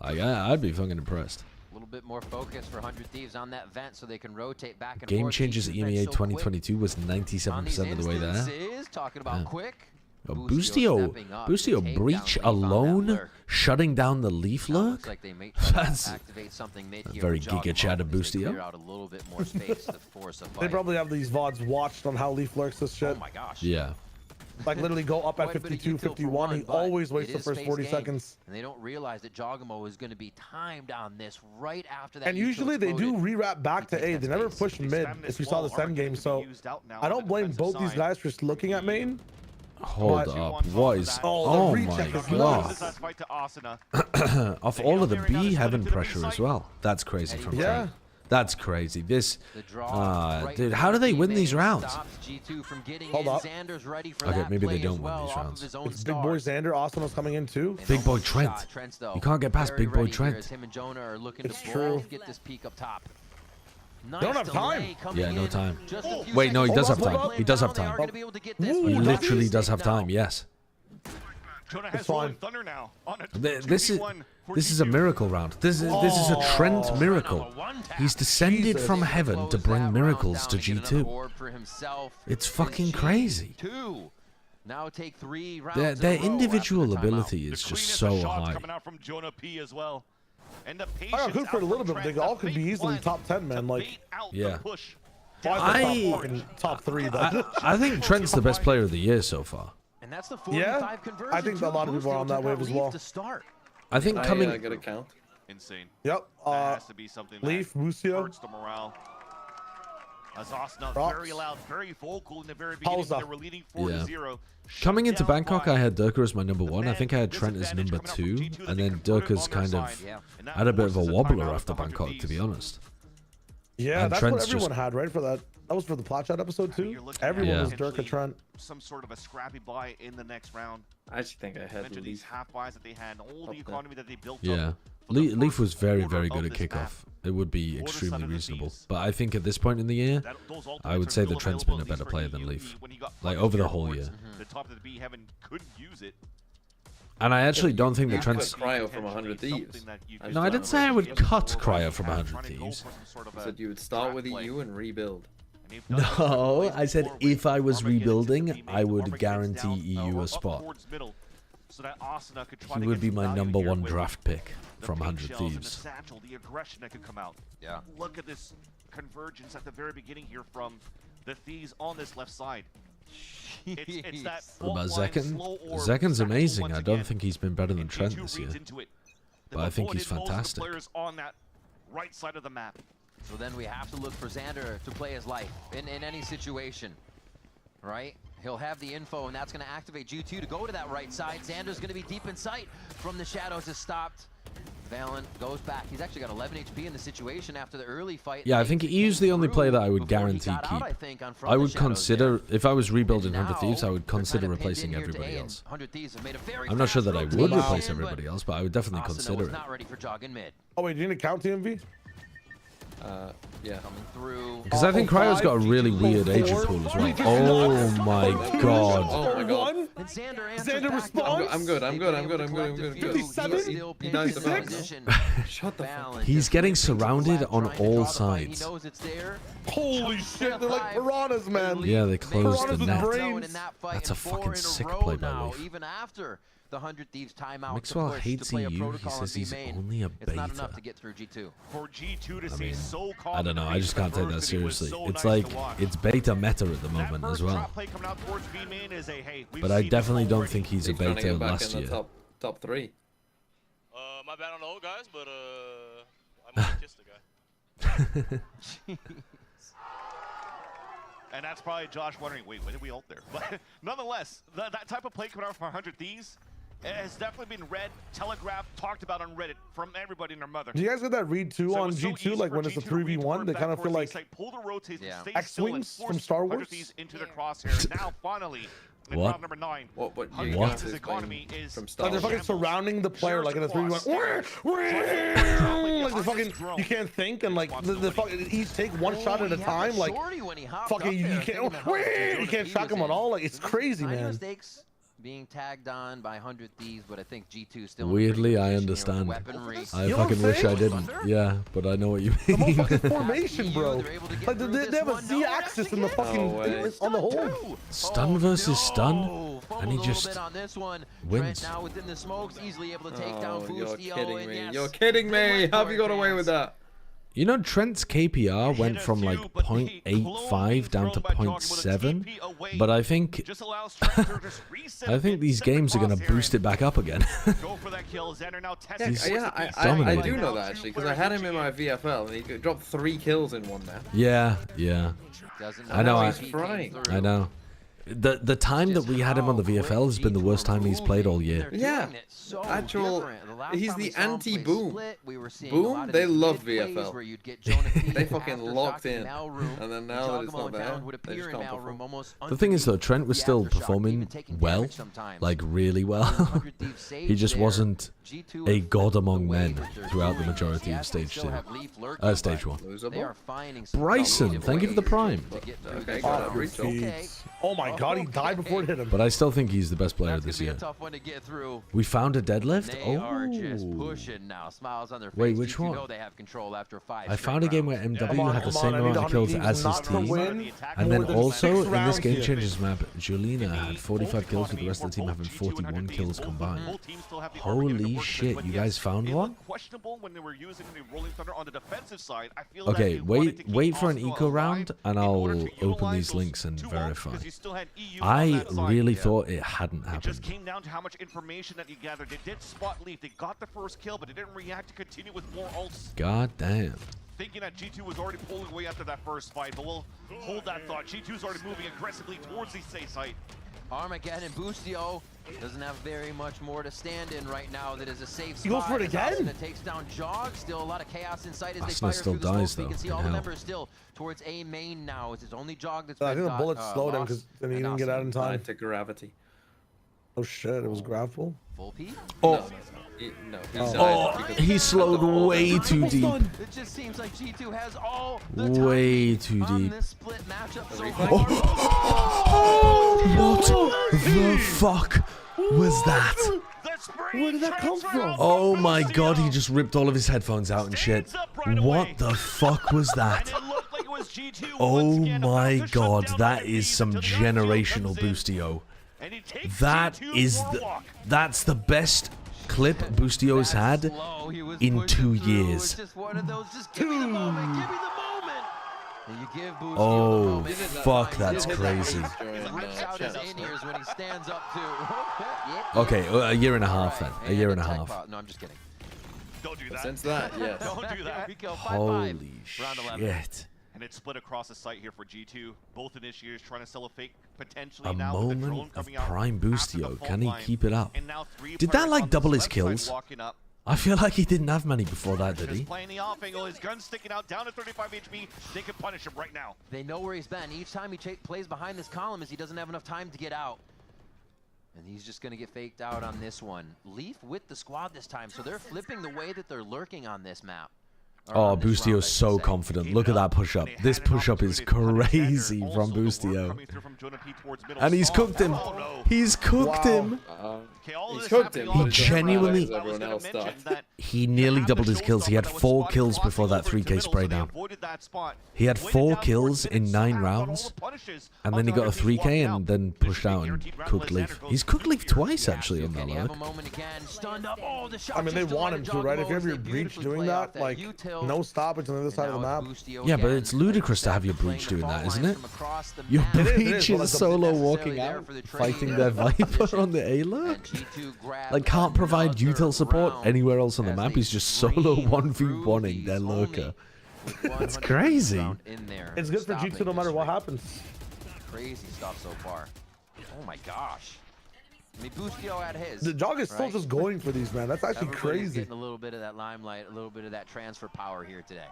I'd be fucking impressed. A little bit more focus for 100 Thieves on that vent so they can rotate back and Game forth. Changers EMEA 2022 was 97% of the way there. Talking about quick. Boostio breach alone, shutting down the Leaf Lurk? That's a very giga chat of Boostio. They probably have these VODs watched on how Leaf lurks this shit. Oh my gosh. Yeah. Like literally go up at 52, 51. He always waits the first 40 seconds. And they don't realize that Giacomo is going to be timed on this right after that. And usually they do re-wrap back to A. They never push mid, if you saw the Sen game. So I don't blame both these guys for just looking at main. Hold up, what is... Oh my god. Off all of the B Heaven pressure as well. That's crazy from Kane. That's crazy. This... dude, how do they win these rounds? Hold up. Okay, maybe they don't win these rounds. It's Big Boy Xander. Asano's coming in too. Big Boy Trent. You can't get past Big Boy Trent. It's true. Nice. Don't have time. Yeah, no time. Wait, no, he does have time. He does have time. He literally does have time, yes. Jonah It's has fine. Rolling Thunder now on a This 2v1 for is a miracle round. This is a Trent miracle. He's descended from heaven to bring miracles to G2. It's fucking crazy. Now take 3 rounds. Their individual ability is just so high. coming out from Jonah P as well. And the I got good for a little bit, but they all could be easily top 10, man. Like, Yeah. I top 3 though. I think Trent's the best player of the year so far. And that's the Yeah, I think a lot of people are on that wave as well. I think coming. I got a count. Insane. Yep. That has to be something Leaf, that Musio. hurts the morale. As Osna Rocks. very loud, very vocal in the very beginning. They were leading 4-0. Coming into Bangkok, I had Durka as my number 1. I think I had Trent as number 2, and then Durka's kind of had a bit of a wobbler after Bangkok, to be honest. Yeah, And that's Trent's what everyone just- had, right? For that. That was for the Plot Chat episode too. Everyone was Durka Trent. Some sort of a scrappy buy in the next round. I actually think I had Mentioned these half buys that they had, all the economy that they built Yeah. up. Leaf was very, very good at kickoff. It would be extremely reasonable. But I think at this point in the year, I would say that Trent's been a better player than Leaf. Like, over the whole year. The top of the B heaven couldn't use it. And I actually don't think that Trent's... Cryo from 100 Thieves. No, I didn't say I would cut Cryo from 100 Thieves. I said you would start with EU and rebuild. No, I said if I was rebuilding, I would guarantee EU a spot. He would be my number 1 draft pick from 100 Thieves. The aggression that could come out. Yeah. Look at this convergence at the very beginning here from the Thieves on this left side. It's that What about fault line, Zekken? slow orb, Zekken's satchel amazing. once I don't again. think he's been better than And Trent G2 this year. reads into it. But I think he's Most of the fantastic. players on that right side of the map. So then we have to look for Xander to play his life in any situation, right? He'll have the info, and that's going to activate G2 to go to that right side. Xander's going to be deep in sight. From the shadows is stopped. Valen goes back. He's actually got 11 HP in the situation after the early fight. Yeah, I think he's the only player that I would guarantee keep. I would consider, if I was rebuilding 100 Thieves, I would consider replacing everybody else. I'm not sure that I would replace everybody else, but I would definitely consider it. Not ready for jogging mid. Oh wait, do you need to count TMV? Yeah. Coming through. Because I think Cryo's got a really weird agent pool as well. Oh my god. Oh my god. And Xander responds. I'm good. 57? He dies the Shut the fuck. He's getting surrounded on all sides. Holy shit, they're like piranhas, man. Yeah, they closed the Piranhas with net. brains. That's a fucking sick play by Leaf. Even after the 100 Thieves timeout. Maxwell to push hates to play a EU. He protocol says on he's B main. only a It's not beta. enough to get through G2. For G2 to I see mean, so calm I don't know. I just can't take that seriously. It's so like, nice to watch. it's beta meta at the moment as well. Play coming out towards B main is a, hey, we've But I seen definitely this don't already. think he's a He's trying to beta get back last in year. the top 3. My bad on the old guys, but I might kiss the guy. And that's probably Josh wondering, wait, when did we ult there? But nonetheless, that type of play coming out from 100 Thieves has definitely been read, telegraphed, talked about on Reddit from everybody and their mother. Do you guys get that read too on G2? Like when it's a 3v1, they kind of feel like X-Wings from Star Wars. Into their crosshair. Now finally, in What? round number 9. What? His economy is from Like Star they're Wars. fucking surrounding the player like in a 3v1. Like the fucking, you can't think and like the fucking each take one shot at a time. Like fucking you can't shock him at all. Like it's crazy, man. Mistakes being tagged on by 100 Thieves, but I think G2 still. Weirdly, I understand. Weaponry. I You know what fucking I'm wish I saying? didn't. Yeah, but I know what you The whole mean. fucking formation, bro. Like they have a Z-axis in the fucking on the whole. Stun versus stun, and he just on this one. wins. Trent now within the smokes, easily able to take down Oh, you're Boostio, kidding and me. yes, You're kidding me. How have you got away with that? You know, Trent's KPR went from like 0.85 down to 0.7, but I think I think these games are gonna boost it back up again. He's I dominating. do know that actually because I had him in my VFL and he dropped 3 kills in one map. Yeah. I know. He's frying. I know. The time that we had him on the VFL has been the worst time he's played all year. Yeah, actual. He's the anti-Boom. Boom, they love VFL. They fucking locked in, and then now that it's not there, they just can't perform. The thing is though, Trent was still performing well, like really well. He just wasn't a god among men throughout the majority of stage 2. Stage 1. Bryson, thank you for the prime. Okay, got it. Oh my god, he died before it hit him. But I still think he's the best player That's this gonna be year. a tough one to get through. We found a deadlift. They are just pushing now. Smiles on their face. Wait, which You one? know they have control after 5 I found a game where MW had the same I amount need of kills 100 as his not to team. win And then more than also 6 in this rounds game here. changes map, Julina had 45 kills with the rest of the team having 41 kills combined. Holy shit, you guys found one? Questionable when they were using the Rolling Thunder on the defensive side. I feel Okay, that they wanted to wait keep for an Arsenal eco alive round and in order I'll to open utilize these those links and 2 ults, verify. because you still had EU on I that side. really thought it hadn't It happened. just came down to how much information that you gathered. They did spot Leaf. They got the first kill, but they didn't react to continue with more ults. God damn. Thinking that G2 was already pulling away after that first fight, but we'll hold that thought. G2's already moving aggressively towards the safe site. Armageddon Boostio doesn't have very much more to stand in right now. That is a safe spot. He goes for it again? That takes down Jog. Still a lot of chaos inside as they Asuna fire still through the smoke. dies, You can though, see in all the hell. members still towards A main now. It's his only Jog that's I been think the bullets slowed him lost. because then he And didn't get out in time. To gravity. Oh shit, it was grapple. Full P? Oh. He slowed way too deep. It just seems like G2 has all the time Way too on deep. this split matchup so What the fuck was that? Where did that come from? Oh my god, he just ripped all of his headphones out and shit. What the fuck was that? Oh my god, that is some generational boostio. That's the best clip Boostio's had in 2 years. Oh, fuck, that's crazy. Okay, a year and a half then. A year and a half. No, I'm just kidding. Don't do that. Since that, yes. Don't do that. Holy shit. And it's split across the site here for G2. Both initiators trying to sell a fake potentially A now with the drone moment of coming out prime after the Boostio. fault Can he line. keep it up? And now 3 Did that players like on double this his left kills? side walking up. I feel like he didn't have many before that, did Just he? playing the off angle, his gun's sticking out down to 35 HP. They can punish him right now. They know where he's been. Each time he plays behind this column is he doesn't have enough time to get out. And he's just going to get faked out on this one. Leaf with the squad this time, so they're flipping the way that they're lurking on this map. Oh, Boostio's so confident. Look at that push-up. This push-up is crazy from Boostio. And he's cooked him. He's cooked him. He's cooked him. He genuinely... Everyone else died. He nearly doubled his kills. He had 4 kills before that 3k spray down. He had 4 kills in 9 rounds. And then he got a 3k and then pushed out and cooked Leaf. He's cooked Leaf twice, actually, on that look. I mean, they want him to, right? If you have your breach doing that, like, no stoppage on the other side of the map. Yeah, but it's ludicrous to have your breach doing that, isn't it? Your breach is solo walking out, fighting their Viper on the A-lurk. Like, can't provide util support anywhere else on the map. He's just solo 1v1ing their lurker. That's crazy. It's good for G2 no matter what happens. Crazy stuff so far. Oh my gosh. I mean, Boostio had his. The Jog is still right? just going for these, man. That's actually Everybody's crazy. Getting a little bit of that limelight, a little bit of that transfer power here today.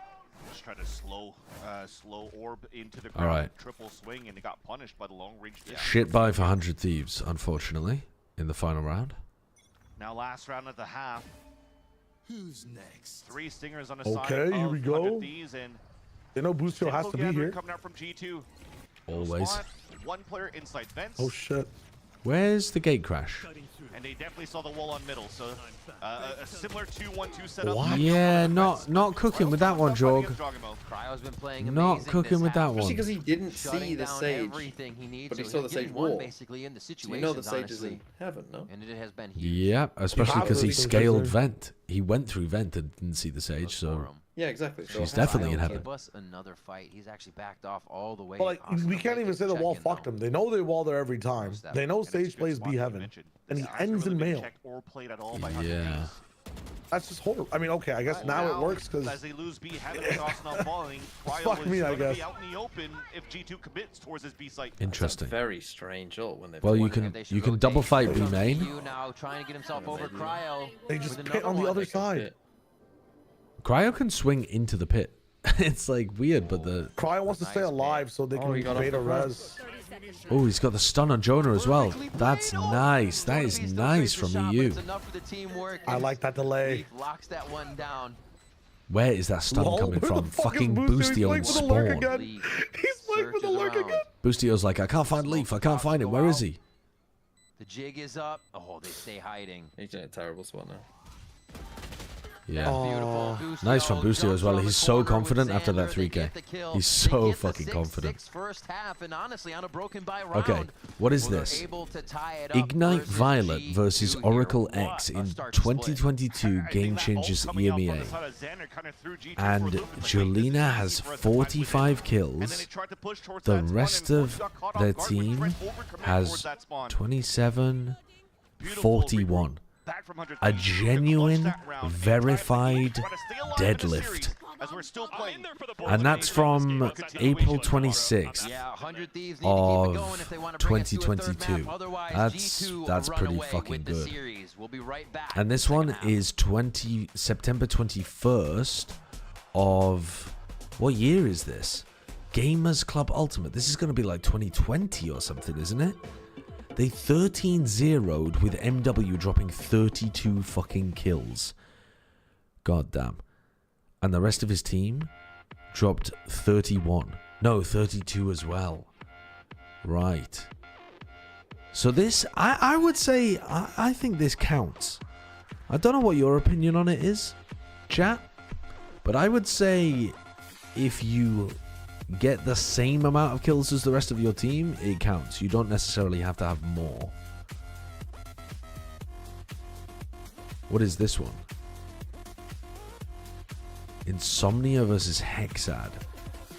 Just trying to slow orb into the All ground. right. Triple swing, and they got punished by the long range. Shit buy for 100 Thieves, unfortunately, in the final round. Now last round of the half. Who's next? 3 stingers on the side. Okay, here of we go. 100 Thieves, and They know Boostio has to be Gathering here. coming out from G2. Always. Spot, 1 player inside vents. Oh shit. Where's the gate crash? And they definitely saw the wall on middle, so a similar 2-1-2 setup. What? Yeah, not cooking with that one, Jog. Cryo's been playing Not cooking with that Especially one. because he didn't see the sage, everything he needs, but he so saw he's the sage getting one wall. basically in the So you know the situations, sage is in honestly. heaven, no? And it has been huge. Yeah, especially because he Probably scaled considering- vent. He went through vent and didn't see the sage, so Yeah, exactly. So she's definitely in Cryo heaven. gave us another fight. He's actually backed off all the way. But like, we can't even say the wall fucked him. They know they wall there every time. They know Sage plays B heaven, and he ends in male. Yeah. That's just horrible. I mean, okay, I guess now it works because as they lose B heaven with Arsenal falling, Fuck me, I guess. be out in the open if G2 commits towards his B site. Interesting. Very strange ult when they. Well, you can double fight B main. You now trying to get himself over Cryo. They just pit on the other side. Cryo can swing into the pit. It's like weird, but the Cryo wants to stay alive so they can beta res. oh, he's got the stun on Jonah as well. That's nice. That is nice from EU. I like that delay. Locks that one down. Where is that stun Lol, coming where the from? fuck is Fucking Boostio? He's Boostio playing and for the lurk Spawn. again. He's playing for the lurk again. Boostio's like, I can't find Leaf. I can't find him. Where is he? The jig is up. Oh, they stay hiding. He's in a terrible spot now. Yeah. Nice from Boostio as well. He's so confident after that 3K. He's so fucking confident. Okay, what is this? Ignite Violet versus Oracle X in 2022 Game Changers EMEA. And Julina has 45 kills. The rest of their team has 27, 41. A genuine, verified deadlift. And that's from April 26th of 2022. That's pretty fucking good. And this one is September 21st of... What year is this? Gamers Club Ultimate. This is going to be like 2020 or something, isn't it? They 13-0'd with MW dropping 32 fucking kills. God damn. And the rest of his team dropped 31. No, 32 as well. Right. So this, I would say, I think this counts. I don't know what your opinion on it is, chat. But I would say if you get the same amount of kills as the rest of your team, it counts. You don't necessarily have to have more. What is this one? Insomnia versus Hexad.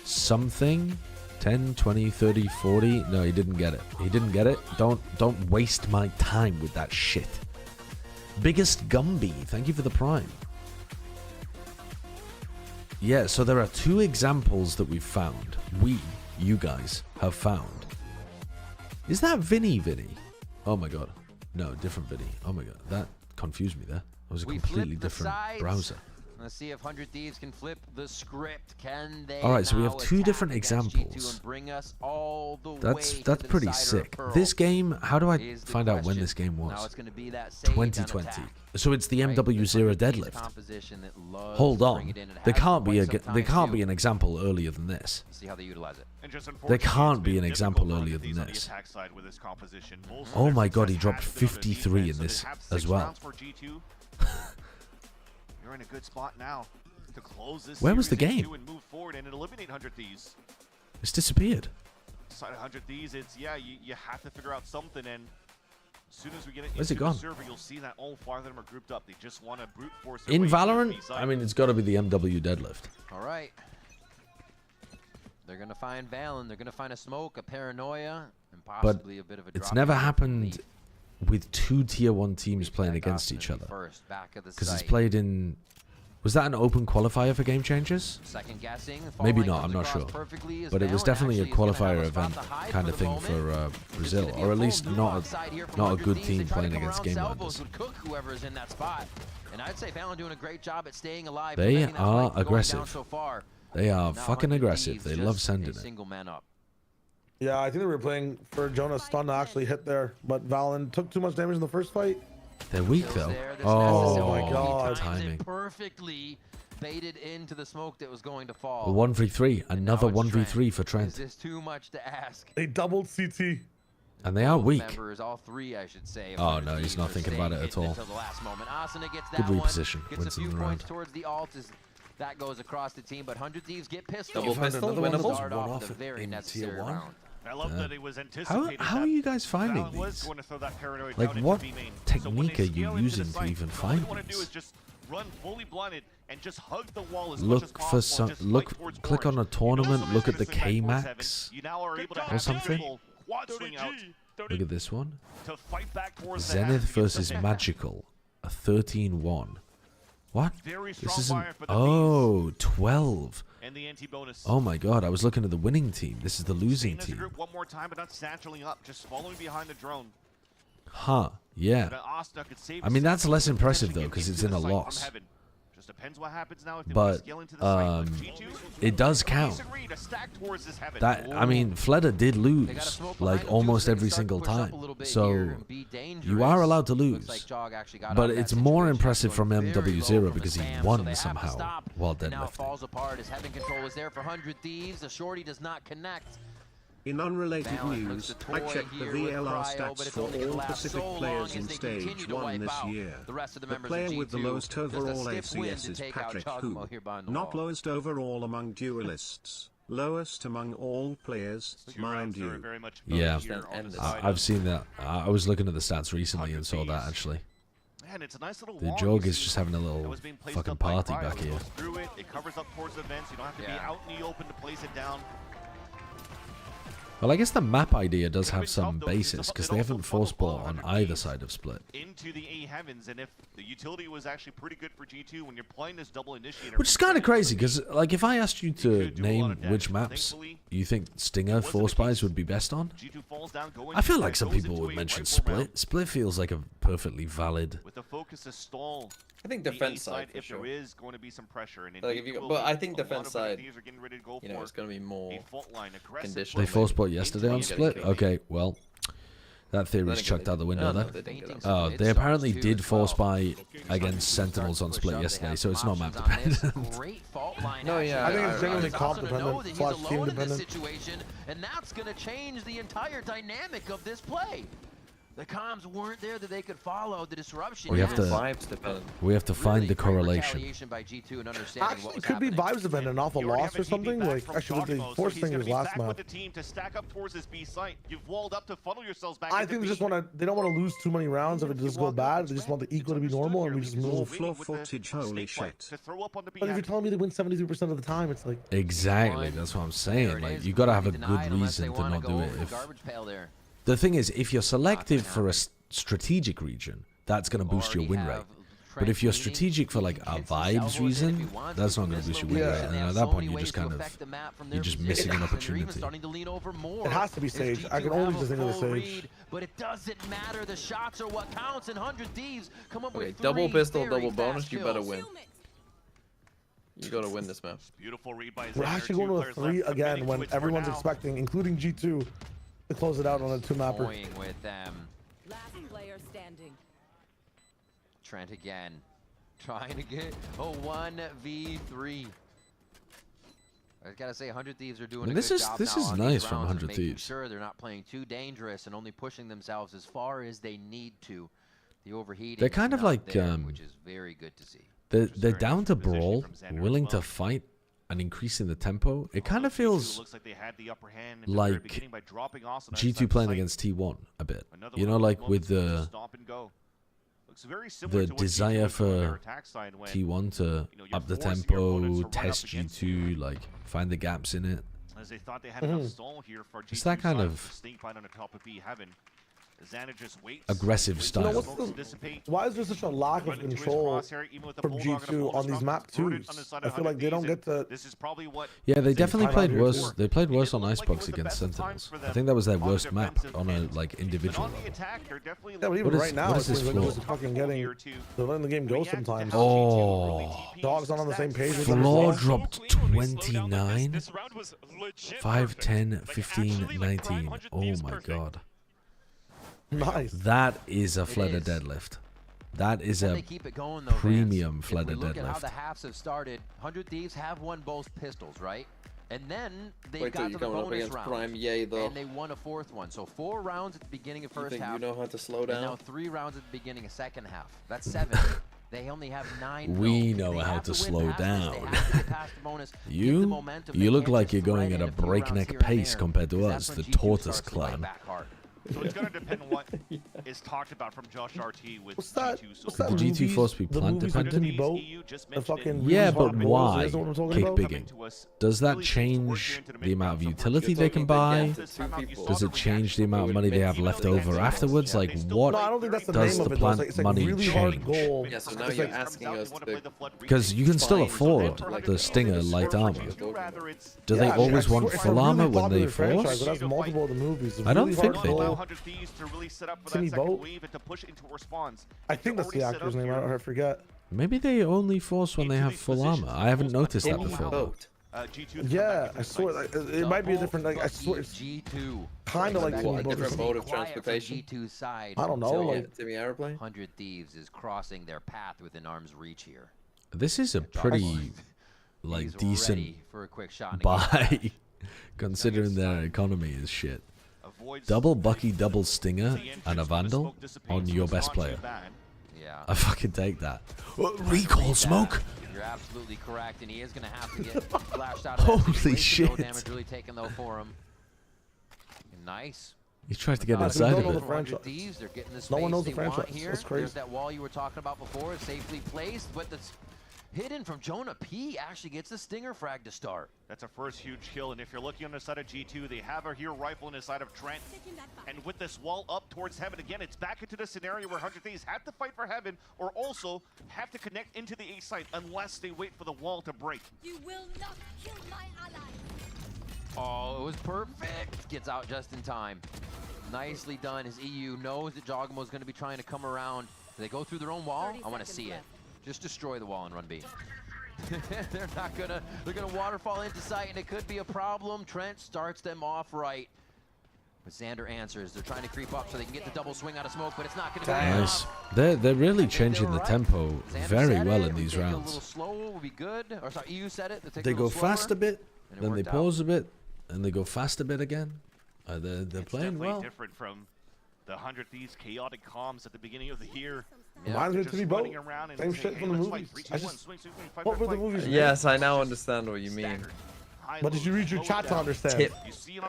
Something 10, 20, 30, 40. No, he didn't get it. He didn't get it. Don't waste my time with that shit. Biggest Gumby, thank you for the prime. Yeah, so there are two examples that we've found. You guys, have found. Is that Vinny? Oh my god. No, different Vinny. Oh my god, that confused me there. It was a completely different browser. Let's see if 100 Thieves can flip the script. Can they? All right, so we have two different examples. That's pretty sick. This game, how do I find out when this game was? 2020. So it's the MW0 deadlift. Hold on, there can't be an example earlier than this. See how they utilize it. There can't be an example earlier than this. Oh my god, he dropped 53 in this as well. You're in a good spot now to close this. Where was the game? And move forward and eliminate 100 Thieves. It's disappeared. Side of 100 Thieves, it's you have to figure out something, and as soon as we get it Where's into it the gone? server, you'll see that all five of them are grouped up. They just want to brute force In Valorant, I mean, it's got to be the MW deadlift. All right. They're gonna find Valen. They're gonna find a smoke, a paranoia, and possibly a bit of a. It's never happened with two tier 1 teams playing against each other. Because it's played in... Was that an open qualifier for Game Changers? Second guessing. Maybe not, I'm not sure. But it was definitely a qualifier event kind of thing for Brazil. Or at least not a good team playing against Game Wonders. Whoever's in that spot. And I'd say Valen doing a great job at staying alive. They are aggressive. They are fucking aggressive. They love sending it. Single man up. Yeah, I think they were playing for Jonah's stun to actually hit there, but Valen took too much damage in the first fight. They're weak though. Oh my god. Timing. Perfectly baited into the smoke that was going to fall. A 1v3. Another 1v3 for Trent. Is this too much to ask? They doubled CT. And they are weak. All three, I should say. Oh no, he's not thinking about it at all. Good reposition. Wins in the round. Towards the alt as that goes across the team, but 100 Thieves get pistol. Double pistol, winnable. Start off the very necessary round. I love that it was anticipated. How are you guys finding these? Like, what technique are you using to even find these? Run fully blinded and just hug the wall as look for some. Click on a tournament. Look at the K Max or something. Look at this one. Zenith versus Magical, a 13-1. What? This isn't. Oh, 12. And the anti-bonus. Oh my god, I was looking at the winning team. This is the losing team. One more time, but not satcheling up, just following behind the drone. Huh, yeah. I mean, that's less impressive though, because it's in a loss. Just depends what happens now if they But scale into the it does count. That, I mean, Fleda did lose like almost every single time, so you are allowed to lose. But it's more impressive from MW0 because he won somehow while deadlifting. Falls apart as Heaven Control is there for 100 Thieves. The shorty does not connect. In unrelated news, I checked the VLR stats for all Pacific players in Stage 1 this year. The player with the lowest overall ACS is Patrick Hu. Not lowest overall among duelists. Lowest among all players, mind you. Yeah, I've seen that. I was looking at the stats recently and saw that actually. Man, it's a nice little The Jog is just having a little fucking party back here. It covers up towards the vents. You don't have to be out in the open to place it down. Well, I guess the map idea does have some basis because they haven't force bought on either side of Split. Into the A heavens, and if the utility was actually pretty good for G2 when you're playing this double initiator. Which is kind of crazy because, like, if I asked you to name which maps you think Stinger force buys would be best on, I feel like some people would mention Split. Split feels like a perfectly valid. With the focus to stall. I think defense side for if sure. there is going to be some pressure, and like if you, but I think defense side, you know, it's going to be more conditional. They force bought yesterday on Split? Okay, well, that theory's chucked out the window then. Oh, they apparently did force buy against Sentinels on Split yesterday, so it's not map dependent. No, yeah. I think it's generally comp dependent, slash team dependent. And that's going to change the entire dynamic of this play. The comms weren't there that they could follow the disruption. We have to find the correlation. Actually, it could be vibes dependent off a loss or something. Like actually, with the force thing is last map. I think they just want to. They don't want to lose too many rounds if it just go bad. They just want the equal to be normal, and we just move. Floor footage, holy shit. But if you're telling me they win 73% of the time, it's like Exactly, that's what I'm saying. Like, you got to have a good reason to not do it. The thing is, if you're selective for a strategic region, that's going to boost your win rate. But if you're strategic for like a vibes reason, that's not going to boost your win rate. And at that point, you're just kind of, you're just missing an opportunity. it has to be Sage. I can only just think of the Sage. But it doesn't matter. The shots are what counts. And 100 Thieves come up with double pistol, double bonus. You better win. You gotta win this map. Beautiful read by We're actually going to a 3 again when everyone's expecting, including G2, to close it out on a 2-mapper. With them. Last player standing. Trent again, trying to get a 1v3. I gotta say, 100 Thieves are doing a good job this now is on nice these from rounds 100 of making Thieves. sure they're not playing too dangerous and only pushing themselves as far as they need to. The overheating. They're kind is of not like there, which is very good to see. They're down to brawl, willing to fight, and increasing the tempo. It kind of feels like G2 playing against T1 a bit. You know, like with the desire for T1 to up the tempo, test G2, like find the gaps in it. As they thought they had enough stall here for It's that kind of aggressive style. Why is there such a lack of control from G2 on these map 2s? I feel like they don't get the... Yeah, they definitely played worse. They played worse on Icebox against Sentinels. I think that was their worst map on a like individual level. Yeah, but even right now, it seems like they're just fucking getting... They're letting the game go sometimes. Oh. Dogs not on the same page. Floor dropped 29. 5, 10, 15, 19. Oh my god. Nice. That is a Fleder deadlift. That is a premium Fleder Look at how the deadlift. halves have started. 100 Thieves have won both pistols, right? And then they Wait till got you to the come up bonus against round. Prime Yay, though. And they won a 4th one. So 4 rounds at the beginning of You first think half. you know how to slow And down? now 3 rounds at the beginning of second half. That's 7. They only have 9. We know how to slow down. You look like you're going at a breakneck pace compared to us, the Tortoise Clan. So it's going to depend on what is talked about from Josh RT with G2. So The G2 force be plant dependent? fucking Yeah, but Reeves why? is what I'm talking Kick about? bigging. Does that change the amount of utility they can buy? Does it change the amount of money they have left over afterwards? Like, what No, I don't think that's the does name the of it, though. plant It's like money really hard change? goal. Yeah, so now you're asking us to... Because you can still afford the Stinger light armor. Do they always want full armor when they force? But that's multiple of the movies. It's I don't really think hard they goal. do. Timmy Boat? I think that's the actor's name. I forget. Maybe they only force when they have full armor. I haven't noticed that before. though. Yeah, I swear. Like, it might be a different. Like, I swear, it's G2. kind of like Timmy a Boat. different mode of transportation. G2 side. I don't know. Like, Timmy Airplane? 100 Thieves is crossing their path within arm's reach here. This is a pretty, like, He's decent ready for a quick shot. buy. considering their economy is shit. Double Bucky, double Stinger, and a Vandal on your best player. Yeah. I fucking take that. Recall smoke. You're absolutely correct, and he is going to have to get flashed out of Holy that situation. shit. No damage really taken, though, for him. Nice. He tried to get inside of it. Thieves, they're getting the space No one knows the they want franchise. here. That's crazy. There's that wall you were talking about before, safely placed, but that's hidden from Jonah P. Actually gets the Stinger frag to start. That's a first huge kill, and if you're looking on the side of G2, they have a hero rifle on the side of Trent. And with this wall up towards Heaven, again, it's back into the scenario where 100 Thieves have to fight for Heaven, or also have to connect into the A site unless they wait for the wall to break. You will not kill my ally. Oh, it was perfect. Gets out just in time. Nicely done. His EU knows that Jogamo is going to be trying to come around. Do they go through their own wall? I want to see it. Just destroy the wall and run B. They're not gonna. They're gonna waterfall into sight, and it could be a problem. Trent starts them off right, but Xander answers. They're trying to creep up so they can get the double swing out of smoke, but it's not gonna go Nice. They're really changing the tempo very well in these A rounds. little slower will be good. Or sorry, EU said it. They go fast a bit, and it then they worked pause a bit, and they go fast a bit again. They're playing well. Different from the 100 Thieves chaotic comms at the beginning of the year. Reminds me to be both. Same shit from the movies. What were the movies? Yes, I now understand what you mean. But did you read your chat to understand? Tip.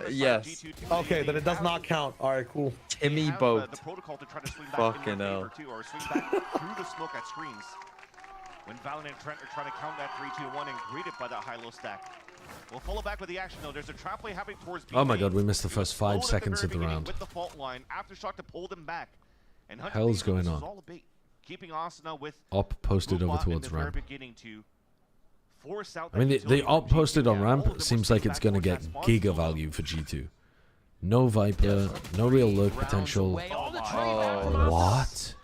Yes. Okay, then it does not count. All right, cool. Timmy boat. Fucking hell. Or swing back through the smoke at screens. When Valen and Trent are trying to count that 3-2-1 and greeted by that high-low stack. We'll follow back with the action though. There's a trap play happening towards Oh my god, we missed the first 5 seconds of the round. With the fault line, aftershock to pull them back. And Hell's going on? Keeping Asuna with Op posted over towards ramp. To force out I mean, the op posted on ramp seems like it's going to get giga value for G2. No Viper, no real lurk potential. What?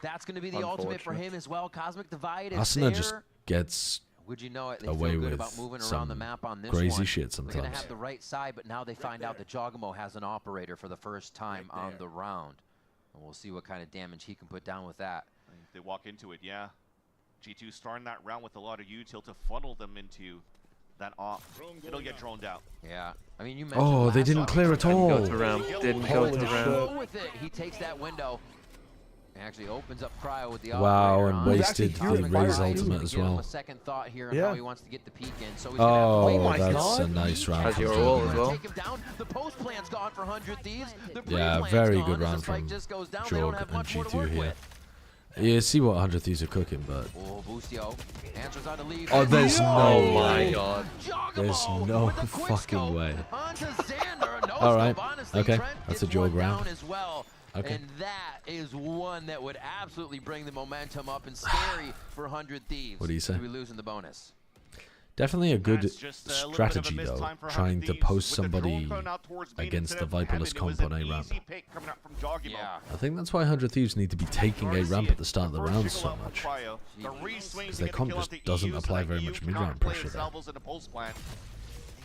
That's going to be the ultimate for him as well. Cosmic Divide is Asuna just gets Would you know it? They away feel good with about moving some around the map on this crazy one. shit They're going to sometimes. have the right side, but now they find out that Jogamo has an operator for the first time on the round. And we'll see what kind of damage he can put down with that. If they walk into it, yeah. G2 starting that round with a lot of util to funnel them into that op. It'll get droned out. Yeah. I mean, you mentioned Oh, they didn't clear at all. Didn't go to ramp. Didn't go to ramp. With it, he takes that window. Actually opens up Cryo with the Wow, and on. wasted the Raze ultimate as well. A second thought here on how he wants to get the peek in. So he's Oh, that's a nice round. Has your ult as well. Take him down. The post plan's gone for 100 Thieves. The Yeah, pre-plan's very gone. good As the round spike from just goes down, they Jorg don't have and much more to G2 work here. with. You see what 100 Thieves are cooking, but Oh, Boostio answers on the lead. oh, there's no Oh my way. god. There's no fucking way. Onto Xander. No All right. scope. Honestly, Okay. Trent That's a gets Jorg one round. down as well. Okay. And that is one that would absolutely bring the momentum up and scary for 100 Thieves. What do you say? To be losing the bonus. Definitely a good just a little bit of a strategy, missed though, time for trying 100 to Thieves. post With the somebody drone thrown out towards B against the instead of Viperless Heaven, it was comp on an A ramp. easy pick coming out from Jogimo. Yeah. I think that's why 100 Thieves need to be taking A ramp at the start of the round so much. Because their comp just doesn't apply very much mid-round pressure there.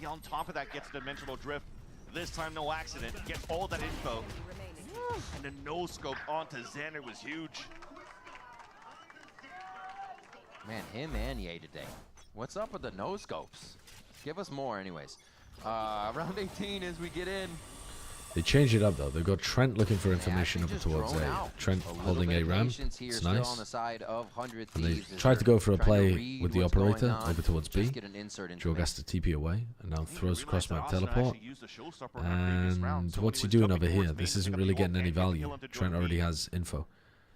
He on top of that gets dimensional drift. This time no accident. Gets all that info. And the no scope onto Xander was huge. Man, him and Ye today. What's up with the no scopes? Give us more anyways. Round 18 as we get in. They changed it up, though. They've got Trent looking for information over towards A. Trent holding A ramp. It's nice. And they tried to go for a play with the operator over towards B. Jorg has to TP away and now throws cross map teleport. And what's he doing over here? This isn't really getting any value. Trent already has info.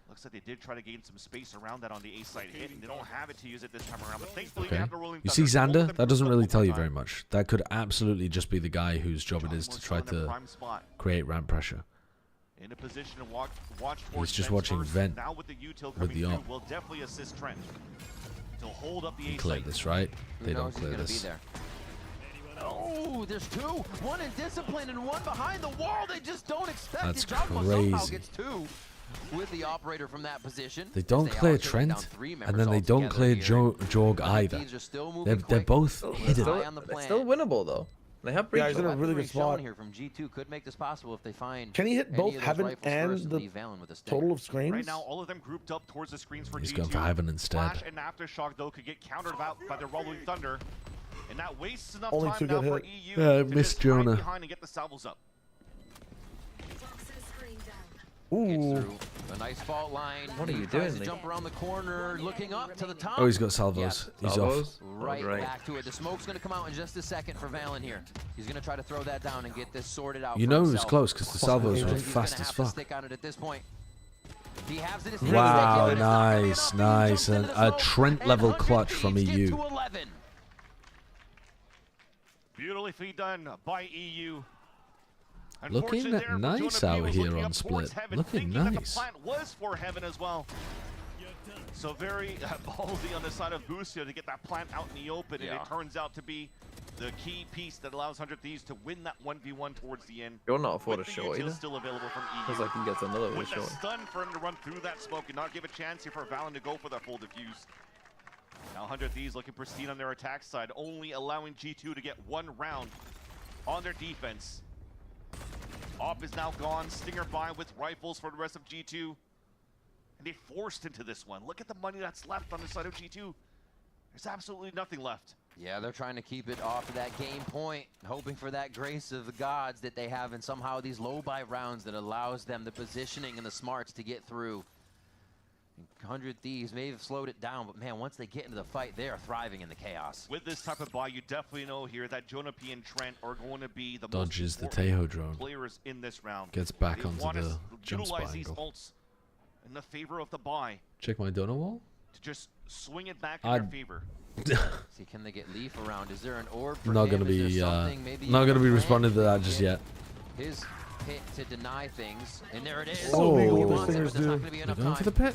Looks like they did try to gain some space around that on the A side hit, and they don't have it to use it this time around. But thankfully, they Okay. have the rolling You see thunder. Xander? That doesn't really tell you very much. That could absolutely just be the guy whose job it is to try to create ramp pressure. In a position to watch He's just watching Vent now with the util with coming the through, op. will definitely assist Trent to hold up the A Clear side. this, right? Who They knows don't who's clear gonna this. be there. Oh, there's two. One in discipline and one behind the wall. They just don't expect That's it. Jogamo somehow crazy. gets two with the operator from that position. They don't As clear allocate down Trent, three and members then they don't altogether clear here. Jorg either. Thieves are still moving They're quick. both hidden. It's still winnable though. They have breach. Yeah, he's in a really good spot. Here from G2 could make this possible if they find. Can he hit any both of those Heaven rifles and first the leave Valen with a stinger. total of screens? Right now, all of them grouped up towards the screens for He's G2. going for Heaven instead. Flash and Aftershock, though, could get countered out by the Rolling Thunder. And that wastes enough Only time 2 now good for hit. EU Yeah, I to missed just hide Jonah. behind and get the salvos up. Ooh. A nice fault line. What are He you tries doing, to jump around the corner, looking up to the top. Oh, he's got salvos. Yes. He's off. Right back to it. The smoke's going to come out in just a second for Valen here. He's going to try to throw that down and get this sorted out. You for know it was himself. close because the salvos were He's fast gonna as have to fuck. stick on it at this point. He has it. Wow, nice. And a Trent level clutch from EU. Beautifully done by EU. Looking nice out here on split. Looking That the nice. plant was for Heaven as well. So very ballsy on the side of Busio to get that plant out in the open, and it turns out to be the key piece that allows 100 Thieves to win that 1v1 towards the end. You'll not afford a With the short util either. still available from EU. Because I can get another one With the short. stun for him to run through that smoke and not give a chance here for Valen to go for that full defuse. Now 100 Thieves looking pristine on their attack side, only allowing G2 to get 1 round on their defense. Op is now gone, Stinger by with rifles for the rest of G2. And they forced into this one. Look at the money that's left on the side of G2. There's absolutely nothing left. Yeah, they're trying to keep it off of that game point, hoping for that grace of the gods that they have in somehow these low buy rounds that allows them the positioning and the smarts to get through. 100 Thieves may have slowed it down, but man, once they get into the fight, they are thriving in the chaos. With this type of buy, you definitely know here that Jonah P and Trent are going to be the Dodges the most important Tejo drone. players in this round. Gets back They onto want the to jump spot utilize these angle. ults in the favor of the buy Check my donut wall. to just swing it back in I- their favor. See, can they get Leaf around? Is there an orb for Not him? gonna Is be there something? Maybe not gonna be Grant responding to can that just get yet. His pit to deny things, and there it is. Oh, He what wants it, thingers but there's not do. going to be They're enough going time. for the pit.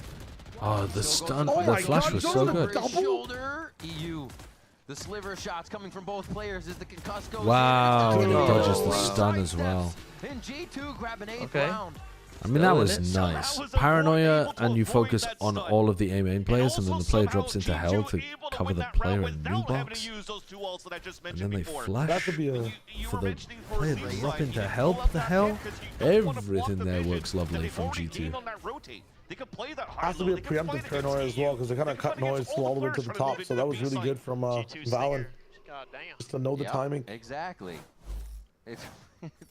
Oh, the stun, Oh the my flash God, was goes so over good. his shoulder. EU. The sliver shots coming from both players as the concuss goes Wow, in. he Oh. dodges the stun as well. And G2 grab an 8th Okay. round. I mean, that was nice. Paranoia, and you focus on all of the A main players, and then the player drops into hell to cover the player in new box. And then they flash That could be a for the player to drop into help the hell. Everything there works lovely from G2. Has to be a preemptive paranoia as well because they kind of cut noise all the way to the top. So that was really good from Valen. Just to know the Yep, timing. Exactly.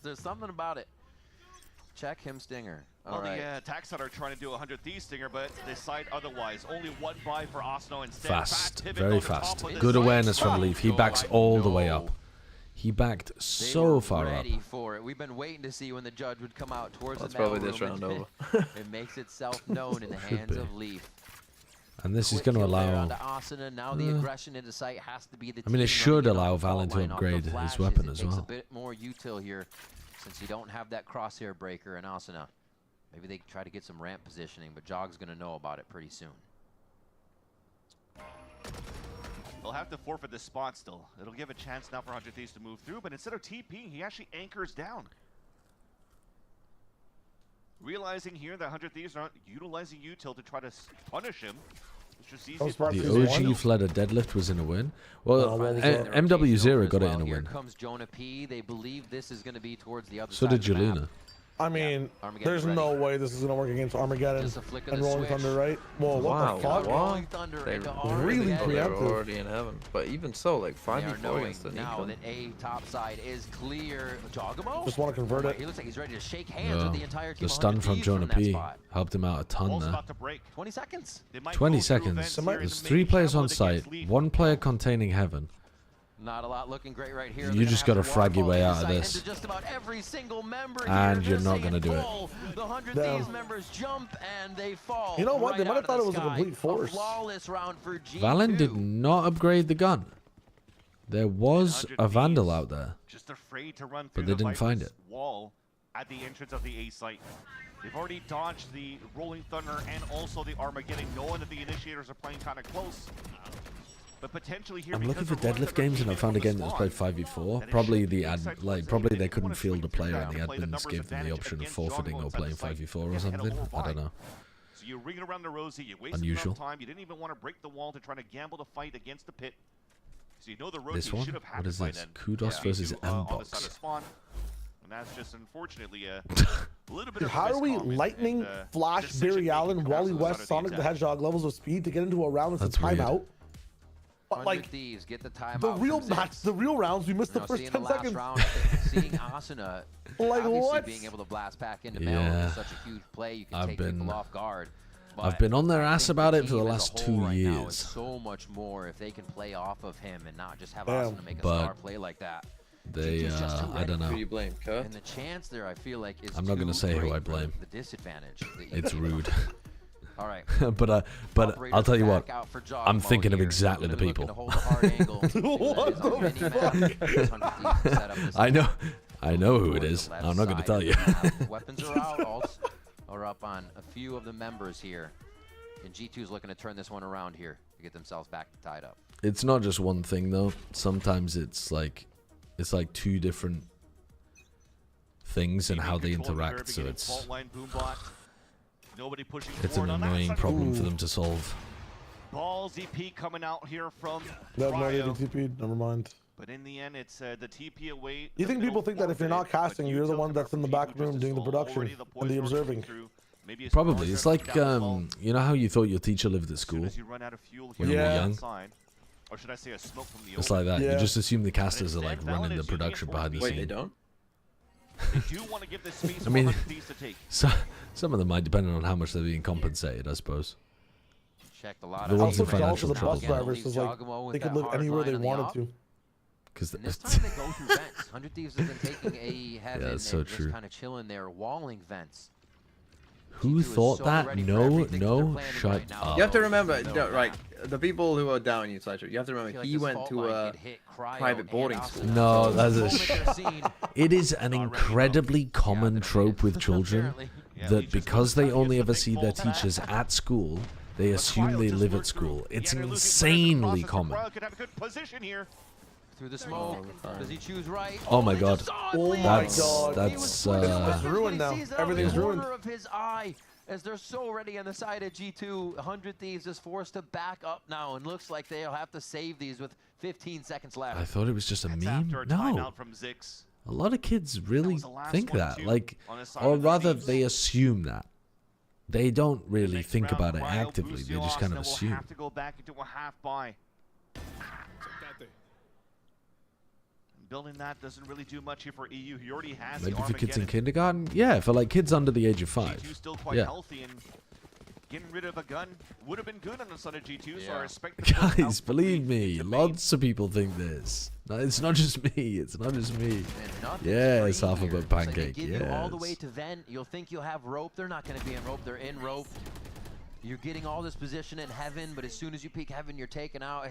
There's something about it. Check him, Stinger. All Well, right. the attack side are trying to do a 100 Thieves Stinger, but decide otherwise. Only 1 buy for Osno instead. Fast, pivot very on the top fast. of this Good side. awareness from Leaf. He backs all the way up. He backed They so were far up. ready for it. We've been waiting to see when the judge would come out towards That's the medal probably this room, round and over. it makes itself known in the Should hands be. of Leaf. And this is Quick going to kill there allow... onto Asuna. Now the aggression into sight has to be the I mean, it team should running allow on the fault Valen to line off the upgrade his flashes. weapon It as takes well. a bit more util here since you don't have that crosshair breaker in Asuna. Maybe they try to get some ramp positioning, but Jog's going to know about it pretty soon. They'll have to forfeit this spot still. It'll give a chance now for 100 Thieves to move through, but instead of TPing, he actually anchors down. Realizing here that 100 Thieves are not utilizing util to try to punish him. It's just easy for The OG fled a deadlift was in a win. Well, MW0 got it in a Here win. comes Jonah P. They believe this is going to be towards the other So side did of the map. Jelena. I mean, Armageddon's there's ready. no way this is going to work against Armageddon Just a flick of and the Rolling switch. Thunder, right? Whoa, what the fuck? Rolling Thunder They into really Armageddon. they were preemptive. already in heaven. But even so, like They are 5v4 knowing against the now Nico. that A top side is clear. Jogamo? Just want to convert it. He looks like he's ready to shake hands Yeah. with the entire team. The stun 100 from Thieves Jonah that P spot. helped him out a ton Wall's there. about to break. 20 seconds. They might 20 go through seconds. events here in There's the 3 main players on against site, Leaf. 1 player containing heaven. Not a lot looking great right here. You They're just gonna gotta have frag your waterfall way out of insight this. into just about every single member And here. you're They're not gonna saying do it. full. The 100 Damn. Thieves members jump and they fall. You know what? They right might have out thought of it was the a sky. complete force. Flawless round for G2. Valen did not upgrade the gun. There was 100 a Vandal Thieves out there. Just afraid to run But through they the didn't find Viper's wall at the entrance of the A site. They've already dodged the Rolling Thunder and also the Armageddon, knowing that the initiators are playing kind of close. But potentially here, I'm looking because for the Rolling deadlift Thunder games, and I came found a in game from that's the played spawn, 5v4. that it Probably should the be ad, inside like towards probably A. they They couldn't wanna field a swing player, through and the now, play the admins numbers gave them the advantage option of against forfeiting Jogamo or inside playing the site 5v4 or and head something. over I by. don't know. So you ring it around the rosy, you wasted Unusual. enough time, you didn't even want to break the wall to try to gamble the fight against the pit. So you know the This rosy one? should have had What it is by this? then. Kudos versus On the side M-Box. of spawn. And that's just unfortunately a little bit Dude, of a how are we miscomment lightning, and, Flash, decision Barry making Allen, perhaps Wally on the side West, of Sonic the attack. Hedgehog levels of speed to get into a round with a That's weird. timeout? But like Thieves get the time the real match, the real rounds, we missed the first 10 seconds. Round, seeing Asuna like obviously what? being able to blast back into Melon is such a huge play. You can take people off guard. I've been on their ass about it for the last 2 years. So much more if they can play off of him and not just have Asuna make a star play like that. They, I don't know. Who do you blame, Kurt? And the chance there, I feel like, is I'm not going to say who I blame. The disadvantage. It's rude. All right. but I'll tell you what. I'm thinking of exactly the people. I know who it is. I'm not going to tell you. Weapons are out. Alts are up on a few of the members here. And G2's looking to turn this one around here to get themselves back tied up. It's not just one thing though. Sometimes it's like two different things and how they interact. So it's an annoying problem for them to solve. Balls EP coming out here from Never mind. But in the end, it's the TP away. You think people think that if you're not casting, you're the one that's in the back room doing the production and the observing? Probably. It's like, you know how you thought your teacher lived at school when you were young? Or should I say a smoke from the It's like that. You just assume the casters are like running the production behind the Wait, scene. they don't? They do want to give this space I mean, to take. some of them might, depending on how much they're being compensated, I suppose. Checked a lot The of ones in Also, financial the trouble. bus drivers is like they could live anywhere they wanted to. Because this time they go through vents. 100 Thieves have been taking a heaven and so just true. kind of chilling there, walling vents. Who thought that? No, shut up. You have to remember, right, the people who are down in Sideshow, you have to remember, he went to a private boarding school. No, it is an incredibly common trope with children that because they only ever see their teachers at school, they assume they live at school. It's insanely common. Through the smoke, does he choose right? Oh my god. Oh my god. That's it's ruined now. Everything's ruined. Of his eye, as they're so ready on the side of G2, 100 Thieves is forced to back up now, and looks like they'll have to save these with 15 seconds left. I thought it was just a meme. No. A lot of kids really think that. Like, or rather, they assume that. They don't really think about it actively. They just kind of assume. Have to go back into a half buy. Building that doesn't really do much here for EU. He already has Maybe the for kids in Armageddon. kindergarten? Yeah, for like kids under the age of 5. G2 still quite Yeah. healthy, and getting rid of a gun would have been good on the side of G2, so I respect the Guys, believe me, lots of people think this. No, it's not just me. It's not just me. Yes, alphabet pancake. Give you all the way Yes. to vent. You'll think you'll have rope. They're not going to be in rope. They're in rope. You're getting all this position in heaven, but as soon as you peek heaven, you're taken out.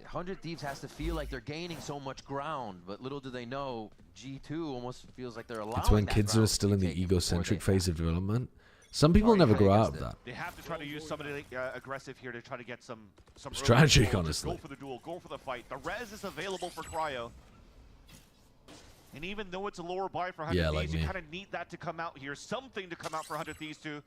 100 Thieves has to feel like they're gaining so much ground, but little do they know, G2 almost feels like they're allowing It's when that kids ground are still in the to be taken egocentric before they phase of development. Some people never grow out of that. They have to try to use somebody aggressive here to try to get some It's early tragic, goals. honestly. Go for the duel, go for the fight. The res is available for Cryo. And even though it's a lower buy for 100 Thieves, you kind of need that to come out here. Something to come out for 100 Thieves to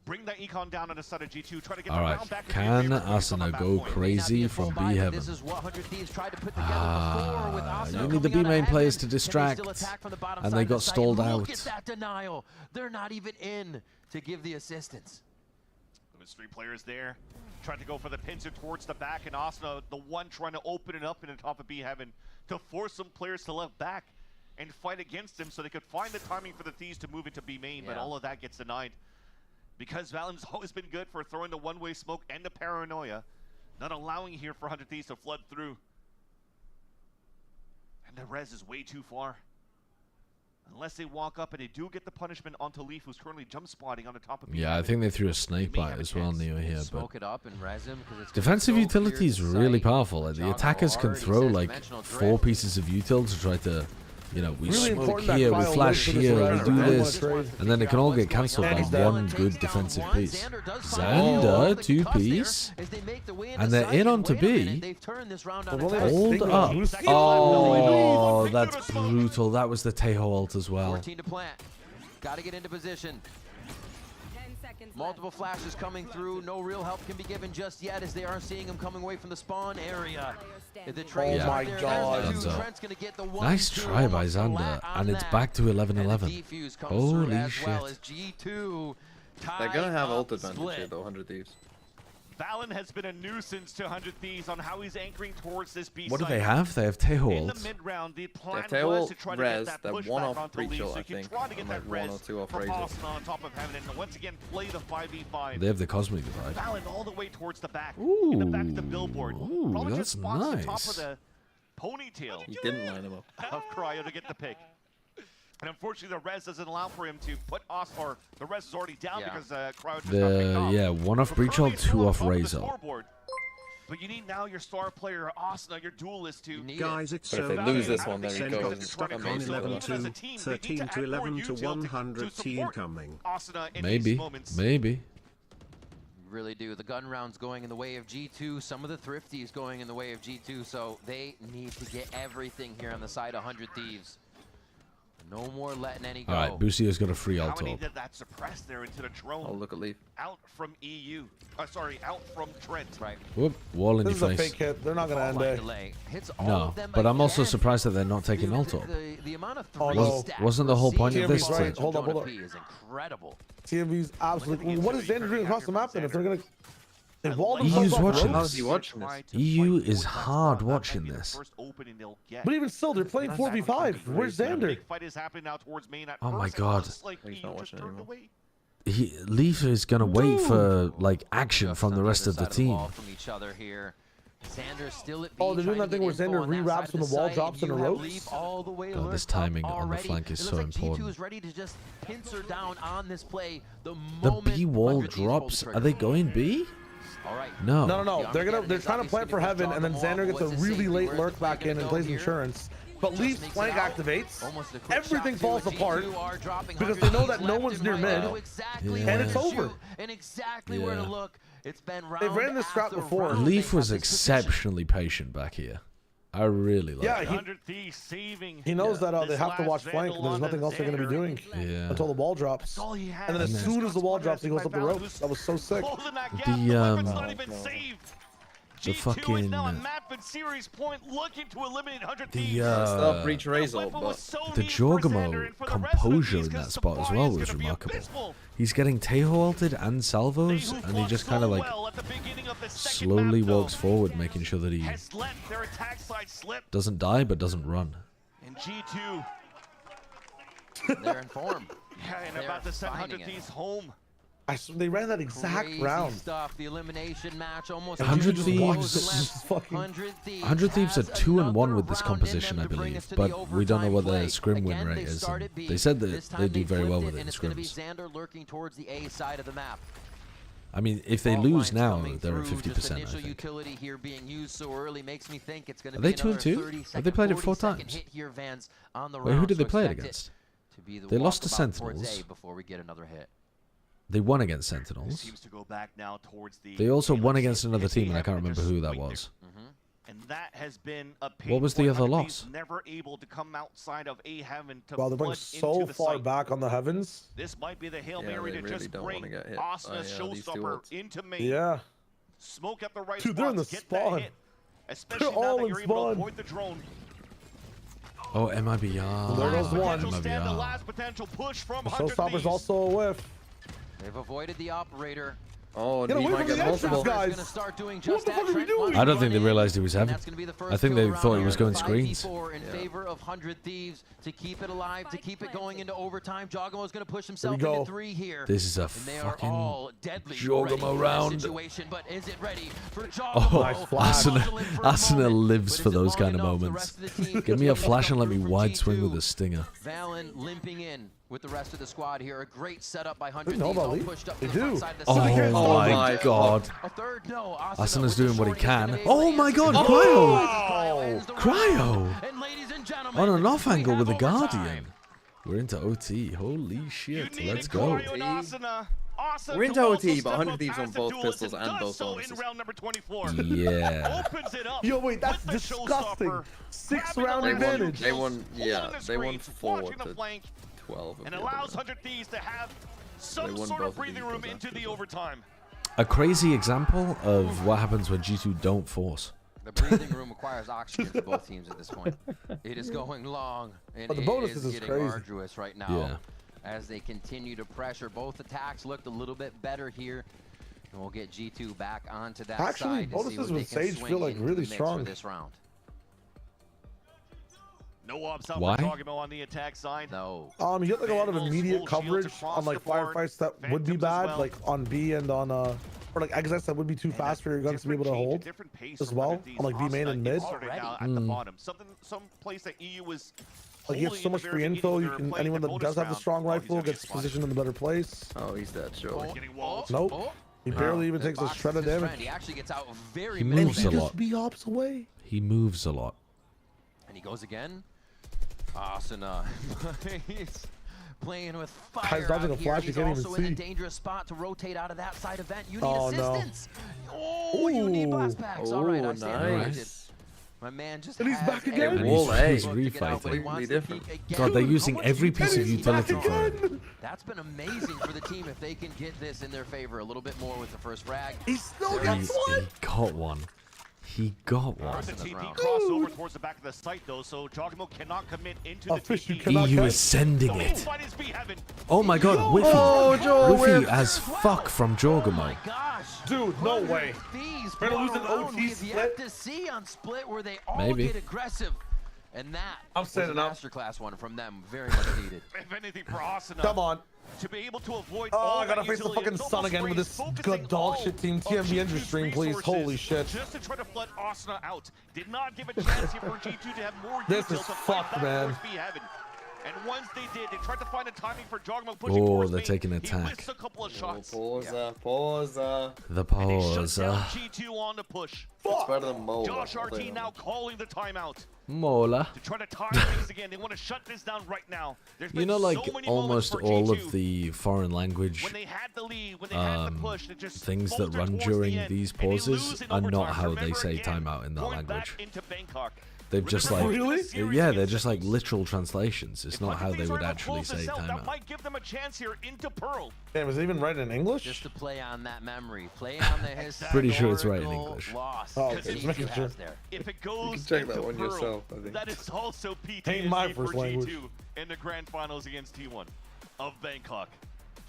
bring that econ down on the side of G2. Try to get the round back. Can Asuna go crazy from B Heaven? This is what 100 Thieves tried to put together before with Asuna. You need the B main players to distract, and they got stalled out. Look at that denial. They're not even in to give the assistance. There's 3 players there. Trying to go for the pincer towards the back, and Asuna, the one trying to open it up in the top of B Heaven to force some players to left back and fight against him so they could find the timing for the Thieves to move into B main, but all of that gets denied. Because Valen's always been good for throwing the one-way smoke and the paranoia, not allowing here for 100 Thieves to flood through. And the res is way too far. Unless they walk up and they do get the punishment onto Leaf, who's currently jump spotting on the top of B. Yeah, I think they threw a snake bite as well near here. But Smoke it up and res him, 'cause it's defensive so utility is clear to really sight. powerful. Like, the attackers can throw like 4 pieces of util to try to, you know, we Really smoke important that here, we Kyle flash waits for this here, we round. do I don't this, wanna trade. and then it can all get cancelled by one good defensive piece. Xander, 2-piece, and they're in onto B. Hold up. Oh, that's brutal. That was the Tejo ult as well. 14 to plant. Got to get into position. Multiple flashes coming through. No real help can be given just yet, as they are seeing him coming away from the spawn area. The train's Oh my right there. god. There's the two. Trent's gonna get the 1-2 Nice try by almost Xander, flat on and it's that. back to 11-11. And the defuse comes Holy through as shit. well as G2 They're gonna have ult split. advantage here though, 100 Thieves. Valen has been a nuisance to 100 Thieves on how he's anchoring towards this B What do site. they have? They have Tail In the Ult. mid-round, the plan Tail was ult, to try to res, get that they're push one back off onto breach Lee, ult, so I you can think, try to get and that like one res or two off from Razor. Austin on top of heaven, and once again play the 5v5. They have the Cosmic Divide. Valen all the way towards the back, Ooh, in the back of the billboard. ooh, Probably that's just spots the top nice. of the ponytail. You didn't line him up. Of Cryo to get the pick. And unfortunately, the res doesn't allow for him to put us, or the res is already down because Cryo just got picked off. Yeah, one off breach ult, two off Razor. But you need now your star player, Asuna, your duelist, to Guys, it's so if they lose this one, then it goes stuck on 11-2, 13 to 11 to 100 team coming. Maybe. Really do. The gun rounds going in the way of G2. Some of the thrifties going in the way of G2. So they need to get everything here on the side of 100 Thieves. No more letting any go. Alright, Busio's got a free How ult many up. did that suppress there into the drone? Oh, look at Leaf. Out from EU. Sorry, out from Trent. Right. Whoop, wall in This is your a face. fake hit. They're not going to end it. No, but I'm also surprised that they're not taking ult up. The amount of Oh, no. Wasn't the whole point of this right. to... Hold up. is incredible. TMV's absolutely. What is Xander doing across the map then? If they're going to. They wall EU's themselves off watching ropes? this. EU is hard watching this. But even still, they're playing 4v5. Where's Xander? Oh my god. He's not watching anymore. Leaf is going to wait for like action from the rest of the team. Oh, they're doing that thing where Xander re-wraps when the wall drops in the ropes? God, this timing on the flank is so important. The B wall drops. Are they going B? No. No. They're trying to plant for heaven, and then Xander gets a really late lurk back in and plays insurance. But Leaf's flank activates. Everything falls apart because they know that no one's near mid, and it's over. And exactly where to look. It's been They've ran this strat before. Leaf was exceptionally patient back here. I really like it. He knows that they have to watch flank, and there's nothing else they're going to be doing until the wall drops. And then as soon as the wall drops, he goes up the ropes. That was so sick. The fucking breach Razor, but the Jorgamo composure in that spot as well was remarkable. He's getting Tejo ulted and salvos, and he just kind of like slowly walks forward, making sure that he doesn't die but doesn't run. And G2, they're in form. Yeah, and about to send 100 Thieves home. They ran that exact round. Stuff. The elimination match almost 100 Thieves. 100 Thieves are 2-1 with this composition, I believe, but we don't know what their scrim win rate is. And they said that they do very well with it in scrims. Xander lurking towards the A side of the map. I mean, if they lose now, they're at 50%. I think. Utility here being used so early makes me think it's going to Are be they 2-2? Have they played it 4 times? Wait, who did they play it against? They lost to Sentinels. Before we get another hit. They won against Sentinels. Seems to go back now towards the They also won against another team, and I can't remember who that was. And that has been a What was the other loss? Never able to come outside of A heaven to Wow, they're playing so far back on the heavens. This might be the Hail Mary to really just don't bring wanna get hit Asuna's by, these two showstopper ults. into main. Yeah. Smoke at the right Dude, they're in the spots, get spawn. that hit. Especially They're now all that in you're able to spawn. avoid the drone. Oh, MIBR. There goes one. MIBR. Last potential push from The 100 showstopper's Thieves. also a whiff. They've avoided the operator. Oh, Get he away might from get the entrance, multiple. guys. What the fuck are we doing? I don't think they realized he was heavy. I think they thought he was going screens. In favor of 100 Thieves to keep it alive, to keep it going into overtime. Jogamo's going to push himself into 3 here. This is a and they are fucking all deadly Jogamo round. situation, but is it ready for Jogamo? Oh, Nice flash. Asuna lives for those kind of moments. Give me a flash and let me wide swing with a stinger. Valen limping in with the rest of the squad here. A great setup by 100 They know Thieves, about all Leaf. pushed up They to the front do. side of the Oh site. my god. A third no. Asuna's doing what he can. Oh my god, Cryo! Cryo! And ladies and gentlemen, On an off angle with the Guardian. We're into OT. Holy shit. Let's go. We're into OT, but 100 Thieves on both pistols and both bonuses. Yeah. Yo, wait, that's disgusting. 6 round advantage. They won 4 to 12. And allows 100 Thieves to have some sort of breathing room into the overtime. A crazy example of what happens when G2 don't force. the breathing room requires oxygen for both teams at this point. It is going long, and but the it bonuses is is getting crazy. arduous right now. Yeah. As they continue to pressure. Both attacks looked a little bit better here. And we'll get G2 back onto that Actually, side. bonuses with Sage feel like really strong this round. No ops out Why? for Dogmo on the attack side. No. You get like a lot of immediate coverage on like firefights that would be bad, like on B and on or like exits that would be too fast for your guns to be able to hold as well on like B main and mid. At the bottom, some place that EU was. Like you have so much free info. You can anyone that does have the strong rifle gets positioned in a better place. Oh, he's dead, sure. Nope. He barely even takes a shred of damage. He actually gets out very He moves a lot. B ops away. He moves a lot. And he goes again. Asuna. He's playing with fire. Guy's dodging out a flash. here. You can't He's even also in see. a dangerous spot to rotate out of that side event. You need Oh, no. assistance. Oh, you need blast packs. All right, I stand corrected. Nice. My man just And he's has back again? every Wall A. piece to get out, but he Completely wants to different. peek again. God, they're using How much every and piece of he's back utility for again. him. That's been amazing for the team if they can get this in their favor a little bit more with the first frag. He still He gets one. got one. He got one. The TP cross over towards the back of the site though, so Dogmo cannot commit into the Fish, you TP. cannot EU catch. is sending The it. fight is beheaven. Oh my god, Whiffy. Oh, Joe Whiffy Whiff. as fuck from Jorgamo. Gosh. Dude, no way. These We're gonna lose an around. OT We've yet split. to see on split where they all Maybe. get aggressive. And that I'm was a standing up. masterclass one from them. Very much needed. If anything for Asuna. Come on. To be able to avoid Oh, all I gotta that face the utility, fucking it's sun almost again with like this he's good dog focusing shit team. all TMV of Ender G2's stream, please. resources Holy shit. Just to try to flood Asuna out. Did not give a chance here for G2 to have more This util is to fight fucked, back man. towards B Heaven. And once they did, they tried to find a timing for Dogmo pushing Oh, towards they're main. taking He attack. missed a couple of shots. Pause. The And they shut pause. down G2 on the push. It's better than Mola. Josh RT now calling the timeout. Mola. To try to time things again. They want to shut this down right now. There's You been know, like so many almost moments for all G2. of the foreign language When they had the lead, when they had the push, it just things that faltered run towards during the end, these and they pauses lose in are not overtime. how they Remember say again, timeout in that going back language. into Bangkok. They've just like Really? yeah, they're just like literal translations. It's not how they Things are would able to actually close this say out. That timeout. might give them a chance here into Pearl. Damn, is it even right in English? Just to play on that memory. Play on the historical Pretty sure it's right in English. loss Oh, that okay, just G2 making sure. has there. If it goes check into that one Pearl, yourself, I think. that is also PTSD Ain't my for first language. G2 in the grand finals against T1 of Bangkok.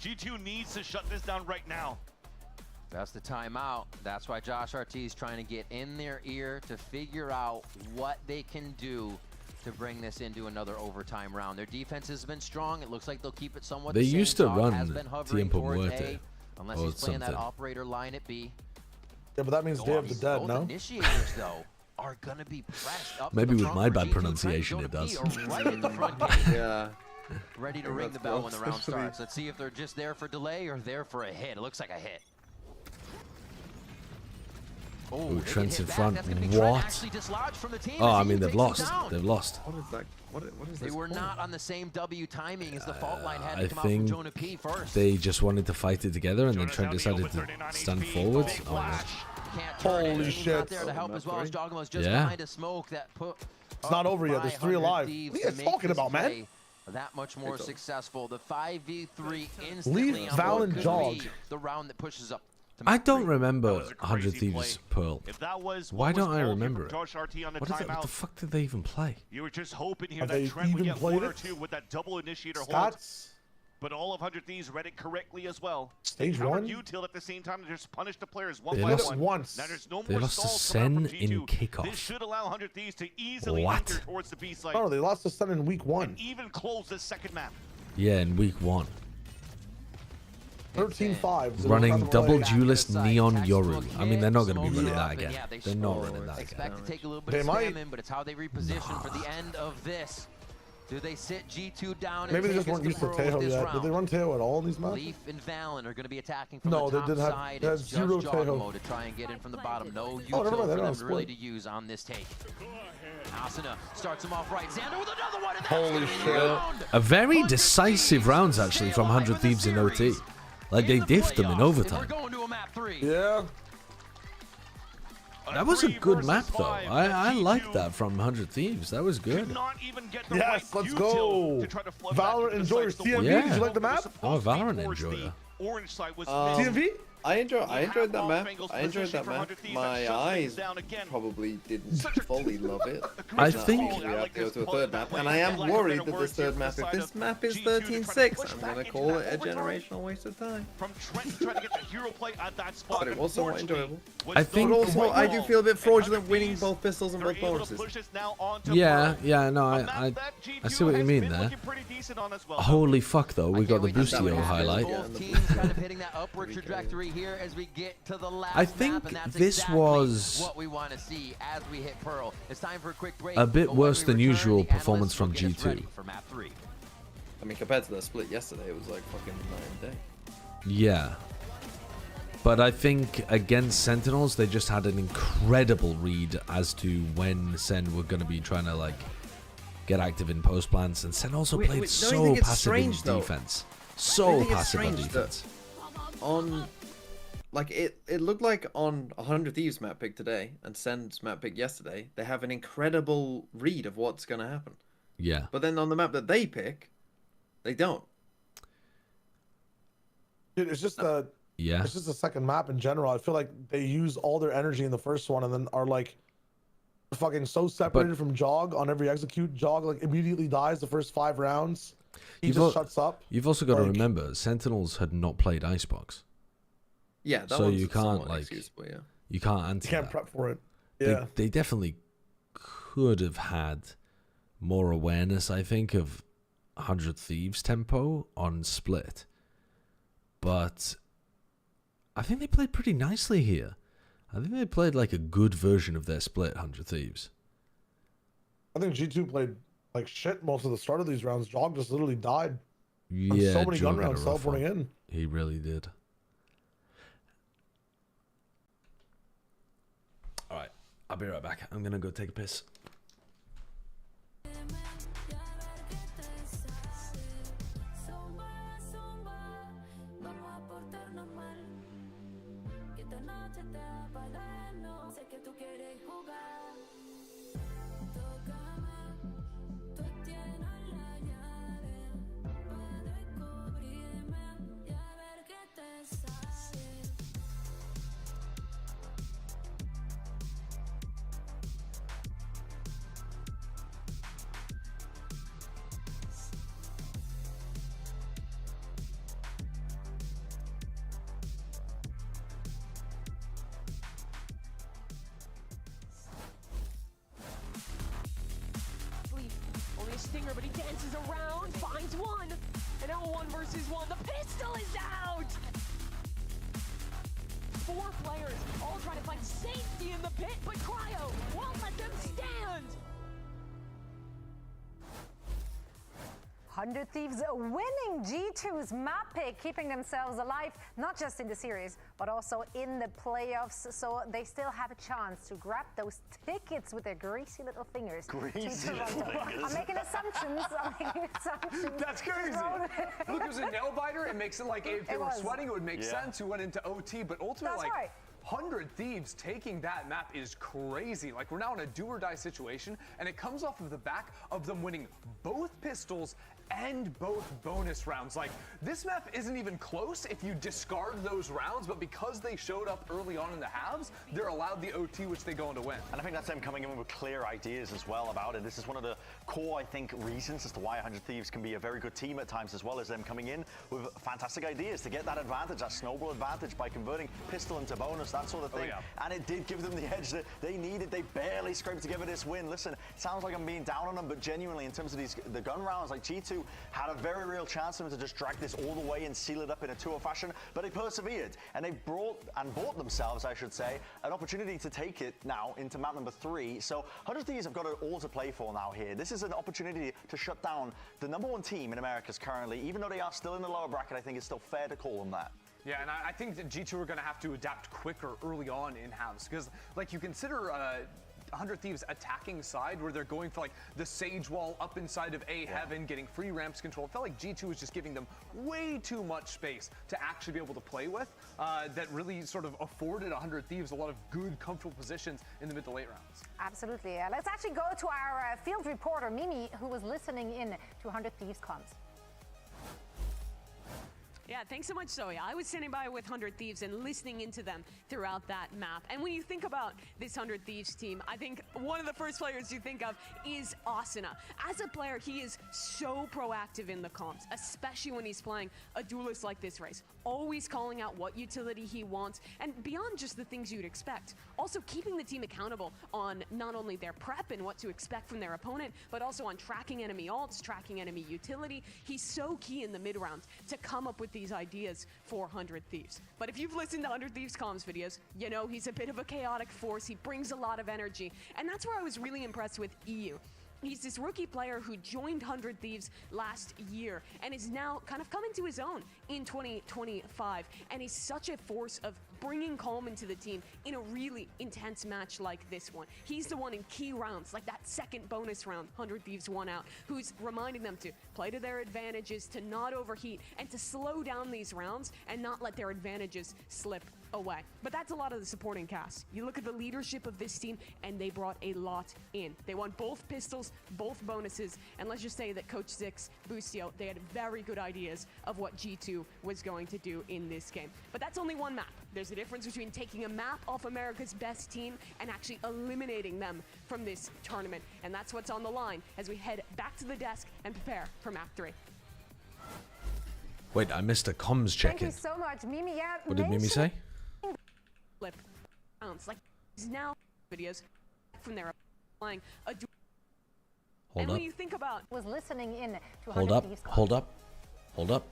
G2 needs to shut this down right now. That's the timeout. That's why Josh RT is trying to get in their ear to figure out what they can do to bring this into another overtime round. Their defense has been strong. It looks like they'll keep it somewhat They the same. used to Dog run has been hovering Tiempo towards Muerte A, unless or he's playing that something. operator line at B. Yeah, but that means Day of the Dead, Those no? initiators, though, are going to be pressed up to Maybe the with front my where bad G2 pronunciation, and Trent it Joe does. to P are right at the front gate. Yeah. Ready to Yeah, ring the that's bell when the round especially- starts. Let's see if they're just there for delay or there for a hit. It looks like a hit. Oh, Ooh, they Trent's get in hit front. back. That's gonna be Trent What? actually dislodged from the team Oh, as I he mean they've takes him lost. down. They've lost. What is that? What is They this were called? not on the same W timing as the fault line had to I come out from think Jonah P first. they just wanted to fight it together, and then Trent decided to stand forward. Oh, yeah. Can't turn it. Holy He's shit. not there to help as well as Dogma's just Yeah. behind a smoke that put. It's not over yet. There's 3 alive. What are you guys talking about, man? That much more successful. The 5v3 instantly Leave on Val what and could jog. be the round that pushes up. to I map don't 3. remember That was a 100 crazy Thieves play. Pearl. If that was Why what was don't I called here remember from it? Josh RT on the What is that? What timeout, the fuck did they even play? you were just hoping here Have that they Trent would even get played 1 or it? 2 with that double initiator hold. Stats. But all of 100 Thieves read it correctly as well. Stage Howard 1? util at the same time to just punish the players one They by lost one. once. Now there's no They more lost to stalls coming out from Sen in G2. kickoff. This should allow 100 Thieves to easily What? enter towards the B site Oh, they lost to Sun in week 1. and even close this second map. Yeah, in week 1. 13-5. Running double duelist Side, neon textbook Yoru. I mean, they're not going to be hit, running smoke that up, and again. yeah, they They're not score. running that again. Expect to take a little bit They of might. spamming, but it's how they reposition for the end of this. Do they sit G2 down and Maybe they take just us weren't used to Pearl with Tejo this yet. round? Did they run Tejo at all in these maps? Leaf and Valen are going to be attacking from No, the they top did have- side. they had It's just zero Jogamo Tejo. to try and get in from the bottom. No util never mind, for they're them on really to split. use on this take. Asuna starts him off right. Xander with another one. And that's Holy gonna be shit. the round. A very decisive rounds, actually, from 100 Thieves in OT. Like, they diffed them in We're overtime. going to a map 3. Yeah. That was a good map, though. I liked that from 100 Thieves. That was good. Yes, let's go. Valorant enjoyer. CMV, Yeah. did you like the map? I'm a Valorant enjoyer. Orange side was TMV? I enjoyed that map. I enjoyed that map. My eyes probably didn't fully love it. I think we have to go to a third map, and I am worried that this third map, if this map is 13-6, I'm gonna call it a generational waste of time. From Trent trying to get the hero play at that spot. But it was somewhat enjoyable. I think. But also, I do feel a bit fraudulent winning both pistols and both bonuses. Yeah, no, I see what you mean there. Holy fuck, though, we got the Boostio highlight. Both teams kind of hitting that upward trajectory here as we get to the last I think map, and that's this exactly was what we want to see as we hit Pearl. It's time for a quick break. a bit but worse when we than return, usual the performance analysts from will get us ready G2. for map 3. I mean, compared to the split yesterday, it was like fucking night and day. Yeah. But I think against Sentinels, they just had an incredible read as to when Sen were going to be trying to, like, get active in post plants. And Sen also played so passive in defense. So passive on defense. Like, it looked like on 100 Thieves map pick today and Sen's map pick yesterday, they have an incredible read of what's going to happen. Yeah. But then on the map that they pick, they don't. Dude, it's just a... Yeah. It's just the second map in general. I feel like they use all their energy in the first one and then are like fucking so separated from Jog on every execute. Jog like immediately dies the first 5 rounds. He just shuts up. You've also got to remember, Sentinels had not played Icebox. Yeah, that so one's you can't somewhat like excusable, yeah. you can't anti. You can't prep for it. Yeah. They definitely could have had more awareness, I think, of 100 Thieves tempo on split. But I think they played pretty nicely here. I think they played like a good version of their split 100 Thieves. I think G2 played like shit most of the start of these rounds. Jog just literally died. Yeah, so many gun Jog had a rounds rough teleporting one. in. He really did. Alright, I'll be right back. I'm gonna go take a piss. Only a stinger, but he dances around, finds one, and now 1 versus 1. The pistol is out! 4 players all trying to find safety in the pit, but Cryo won't let them stand! 100 Thieves winning G2's map pick, keeping themselves alive, not just in the series, but also in the playoffs. So they still have a chance to grab those tickets with their greasy little fingers. Greasy little fingers. I'm making assumptions. That's crazy. Look, it was a nail biter. It makes it like if they were sweating, it would make sense. Who went into OT, but ultimately, That's right. 100 Thieves taking that map is crazy. Like, we're now in a do-or-die situation, and it comes off of the back of them winning both pistols and both bonus rounds. Like, this map isn't even close if you discard those rounds, but because they showed up early on in the halves, they're allowed the OT, which they go on to win. And I think that's them coming in with clear ideas as well about it. This is one of the core, I think, reasons as to why 100 Thieves can be a very good team at times, as well as them coming in with fantastic ideas to get that advantage, that snowball advantage by converting pistol into bonus, that sort of thing. And it did give them the edge that they needed. They barely scraped together this win. Listen, it sounds like I'm being down on them, but genuinely, in terms of the gun rounds, like G2 had a very real chance for them to just drag this all the way and seal it up in a 2-0 fashion, but they persevered, and they bought themselves, I should say, an opportunity to take it now into map number 3. So 100 Thieves have got it all to play for now here. This is an opportunity to shut down the #1 team in Americas currently. Even though they are still in the lower bracket, I think it's still fair to call them that. Yeah, and I think that G2 are going to have to adapt quicker early on in halves, because, like, you consider 100 Thieves attacking side where they're going for like the Sage Wall up inside of A Heaven, getting free ramps control. It felt like G2 was just giving them way too much space to actually be able to play with, that really sort of afforded 100 Thieves a lot of good, comfortable positions in the mid to late rounds. Absolutely. Let's actually go to our field reporter, Mimi, who was listening in to 100 Thieves comms. Yeah, thanks so much, Zoe. I was standing by with 100 Thieves and listening into them throughout that map. And when you think about this 100 Thieves team, I think one of the first players you think of is Asuna. As a player, he is so proactive in the comps, especially when he's playing a duelist like this race. Always calling out what utility he wants, and beyond just the things you'd expect. Also keeping the team accountable on not only their prep and what to expect from their opponent, but also on tracking enemy ults, tracking enemy utility. He's so key in the mid-round to come up with these ideas for 100 Thieves. But if you've listened to 100 Thieves comms videos, you know he's a bit of a chaotic force. He brings a lot of energy, and that's where I was really impressed with EU. He's this rookie player who joined 100 Thieves last year and is now kind of coming to his own in 2025. And he's such a force of bringing calm into the team in a really intense match like this one. He's the one in key rounds, like that second bonus round 100 Thieves won out, who's reminding them to play to their advantages, to not overheat, and to slow down these rounds and not let their advantages slip away. But that's a lot of the supporting cast. You look at the leadership of this team, and they brought a lot in. They won both pistols, both bonuses, and let's just say that Coach Zix, Boostio, they had very good ideas of what G2 was going to do in this game. But that's only one map. There's a difference between taking a map off America's best team and actually eliminating them from this tournament. And that's what's on the line as we head back to the desk and prepare for map 3. Wait, I missed a comms check-in. Thank you so much, Mimi. Yeah, What did Mimi say? Flip like now videos from there playing a Hold and up. when you think about was listening in to Hold 100 up. Thieves. Hold up. Hold up.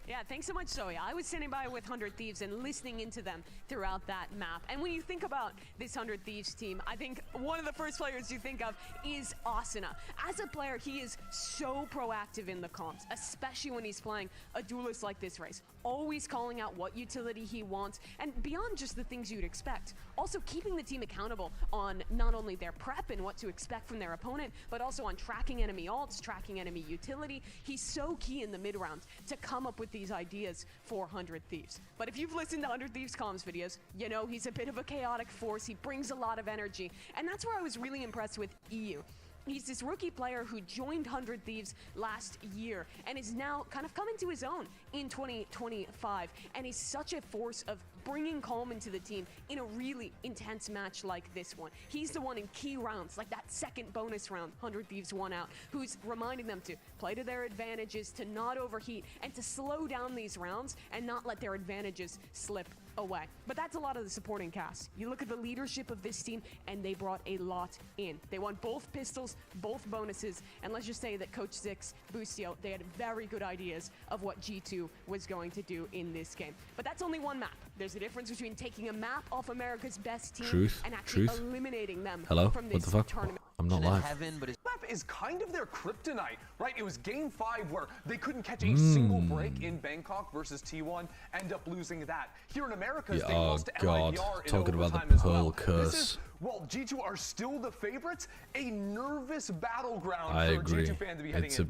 Yeah, thanks so much, Zoe. I was standing by with 100 Thieves and listening into them throughout that map. And when you think about this 100 Thieves team, I think one of the first players you think of is Asuna. As a player, he is so proactive in the comps, especially when he's playing a duelist like this race. Always calling out what utility he wants, and beyond just the things you'd expect. Also keeping the team accountable on not only their prep and what to expect from their opponent, but also on tracking enemy ults, tracking enemy utility. He's so key in the mid-round to come up with these ideas for 100 Thieves. But if you've listened to 100 Thieves comms videos, you know he's a bit of a chaotic force. He brings a lot of energy, and that's where I was really impressed with EU. He's this rookie player who joined 100 Thieves last year and is now kind of coming to his own in 2025. And he's such a force of bringing calm into the team in a really intense match like this one. He's the one in key rounds, like that second bonus round 100 Thieves won out, who's reminding them to play to their advantages, to not overheat, and to slow down these rounds and not let their advantages slip away. But that's a lot of the supporting cast. You look at the leadership of this team, and they brought a lot in. They won both pistols, both bonuses, and let's just say that Coach Zix, Boostio, they had very good ideas of what G2 was going to do in this game. But that's only one map. There's a difference between taking a map off America's best team and actually eliminating them from this tournament. I'm not live. This map is kind of their kryptonite, right? It was game 5 where they couldn't catch a single break in Bangkok versus T1, end up losing that. Here in Americas, they lost to MIBR in talking about overtime the as Pearl well. curse. This is, well, G2 are still the favorites, a nervous battleground I for agree. a G2 fan to be heading into.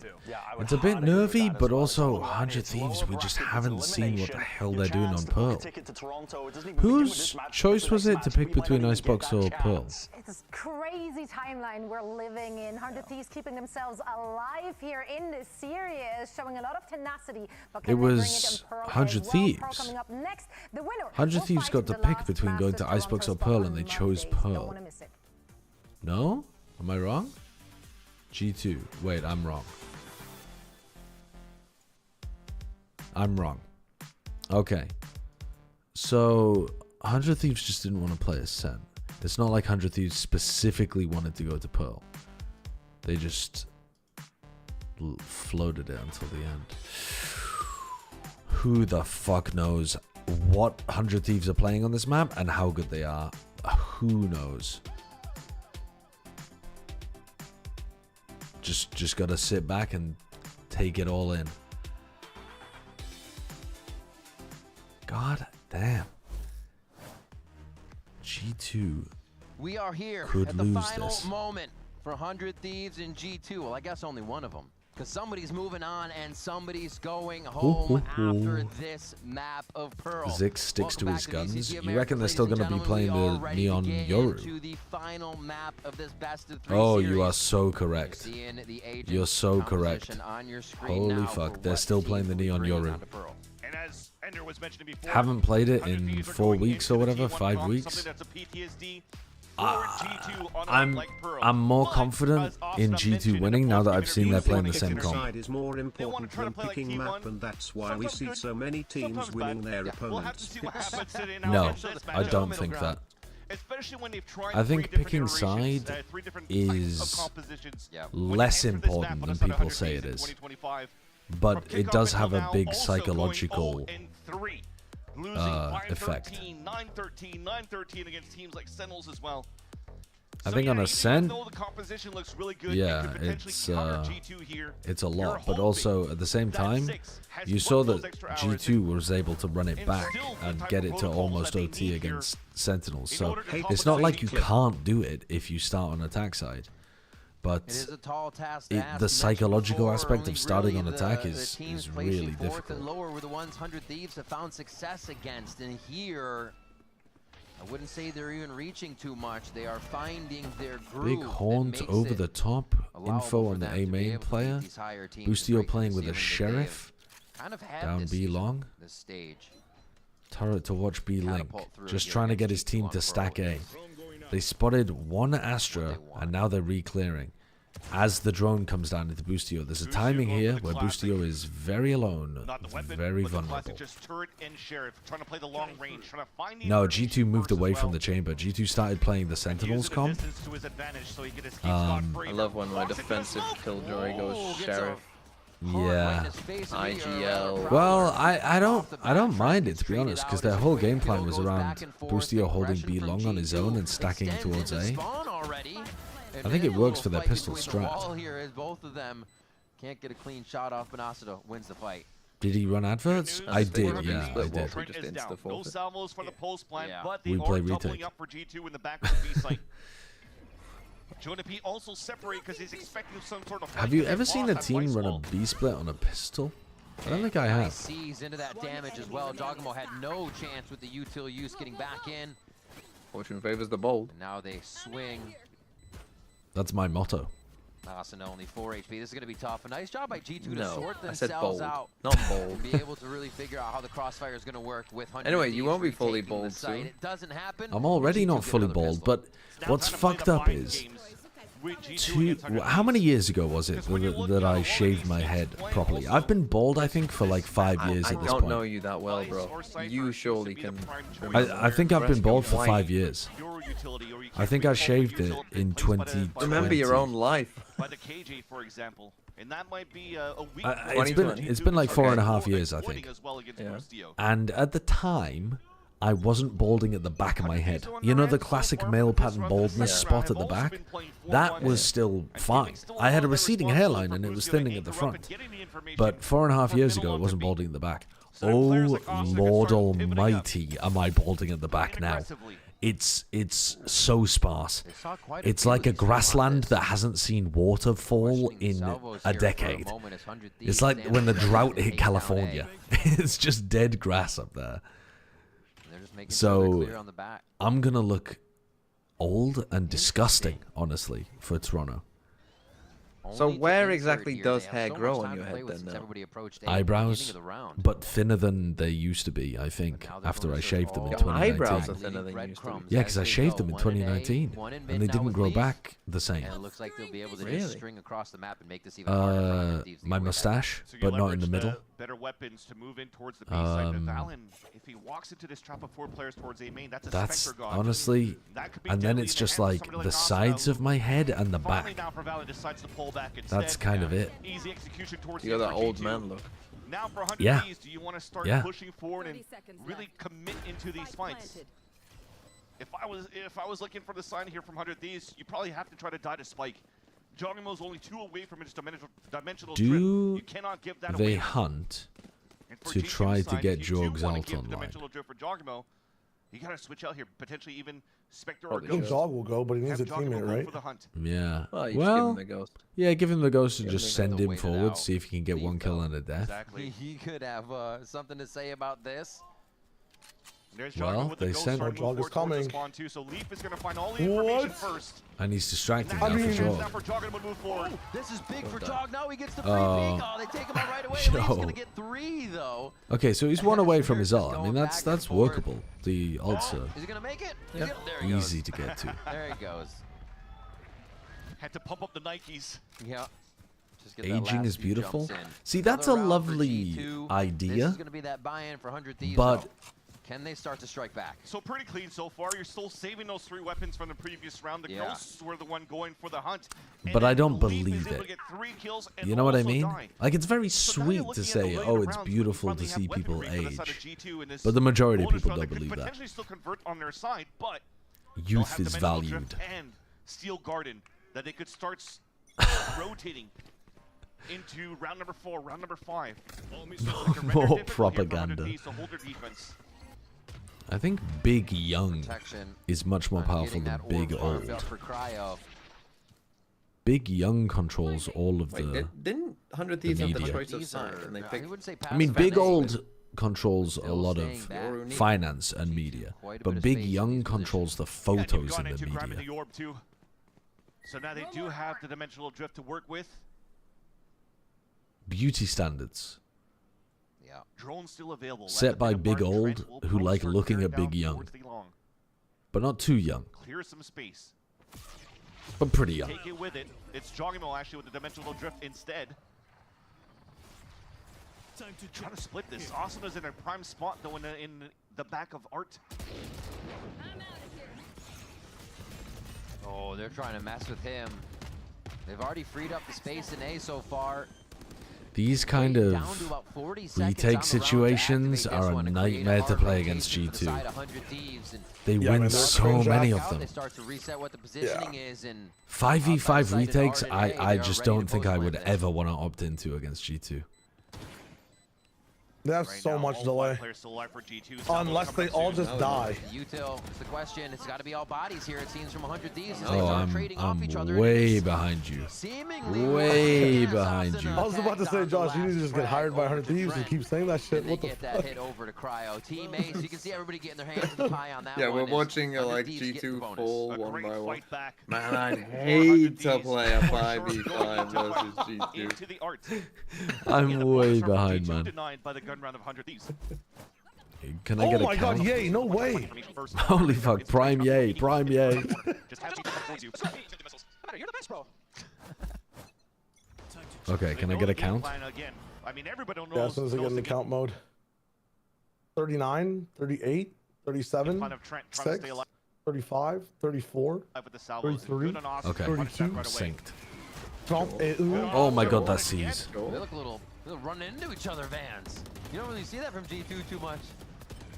It's a bit nervy, but also 100 Thieves, we just haven't seen what the hell they're doing on Pearl. Whose choice was it to pick between Icebox or Pearl? It's this crazy timeline we're living in. 100 Thieves keeping themselves alive here in this series, showing a lot of tenacity. But It was 100 Thieves. 100 Thieves got to pick between going to Icebox or Pearl, and they chose Pearl. No? Am I wrong? G2. Wait, I'm wrong. I'm wrong. Okay. So, 100 Thieves just didn't want to play a Sen. It's not like 100 Thieves specifically wanted to go to Pearl. They just floated it until the end. Who the fuck knows what 100 Thieves are playing on this map and how good they are? Who knows? Just gotta sit back and take it all in. God damn. G2 we are here could at the lose final this. moment for 100 Thieves and G2. Well, I guess only one of them. Because somebody's moving on and somebody's going home after this map of Pearl. Zix sticks to his guns. VCT You Americas, reckon they're still going to be playing the Neon Yoru? The final map of this best of 3 Oh, series. you are so correct. You're so correct. Holy fuck, they're still playing the Neon Yoru. And as Ender was mentioning before, Haven't played it in 4 weeks or whatever, 5 weeks. I'm more confident in G2 winning now that I've seen they're playing the same comp. Side is more important than picking map, and that's why we see so many teams winning their opponents. No, I don't think that. I think picking side is less important than people say it is. But it does have a big psychological effect. 9-13, 9-13 against teams like Sentinels as well. I think on Ascent, yeah, it's a lot, but also at the same time, you saw that G2 was able to run it back and get it to almost OT against Sentinels. So it's not like you can't do it if you start on attack side. But the psychological aspect of starting on attack is really difficult. Lower were the ones 100 Thieves have found success against, and here I wouldn't say they're even reaching too much. They are finding their groove. Big haunt over the top. Info on the A main player. Boostio playing with a sheriff. Down B long. Turret to watch B link. Just trying to get his team to stack A. They spotted one Astra, and now they're re-clearing. As the drone comes down into Boostio, there's a timing here where Boostio is very alone, very vulnerable. No, G2 moved away from the chamber. G2 started playing the Sentinels comp. I love when my defensive killjoy goes Sheriff. Yeah. IGL. Well, I don't mind it, to be honest, because their whole game plan was around Boostio holding B long on his own and stacking towards A. I think it works for their pistol strat. Here is both of them can't get a clean shot off. Benasito wins the fight. Did he run adverts? I did, yeah, I did. No salvos for the pulse plant, but they We play are retake. doubling up for G2 in the back of the B site. Jonah P also separate because he's expecting some sort of. Have you ever seen a team run a B split on a pistol? I don't think I have. Sees into that damage as well. Dogmo had no chance with the util use getting back in. Fortune favors the bold. Now they swing. That's my motto. Masano only 4 HP. This is going to be tough. A nice job by G2 to No, sort I said themselves bold, out. not bold. Be able to really figure out how the crossfire is going to work with 100. Anyway, you won't be fully bold soon. It doesn't happen. I'm already not fully bald, but what's fucked up is how many years ago was it that I shaved my head properly? I've been bald, I think, for like 5 years at this point. I don't know you that well, bro. You surely can. I think I've been bald for 5 years. I think I shaved it in 2020. Remember your own life. By the KJ, for example, and that might be a week. It's been like 4.5 years, I think. Yeah. And at the time, I wasn't balding at the back of my head. You know the classic male pattern baldness spot at the back? That was still fine. I had a receding hairline and it was thinning at the front. But 4.5 years ago, it wasn't balding at the back. Oh, Lord Almighty, am I balding at the back now? It's so sparse. It's like a grassland that hasn't seen water fall in a decade. It's like when the drought hit California. It's just dead grass up there. So I'm gonna look old and disgusting, honestly, for Toronto. So where exactly does hair grow on your head then now? Eyebrows, but thinner than they used to be, I think, after I shaved them in 2019. Eyebrows are thinner than used to be. Yeah, because I shaved them in 2019, and they didn't grow back the same. And it looks like they'll be able to just string across the map and make this even harder. My mustache, but not in the middle. Better weapons to move in towards the B side. Valen, if he walks into this trap of 4 players towards A main, that's a Spectre God. Honestly, and then it's just like the sides of my head and the back. That's kind of it. Easy execution towards you got that old man look. Now for 100 yeah. Ds, do you want to start pushing forward and really commit into these fights? If I was looking for the sign here from 100 Ds, you probably have to try to die to Spike. Joggimo's only 2 away from his dimensional drip. You cannot give that they away. Hunt to try to get Jorg's ult online? You gotta switch out here, potentially even Spectre or I think Ghost. Jog will go, but he needs a Jog teammate, go right? for the hunt. Yeah. Well, you just give Well, him the ghost. yeah, give him the ghost and Give just him the send him wait it forward, out. see if he can get one kill and a death. Exactly. He could have something to say about this. There's Well, Jog with the they ghost sent- starting to Jog move is forward towards the coming. spawn too, so Leaf is gonna find all the information What? first. And he's distracted Now now for for sure. Jog and move forward. Oh, this is big for Jog. Now he gets the free Oh. peek. Oh, they take him out right away. Yo. Leaf's going to get 3, though. Okay, so he's one away from his Just ult. I going mean, that's back and that's forth. workable. The ults are Is he going to make it? Yep. There he goes. easy to get to. There he goes. Had to pump up the Nikes. Yeah. Just get that Aging last is few jumps beautiful. in. See, that's a Another round for lovely G2. This idea, is going to be that buy-in for 100 Thieves. but though. Can they start to strike back? So pretty clean so far. You're still saving those 3 weapons from the previous round. The Yeah. Ghosts were the one going for the hunt. but I don't Leaf is believe able to it. get 3 kills and You know what I also mean? die. Like, it's very So now you're sweet to looking at the say, later oh, it's rounds when you beautiful to finally have see people weaponry for the side of age. G2 in this But the majority of bonus people round don't that could believe that. potentially still convert on their side, but they'll Youth have is Dimensional valued. Drift and Steel Garden that they could start rotating into round number 4, round number 5. More propaganda. So hold their defense. I think Big Young Protection. is much more powerful Getting than that Big orb farmed up Old. for Cryo. Big Young controls all of the. Didn't 100 Thieves have the media. choice of side? And they I picked. wouldn't say I mean, passive Big aggressive, Old but controls a still lot staying of back. finance and media, Quite a bit but of Big space in Young these controls the And photos you've in gone the into grabbing media. the orb too. So now they do have the Dimensional Drift to work with. Beauty standards Yeah. Drone still available. set by Big Old, who like looking at Big Young, but not too young, Clear some space. but pretty young. Take it with it. It's Joggimo actually with the Dimensional Drift instead. Trying to split this. Awesome is in a prime spot though in the back of Art. Oh, they're trying to mess with him. They've already freed up the space in A so far. These kind Down of to about 40 seconds on retake the round to situations activate this are a one and create nightmare to hard play rotation against to the G2. side of 100 Thieves, and They Yeah, win man, so they're many now of them. They start to reset what the positioning is, and 5v5 Sighted retakes, hard at A, I they are just ready to don't think I post would plan this. ever want to opt into against G2. They have Right so now, much all delay. 5 players still alive for G2. Salvo Unless coming they up all soon. just die. util is the question. It's got to be all bodies here, it seems, from 100 Thieves as they Oh, start trading off each other. and way it's behind you. seemingly Way behind you. I was about to say, Josh, you need to just get hired by 100 Thieves and keep saying that shit. They What the get that fuck? hit over to Cryo. Teammates, you can see everybody getting their hands in the pie on that Yeah, one. we're as watching 100 like Thieves get the G2 bonus. fall A one great by one. fight back. Man, I 400 hate to Thieves. play a For sure 5v5 going versus into G2. the Art. I'm And the way bonus round for behind, G2 man. Denied by the gun round of 100 Thieves. Can I Oh get a my god, count? yay, no way. Holy fuck, prime yay, prime yay. Just have G2 come towards you. You're the best, bro. Okay, can I get a count? Again. I mean, everybody knows. Yeah, as soon as I get knows in the the count mode. 39, 38, 37, Kind of Trent trying to 6, stay alive 35, 34, with the salvos. 33, Good on Austin. Okay, 32, Right away. synced. 30, Oh my god, that sees. They look a little run into each other, Vans. You don't really see that from G2 too much.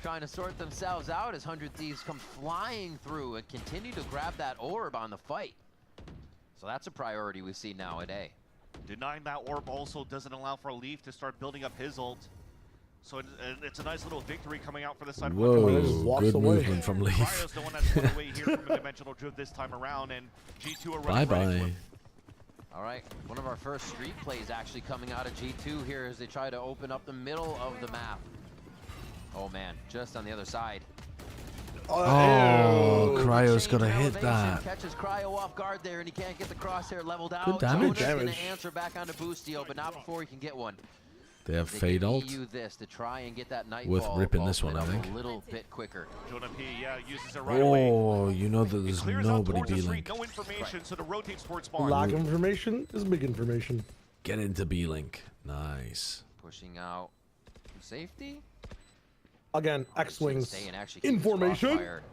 Trying to sort themselves out as 100 Thieves come flying through and continue to grab that orb on the fight. So that's a priority we see now at A. Denying that orb also doesn't allow for Leaf to start building up his ult. So it's a nice little victory coming out for the side of Whoa, good movement from Leaf. Cryo's the one that's put away here from the Dimensional Drift this time around, and G2 are running ready for Bye-bye. it. All right, one of our first street plays actually coming out of G2 here as they try to open up the middle of the map. Oh man, just on the other side. Oh, ew. Cryo's gonna Change hit elevation, that. Catches Cryo off guard there, and he can't get the crosshair leveled out. Good damage. Jonah's gonna answer back onto Boostio, but not before he can get one. They have They fade can ult. EU this to try and get that nightfall. Worth ripping this one, I up think. a little bit quicker. Jonah P, yeah, uses it right away. Oh, you know that there's Clears out nobody towards the B-Link. street, no information, so to rotate towards spawn. Lack of information is big information. Get into B-Link. Nice. Pushing out to safety. Again, X-Wings. Stay and actually keep his Information. crossfire.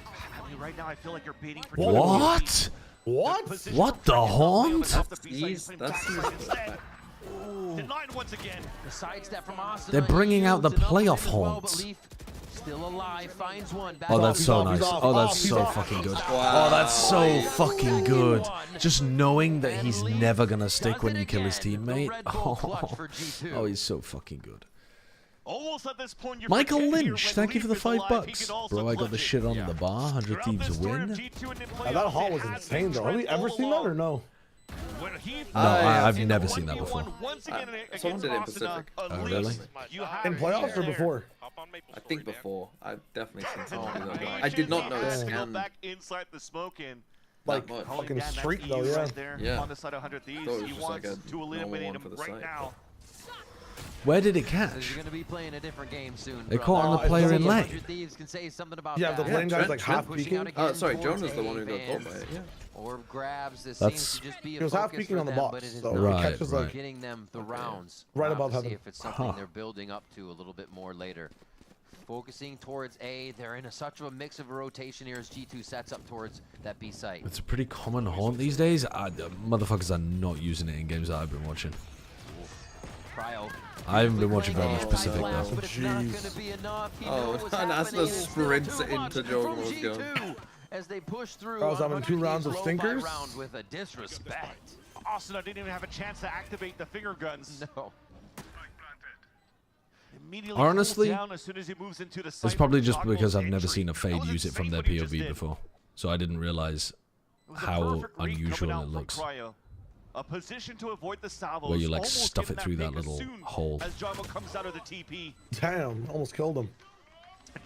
I mean, right now I feel like you're baiting for What? What? Position What for the Frank haunt? off the B side, That's instead. Denied once again. The sidestep from Austin. They're bringing out the playoff haunts. haunts. Still alive, finds one. Back Oh, off. that's He's so off, he's nice. off, Oh, off, that's he's so off. fucking good. Wow. Oh, that's so fucking good. Just knowing that he's never gonna stick when you kill his teammate. Oh, he's so fucking good. Almost at this point, you're Michael forgetting here Lynch, when thank you for the Leaf is alive, he $5. can also Bro, I got the clutch it. shit on the bar. 100 Thieves win. That haul was insane, though. Have we ever seen that or no? No, I've never seen that before. Someone did it in Pacific. Oh, really? In playoffs or before? I think before. I've definitely seen someone do that. I did not know it scanned back inside the smoke in. Like fucking street though, yeah. Yeah. On the side of 100 Thieves, Thought it was he just like wants a to eliminate him for the right site, now. Where did it You're catch? going to be playing a different game soon. They caught on the player in lane. Thieves can say something about Yeah, that. the lane guy's like half Pushing peeking. out again Sorry, towards Jonah's the one who got A caught by it. Yeah. Or grabs. This That's- seems to just be a He was half focus peeking for on the them, box, but it is so not Right, he catches like getting them the rounds. right We'll above have to heaven. see if it's something Huh. they're building up to a little bit more later. Focusing towards A. They're in such of a mix of a rotation here as G2 sets up towards that B site. It's a pretty common haunt these days. Motherfuckers are not using it in games that I've been watching. Cryo. I haven't been watching very much Pacific Glass, though. but it's not gonna be enough. He knew Oh, what was and that's happening. the Still sprints too much into from Jogo's gun. G2 as they push through. Cryo's having 2 rounds of stinkers. Round with a disrespect. Austin didn't even have a chance to activate the finger guns. No. Immediately Honestly, cools down as soon as he moves into the It's site probably from just Jogmo's because I've never entry. seen a That Fade was use it from insane their what he just POV did. before, so I didn't realize It was a how perfect read unusual coming out it from looks. Cryo. A position to avoid the salvos. Where you, like, almost stuff getting it through that pick as little soon hole. As Jogmo comes out of the TP. Damn, almost killed him.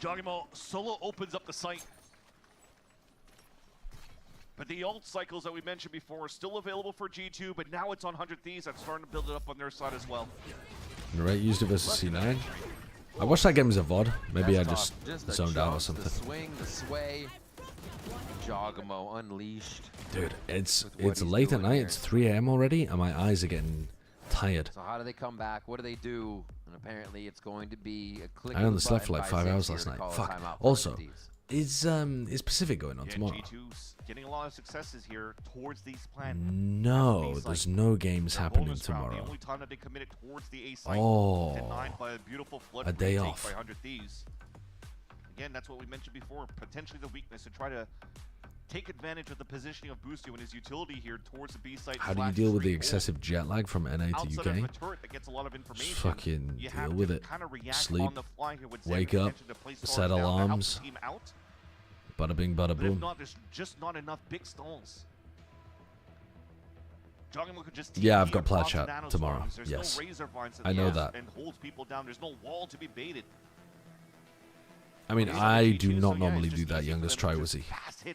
Jogmo solo opens up the site. But the ult cycles that we mentioned before are still available for G2, but now it's on 100 Thieves. That's starting to build it up on their side as well. Narrate used it versus C9. I watched that game as a VOD. Maybe I That's just the zoned out or jump, something. The swing, the sway. Jogmo unleashed. Dude, it's what he's late at doing night. here. It's 3 AM already, and my eyes are getting tired. So how do they come back? What do they do? And apparently it's going to be a click. I only slept for like 5 hours last night. Fuck. Also, is Pacific going on Again, tomorrow? G2's getting a lot of successes here towards the East plan. No, there's no games happening Bonus round, tomorrow. The only time that they committed towards the A site. Oh, Denied by a beautiful flood a day retake off. by 100 Thieves. Again, that's what we mentioned before. Potentially the weakness to try to take advantage of the positioning of Boostio and his utility here towards the B site. How do you deal with the excessive jet lag from NA to Outside of UK? a turret that gets a lot of information, Just fucking you deal have with to it. kinda react Sleep, on the fly here with Zen wake with up, intention to place set stars down to help alarms. the team out. Bada bing, bada But if boom. not, there's just not enough big stalls. Jogmo could just Yeah, I've TP got plaid across the chat nano tomorrow. storms. There's Yes. no razor vines I know and that. holds people down. There's no wall to be baited. I mean, I do not normally do that youngest try, was he?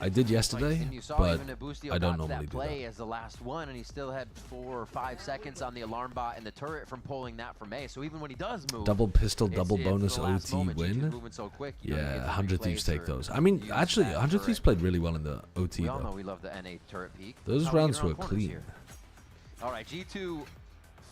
I did yesterday, And you saw but even Boostio I don't got to normally that do play that. as the last one, and he still had 4 or 5 seconds on the alarm bot and the turret from pulling that from A. So even when he does move, Double pistol, it's double the bonus last OT moment. G2's win. moving so quick, you know, you Yeah, get the 100 Thieves replays take or those. I mean, use actually, that 100 Thieves turret. played really well in the OT, We all know though. we love the NA turret peak. Those That's how we rounds get around were corners clean. here. All right, G2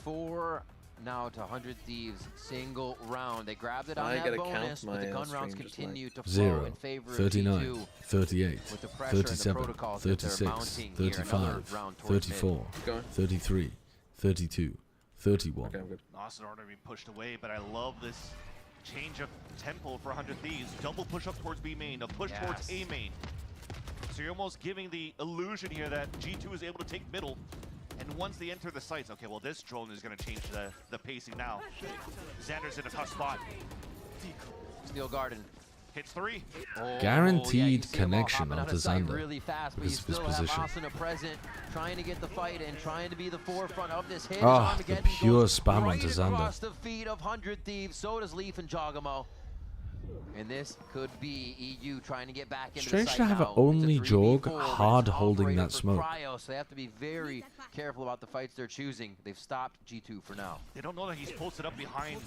4 now to 100 Thieves single round. They grabbed it on I that gotta bonus, count but the my gun rounds stream just continue to flow 0, in favor of 39, G2 38, with the pressure and the 37, protocols that they're 36, mounting here. Another 35, round towards mid. 34, 33, 32, 31. Okay, I'm good. Austin already being pushed away, but I love this change of tempo for 100 Thieves. Double push up towards B main, a push towards A main. So you're almost giving the illusion here that G2 is able to take middle. And once they enter the sites, okay, well, this drone is going to change the pacing now. Xander's in a tough spot. Steel Garden. Hits 3. Oh, Guaranteed yeah, you see him all connection hopping out onto of sight Xander really fast, but you because of his still have position. Asuna present, trying to get the fight and trying to be the forefront of this hit. Ah, the Armageddon pure goes spam right onto Xander. across the feet of 100 Thieves. So does Leaf and Jogamo. And this could be EU trying to get back into Strange the to site have now. only It's a Jog 3v4, but it's hard holding operated that for smoke. Cryo, so they have to be very careful about the fights they're choosing. They've stopped G2 for now. They don't know that he's posted up behind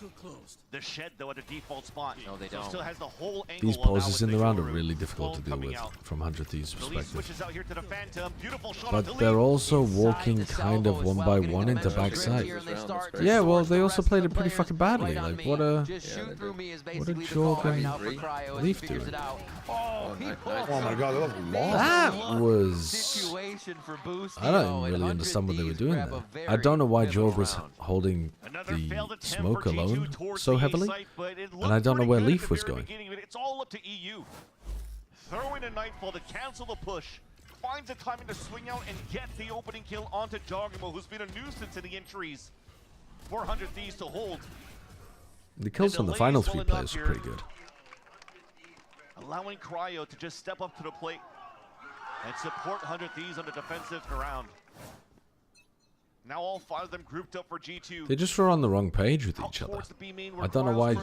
the shed, though, at a default spot. No, they So don't. still has the whole angle. These on now poses with in the the round are KRU really difficult to clone deal coming with out. from 100 Thieves' The Leaf perspective. switches out here to the Phantom. Beautiful shot But onto they're Leaf. also walking the kind salvo of as one well, by getting one the into mental backside. script here, and they start to Yeah, well, source they the also rest of played the it pretty players fucking badly. right on Like, me. what a Just shoot through me is what a basically the Jog call right and now for Cryo as he Leaf figures doing. it out. Oh, he pulls Oh my god, that was long. That was... situation for Boostio. I don't really understand what they were doing there. I don't know why Jog was holding the smoke alone so heavily, and I don't know where Leaf was going. It's all up to EU. Throwing a nightfall to cancel the push. Finds the timing to swing out and get the opening kill onto Jogamo, who's been a nuisance in the entries. 400 Thieves to hold. The kills from the final 3 players were pretty good. Allowing Cryo to just step up to the plate and support 100 Thieves on the defensive ground. Now all 5 of them grouped up for G2. They just were on the wrong page with each other. I don't know why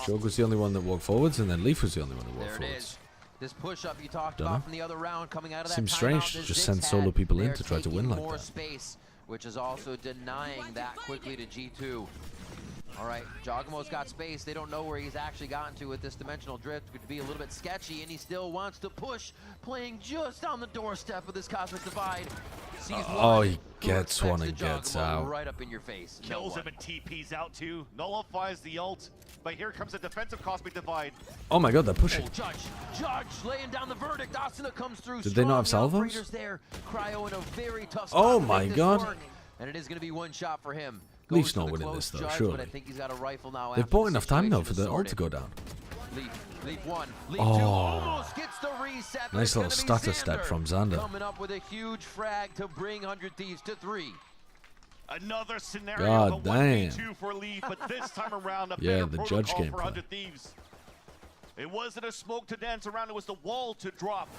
Shog was the only one that walked forwards and then Leaf was the only one that walked forwards. This push-up you talked about from the other round coming out of that Seems strange to just send solo people in to try to win like more that. Space, which is also denying that quickly to G2. All right, Jogamo's got space. They don't know where he's actually gotten to with this dimensional drift. Could be a little bit sketchy, and he still wants to push, playing just on the doorstep of this Cosmic Divide. Oh, he gets one and gets out. Right up in your face. Kills him and TP's out too. Nullifies the ult. But here comes a defensive Cosmic Divide. Oh my god, they're pushing. Judge laying down the verdict. Asuna comes through. Did they not have salvos? There. Cryo in a very tough oh my god. And it is going to be one shot for him. Leaf's not winning this though, surely. But I think he's got a rifle now. They've bought enough time now for the ult to go down. Leaf 1, Leaf 2 Oh. almost gets the reset. Nice little stutter step from Xander. Coming up with a huge frag to bring 100 Thieves to 3. Another scenario God of a damn. 1v2 for Leaf, but this time around a Yeah, better the judge protocol game for 100 Thieves. It wasn't a smoke to dance around, it was the wall to drop.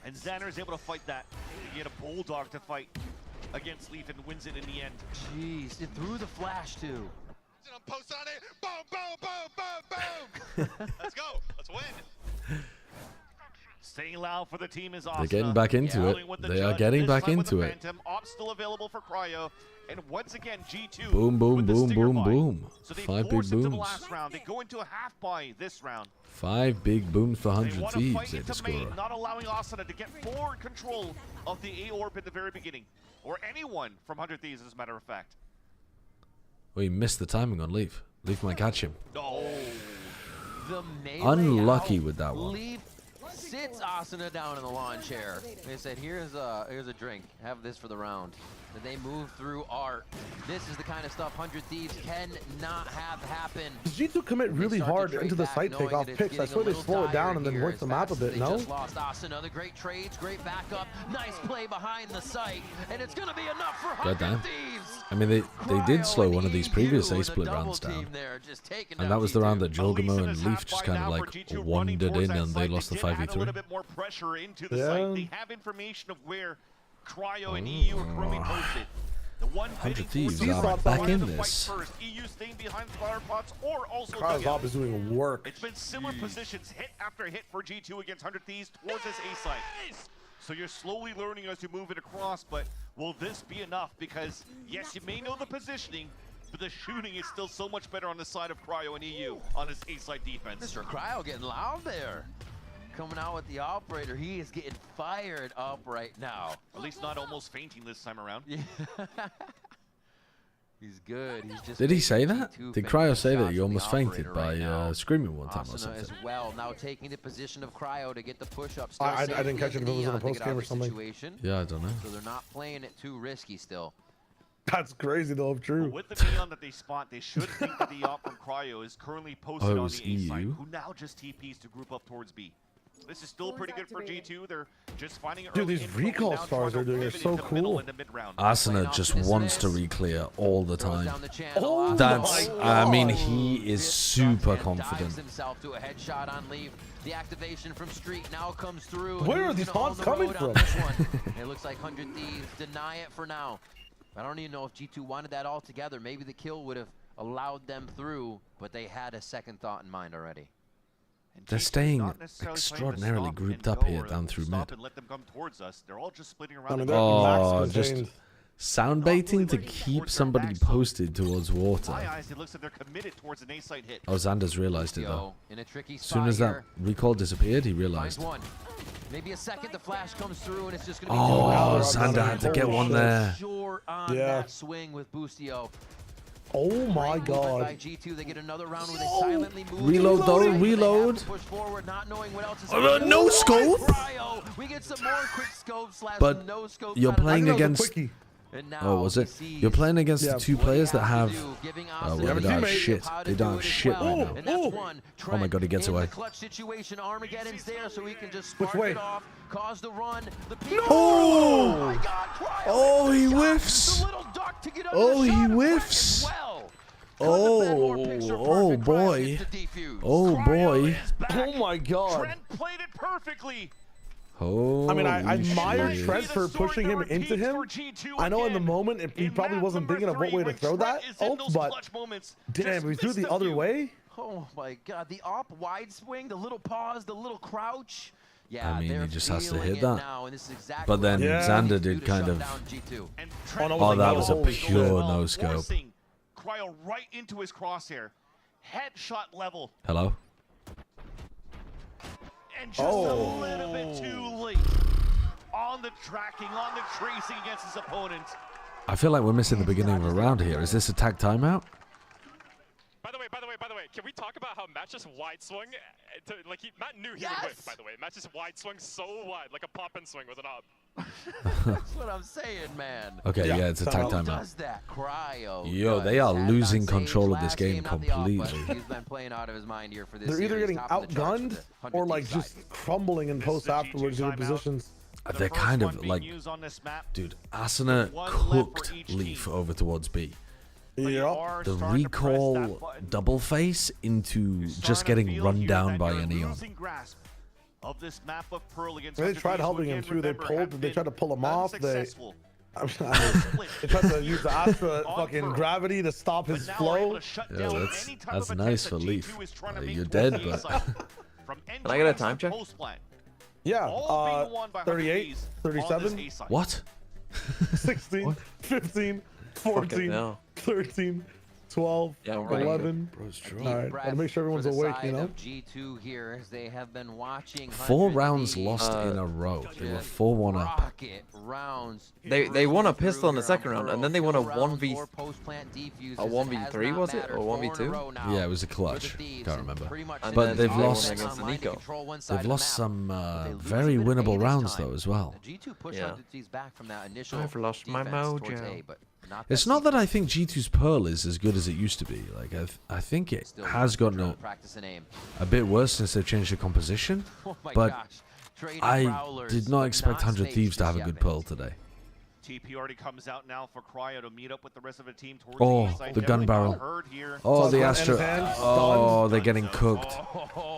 And Xander is able to fight that. He had a Bulldog to fight against Leaf and wins it in the end. Jeez, it threw the flash too. Post on it. Boom, boom, boom, boom, boom. Let's go. Let's win. Staying loud for the team is Asuna. They're getting back into it. They are getting back into it. Phantom. Op still available for Cryo. And once again, G2. Boom, boom, boom, boom, boom. So they 5 big force into the booms. last round. They go into a half buy this round. 5 big booms for They 100 want to Thieves, fight they into score. main, not allowing Asuna to get forward control of the A orb at the very beginning. Or anyone from 100 Thieves, as a matter of fact. Oh, he missed the timing on Leaf. Leaf might catch him. No. The Unlucky with that one. Leaf sits Asuna down in the lawn chair. They said, here's a drink. Have this for the round. And they move through art. This is the kind of stuff 100 Thieves cannot have happen. Does G2 commit really hard into the site takeoff picks? I swear they slow it down and then work the map a bit, no? Just lost Asuna. The great trades, great backup, nice play behind the site, and it's going to be enough for 100 Thieves. I mean, they did slow one of these previous A-split rounds down. And that was the round that Jogamo and Leaf just kind of like wandered in and they lost the 5v3. A little bit more pressure into the site. They have information of where Cryo and EU are currently posted. The 100 Thieves are back in this. First. EU staying behind flower pots or also Cryo's op is doing work. It's been similar positions, hit after hit for G2 against 100 Thieves towards this A site. So you're slowly learning as you move it across, but will this be enough? Because yes, you may know the positioning, but the shooting is still so much better on the side of Cryo and EU on his A site defense. Mr. Cryo getting loud there. Coming out with the operator, he is getting fired up right now. At least not almost fainting this time around. Yeah. He's good. He's just. Did he say that? Did Cryo say that he almost fainted by screaming one time or Asuna something? as well, now taking the position of Cryo to get the push-up. I didn't catch it if it was in a post game or something. Yeah, I don't know. So they're not playing it too risky still. That's crazy though, if true. Well, with the neon that they spot, they should think that the op from Cryo is currently posted on the A side, who now just TPs to group up towards B. This is still pretty good for G2. They're just finding it. Dude, these recall stars they're doing are so cool. Asuna just wants to re-clear all the time. Oh That's, I mean, he is super confident. Himself to a headshot on Leaf. The activation from Street now comes through. Where are these haunts coming from? It looks like 100 Thieves deny it for now. I don't even know if G2 wanted that all together. Maybe the kill would have allowed them through, but they had a second thought in mind already. They're staying extraordinarily grouped up here down through mid. Oh, just sound baiting to keep somebody posted towards water. Oh, Xander's realized it though. As soon as that recall disappeared, he realized. Maybe a second, the flash comes through, and it's just going to be Oh, Xander had to get one there. Short on that swing with Boostio. Oh my god. By G2, they get another round where they silently move. Reload though, reload. Push forward, not knowing what else is no scope. We get some more quick scope slash But no scope. you're playing against. Oh, was it? You're playing against the two players that have. Oh, well, they don't have shit. They don't have shit right now. Oh my god, he gets away. Clutch situation, Armageddon's there, so he can just spark it off, cause the run. Oh, he whiffs. Oh, he whiffs. Oh boy. Oh boy. Oh my god. Trent played it perfectly. Oh. I mean, I admire Trent for pushing him into him. I know in the moment he probably wasn't thinking of what way to throw that ult, but damn, he threw the other way. Oh my god, the op wide swing, the little pause, the little crouch. Yeah, I mean, he just has to hit it that. now, and this is exactly But then what Xander do did to kind shut of. down G2. Oh, that was a pure no scope. Forcing Cryo right into his crosshair. Headshot level. Hello? And just a little bit too late on the tracking, on the tracing against his opponent. I feel like we're missing the beginning of a round here. Is this a tag timeout? By the way, can we talk about how Matt just wide swung? Like Matt knew he would win, by the way. Matt just wide swung so wide, like a pop and swing with an op. That's what I'm saying, man. Okay, yeah, it's a tag timeout. Does that Cryo? Yo, they are losing control of this game completely. He's been playing out of his mind here for this They're either series, getting top of the charts outgunned for the or 100 like team just side. crumbling in post afterwards in their positions. They're kind of like, dude, Asuna cooked Leaf over towards B. Yeah. The recall double face into just getting run down by a Neon. Of this map of Pearl against They tried helping him too. They tried to pull him off. They tried to use the Astra fucking gravity to stop his flow. Yeah, that's nice for Leaf. You're dead, but. Can I get a time check? Yeah, 38, 37. What? 16, 15, 14, 13, 12, 11. All right, gotta make sure everyone's awake, you know? G2 here, as they have been watching 4 rounds lost in a row. They were 4-1 up. They won a pistol in the second round, and then they won a 1v3, was it, or 1v2? Yeah, it was a clutch. Can't remember. And But then they've they won lost. against the Nico. They've lost some very winnable rounds though as well. Yeah. back from that initial I've lost my mojo. It's not that I think G2's Pearl is as good as it used to be. Like I think it has gotten a bit worse since they've changed the composition. But I did not expect 100 Thieves to have a good Pearl today. TP already comes out now for Cryo to meet up with the rest of the team towards Oh, the side. the gun barrel. Oh, the Astra. Oh, they're getting cooked.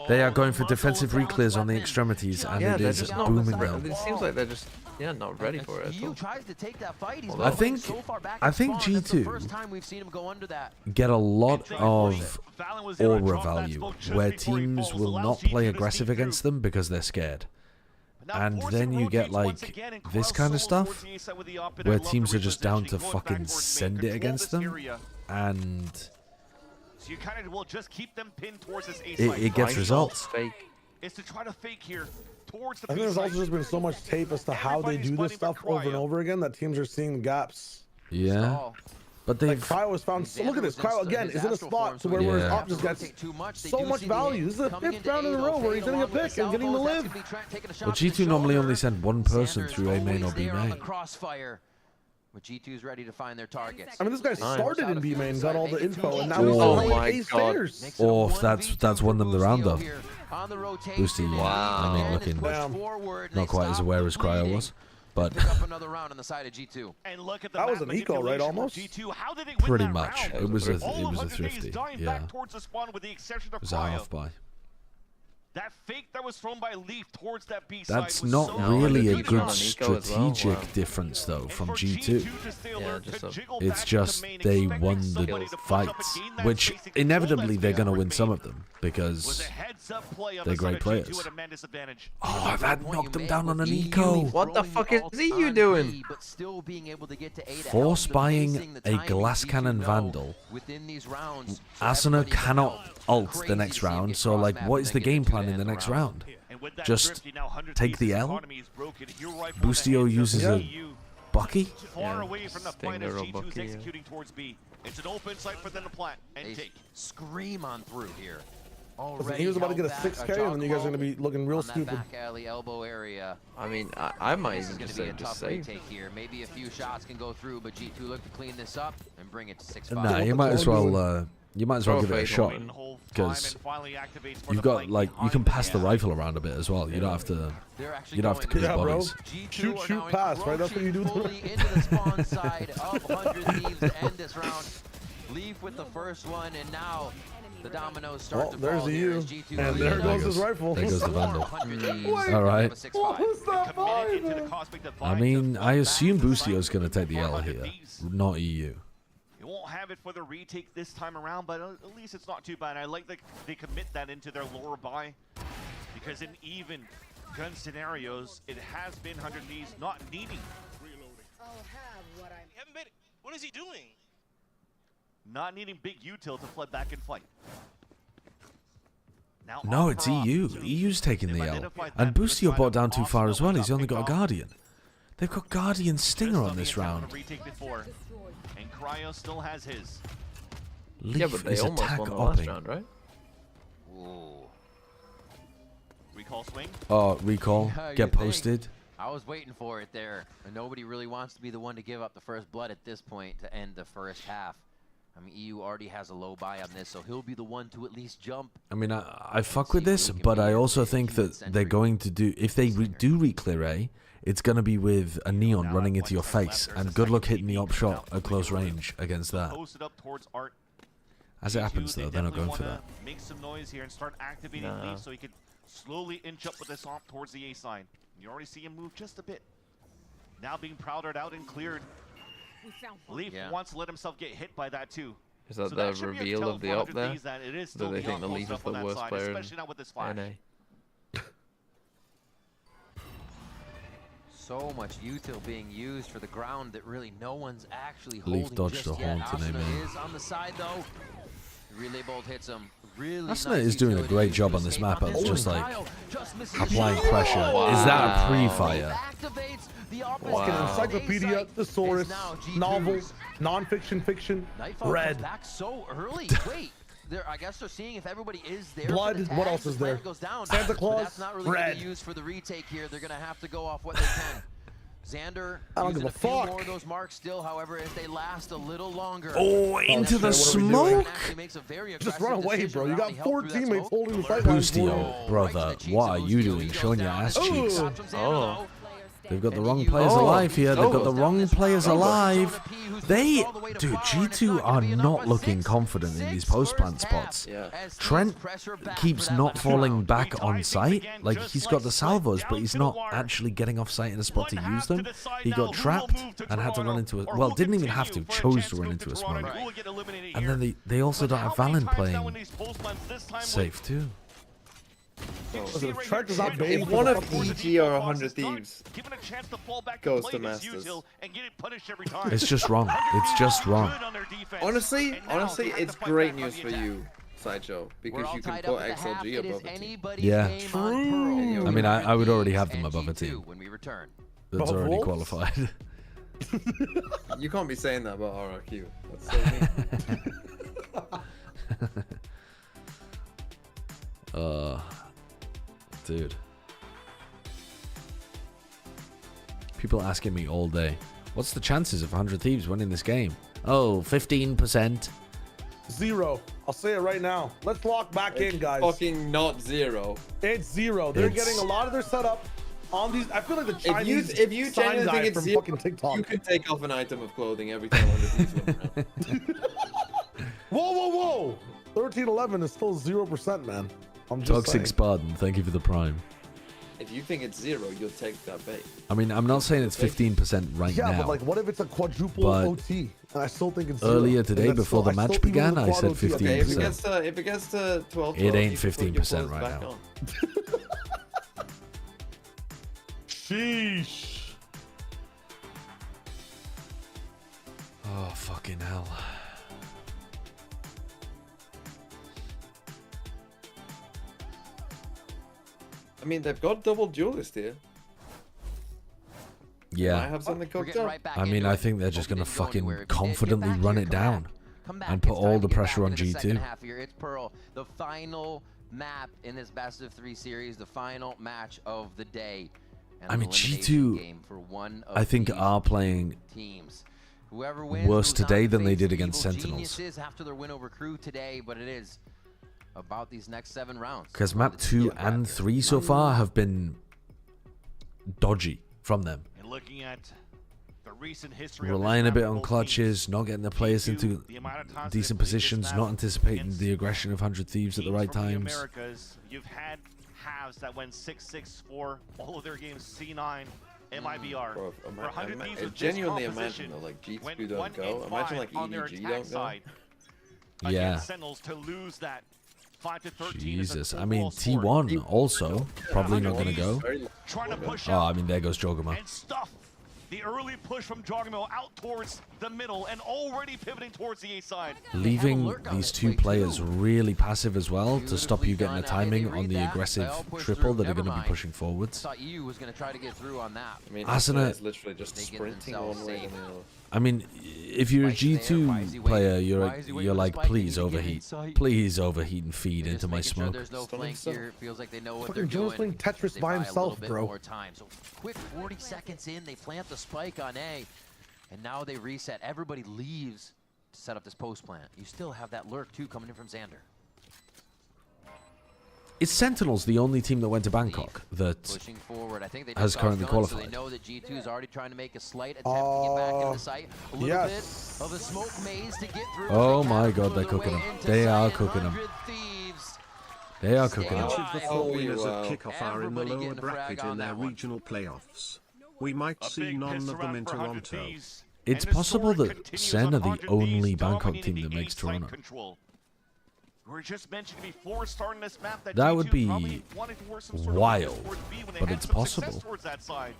They are going for defensive reclears on the extremities, and it is booming them. It seems like they're just not ready for it. I think G2 get a lot of aura value where teams will not play aggressive against them because they're scared. And then you get like this kind of stuff where teams are just down to fucking send it against them, and so you kind of will just keep them pinned towards this A it gets results. Is to try to fake here towards the I think there's also just been so much tape as to how they do this stuff over and over again that teams are seeing gaps. Yeah. But they've Cryo was found. So look at this. Cryo again is in a spot to where his op just gets so much value. This is the 5th round in a row where he's getting a pick and getting the live. Well, G2 normally only send one person through A main or B main. But G2's ready to find their targets. I mean, this guy started in B main, got all the info, and now he's playing A stairs. Or if that's won them the round though. Boosty, I mean, looking not quite as aware as Cryo was. But another round on the side of G2. And look at the that was an eco, right? Almost. How did they win pretty that much. Round? It was a All thrifty. Yeah. Back towards the spawn with the exception of It was a Cryo. half buy. That fake that was thrown by Leaf towards that B side. That's not really a good strategic difference though from G2. It's just they won the fights, which inevitably they're going to win some of them because they're great players. Oh, that knocked them down on an eco. What the fuck is you doing? Force buying a glass cannon Vandal. Asuna cannot ult the next round, so like what is the game plan in the next round? Just take the L? Boostio uses a Bucky? Far away from the fight as G2's executing towards B. It's an open site for them to plant and take. Scream on through here. He was about to get a 6K, and then you guys are going to be looking real stupid. Back alley elbow area. I mean, I might even just say just save. Here. Maybe a few shots can go through, but G2 look to clean this up and bring it to 6-5. Nah, you might as well. You might as well give it a shot because you've got like you can pass the rifle around a bit as well. You don't have to. You don't have to commit bodies. Shoot, pass, right? That's what you do. Into the spawn side of 100 Thieves to end this round. Leaf with the first one, and now the dominoes start to there's fall the here U. as G2 And there goes his rifle. There goes the Vandal. All right. I mean, I assume Boostio's going to take the L here, not EU. You won't have it for the retake this time around, but at least it's not too bad. I like that they commit that into their lower buy, because in even gun scenarios, it has been 100 Thieves not needing. What is he doing? Not needing big util to flood back and fight. Now No, it's EU. EU's taking the L. And Boostio bought down too far as well. He's only got a Guardian. They've got Guardian Stinger on this round. And Cryo still has his. Leaf is attack upping. Round, right? Ooh. Recall swing. Oh, recall. Get posted. I was waiting for it there. And nobody really wants to be the one to give up the first blood at this point to end the first half. I mean, EU already has a low buy on this, so he'll be the one to at least jump. I mean, I fuck with this, but I also think that they're going to do, if they do re-clear A, it's going to be with a Neon running into your face, and good luck hitting the op shot at close range against that. As it happens, though, they're not going for that. Make some noise here and start activating Leaf so he can slowly inch up with this op towards the A side. You already see him move just a bit. Now being powdered out and cleared. Leaf wants to let himself get hit by that too. Is that the reveal of the op there? Do they think the Leaf is the worst player in NA? So much util being used for the ground that really no one's actually holding. Leaf dodged the horn today, man. Is on the side though. Relay bolt hits him. Really Asuna is doing a great job on this map of just like applying pressure. Is that a pre-fire? Fucking encyclopedia, thesaurus, novel, non-fiction, fiction, red. Back so early. Wait, I guess they're seeing if everybody is there. Blood. What else is there? Santa Claus. That's not really red. used for the retake here. They're gonna have to go off what they can. Xander I don't using give a few fuck. more of those marks still, however, if they last a little longer. Oh, into the smoke! Just run away, bro. You got 4 teammates holding the sight line. Boostio, brother, what are you doing? Showing your ass cheeks. Oh. They've got the wrong players alive here. They've got the wrong players alive. Dude, G2 are not looking confident in these post-plant spots. Trent keeps not falling back on site. Like, he's got the salvos, but he's not actually getting off site in a spot to use them. He got trapped and had to run into a... Well, didn't even have to. Chose to run into a smoke. And then they also don't have Valen playing safe, too. If one of EG or 100 Thieves goes to Masters, it's just wrong. It's just wrong. Honestly, it's great news for you, Sideshow, because you can put XLG above a team. Yeah. I mean, I would already have them above a team. That's already qualified. You can't be saying that about RRQ. That's so mean. Dude. People asking me all day, what's the chances of 100 Thieves winning this game? Oh, 15%. 0. I'll say it right now. Let's lock back in, guys. Fucking not 0. It's 0. They're getting a lot of their setup on these. I feel like the Chinese if you genuinely think it's 0, fucking TikTok. You can take off an item of clothing every time 100 Thieves win around. Whoa. 1311 is still 0%, man. I'm just Toxic saying. Spartan, thank you for the prime. If you think it's 0, you'll take that bait. I mean, I'm not saying it's 15% right now. Yeah, but like, what if it's a quadruple but OT? And I still think it's 0. earlier today, before the match began, I said 15%. Okay, if it gets to 12, it ain't 15% right now. Sheesh. Oh, fucking hell. I mean, they've got double duelist here. Yeah. Might have something cooked up. I mean, I think they're just going to fucking confidently run it down and put all the pressure on G2. It's Pearl, the final map in this best of 3 series, the final match of the day. I mean, G2, I think, are playing worse today than they did against Sentinels. After their win over Crew today, but it is about these next 7 rounds. Because map 2 and 3 so far have been dodgy from them. And looking at the recent history. Relying a bit on clutches, not getting the players into decent positions, not anticipating the aggression of 100 Thieves at the right times. Americas, you've had halves that went 6-6 for all of their games. C9, MIBR. Bro, For 100 Thieves with genuinely this imagine though, like G2 don't went go. 1-5 Imagine like on their EDG attack don't go. side Yeah. against Sentinels to lose that 5-13. Jesus, I mean T1 also probably not gonna go. Trying to push Oh, out I mean there goes Jogama. and stuff the early push from Jogamo out towards the middle and already pivoting towards the A side. Leaving these two players really passive as well to stop you getting the timing on the aggressive triple that are going to be pushing forwards. Thought EU was going to try to get through on that. I mean, Asuna is literally just sprinting one way and the other. I mean, if you're a G2 player, you're like, please overheat. Please overheat and feed into my smoke. There's no flank here. Feels like they know what Fucking they're doing. Jonas playing Tetris by himself, bro. So quick 40 seconds in, they plant the spike on A, and now they reset. Everybody leaves to set up this post plant. You still have that lurk too coming in from Xander. Is Sentinels the only team that went to Bangkok that Pushing forward. I think they has currently qualified? So they know that G2 is already trying to make a slight attempt to get back into the site. A little bit of a smoke maze to get through. Oh my God, they're cooking them. They are cooking them. They are cooking them. Each of the 4 winners at kickoff are in the lower bracket in their regional playoffs. We might see none of them in Toronto. It's possible that Sen are the only Bangkok team that makes Toronto. We're just mentioning before starting this map that That would G2 be probably wanted to work some sort of wild, towards B when they but had it's some possible. success towards that side.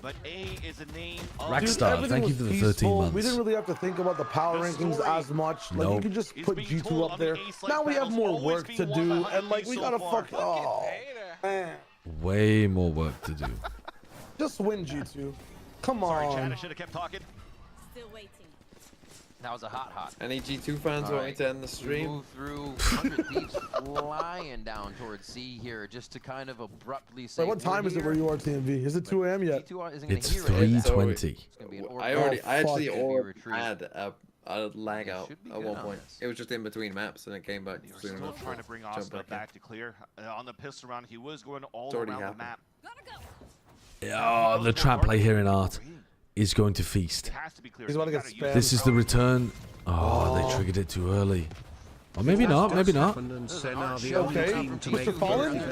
But A is a name of Rackstar, thank you for the 13 months. We didn't really have to think about the power rankings as much. Like, you could just put G2 up there. Now we have more work to do, and like, we gotta fuck. Oh, man. Way more work to do. Just win G2. Come on. Sorry, Chad, I should have kept talking. Still waiting. That was a hot. Any G2 fans want me to end the stream? Move through 100 Thieves flying down towards C here just to kind of abruptly say. Wait, what time is it where you are, TMV? Is it 2 a.m. yet? It's 3:20. I actually had a lag out at one point. It was just in between maps and it came back soon enough. Trying to bring Austin back to clear. On the pistol round, he was going all around the map. Oh, the trap play here in Art is going to feast. He's about to get spammed. This is the return. Oh, they triggered it too early. Or maybe not, maybe not. Okay, Mr. Fallen?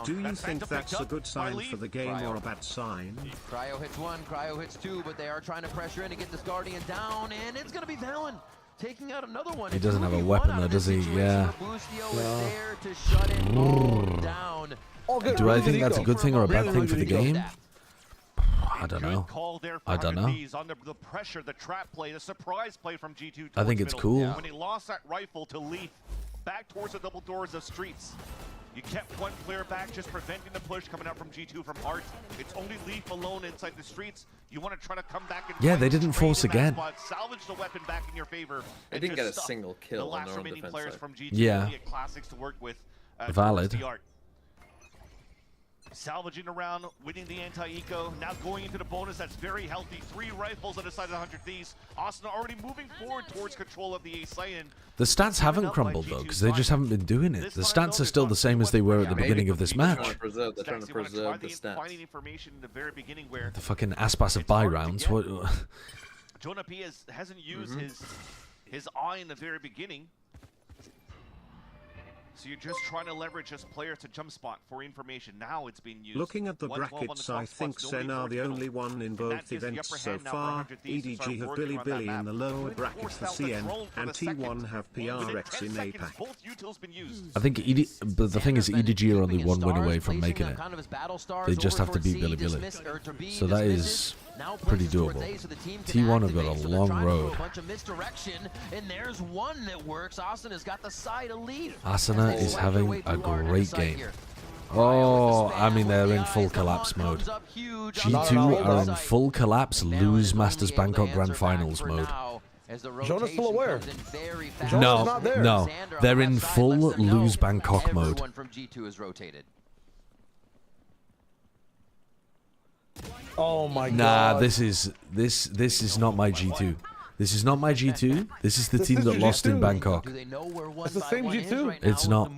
Do you think that's a good sign for the game or a bad sign? Cryo hits one, Cryo hits two, but they are trying to pressure in to get this Guardian down, and it's going to be Valen taking out another one. He doesn't have a weapon though, does he? Yeah. Do I think that's a good thing or a bad thing for the game? I don't know. I don't know. Under the pressure, the trap play, the surprise play from G2. I think it's cool. When he lost that rifle to Leaf, back towards the double doors of Streets. You kept one player back, just preventing the push coming out from G2 from Art. It's only Leaf alone inside the Streets. You want to try to come back and yeah, they didn't force again. Salvage the weapon back in your favor. They didn't get a single kill on their own defense side. From G2 yeah. Classics to work with. Valid. Salvaging around, winning the anti-eco, now going into the bonus. That's very healthy. 3 rifles on the side of the 100 Thieves. Austin already moving forward towards control of the A site. The stats haven't crumbled though, because they just haven't been doing it. The stats are still the same as they were at the beginning of this match. They're trying to preserve the stats. The fucking Aspas of buy rounds. What? Jonah P hasn't used his eye in the very beginning. So you're just trying to leverage this player to jump spot for information. Now it's being used. Looking at the brackets, I think Sen are the only one in both events so far. EDG have Billy in the lower bracket for CN, and T1 have PRX in APAC. I think but the thing is, EDG are only one win away from making it. They just have to beat Billy. So that is pretty doable. T1 have got a long road. And there's one that works. Austin has got the side of lead. Asuna is having a great game. Oh, I mean, they're in full collapse mode. G2 are in full collapse, lose Masters Bangkok Grand Finals mode. Jonah's still aware. No, they're in full lose Bangkok mode. Oh my god. Nah, this is not my G2. This is not my G2. This is the team that lost in Bangkok. It's the same G2. It's not.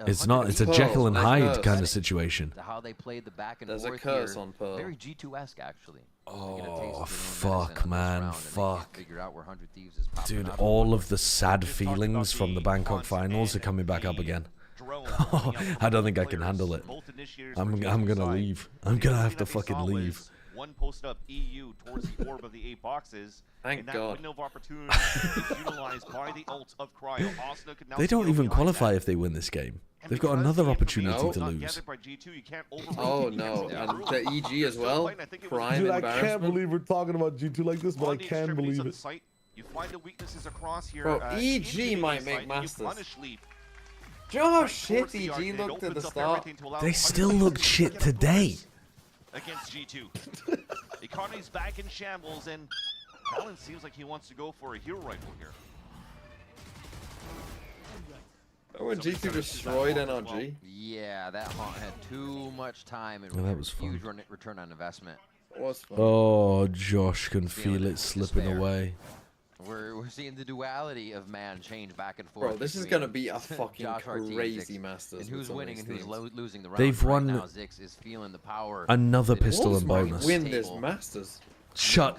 It's not. It's a Jekyll and Hyde kind of situation. How they played the back and There's a forth curse here. on Pearl. Very G2-esque, actually. Oh, fuck, man. Fuck. Dude, Dude, all of the sad feelings from the Bangkok finals are coming back up again. I don't think I can handle it. I'm gonna leave. I'm gonna have to fucking leave. One posted up EU towards the orb of the 8 boxes. Thank and that God. window of opportunity is utilized by the ult of Cryo. Asuna could now They don't steal even behind qualify that. if they win this game. They've got another opportunity to lose. Oh no, and the EG as well. Prime Dude, I embarrassment. can't believe we're talking about G2 like this, but I can believe it. You find the weaknesses across here. Bro, EG might make Masters. Do you know how shit EG looked at the start? They still look shit today. Against G2. Economy's back in shambles, and Alan seems like he wants to go for a hero rifle here. Oh, when G2 destroyed NRG. Yeah, that haunt had too much time and Well, that was fun. huge return on investment. Oh, Josh can feel it slipping away. We're seeing the duality of man change back and forth. Bro, this is gonna be a fucking crazy Masters. And who's winning and who's losing the round. They've won right now, Zix is feeling the power. Another pistol and bonus. Win this Masters. Shut.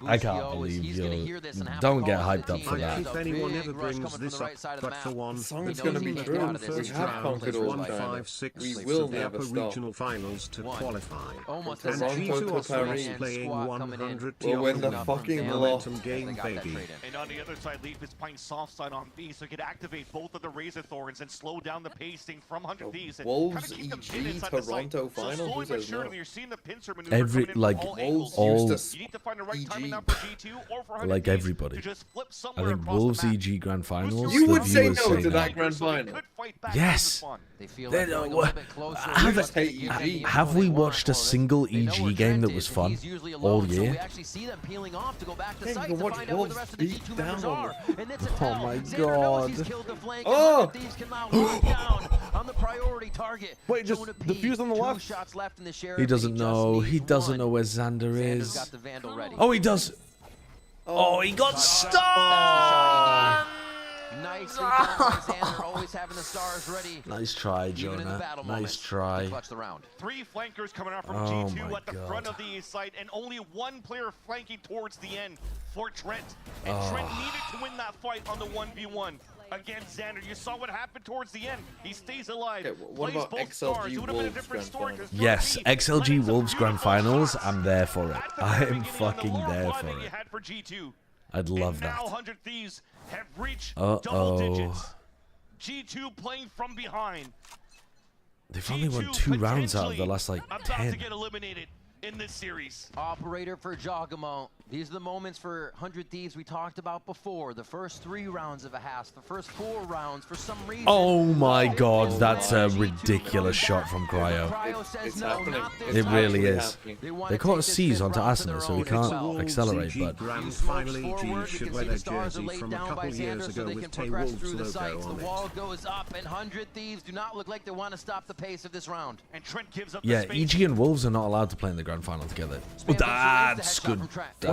I can't believe you. Don't get hyped up for that. If anyone ever brings this up, but for one, Song's gonna be true. We have conquered all one, time. 5, 6 We will of the never upper stop. regional finals to qualify. Almost And G2 are still playing 100 We'll win the TF fucking momentum game, baby. And on the other side, Leaf is playing soft side on B, so he could activate both of the Razor Thorns and slow down the pacing from 100 Thieves. Wolves, EG, Toronto final. Who says no? You're seeing the pincer maneuver Every coming in like from all angles. all You need to find the right timing now for G2 or for 100 like Thieves everybody. to just flip I somewhere think across Wolves the map. EG Grand Finals. You the would say viewers no say to that no. grand final. Yes. They feel They like don't- going a little bit closer. Have we watched a single EG game that was fun all So we year? actually see them peeling off to go back to Yeah, site you to watch find out where the Wolves rest of the beat G2 down members on are. And it's a Oh tell. my Xander knows he's God. killed the flank. Oh! And Thieves can now lock down on the priority target. Wait, just Showing a the peek. fuse on the 2 left. shots left in the sheriff. He doesn't just know. needs He doesn't one. know where Xander Xander's is. got the Vandal ready. Oh, he does. Oh, he got stunned. Nicely done by Xander, always having the stars ready. Nice try, Even in the Jonah. battle Nice moments, try. he clutched the round. 3 flankers coming out from Oh G2 my at the God. front of the east side, and only 1 player flanking towards the end for Trent. And Oh. Trent needed to win that fight on the 1v1 against Xander. You saw what happened towards the end. He stays alive. Okay, what plays about both XLG stars. It would have been a Wolves different Grand story. Finals? 'cause Yes, 3B XLG landed some Wolves Grand beautiful Finals. shots I'm there for it. at the I very am beginning on the fucking lower there line for that you it. had for G2. I'd love And now that. 100 Thieves have reached Uh-oh. double digits. G2 playing from behind. They've only won G2 2 rounds out of the potentially last like about 10. to get eliminated in this series. Operator for Jogamo. These are the moments for 100 Thieves we talked about before. The first 3 rounds of a Haas, the first 4 rounds for some reason. Oh my God, that's a ridiculous shot from Cryo. It's happening. It really is. happening. They caught a seize onto Asuna, so he can't accelerate, but Grand Final EG should wear their jersey from a couple years ago with Tay Wolves logo on The it. wall goes up, and 100 Thieves do not look like they want to stop the pace of this round. And Trent gives up yeah, the space. EG and Wolves are not allowed to play in the grand final together. Well, that's good.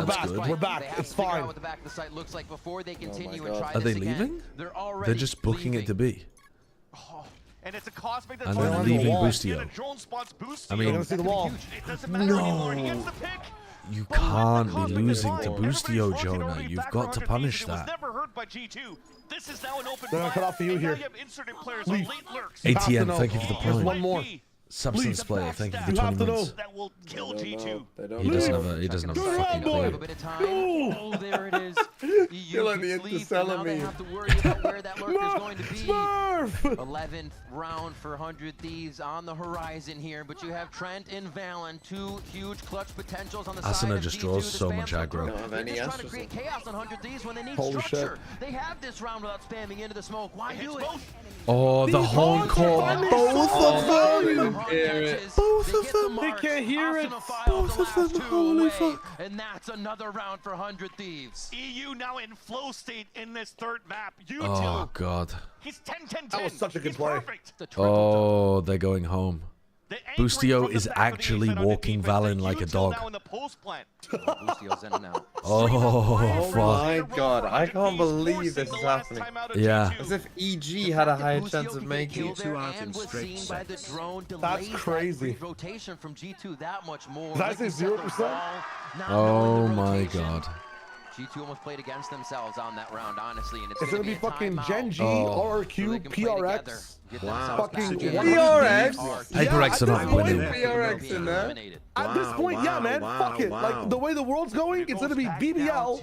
We're That's back. good. We're back. They have It's to figure out fine. what the back of the site looks like before they continue my and God. try Are this they again. leaving? They're already They're just booking it to be. And it's a cosmic that's And on then the leaving wall. Boostio. Get a drone spots Boostio. I mean- You're gonna see the wall. It doesn't matter anymore. He gets the pick. You But let the can't be cosmic losing decide. to Everybody's Boostio, fronting Jonah. already You've back got for to 100 punish Thieves. It was that. never heard by G2. This is now an open They're gonna fire, cut off for you and now here. you have inserted players on Leaf. late lurks. ATM, know. thank you for the There's point. one more. Substance Leaf. player, thank you for the You 20 have to know. months. That will kill They don't G2. know. They don't He doesn't know. have a, he doesn't have a Good fucking job, boy. clue. A bit of time. Go. Oh, there it is. You're like the interstellar Now they meme. have to worry about where that lurker is going to be. Smurf! 11th round for 100 Thieves on the horizon here, but you have Trent and Valen, 2 huge clutch potentials on the side Asuna of just G2. draws The so spam much stuff aggro. through. Don't have They're any just trying to answers. create chaos on 100 Thieves when they need Holy structure. They have this round without spamming into the smoke. Why do it? Oh, the home court. Both of them. Both of them. They can't hear it. Both of them. Holy fuck. And that's another round for 100 Thieves. EU now in flow state in this third map. You Oh, God. He's 10-10-10. That was such a good He's play. Perfect. Oh, they're going home. Boostio is actually walking Valen like a dog. Boostio's in and out. Oh, fuck. My God, I can't believe this is happening. Yeah. As if EG had a higher chance of making it. That's crazy. Rotation from G2 that much more. Did I say 0%? Oh my God. G2 almost played against themselves on that round, honestly, and It's gonna be fucking Genji, Oh. RQ, PRX, fucking PRX. HyperX are not winning. PRX in there. At this point, yeah, man, fuck it. Like the way the world's going, it's gonna be BBL,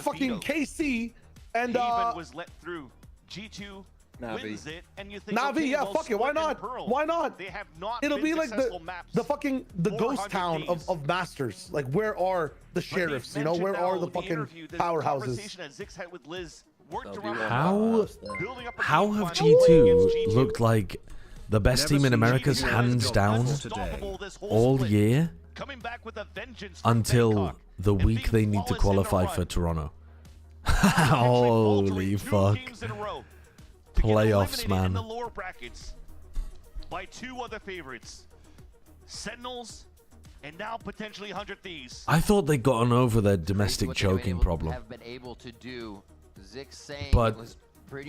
fucking KC, and Haven was let through. G2 wins it, and you think, Navi, okay, yeah, well, fuck it, why Split and not? Pearl, Why not? They have not It'll been be like successful maps the fucking the ghost town of Masters. Like where are the sheriffs? You know, where are the fucking powerhouses? How have G2 looked like the best team in Americas hands down all year until the week they need to qualify for Toronto? Holy fuck. Playoffs, man. By two other favorites, Sentinels and now potentially 100 Thieves. I thought they'd gotten over their domestic choking problem. But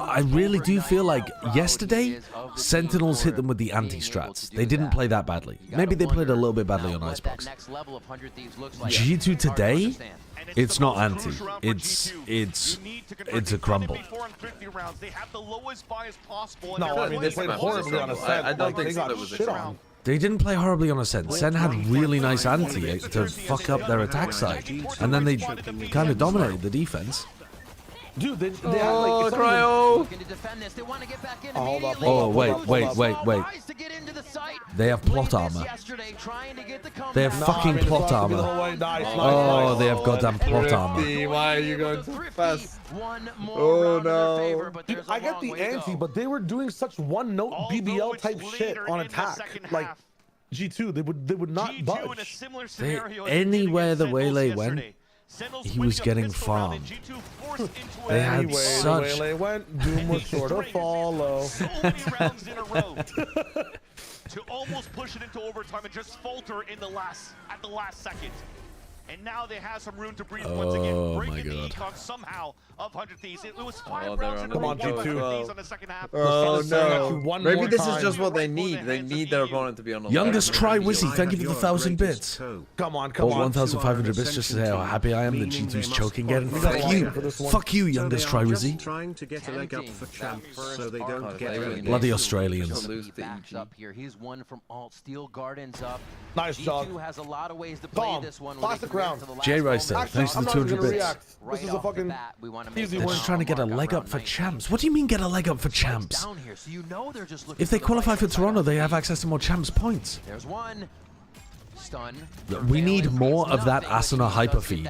I really do feel like yesterday, Sentinels hit them with the anti-strats. They didn't play that badly. Maybe they played a little bit badly on Icebox. G2 today, it's not anti. It's a crumble. No, I mean they played horribly on a set. I don't think they so. got shit on. They didn't play horribly on a Sen. Sen had really nice anti to fuck up their attack side, and then they kind of dominated the defense. Dude, they had like Cryo. Oh wait. They have plot armor. They have fucking plot armor. Oh, they have goddamn plot armor. Why are you going so fast? Oh no. Dude, I get the anti, but they were doing such one-note BBL type shit on attack. Like G2, they would not budge. Anywhere the Waylay went, he was getting farmed. They had such. Waylay went, Doom was sort of follow. So many rounds in a row to almost push it into overtime and just falter in the last second. And now they have some room to breathe once again. Breaking the econ somehow of 100 Thieves. It was 5 rounds in a row. Thieves on the second half. Oh no. Maybe this is just what they need. They need their opponent to be on the Youngest Try Wizzy, thank you for the 1,000 bits. Come on. 1,500 bits just to say how happy I am that G2's choking again. Fuck you. Fuck you, Youngest Try Wizzy. Trying to get a leg up for champs so they don't get Bloody Australians. Up here. He's one from Alt. Steel Gardens up. Nice job. G2 has a lot of ways to play this one. Classic round. J Ricer, thanks for the 200 bits. This is a fucking easy They're one. just trying to get a leg up for champs. What do you mean get a leg up for champs? If they qualify for Toronto, they have access to more champs points. There's one. Stun. We need more of that Asuna hyper feed.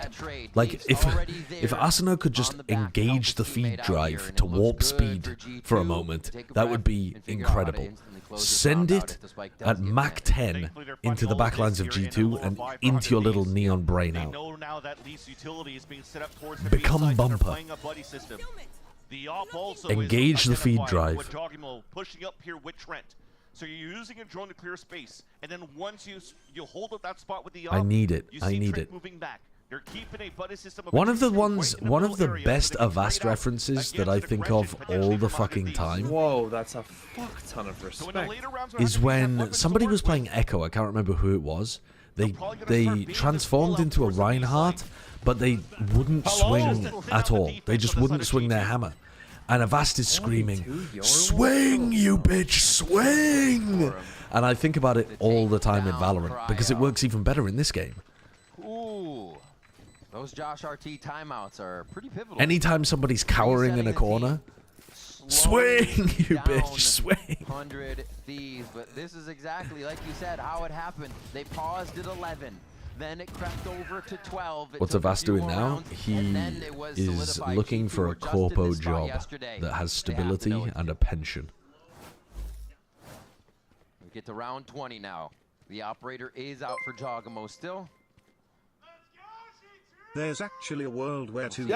Like if Asuna could just engage the feed drive to warp speed for a moment, that would be incredible. Send it at Mach 10 into the backlines of G2 and into your little neon brain out. Become Bumper. Engage the feed drive. Pushing up here with Trent. So you're using a drone to clear space, and then once you hold up that spot with the I need it. I need it. moving back. You're keeping a buddy system. One of the best Avast references that I think of all the fucking time. Whoa, that's a fuck ton of respect. Is when somebody was playing Echo. I can't remember who it was. They transformed into a Reinhardt, but they wouldn't swing at all. They just wouldn't swing their hammer. And Avast is screaming, "Swing, you bitch, swing!" And I think about it all the time in Valorant, because it works even better in this game. Ooh. Those Josh RT timeouts are pretty pivotal. Anytime somebody's cowering in a corner, swing, you bitch, swing. 100 Thieves, but this is exactly, like you said, how it happened. They paused at 11. Then it crept over to 12. What's Avast doing now? He is looking for a corpo job that has stability and a pension. We get to round 20 now. The operator is out for Jogamo still. There's actually a world where 2G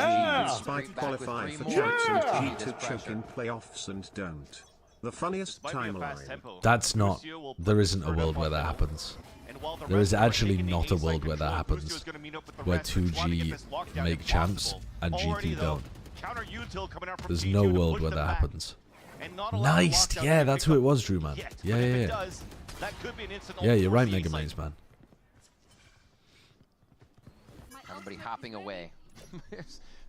despite qualify for champs and G2 choke in playoffs and don't. The funniest timeline. That's not. There isn't a world where that happens. There is actually not a world where that happens. Where 2G make champs and GT don't. There's no world where that happens. Nice. Yeah, that's who it was, Drew, man. Yeah. Yeah, you're right, Mega Maze, man. Everybody hopping away.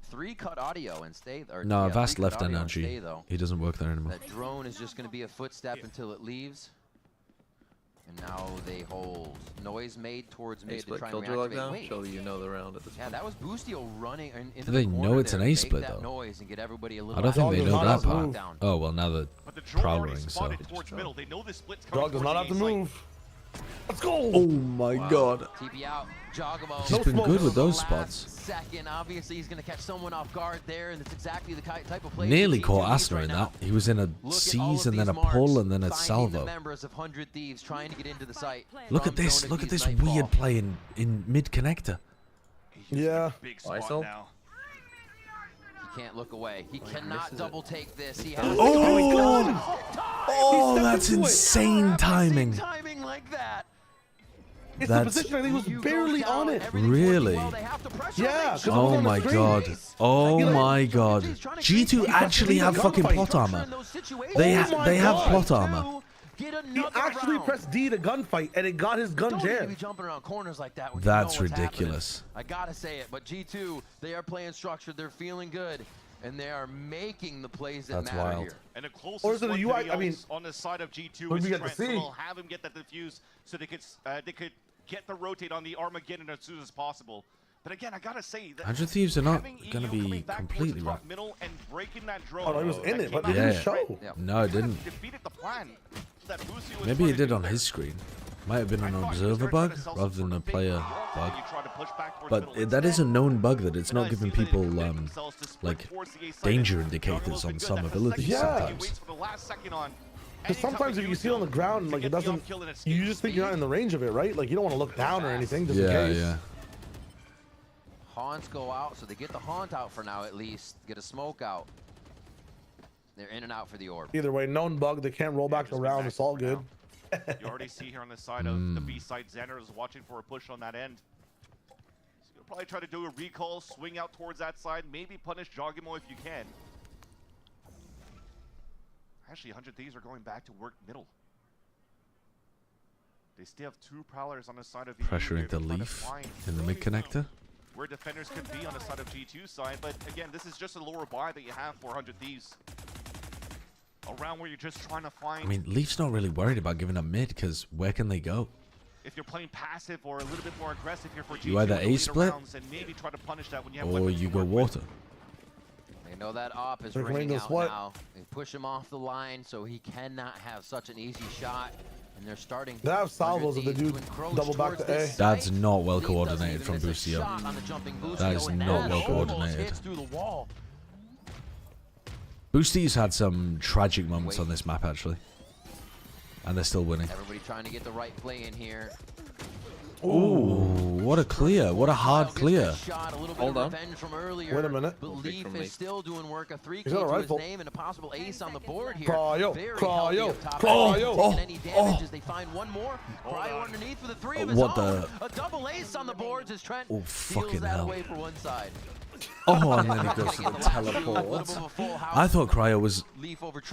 3 cut audio and stay there. No, Vast left NRG. He doesn't work there anymore. That drone is just going to be a footstep until it leaves. And now they hold. Noise made towards mid to try and reactivate. Wait. Surely you know the round at this point. Yeah, that was Boostio running into Do they know it's an A split, though? Noise and get everybody a little I don't think they know that part. Down. Oh, well, now the prowling, so. Dog does not have to move. Let's go! Oh my god. TP out. Joggamo. He's been good with those spots. Second, obviously he's going to catch someone off guard there, and that's exactly the type of play. Nearly caught Asner in that. He was in a seize and then a pull and then a salvo. Members of 100 Thieves trying to get into the site. Look at this. Look at this weird play in mid connector. Yeah. He can't look away. He cannot double take this. He has oh, that's insane timing. Timing like that. It's the position I think was barely on it. Really? Yeah. Oh my god. Oh my god. G2 actually have fucking plot armor. They have plot armor. He actually pressed D to gunfight, and it got his gun jammed. Jumping around corners like that. That's ridiculous. I gotta say it, but G2, they are playing structured. They're feeling good, and they are making the plays that matter wild. here. And the closest or is it a UI? I mean, on the side of G2 we is get Trent, to see. so they'll have him get that defuse, so they could get the rotate on the Armageddon as soon as possible. But again, I gotta say that 100 Thieves are not going to be completely right. Middle and breaking that drone. Oh, no, he was in it, but it didn't show. No, it didn't. Defeated the plan. Maybe it did on his screen. Might have been an observer bug rather than a player bug. But that is a known bug that it's not giving people like danger indicators on some abilities sometimes. Because sometimes if you see it on the ground, like it doesn't, you just think you're not in the range of it, right? Like you don't want to look down or anything, just in case. Yeah. Haunts go out, so they get the haunt out for now at least. Get a smoke out. They're in and out for the orb. Either way, known bug. They can't roll back around. It's all good. You already see here on the side of the B side, Xander is watching for a push on that end. So you'll probably try to do a recall, swing out towards that side, maybe punish Jogimo if you can. Actually, 100 Thieves are going back to work middle. They still have 2 prowlers on the side of Pressuring the Leaf in the mid connector. Where defenders could be on the side of G2's side, but again, this is just a lower buy that you have for 100 Thieves. Around where you're just trying to find. I mean, Leaf's not really worried about giving up mid because where can they go? If you're playing passive or a little bit more aggressive here for G2, you either A split and maybe try to punish that when you have or you go water. They know that op is ringing out now. They push him off the line so he cannot have such an easy shot. And they're starting. They have salvos if they do double back to A. That's not well coordinated from Boostio. That is not well coordinated. Boostio's had some tragic moments on this map actually, and they're still winning. Everybody trying to get the right play in here. Ooh, what a clear. What a hard clear. Hold on. Wait a minute. Leaf is still doing work. A 3K to his name and a possible ace on the board here. Cryo. Any damage as they find one more. Cryo underneath for the 3 of his own. A double ace on the boards as Trent steals that away for one side. Oh, and then he goes to the teleport. I thought Cryo was...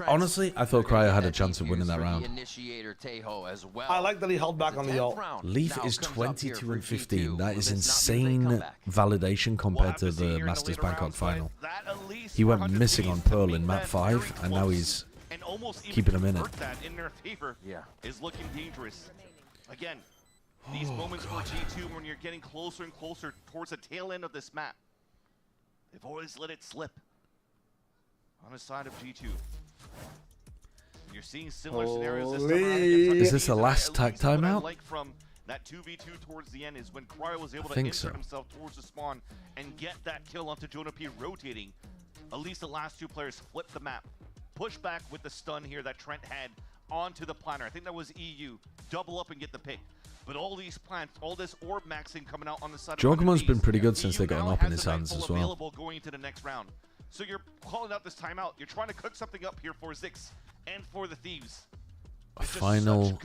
Honestly, I thought Cryo had a chance of winning that round. I like that he held back on the ult. Leaf is 22 and 15. That is insane validation compared to the Masters Bangkok final. He went missing on Pearl in map 5, and now he's keeping him in it. Yeah, is looking dangerous. Again, these moments for G2 when you're getting closer and closer towards the tail end of this map. They've always let it slip on the side of G2. You're seeing similar scenarios this time around. Is this the last tag timeout? Like from that 2v2 towards the end is when Cryo was able to insert himself towards the spawn and get that kill onto Jonah P rotating. At least the last 2 players flipped the map. Push back with the stun here that Trent had onto the planner. I think that was EU. Double up and get the pick. But all these plants, all this orb maxing coming out on the side. Jogamo's been pretty good since they got an op in his hands as well. Going into the next round. So you're calling out this timeout. You're trying to cook something up here for Zix and for the Thieves. A final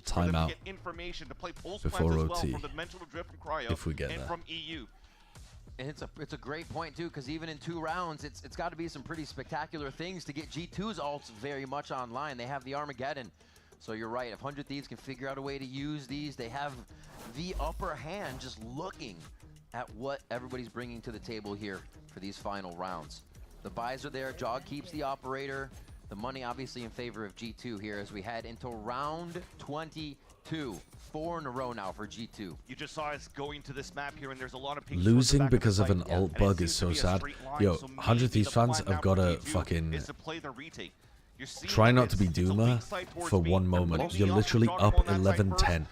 timeout before well OT, from the mental drift from Cryo if we get and there. from EU. And it's a great point too, because even in 2 rounds, it's got to be some pretty spectacular things to get G2's ults very much online. They have the Armageddon, so you're right. If 100 Thieves can figure out a way to use these, they have the upper hand. Just looking at what everybody's bringing to the table here for these final rounds. The buys are there. Jog keeps the operator. The money obviously in favor of G2 here as we head into round 22. 4 in a row now for G2. You just saw us going to this map here, and there's a lot of Losing because of an ult bug is so sad. Yo, 100 Thieves fans have got to fucking try not to be doomer for one moment. You're literally up 11-10.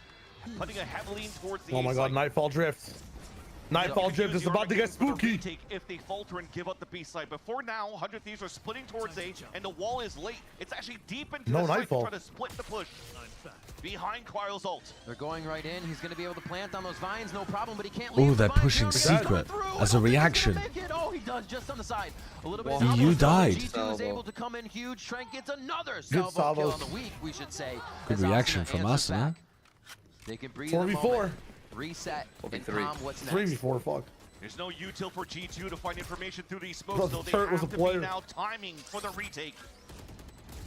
Oh my god, Nightfall Drift. Nightfall Drift is about to get spooky. If they falter and give up the B side, but for now, 100 Thieves are splitting towards A, and the wall is late. It's actually deep into the site to try to split the push. Behind Cryo's ult. They're going right in. He's going to be able to plant on those vines, no problem, but he can't leave. Oh, they're pushing secret as a reaction. Oh, he does just on the side. A little bit. You died. G2 is able to come in huge. Trent gets another salvo kill on the week, we should say. Good reaction from us, huh? They can breathe 4v4. Reset and calm what's next. 3v4, fuck. There's no util for G2 to find information through these smokes, though they was have a to player. be now timing for the retake.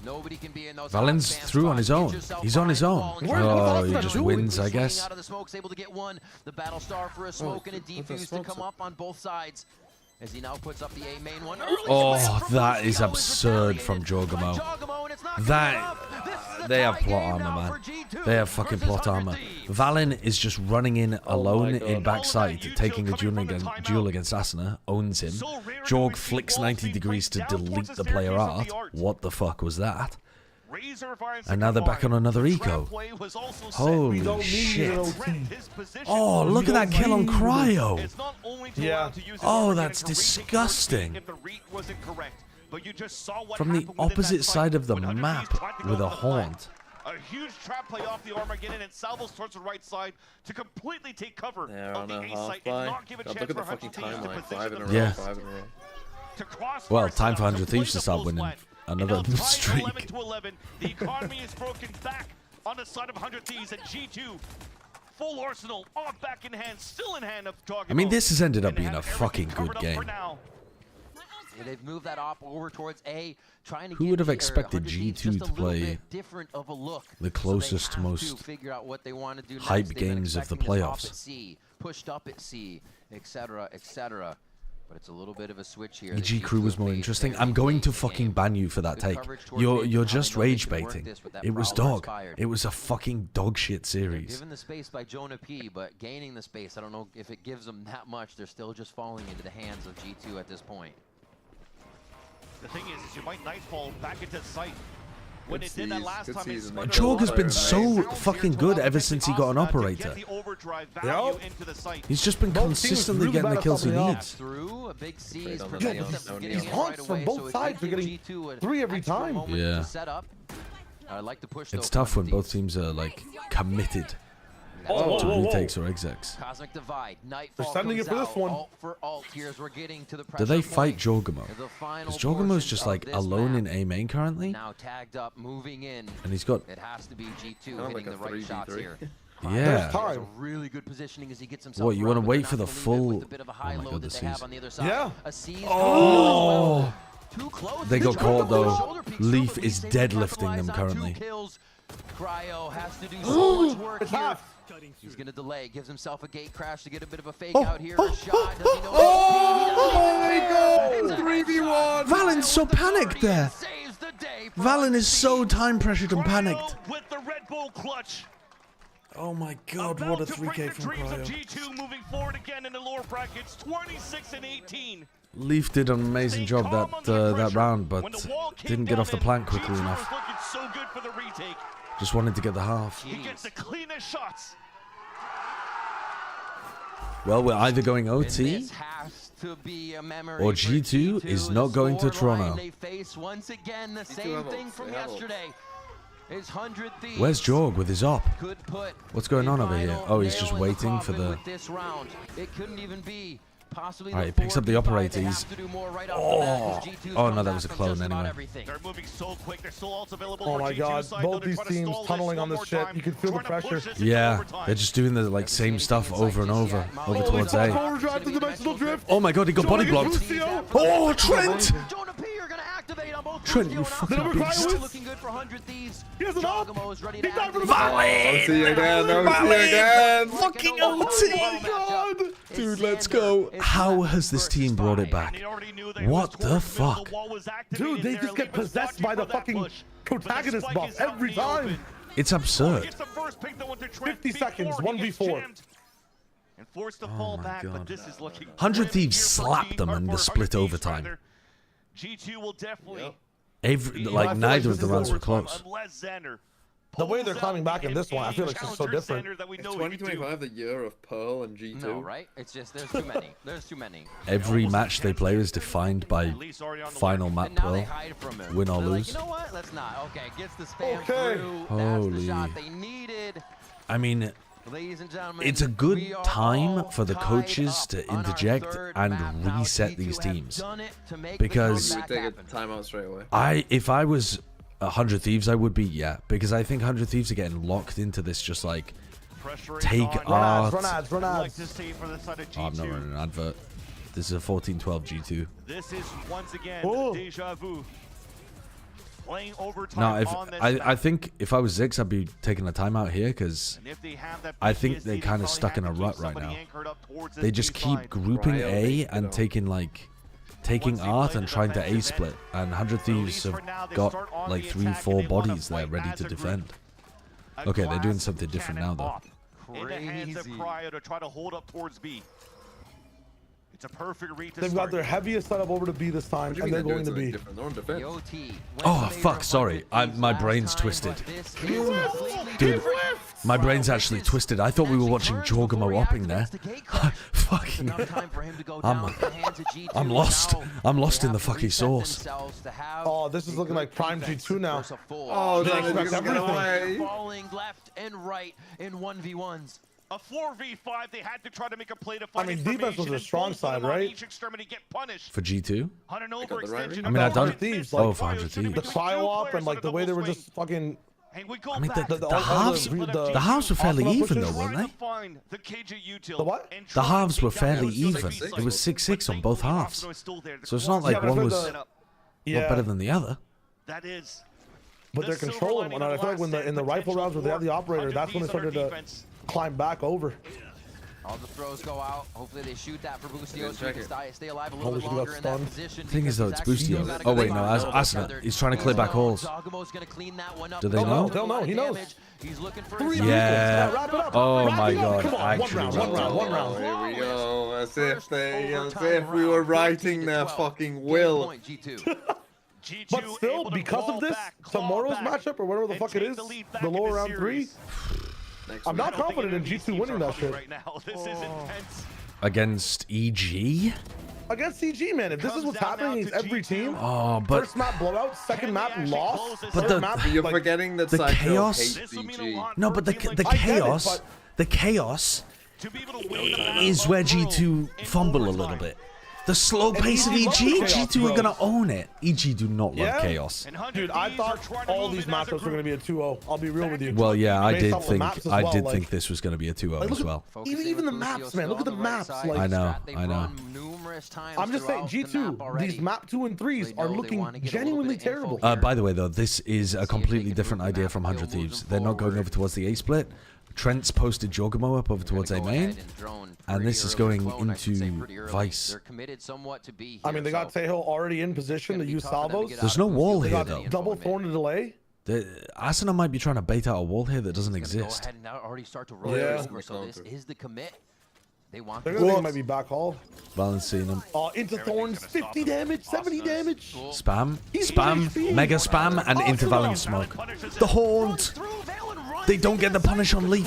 Nobody can be in those. Valen's through on his own. He's on his own. Oh, he just wins, I guess. Out of the smokes, able to get one. The battle star for a smoke and a defuse to come up on both sides. As he now puts up the A main one. Oh, that is absurd from Jorgamo. That they have plot armor, man. They have fucking plot armor. Valen is just running in alone in backside, taking a duel against Asuna, owns him. Jorg flicks 90 degrees to delete the player art. What the fuck was that? And now they're back on another eco. Holy shit. Oh, look at that kill on Cryo. Yeah. Oh, that's disgusting. From the opposite side of the map with a haunt. A huge trap play off the Armageddon, and salvos towards the right side to completely take cover of the A site and not give a chance for 100 Thieves to position themselves. Yeah. 5 in a row. Well, time for 100 Thieves to start winning another streak. 11 to 11. The economy is broken back on the side of 100 Thieves, and G2 full arsenal, all back in hand, still in hand of Dog. I mean, this has ended up being a fucking good game. They've moved that op over towards A, trying to Who would have expected G2 to play different of a look. the closest, most figure out what they want to do hype next. games of the playoffs? C, pushed up at C, etc., etc. But it's a little bit of a switch here. EG crew was more interesting. I'm going to fucking ban you for that take. You're just rage baiting. It was dog. It was a fucking dog shit series. Given the space by Jonah P, but gaining the space, I don't know if it gives them that much. They're still just falling into the hands of G2 at this point. The thing is you might nightfall back into sight. When it did that last time, Jorg has been so fucking good ever since he got an operator. He's just been consistently getting the kills he needs. These haunts from both sides are getting 3 every time. Yeah. It's tough when both teams are like committed to retakes or execs. Cosmic Divide, They're sending it for this one. Alt for alt. Here's we're getting to the Do they pressure fight point. Jorgamo? Because Jorgamo's just like alone in A main currently. Now tagged up, moving in. And he's got It has to be G2 hitting the right shots here. Yeah. Has a really good positioning as he gets himself. What, you want to around, wait but for the they're not gonna leave it full? with a bit of a high Oh my load god, the that they have C's. on the other side. Yeah. A C is Oh. too close. They got caught though. Shoulder peek, Leaf shoulder is peek, they deadlifting them capitalize on 2 currently. kills. Cryo has to do so much work here. He's going to delay, gives himself a gate crash to get a bit of a fake out here. A shot. Does he know Oh, 3v1. Valen's so panicked there. Valen is so time pressured and panicked. With the Red Bull clutch. Oh my god, what a 3K from Cryo. G2 moving forward again in the lower brackets, 26 and 18. Leaf did an amazing job that round, but didn't get off the plank quickly enough. Looking so good for the retake. Just wanted to get the half. He gets the cleanest shots. Well, we're either going OT or G2 is not going to Toronto. They face once again the same thing from yesterday. Is 100 Thieves. Where's Jorg with his op? Could put What's going on over here? Oh, he's just waiting for the... this round. It couldn't even be possibly All right, he picks up the operator. He's... Oh no, that was a clone anyway. They're moving so quick. They're still also available Oh for my G2 god, side, both though. these They're trying to teams stall tunneling this on this one shit. more You can feel the time. pressure. Yeah, they're just doing the like same stuff over and over towards A. Overdrive to dimensional drift. Oh my god, he got body blocked. Oh, Trent! Trent, you fucking beast. Looking good for 100 Thieves. He has an ult. Ready He to died for the Valley! OT again, OT again! Fucking Oh OT! my god! Dude, let's go. How has this team brought it back? What the fuck? Dude, they just get possessed by the fucking protagonist buff every time. It's absurd. 50 seconds, 1v4. And forced to fall back, but this is looking 100 Thieves slapped them in the split overtime. G2 will definitely Like neither of the rounds were close. The way they're climbing back in this one, I feel like it's just so different. Is 2025 the year of Pearl and G2? No, right? It's just there's too many. There's too many. Every match they play is defined by final map Pearl. Win or lose. You know what? Let's not. Okay, gets the spam Okay. through. Holy. That's the shot they needed. I mean, Ladies and gentlemen, it's a good we are time all for the tied coaches up to on our interject third and map. Now, reset G2 these have teams. done it to make Because the We take a comeback timeout straight away. if I was 100 Thieves, I would be, yeah. Because I think 100 Thieves are getting locked into this just like, take art. Run ads. Oh, I'm not running an advert. This is a 14-12 G2. This is once again deja vu. Playing overtime No, if on this I think if I was Zix, I'd be taking a timeout here because And if they have that I think PTSD, they're they kind of probably stuck in have a to rut keep right somebody now. anchored up towards They this just B keep side. grouping Ryo, A and taking art and trying to A split. And 100 Thieves have got like 3-4 bodies there ready to defend. Okay, they're doing something different now though. In the hands of Cryo to try to hold up towards B. It's a perfect read to They've got their heaviest setup over to B this time, and they're going to B. Oh fuck, sorry. My brain's twisted. Dude, my brain's actually twisted. I thought we were watching Jorgamo opping there. Fucking I'm lost. I'm lost in the fucking sauce. Oh, this is looking like prime G2 now. Oh, they expect everything. Falling left and right in 1v1s. A 4v5, they had to try to make a play to find I mean, defense was a strong side, right? For G2? On an overextension. I mean, I don't. Thieves, Oh, like, for 100 Thieves. The cryo up and like the way they were just fucking. I mean, the halves were fairly even though, weren't they? The what? The halves were fairly even. It was 6-6 on both halves. So it's not like one was better than the other. That is. But they're controlling one. I feel like when in the rifle rounds where they have the operator, that's when they started to climb back over. All the throws go out. Hopefully they shoot that for Boostio so he can stay alive a little bit Holy, longer in that position. The thing is though, it's Boostio. Oh wait, no, Asuna. He's trying to clear back holes. Do they know? They'll know. He knows. He's looking for Yeah. Oh my god. Actually, one round. Here we go. As if we were writing their fucking will. But still, because of this, tomorrow's matchup or whatever the fuck it is, the lower round 3, I'm not confident in G2 winning that shit. Against EG? Against EG, man. If this is what's happening against every team, first map blowout, second map loss, but third map, you're forgetting that the chaos. No, but the chaos, the chaos is where G2 fumble a little bit. The slow pace of EG, G2 are gonna own it. EG do not love chaos. Dude, I thought all these matchups were gonna be a 2-0. I'll be real with you. Well, yeah, I did think like, this was gonna be a 2-0 as well. Even the maps, man. Look at the maps. Like, I know. I'm just saying, G2, these map 2 and 3s are looking genuinely terrible. By the way, though, this is a completely different idea from 100 Thieves. They're not going over towards the A split. Trent's posted Jorgamo up over towards A main, and this is going into Vice. I mean, they got Tejo already in position to use salvos. There's no wall here, though. Double thorn to delay. Asuna might be trying to bait out a wall here that doesn't exist. Go ahead and already start to roll over, so this is the commit. They want They're gonna think it might be back hauled. Balancing them. Into thorns, 50 damage, 70 damage. Spam, mega spam, and into Valen smoke. The Haunt. They don't get the punish on Leaf.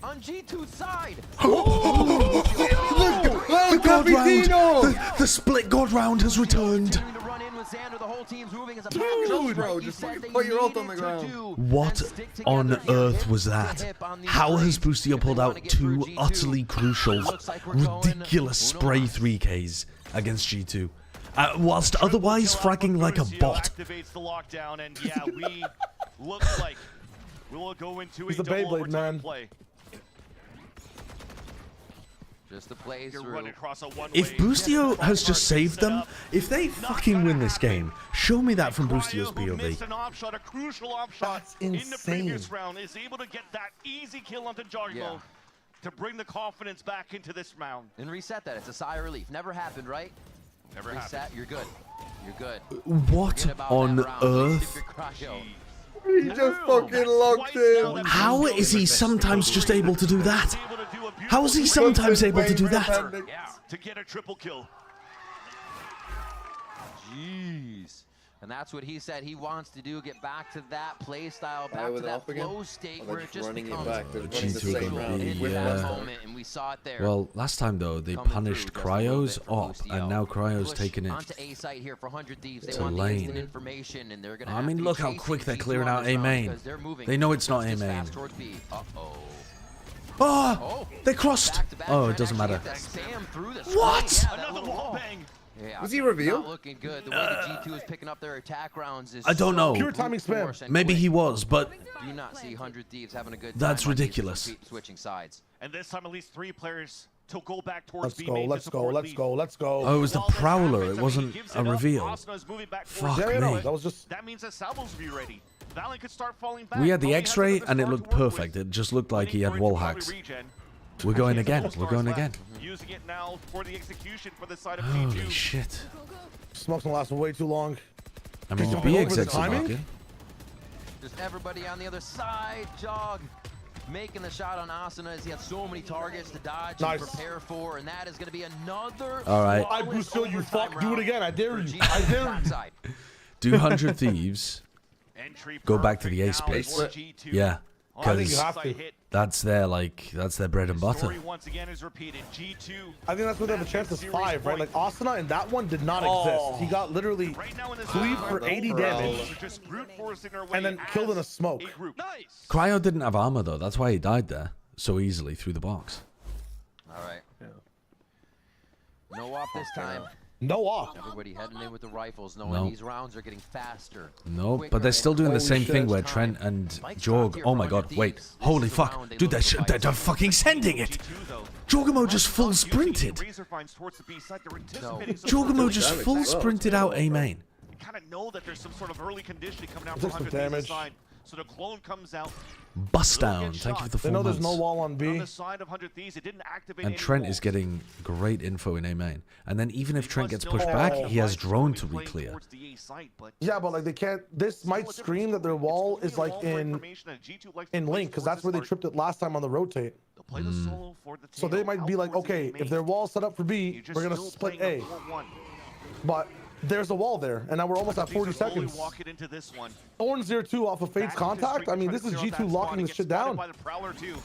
On G2's side. The God round. The split God round has returned. Xander, the whole team's moving as a Dude, bro, just put your ult on the ground. What on earth was that? How has Boostio pulled out two utterly crucial, ridiculous spray 3Ks against G2? Whilst otherwise fragging like a bot. Activates the lockdown, and yeah, we look like we'll go into He's a the double Beyblade, overtime man. play. Just the play You're through. running across a one-way. If Boostio has just saved them, if they fucking win this game, show me that from Boostio's Cryo, who missed POV. an offshot, a crucial offshot That's in the insane. previous round, is able to get that easy kill onto Jogmo to bring the confidence back into this round. And reset that. It's a sigh of relief. Never happened, right? Never reset. happened. You're good. You're good. What Forget about on that round. earth? Cryo. He just fucking locked in. How is he sometimes just able to do that? How is he sometimes able to do that? Yeah, to get a triple kill. Jeez. And that's what he said he wants to do, get back to that play style, back to that flow state where it just becomes in that moment, and we saw it there. Well, last time though, they punished Cryo's op, and now Cryo's taking it onto A site here for 100 Thieves. They to want the lane. instant information, and they're gonna I have mean, to look be how chasing quick they're G2 clearing on out this A round main. because they're moving They know it's not A just main. fast towards B. Oh, they crossed. Oh, it doesn't matter. What? Another wall bang. Yeah, Was he revealed? Not looking good. The way that G2 is picking up their attack rounds is I don't know. Pure timing spam. Maybe he was, but do not see 100 Thieves having a good time. that's on these ridiculous. switching sides. And this time, at least 3 players to go back towards Let's B go, main let's to go, support let's lead. go, let's go. Oh, it was the While this Prowler. happens, It wasn't he gives a it up. reveal. Asuna's moving back Fuck towards me. B. That was just. That means that Salvo's will be ready. Valen could start falling back. We had the Tony has X-ray, another and it star looked to work with. perfect. It just looked like he had Waiting wall for it to hacks. probably regen. We're going He has again. all We're stars going left. again. Using it now for the execution for the side of Holy G2. shit. Smoke's gonna last way too long. I mean, the He's B over the execs are timing? working. Just everybody on the other side. Jog making the shot on Asuna as he had so many targets to dodge Nice. and prepare for, and that is going to be another. All right. I flawless Boostio, you overtime fuck. Do it round again. I dare for you. G2 I dare you. backside. Do 100 Thieves Entry go back to the A perfect space? now for G2. Yeah, I think you because have to. that's their bread and butter. Story once again is repeated. G2. I think that's where they have a chance. Is 5, right? Like Asuna in that one did not exist. He got literally Right now in this cleaved round, for 80 both damage teams are just brute forcing their way and then killed in a as smoke. a group. Nice. Cryo didn't have armor though. That's why he died there so easily through the box. All right. No off this time. No off. Everybody heading in with the rifles, knowing No. these rounds are getting faster. No, quicker, but they're still doing the and same thing shit. where Trent and Mike's Jorg. top here Oh my for god, 100 wait. Thieves. Holy This is the fuck. round they Dude, look for they're fights. fucking sending it. Jogamo just full sprinted. Razor finds towards the B side. They're anticipating some Jogamo sort of just damage full as well. sprinted out A main. You kind of know that there's some sort of early conditioning coming out Took from some 100 damage. side. So the clone comes out. Bust down. Thank you for the They 4 know there's no months. wall on On B. the side of 100 Thieves, it didn't activate And any Trent walls. is getting great info in A main. And then even if Trent Must gets know pushed that back, the he has Vikes will drone be to playing re-clear. towards the A site, but Yeah, but like they can't. This might scream that their wall is like in link because that's where they tripped it last time on the rotate. Play the solo for the So they tail, might be out like, towards the okay, A if main. their wall's set up for B, You're just we're gonna still split playing A. a 4-1. But there's a wall there, and now we're almost at 40 These are slowly seconds. walking into this one. Thorns 0-2 off of Fate's Back to contact. Streak, I mean, trying this to is clear out G2 that locking spot. this Gets shit spotted down. by the Prowler too.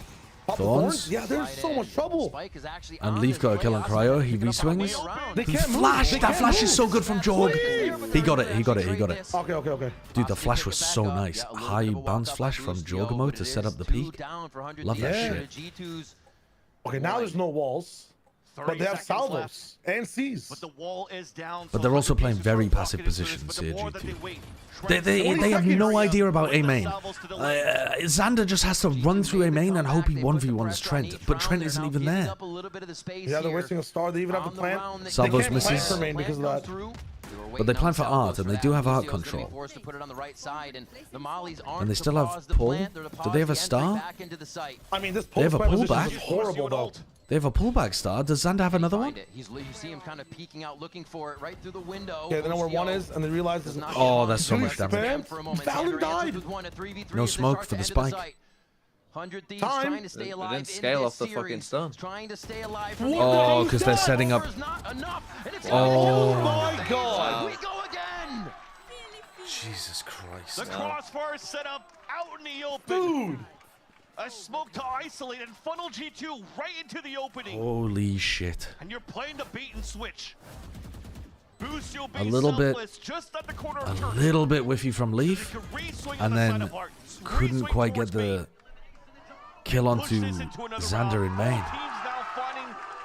Pop the Thorns? Thorns? Yeah, there's so much trouble. Spike is actually And on Leaf his got a way. kill on Asuna Cryo. He picking up on the way reswings. around. They He can't move. flashed. They That can't flash move. is so good from Jorg. He got it. He got it. He got it. Okay, okay, okay. Dude, the flash was so nice. High bounce flash from Jorgamo to set up the peak. Love that shit. G2's Okay, now there's no walls, but they have salvos and C's. But the wall is down. But so they're also 100 playing Thieves very are passive rocketing through this, positions but the here, more that G2. they wait, They have no idea about A main. Xander just has to run through A main and hope he 1v1s Trent, but Trent isn't even there. Yeah, they're wasting a star. They even have to plant. They Salvos can't plant misses. for main because of that. But they plan for art, and they do have art control. And they still have pull. Do they have a star? I mean, this They have a post position pullback. is horrible though. They have a pullback star. Does Xander have another one? You see him kind of peeking out, looking for it right through the window. Okay, they know where one is, and they realize there's Oh, that's so Dude, much damage. Fallon died. No smoke for the spike. 100 Thieves Time. trying to stay alive. They didn't scale off the fucking stun. Trying to stay alive. Oh, because they're setting up. Oh my god. We go again. Jesus Christ. The crossbar is set up out in the open. Dude. A smoke to isolate and funnel G2 right into the opening. Holy shit. And you're playing the bait and switch. a little bit whiffy from Leaf, and then couldn't quite get the kill onto Xander in main.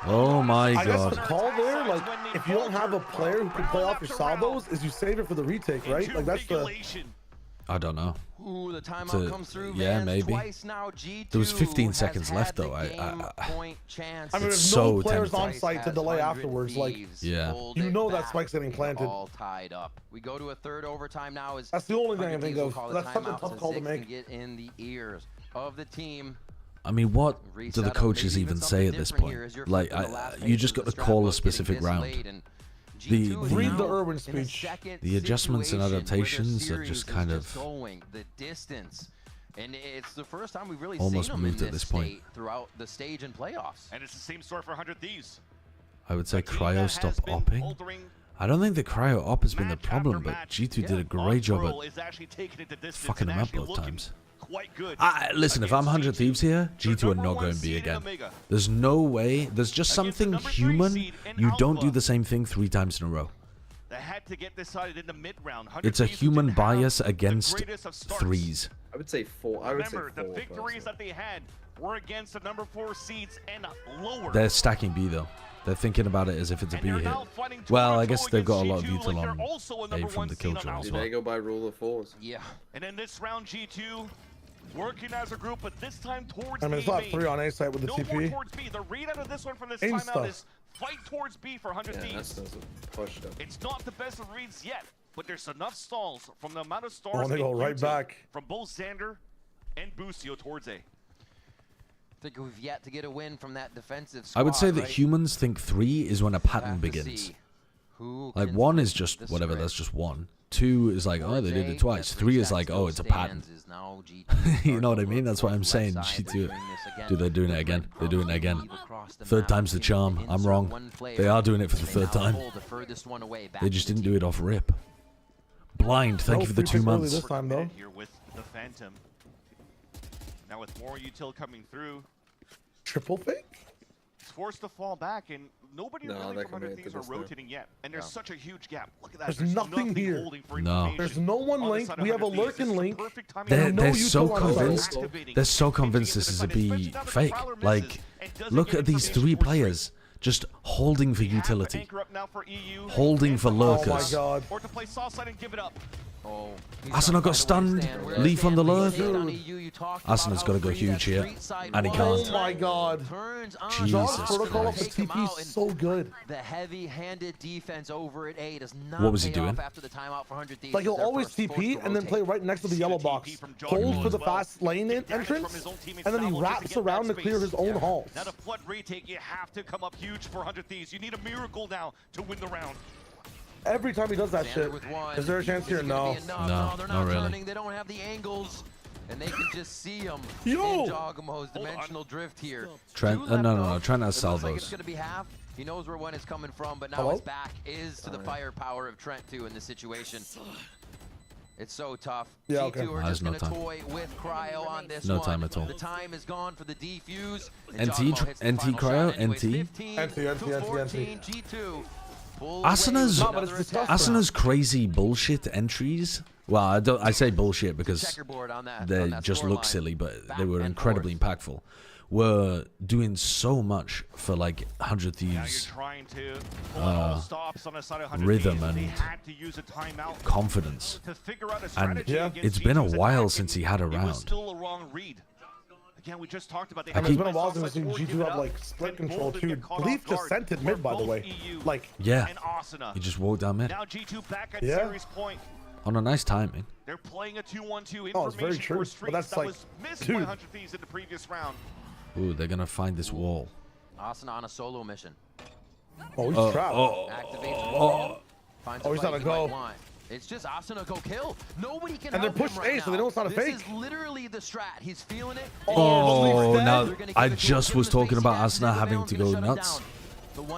Oh my I guess god. the call there, like, if you don't have a player who can play off your salvos, is you save it for the retake, right? Like, that's the... I don't know. Ooh, the timeout comes through. Yeah, maybe. Now, G2 there was 15 seconds left, though. I mean, it's there's so no players tempting. on site to delay afterwards. Like, yeah. You know that spike's getting planted. All tied up. We go to a third overtime now. That's the only thing I think of. That's such a tough call to make. Get in the ears of the team. I mean, what do the coaches even say at this point? Like, you just got to call a specific round. Read the Irwin speech. The adjustments and adaptations are just kind of the distance. And it's the first time we've really almost seen them moved in at this this point. state throughout the stage and playoffs. And it's the same story for 100 Thieves. I would say Cryo stop opping. I don't think the Cryo op has been the problem, but G2 did a great job at fucking them up both times. Listen, if I'm 100 Thieves here, G2 are not going B again. There's no way. There's just something human. You don't do the same thing 3 times in a row. It's a human bias against threes. I would say 4. I would say 4. The victories that they had were against the number 4 seeds and lower. They're stacking B though. They're thinking about it as if it's a B hit. Well, I guess they've got a lot of util on A from the Killjoy as well. They go by rule of 4s. Yeah. And in this round, G2 working as a group, but this time towards I mean, it's not 3 on A site with the no TP. More towards B. The read out of this one from this timeout is fight towards B for 100 Thieves. It's not the best of reads yet, but there's enough stalls from the amount of stars they go right back from both Xander and Busio towards A. I think we've yet to get a win from that defensive squad. I would say that humans think 3 is when a pattern begins. Like 1 is just whatever, that's just 1. 2 is like, oh, they did it twice. 3 is like, oh, it's a pattern. You know what I mean? That's what I'm saying. G2, dude, they're doing it again. They're doing it again. 3rd time's the charm. I'm wrong. They are doing it for the 3rd time. They just didn't do it off rip. Blind, thank you for the 2 months. This time, though. Here with the Phantom. Now with more util coming through. Triple fake? It's forced to fall back, and nobody really from 100 Thieves are rotating yet. And there's such a huge gap. Look at that. There's nothing here. No. There's no one link. We have a lurking link. They're so convinced. They're so convinced this is a B fake. Like, look at these 3 players just holding for utility, holding for lurkers. Oh my god. Or to play soft side and give it up. Asuna got stunned. Leaf on the lurk. Asuna's got to go huge here, and he can't. Oh my god. Jesus protocol of the Christ. TP is so good. The heavy-handed defense over at A does not What was he pay doing? off after the timeout for 100 Thieves. Like, he'll Their always first force TP to and then rotate. play right next to the yellow box. Hold for the fast lane entrance, and then he wraps around to clear his own halls. Now to flood retake, you have to come up huge for 100 Thieves. You need a miracle now to win the round. Every time he does that shit, is there a chance here? No. No, they're not really. turning. They don't have the angles, and they can just see him. Yo! In Joggamo's dimensional drift here. Trent, no. Trent has It looks like it's salvos. going to be half. He knows where one is coming from, but now his back is to the firepower of Trent, too, in this situation. It's so tough. Yeah, G2 are There's just no going to time. toy with Cryo on this No one. time at all. The time is gone for the defuse. NT Cryo, NT. NT. G2. Asuna's crazy bullshit entries. Well, I say bullshit because they just look silly, but they were incredibly impactful. Were doing so much for like 100 Thieves rhythm and confidence. And it's been a while since he had a round. Again, we just talked about I mean, it's been a while since we've seen G2 have like split control too. Leaf just sent it mid, by the way. Like, yeah, he just walked down mid. Now G2 back at series point. On a nice timing. They're playing a 2-1-2 oh, it's very true. But that's like, dude. 100 Thieves in the previous round. Ooh, they're gonna find this wall. Asuna on a solo mission. Oh, he's trapped. Activates wall. Finds he's not a go. It's just Asuna go kill. Nobody can and they're help him pushed right A, so they know it's not a fake. This is literally the strat. He's feeling it. Oh, now I just was talking about Asuna having to go nuts.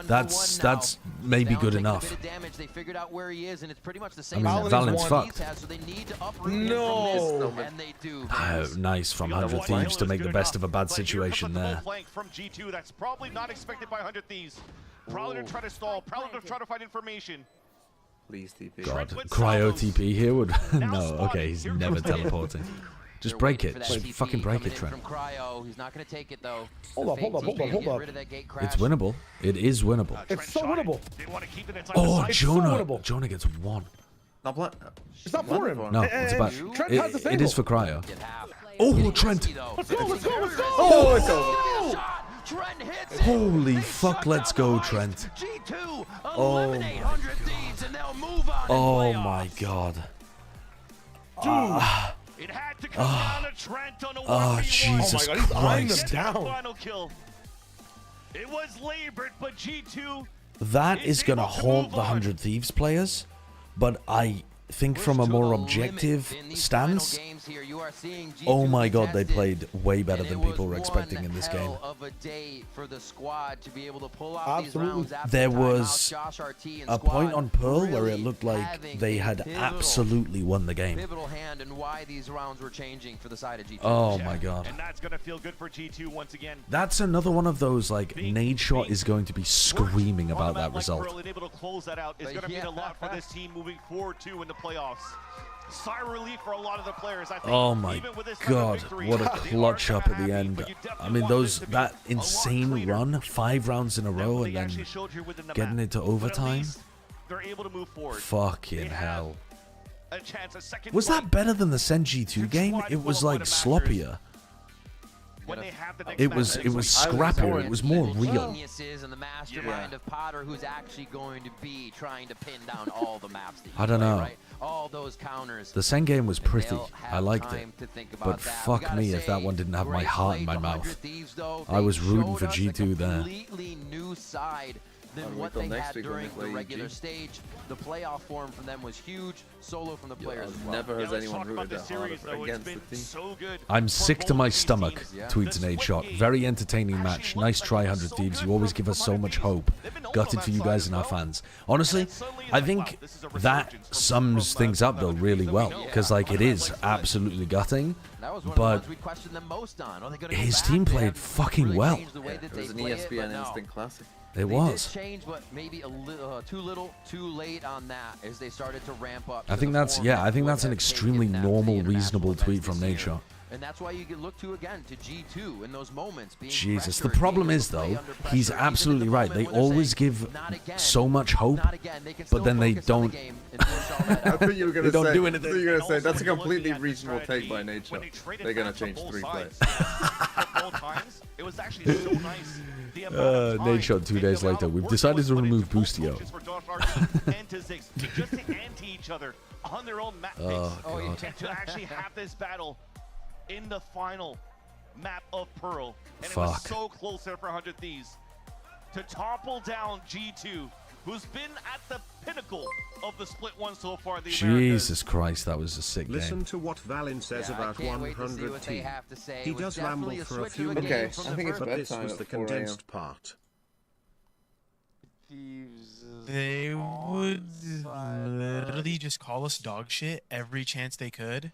That's maybe good enough. They figured out where he is, and it's pretty much the I same. mean, Valen's fucked. So they need to uproot him from this, and they do. Nice from 100 Thieves to make the best of a bad situation there. From G2, that's probably not expected by 100 Thieves. Probably to try to stall, probably to try to find information. Please TP. God, cryo TP here would no. Okay, he's never teleporting. Just break it. Just fucking break it, Trent. From cryo, he's not going to take it though. Hold up. It's winnable. It is winnable. It's so winnable. Oh, It's Jonah. so winnable. Jonah gets one. It's not for him. No, it's about. Trent has the It is for cryo. Oh, Trent. Let's go. Oh, it's over. Trent hits Holy fuck, let's go, Trent. G2 Oh eliminate 100 Thieves and they'll move on. Oh my god. It had to come down to Trent on a 1v1. Oh, Jesus Christ. Final kill. It was labored, but G2 That is going to haunt the 100 Thieves players, but I think from a more objective stance, oh my god, they played way better than people were expecting in this game. There was a point on Pearl where it looked like they had absolutely won the game. Pivotal hand and why these rounds were changing for the side of G2. Oh my god. And that's going to feel good for G2 once again. That's another one of those, like, Nade Shot is going to be screaming about that result. Able to close that out is going to mean a lot for this team moving forward too in the playoffs. Sigh of relief for a lot of the players, I think. Oh my god, what a clutch up at the end. I mean, that insane run, 5 rounds in a row and then getting it to overtime. They're able to move forward. Fucking hell. Was that better than the Sen G2 game? It was like sloppier. It was scrappier. It was more real. Geniuses and the mastermind of Potter, who's actually going to be trying to pin down all the maps that you I don't play, know. right? All those counters. The Sen game was pretty. I liked it. But fuck me if that one didn't have my heart in my mouth. I was rooting for G2 there. Completely new side than what they had during the regular stage. The playoff form from them was huge. Solo from the players as well. Never has anyone rooted that hard against the team. So good. I'm sick to my stomach, tweets Nade Shot. Very entertaining match. Nice try, 100 Thieves. You always give us so much hope. Gutted for you guys and our fans. Honestly, I think that sums things up, though, really well. Because, like, it is absolutely gutting. But his team played fucking well. It was an ESPN Instant Classic. It was. Changed, but maybe a little too little, too late on that as they started to ramp up. I think that's an extremely normal, reasonable tweet from Nade Shot. And that's why you can look to again to G2 in those moments. Being Jesus, the problem is though, he's absolutely right. They always give so much hope, but then they don't. I thought you were going to say. Do anything. I thought you were going to say that's a completely reasonable take by Nade Shot. They're going to change 3 players. It was actually so nice. Nade Shot 2 days later. We've decided to remove Boostio. Just to anti each other on their own map picks, to actually have this battle in the final map of Pearl. And it was so close there for 100 Thieves to topple down G2, who's been at the pinnacle of the split one so far. The Jesus Christ, that was a sick game. Listen to what Valin says about 100 Team. He does ramble for a few minutes, I think it's but this bedtime was at the 4 a.m. condensed part. They would literally just call us dog shit every chance they could.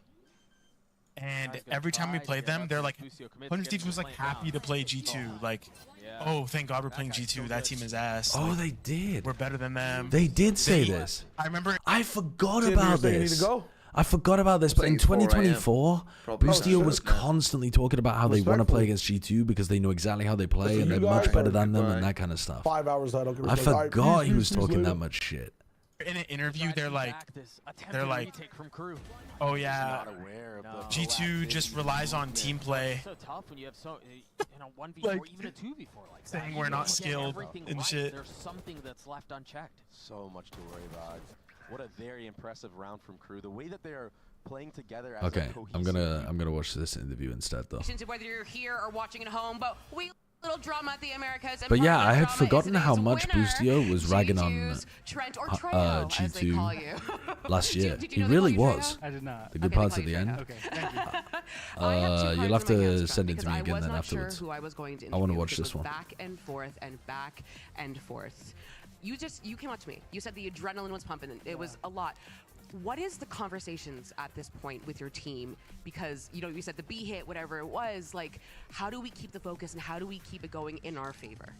And every time we played them, they're like, 100 Thieves was like happy to play G2. Like, oh, thank God we're playing G2. That team is ass. Oh, like, they did. We're better than them. They did say this. I remember. I forgot about this. I forgot about this, but in 2024, Boostio was constantly talking about how they want to play against G2 because they know exactly how they play and they're much better than them and that kind of stuff. 5 hours I don't get I forgot he was talking that much shit. In an interview, they're like, oh yeah, G2 just relies on team play. So tough when you have so, you know, 1v4, Like, even a 2v4 like saying that. we're not You get skilled everything and right, shit. There's something that's left unchecked. So much to worry about. What a very impressive round from KRU. The way that they are playing together as Okay, a cohesive I'm gonna watch this interview instead though. Whether you're here or watching at home, but we little drama at the Americas. And But yeah, part of I the had drama forgotten is how today's much winner, Boostio was ragging on Trent or Trejo, as they call you. G2 last year. Did He you know they really call you was. Trejo? I did not. The good Okay, parts they at the call you end. Okay, thank you. I have two You'll cards have in my hands, to Trent, send it to because me I again was then not afterwards. Sure who I was going to I want to interview, watch because it this was one. back and forth and back and forth. You came up to me. You said the adrenaline was pumping. It was a lot. What is the conversations at this point with your team? Because, you know, you said the B hit, whatever it was, like, how do we keep the focus and how do we keep it going in our favor?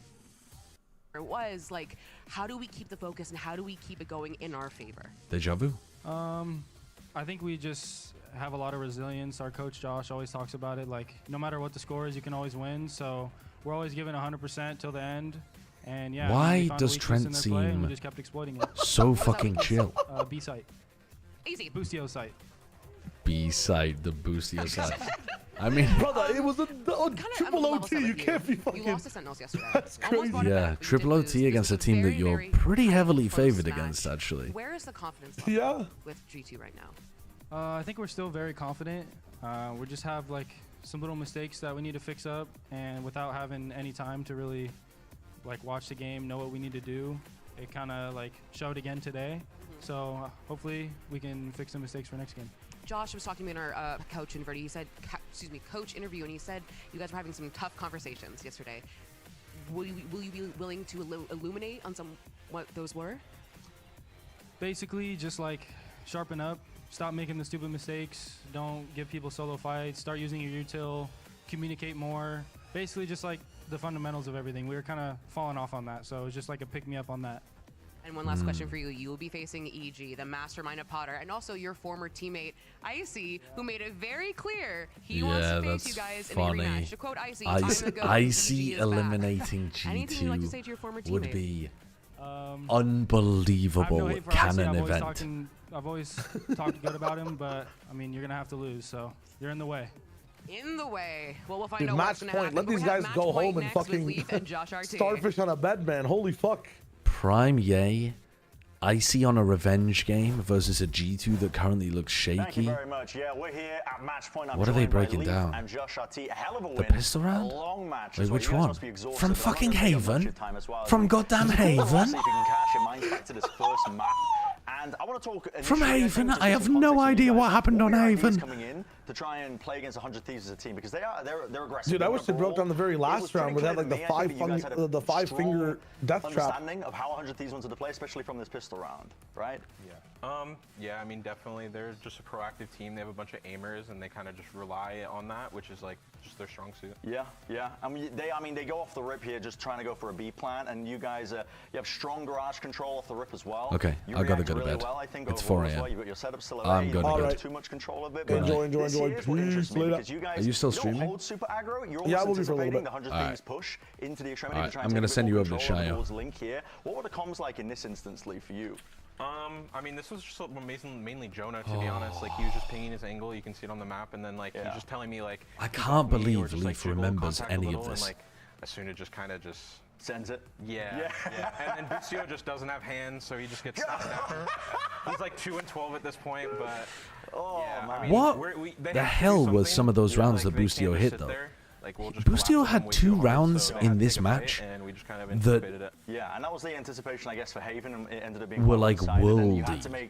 it was, like, how do we keep the focus and how do we keep it going in our favor? Deja vu. I think we just have a lot of resilience. Our coach Josh always talks about it, like no matter what the score is, you can always win. So we're always giving 100% till the end. And yeah, why we found a does weakness Trent in their play and we seem just kept exploiting it. so fucking chill? B site. Easy. Boostio site. B side, the Boostio side. I mean, brother, it was a triple OT. You can't be fucking. You lost to Sentinels yesterday. That's crazy. yeah, triple OT against a team that you're pretty heavily favored against, actually. Where is the confidence level with G2 right now? I think we're still very confident. We just have like some little mistakes that we need to fix up, and without having any time to really like watch the game, know what we need to do, it kind of like showed again today. So hopefully we can fix the mistakes for next game. Josh was talking to me in our coach interview. He said, coach interview, and he said you guys were having some tough conversations yesterday. Will you be willing to illuminate on what those were? Basically, just like sharpen up, stop making the stupid mistakes, don't give people solo fights, start using your util, communicate more. Basically, just like the fundamentals of everything. We were kind of falling off on that, so it was just like a pick me up on that. And one last question for you. You will be facing EG, the mastermind of Potter, and also your former teammate, Icy, who made it very clear he wants to face you guys in a rematch. To quote Icy, Icy eliminating G2 would be unbelievable canon event. I've always talked good about him, but I mean, you're going to have to lose, so you're in the way. In the way. Well, we'll find out match what's going to point. happen. Let these guys go home and fucking starfish on a bed, man. Holy fuck. Prime Yay, Icy on a revenge game versus a G2 that currently looks shaky. Thank you very much. Yeah, we're here at match point. What are they breaking down? And Josh RT, a hell of a the win. pistol round? A long match. Wait, which one? From fucking Haven? From goddamn Haven? And I want to talk from Haven. I have no idea what happened on Haven. Coming in to try and play against 100 Thieves as a team because they're aggressive. Dude, I wish they broke down the very last round where they had like the five finger death trap. Understanding of how 100 Thieves wanted to play, especially from this pistol round, right? Yeah, I mean, definitely they're just a proactive team. They have a bunch of aimers and they kind of just rely on that, which is like just their strong suit. Yeah. I mean, they go off the rip here, just trying to go for a B plan, and you guys, you have strong garage control off the rip as well. Okay, I gotta go to bed. Well, I think it's 4 a.m. Well. You've got your setup still I'm gonna go. Too much control of it. Enjoy. Peace later. Are you still streaming? Hold super aggro. You're yeah, almost we'll be for a little bit. The 100 Thieves push into the extremity. Right, I'm gonna send you over to Shio. Link here. What were the comms like in this instance, Lee, for you? I mean, this was just mainly Jonah, to be honest. Like, he was just pinging his angle. You can see it on the map, and then like he's just telling me like. I can't believe Leaf remembers any of this. And, like, Asuna just kind of just sends it. Yeah. And then Boostio just doesn't have hands, so he just gets stabbed after. He's like 2-12 at this point, but. I mean, what the hell was some of those rounds that Boostio hit though? Like, we'll just Boostio had 2 rounds in this match that and that was the anticipation, I guess, for Haven, and it ended up being were like worldy rounds. Going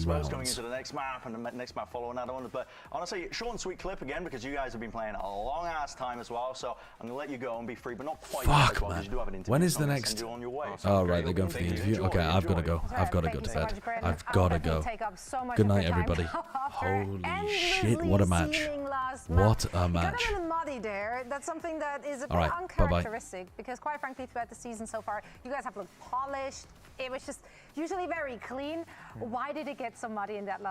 rounds. into the next map and the next map following that one. But honestly, short and sweet clip again because you guys have been playing a long ass time as well. So I'm gonna let you go and be free, but not quite. Fuck, well, man. You do have an interview. When is the next? Oh right, they're going for the interview. Okay, I've got to go. I've got to go to bed. I've got to go. Good night, everybody. Holy shit! What a match! What a match! Got a little muddy there. That's something that is a bit uncharacteristic because, quite frankly, throughout the season so far, you guys have looked polished. It was just usually very clean. Why did it get so muddy in that last?